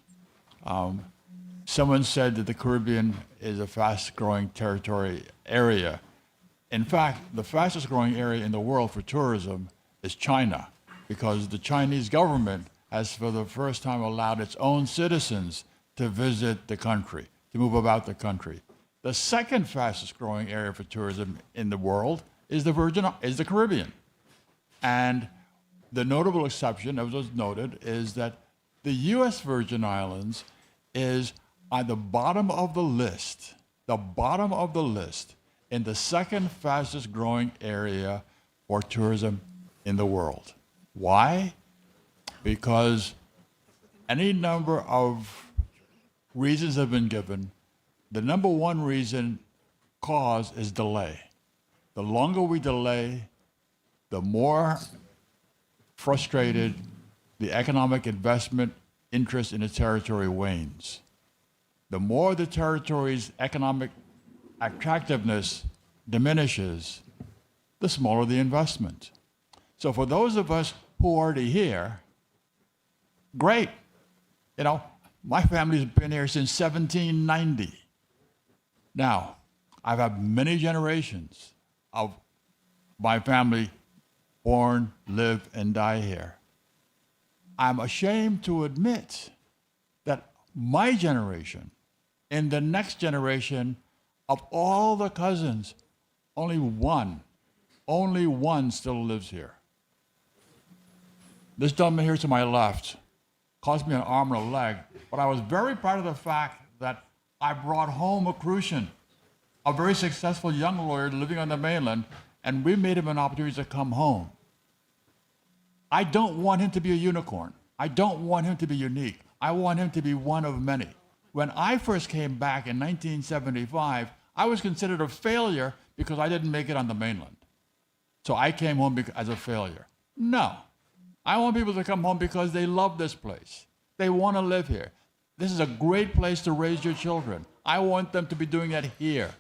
Someone said that the Caribbean is a fast-growing territory area. In fact, the fastest-growing area in the world for tourism is China, because the Chinese government has for the first time allowed its own citizens to visit the country, to move about the country. The second fastest growing area for tourism in the world is the Caribbean. And the notable exception, as was noted, is that the U.S. Virgin Islands is at the bottom of the list in the second fastest growing area for tourism in the world. Why? Because any number of reasons have been given. The number one cause is delay. The longer we delay, the more frustrated the economic investment interest in the territory wanes. The more the territory's economic attractiveness diminishes, the smaller the investment. So for those of us who are already here, great. You know, my family's been here since 1790. Now, I've had many generations of my family born, live, and die here. I'm ashamed to admit that my generation and the next generation Of all the cousins, only one still lives here. This gentleman here to my left cost me an arm and a leg, but I was very proud of the fact that I brought home a Crucian, a very successful young lawyer living on the mainland, and we made him an opportunity to come home. I don't want him to be a unicorn. I don't want him to be unique. I want him to be one of many. When I first came back in 1975, I was considered a failure because I didn't make it on the mainland. So I came home as a failure. No. I want people to come home because they love this place. They want to live here. This is a great place to raise your children. I want them to be doing that here.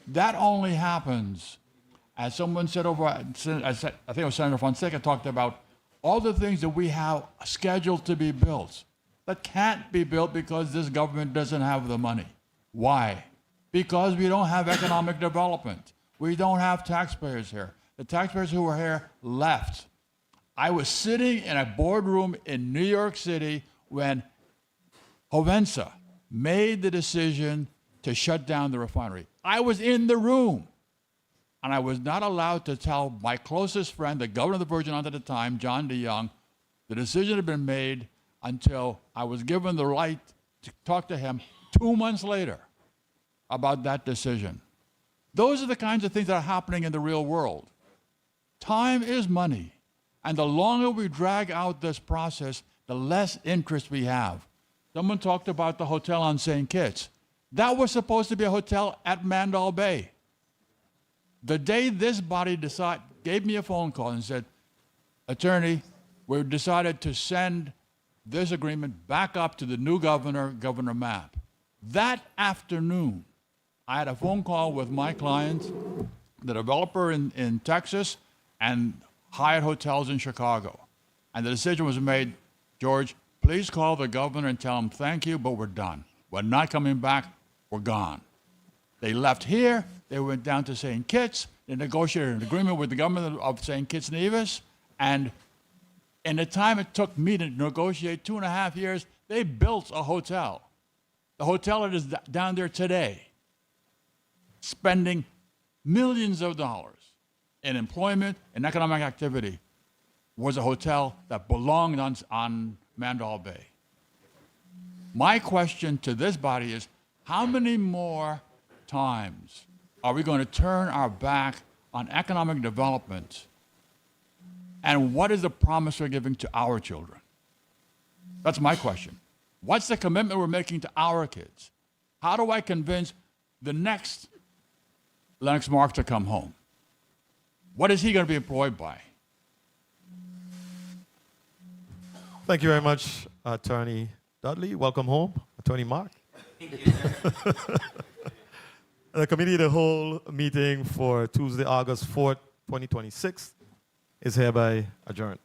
That only happens, as someone said over, I think it was Senator Fonseca talked about, all the things that we have scheduled to be built that can't be built because this government doesn't have the money. Why? Because we don't have economic development. We don't have taxpayers here. The taxpayers who were here left. I was sitting in a boardroom in New York City when Hovensa made the decision to shut down the refinery. I was in the room, and I was not allowed to tell my closest friend, the governor of the Virgin Islands at the time, John DeYoung, the decision had been made until I was given the right to talk to him 2 months later about that decision. Those are the kinds of things that are happening in the real world. Time is money. And the longer we drag out this process, the less interest we have. Someone talked about the hotel on St. Kitts. That was supposed to be a hotel at Mandal Bay. The day this body gave me a phone call and said, Attorney, we've decided to send this agreement back up to the new governor, Governor Mapp. That afternoon, I had a phone call with my client, the developer in Texas, and Hyatt Hotels in Chicago. And the decision was made, George, please call the governor and tell him thank you, but we're done. We're not coming back. We're gone. They left here. They went down to St. Kitts. They negotiated an agreement with the government of St. Kitts and Nevis. And in the time it took me to negotiate 2.5 years, they built a hotel. The hotel that is down there today, spending millions of dollars in employment and economic activity, was a hotel that belonged on Mandal Bay. My question to this body is, how many more times are we going to turn our back on economic development? And what is the promise we're giving to our children? That's my question. What's the commitment we're making to our kids? How do I convince the next Lennox Mark to come home? What is he going to be employed by? Thank you very much, Attorney Dudley. Welcome home, Attorney Mark. Thank you. The Committee of the Whole meeting for Tuesday, August 4th, 2026 is hereby adjourned.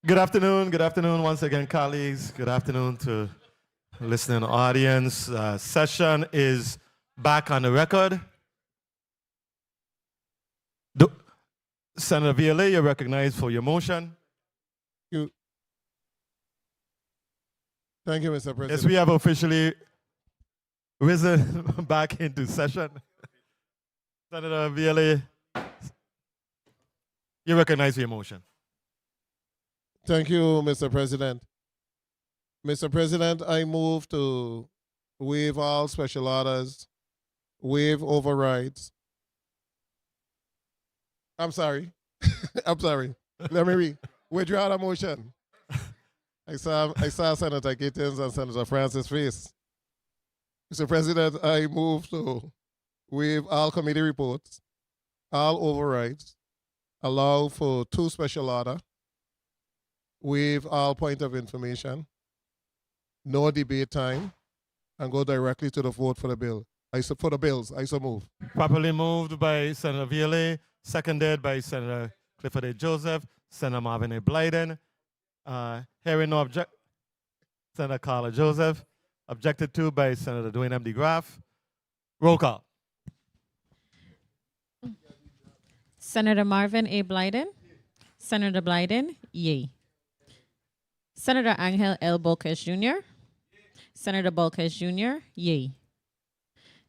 Good afternoon once again, colleagues. Good afternoon to listening audience. Session is back on the record. Senator Viola, you're recognized for your motion. Thank you, Mr. President. Yes, we have officially risen back into session. Senator Viola, you recognize your motion. Thank you, Mr. President. Mr. President, I move to waive all special orders, waive overrides. I'm sorry. I'm sorry. Let me withdraw the motion. I saw Senator Gittins and Senator Francis' face. Mr. President, I move to waive all committee reports, all overrides, allow for 2 special orders, waive all point of information, no debate time, and go directly to the vote for the bill. For the bills, I so move. Properly moved by Senator Viola, seconded by Senator Clifford A. Joseph, Senator Marvin A. Blyden. Hearing no object, Senator Carla Joseph. Objected to by Senator Dwayne M. DeGraff. Roll call. Senator Marvin A. Blyden. Senator Blyden, yea. Senator Angel L. Bolkes Jr. Senator Bolkes Jr., yea.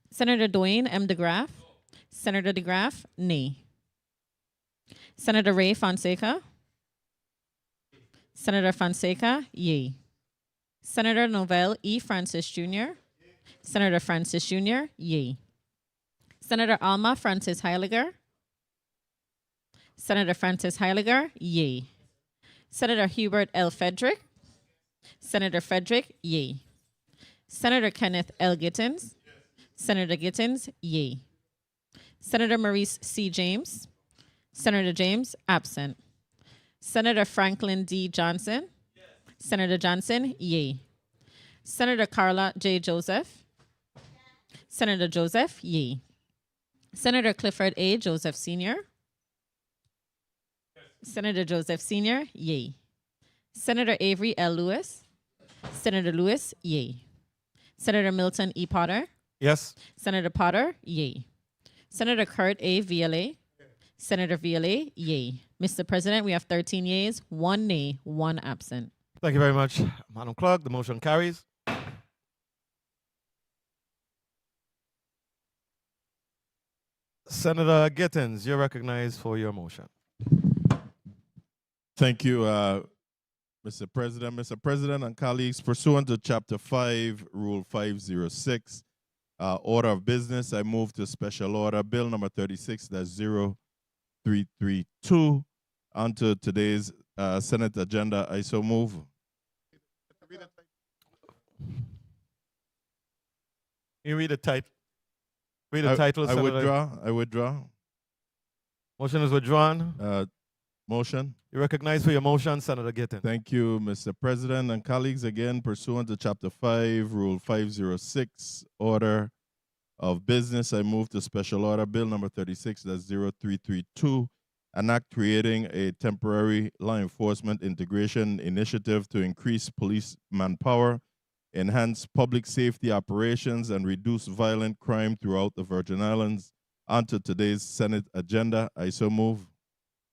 Senator Dwayne M. DeGraff. Senator DeGraff, nay. Senator Ray Fonseca. Senator Fonseca, yea. Senator Novell E. Francis Jr. Senator Francis Jr., yea. Senator Alma Francis Heiliger. Senator Francis Heiliger, yay. Senator Hubert L. Frederick. Senator Frederick, yay. Senator Kenneth L. Gittins. Senator Gittins, yay. Senator Maurice C. James. Senator James, absent. Senator Franklin D. Johnson. Senator Johnson, yay. Senator Carla J. Joseph. Senator Joseph, yay. Senator Clifford A. Joseph Sr. Senator Joseph Sr., yay. Senator Avery L. Lewis. Senator Lewis, yay. Senator Milton E. Potter. Yes. Senator Potter, yay. Senator Kurt A. Viale. Senator Viale, yay. Mr. President, we have 13 yeas, 1 nay, 1 absent. Thank you very much, Madam Clerk. The motion carries. Senator Gittins, you're recognized for your motion. Thank you, Mr. President. Mr. President and colleagues, pursuant to Chapter 5, Rule 506, Order of Business, I move to Special Order Bill number 36-0332 onto today's Senate agenda. I so move. You read the title. Read the title, I Senator. I withdraw. Motion is withdrawn. Motion. You're recognized for your motion, Senator Gittins. Thank you, Mr. President and colleagues. Again, pursuant to Chapter 5, Rule 506, Order of Business, I move to Special Order Bill number 36-0332, an act creating a temporary law enforcement integration initiative to increase police manpower, enhance public safety operations, and reduce violent crime throughout the Virgin Islands. Onto today's Senate agenda, I so move.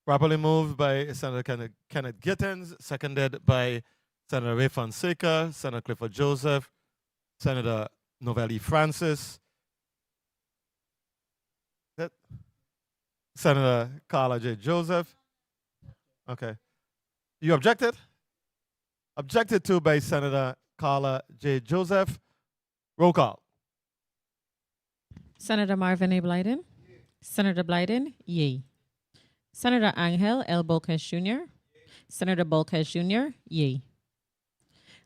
Properly moved by Senator Kenneth Gittins, seconded by Senator Ray Fonseca, Senator Clifford Joseph, Senator Novelli Francis, Senator Carla J. Joseph. Okay. You objected? Objected to by Senator Carla J. Joseph. Roll call. Senator Marvin A. Blyden. Senator Blyden, yay. Senator Angel L. Bolkes Jr. Senator Bolkes Jr., yay.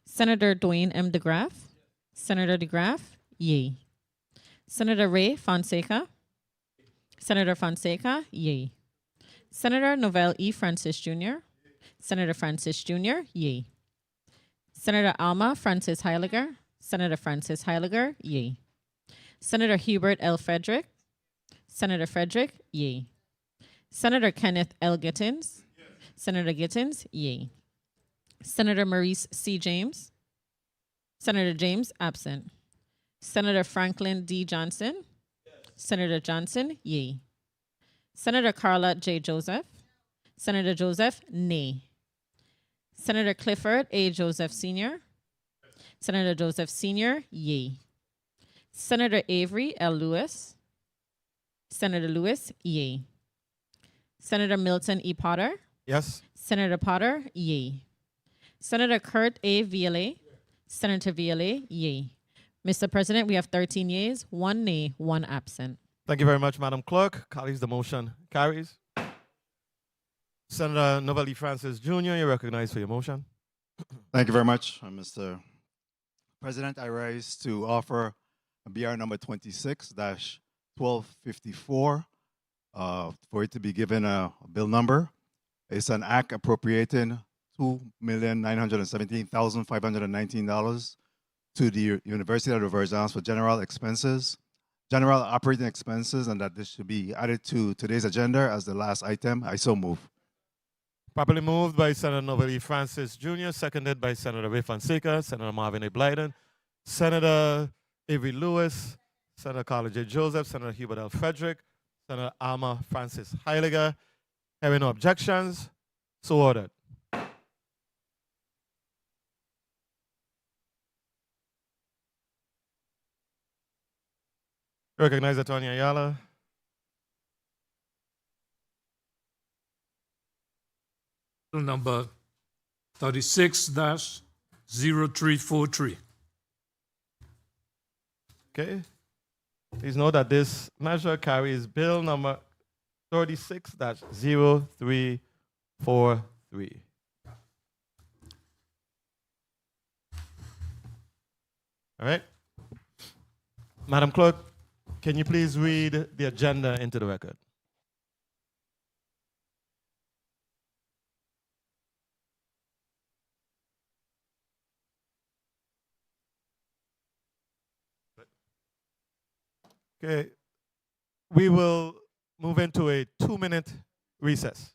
Senator Dwayne M. DeGraff. Senator DeGraff, yay. Senator Ray Fonseca. Senator Fonseca, yay. Senator Novell E. Francis Jr. Senator Francis Jr., yay. Senator Alma Francis Heiliger. Senator Francis Heiliger, yay. Senator Hubert L. Frederick. Senator Frederick, yay. Senator Kenneth L. Gittins. Senator Gittins, yay. Senator Maurice C. James. Senator James, absent. Senator Franklin D. Johnson. Senator Johnson, yay. Senator Carla J. Joseph. Senator Joseph, nay. Senator Clifford A. Joseph Sr. Senator Joseph Sr., yay. Senator Avery L. Lewis. Senator Lewis, yay. Senator Milton E. Potter. Yes. Senator Potter, yay. Senator Kurt A. Viale. Senator Viale, yay. Mr. President, we have 13 yeas, 1 nay, 1 absent. Thank you very much, Madam Clerk. Colleagues, the motion carries. Senator Novelli Francis Jr., you're recognized for your motion. Thank you very much, Mr. President. I rise to offer BR number 26-1254 for it to be given a bill number. It's an act appropriating $2,917,519 to the University of the Virgin Islands for general operating expenses, and that this should be added to today's agenda as the last item. I so move. Properly moved by Senator Novelli Francis Jr., seconded by Senator Ray Fonseca, Senator Marvin A. Blyden, Senator Avery Lewis, Senator Carla J. Joseph, Senator Hubert L. Frederick, Senator Alma Francis Heiliger. Having no objections, so ordered. Recognize Attorney Ayala. Number 36-0343. Okay. Please note that this measure carries bill number 36-0343. All right. Madam Clerk, can you please read the agenda into the record? Okay. We will move into a 2-minute recess.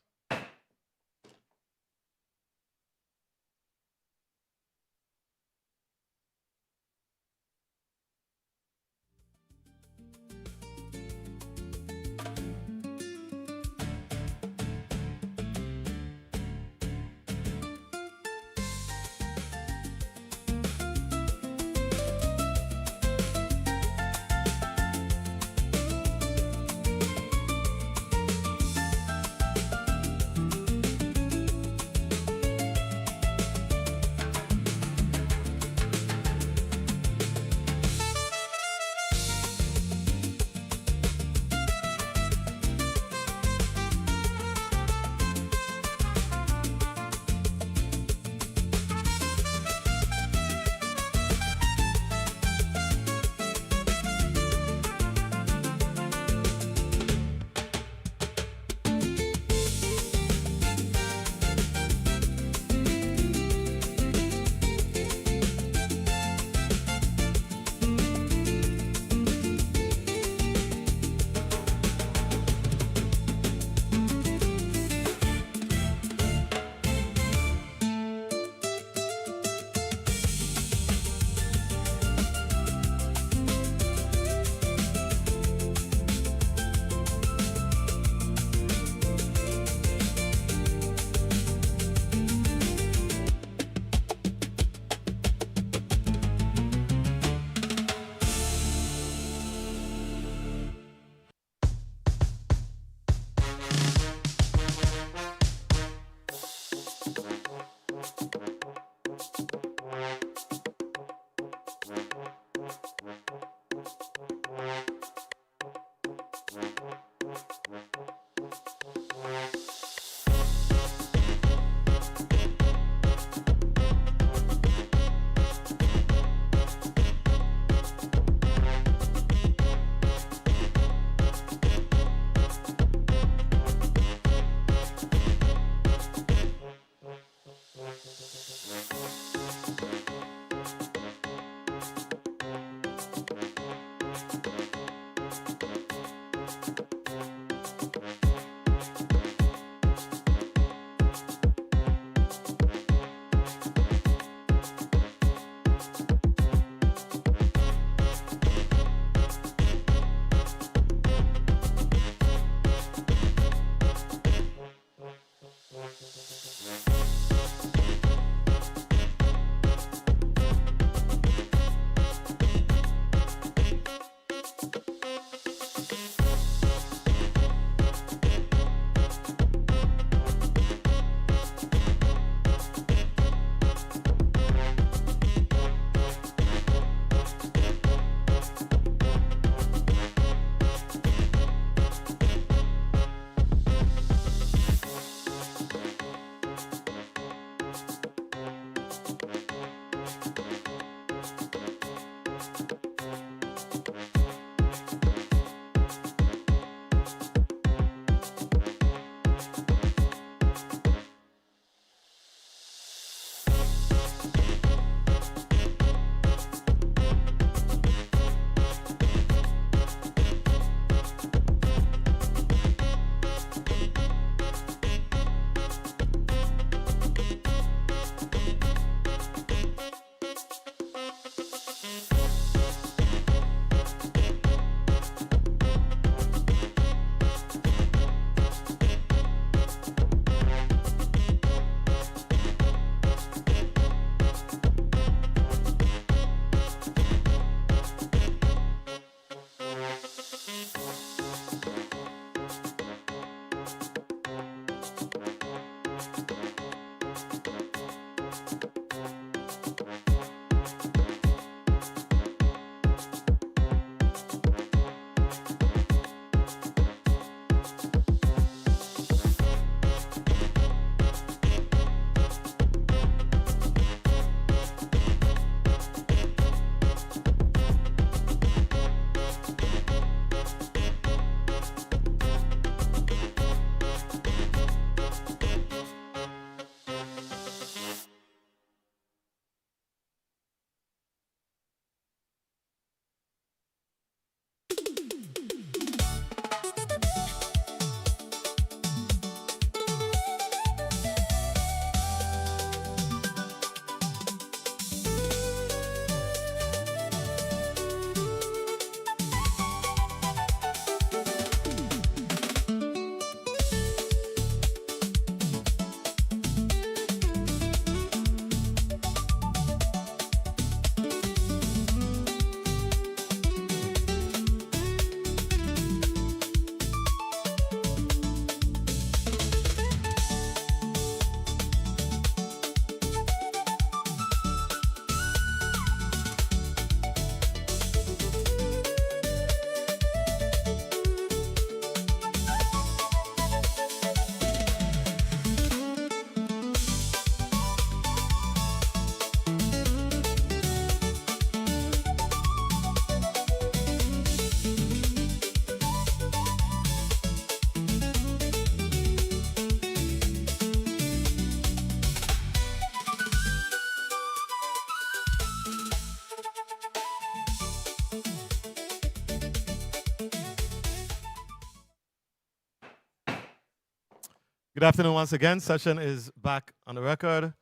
Good afternoon once again. Session is back on the record.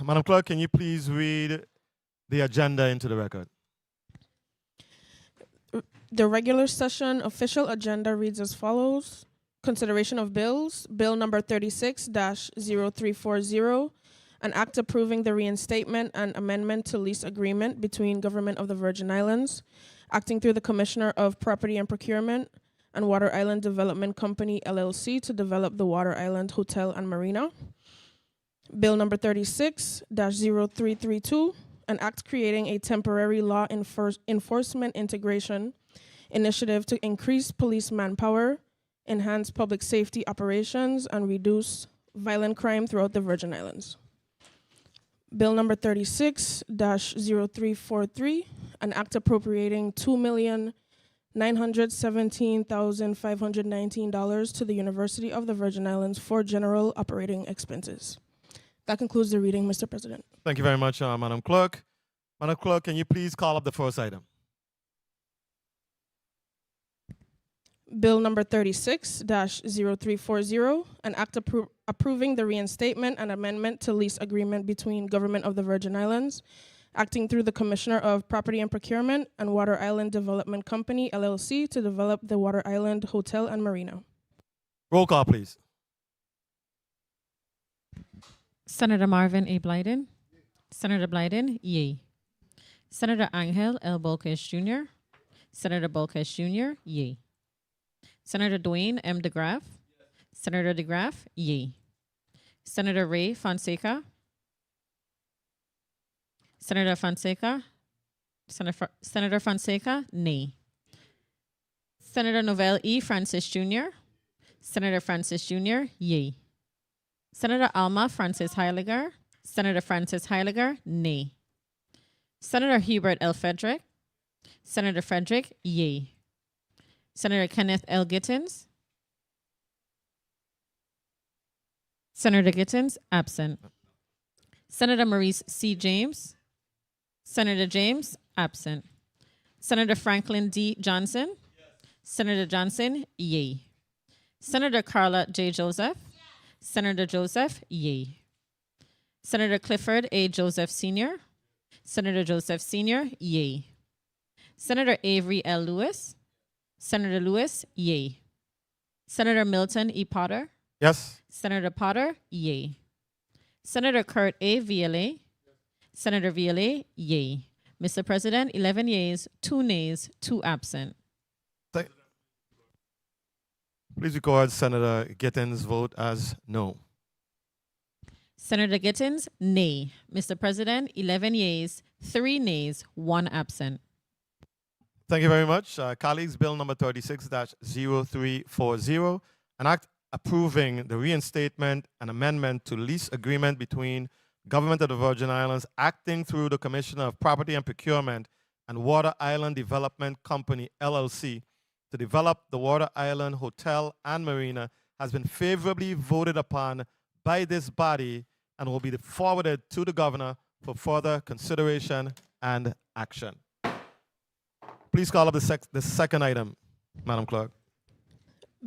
Madam Clerk, can you please read the agenda into the record? The regular session official agenda reads as follows. Consideration of bills. Bill number 36-0340, an act approving the reinstatement and amendment to lease agreement between Government of the Virgin Islands, acting through the Commissioner of Property and Procurement, and Water Island Development Company, LLC, to develop the Water Island Hotel and Marina. Bill number 36-0332, an act creating a temporary law enforcement integration initiative to increase police manpower, enhance public safety operations, and reduce violent crime throughout the Virgin Islands. Bill number 36-0343, an act appropriating $2,917,519 to the University of the Virgin Islands for general operating expenses. That concludes the reading, Mr. President. Thank you very much, Madam Clerk. Madam Clerk, can you please call up the first item? Bill number 36-0340, an act approving the reinstatement and amendment to lease agreement between Government of the Virgin Islands, acting through the Commissioner of Property and Procurement, and Water Island Development Company, LLC, to develop the Water Island Hotel and Marina. Roll call, please. Senator Marvin A. Blyden. Senator Blyden, yea. Senator Angel L. Bolkes Jr. Senator Bolkes Jr., yea. Senator Dwayne M. DeGraff. Senator DeGraff, yea. Senator Ray Fonseca. Senator Fonseca. Senator Fonseca, nay. Senator Novell E. Francis Jr. Senator Francis Jr., yea. Senator Alma Francis Heiliger. Senator Francis Heiliger, nay. Senator Hubert L. Frederick. Senator Frederick, yea. Senator Kenneth L. Gittins. Senator Gittins, absent. Senator Maurice C. James. Senator James, absent. Senator Franklin D. Johnson. Senator Johnson, yea. Senator Carla J. Joseph. Senator Joseph, yea. Senator Clifford A. Joseph Sr. Senator Joseph Sr., yea. Senator Avery L. Lewis. Senator Lewis, yea. Senator Milton E. Potter. Yes. Senator Potter, yea. Senator Kurt A. Viale. Senator Viale, yea. Mr. President, 11 yeas, 2 nays, 2 absent. Please record Senator Gittins' vote as no. Senator Gittins, nay. Mr. President, 11 yeas, 3 nays, 1 absent. Thank you very much. Colleagues, Bill number 36-0340, an act approving the reinstatement and amendment to lease agreement between Government of the Virgin Islands, acting through the Commissioner of Property and Procurement, and Water Island Development Company, LLC, to develop the Water Island Hotel and Marina, has been favorably voted upon by this body and will be forwarded to the Governor for further consideration and action. Please call up the second item, Madam Clerk.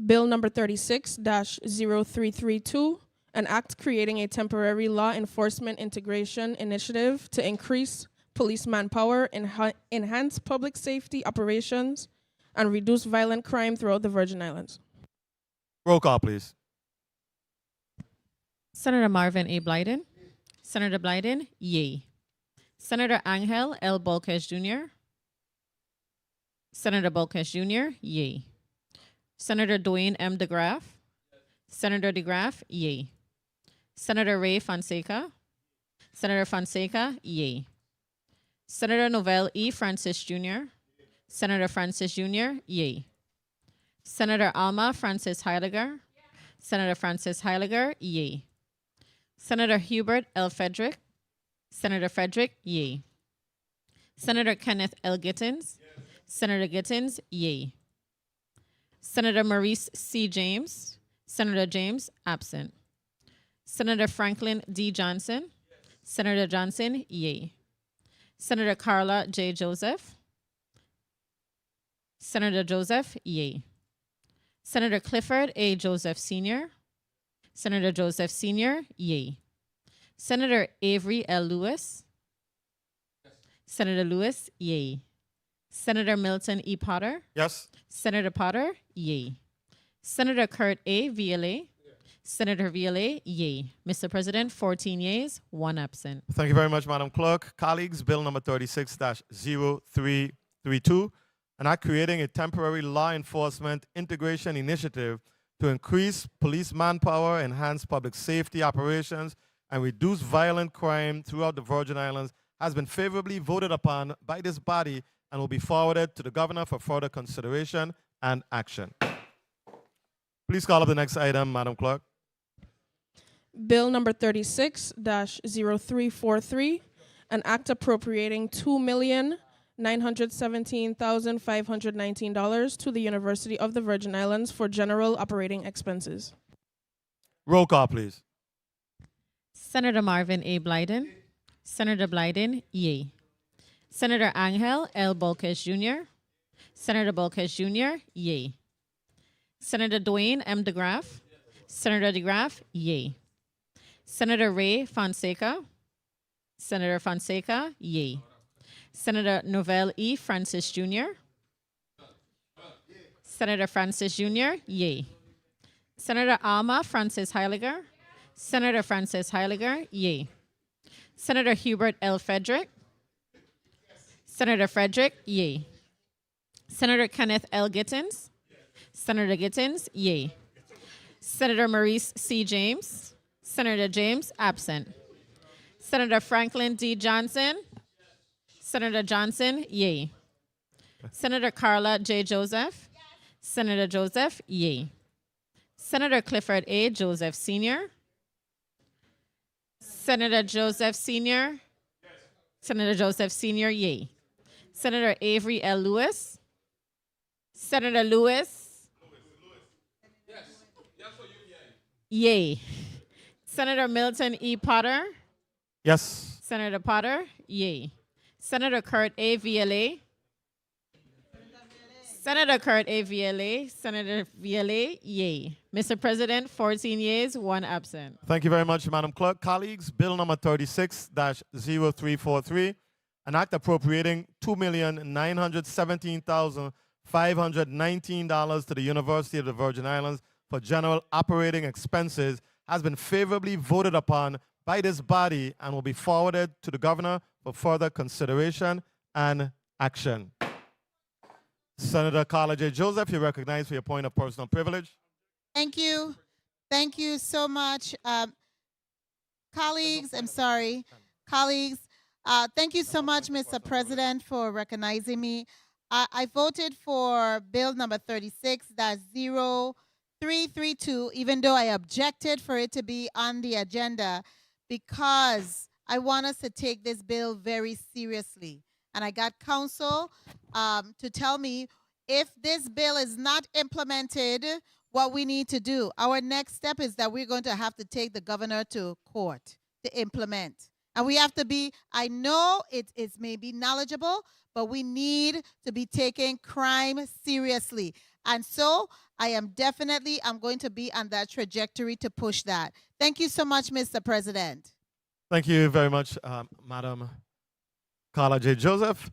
Bill number 36-0332, an act creating a temporary law enforcement integration initiative to increase police manpower, enhance public safety operations, and reduce violent crime throughout the Virgin Islands. Roll call, please. Senator Marvin A. Blyden. Senator Blyden, yea. Senator Angel L. Bolkes Jr. Senator Bolkes Jr., yea. Senator Dwayne M. DeGraff. Senator DeGraff, yea. Senator Ray Fonseca. Senator Fonseca, yea. Senator Novell E. Francis Jr. Senator Francis Jr., yea. Senator Alma Francis Heiliger. Senator Francis Heiliger, yea. Senator Hubert L. Frederick. Senator Frederick, yea. Senator Kenneth L. Gittins. Senator Gittins, yea. Senator Maurice C. James. Senator James, absent. Senator Franklin D. Johnson. Senator Johnson, yea. Senator Carla J. Joseph. Senator Joseph, yea. Senator Clifford A. Joseph Sr. Senator Joseph Sr., yay. Senator Avery L. Lewis. Senator Lewis, yay. Senator Milton E. Potter. Yes. Senator Potter, yay. Senator Kurt A. VLA. Senator VLA, yay. Mr. President, 14 yeas, 1 absent. Thank you very much, Madam Clerk. Colleagues, Bill number 36-0332, an act creating a temporary law enforcement integration initiative to increase police manpower, enhance public safety operations, and reduce violent crime throughout the Virgin Islands has been favorably voted upon by this body and will be forwarded to the governor for further consideration and action. Please call up the next item, Madam Clerk. Bill number 36-0343, an act appropriating $2,917,519 to the University of the Virgin Islands for general operating expenses. Roll call, please. Senator Marvin A. Blyden. Senator Blyden, yay. Senator Angel L. Bolkes Jr. Senator Bolkes Jr., yay. Senator Dwayne M. DeGraff. Senator DeGraff, yay. Senator Ray Fonseca. Senator Fonseca, yay. Senator Novell E. Francis Jr. Senator Francis Jr., yay. Senator Alma Francis Heiliger. Senator Francis Heiliger, yay. Senator Hubert L. Frederick. Senator Frederick, yay. Senator Kenneth L. Gittins. Senator Gittins, yay. Senator Maurice C. James. Senator James, absent. Senator Franklin D. Johnson. Senator Johnson, yay. Senator Carla J. Joseph. Senator Joseph, yay. Senator Clifford A. Joseph Sr. Senator Joseph Sr. Senator Joseph Sr., yay. Senator Avery L. Lewis. Senator Lewis. Yay. Senator Milton E. Potter. Yes. Senator Potter, yay. Senator Kurt A. VLA. Senator Kurt A. VLA. Senator VLA, yay. Mr. President, 14 yeas, 1 absent. Thank you very much, Madam Clerk. Colleagues, Bill number 36-0343, an act appropriating $2,917,519 to the University of the Virgin Islands for general operating expenses has been favorably voted upon by this body and will be forwarded to the governor for further consideration and action. Senator Carla J. Joseph, you're recognized for your point of personal privilege. Thank you. Thank you so much. Colleagues, thank you so much, Mr. President, for recognizing me. I voted for Bill number 36-0332, even though I objected for it to be on the agenda, because I want us to take this bill very seriously. And I got counsel to tell me if this bill is not implemented, what we need to do. Our next step is that we're going to have to take the governor to court to implement. And we have to be, I know it's maybe knowledgeable, but we need to be taking crime seriously. And so I'm going to be on that trajectory to push that. Thank you so much, Mr. President. Thank you very much, Madam Carla J. Joseph.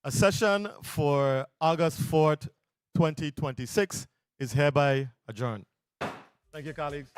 A session for August 4th, 2026 is hereby adjourned. Thank you, colleagues.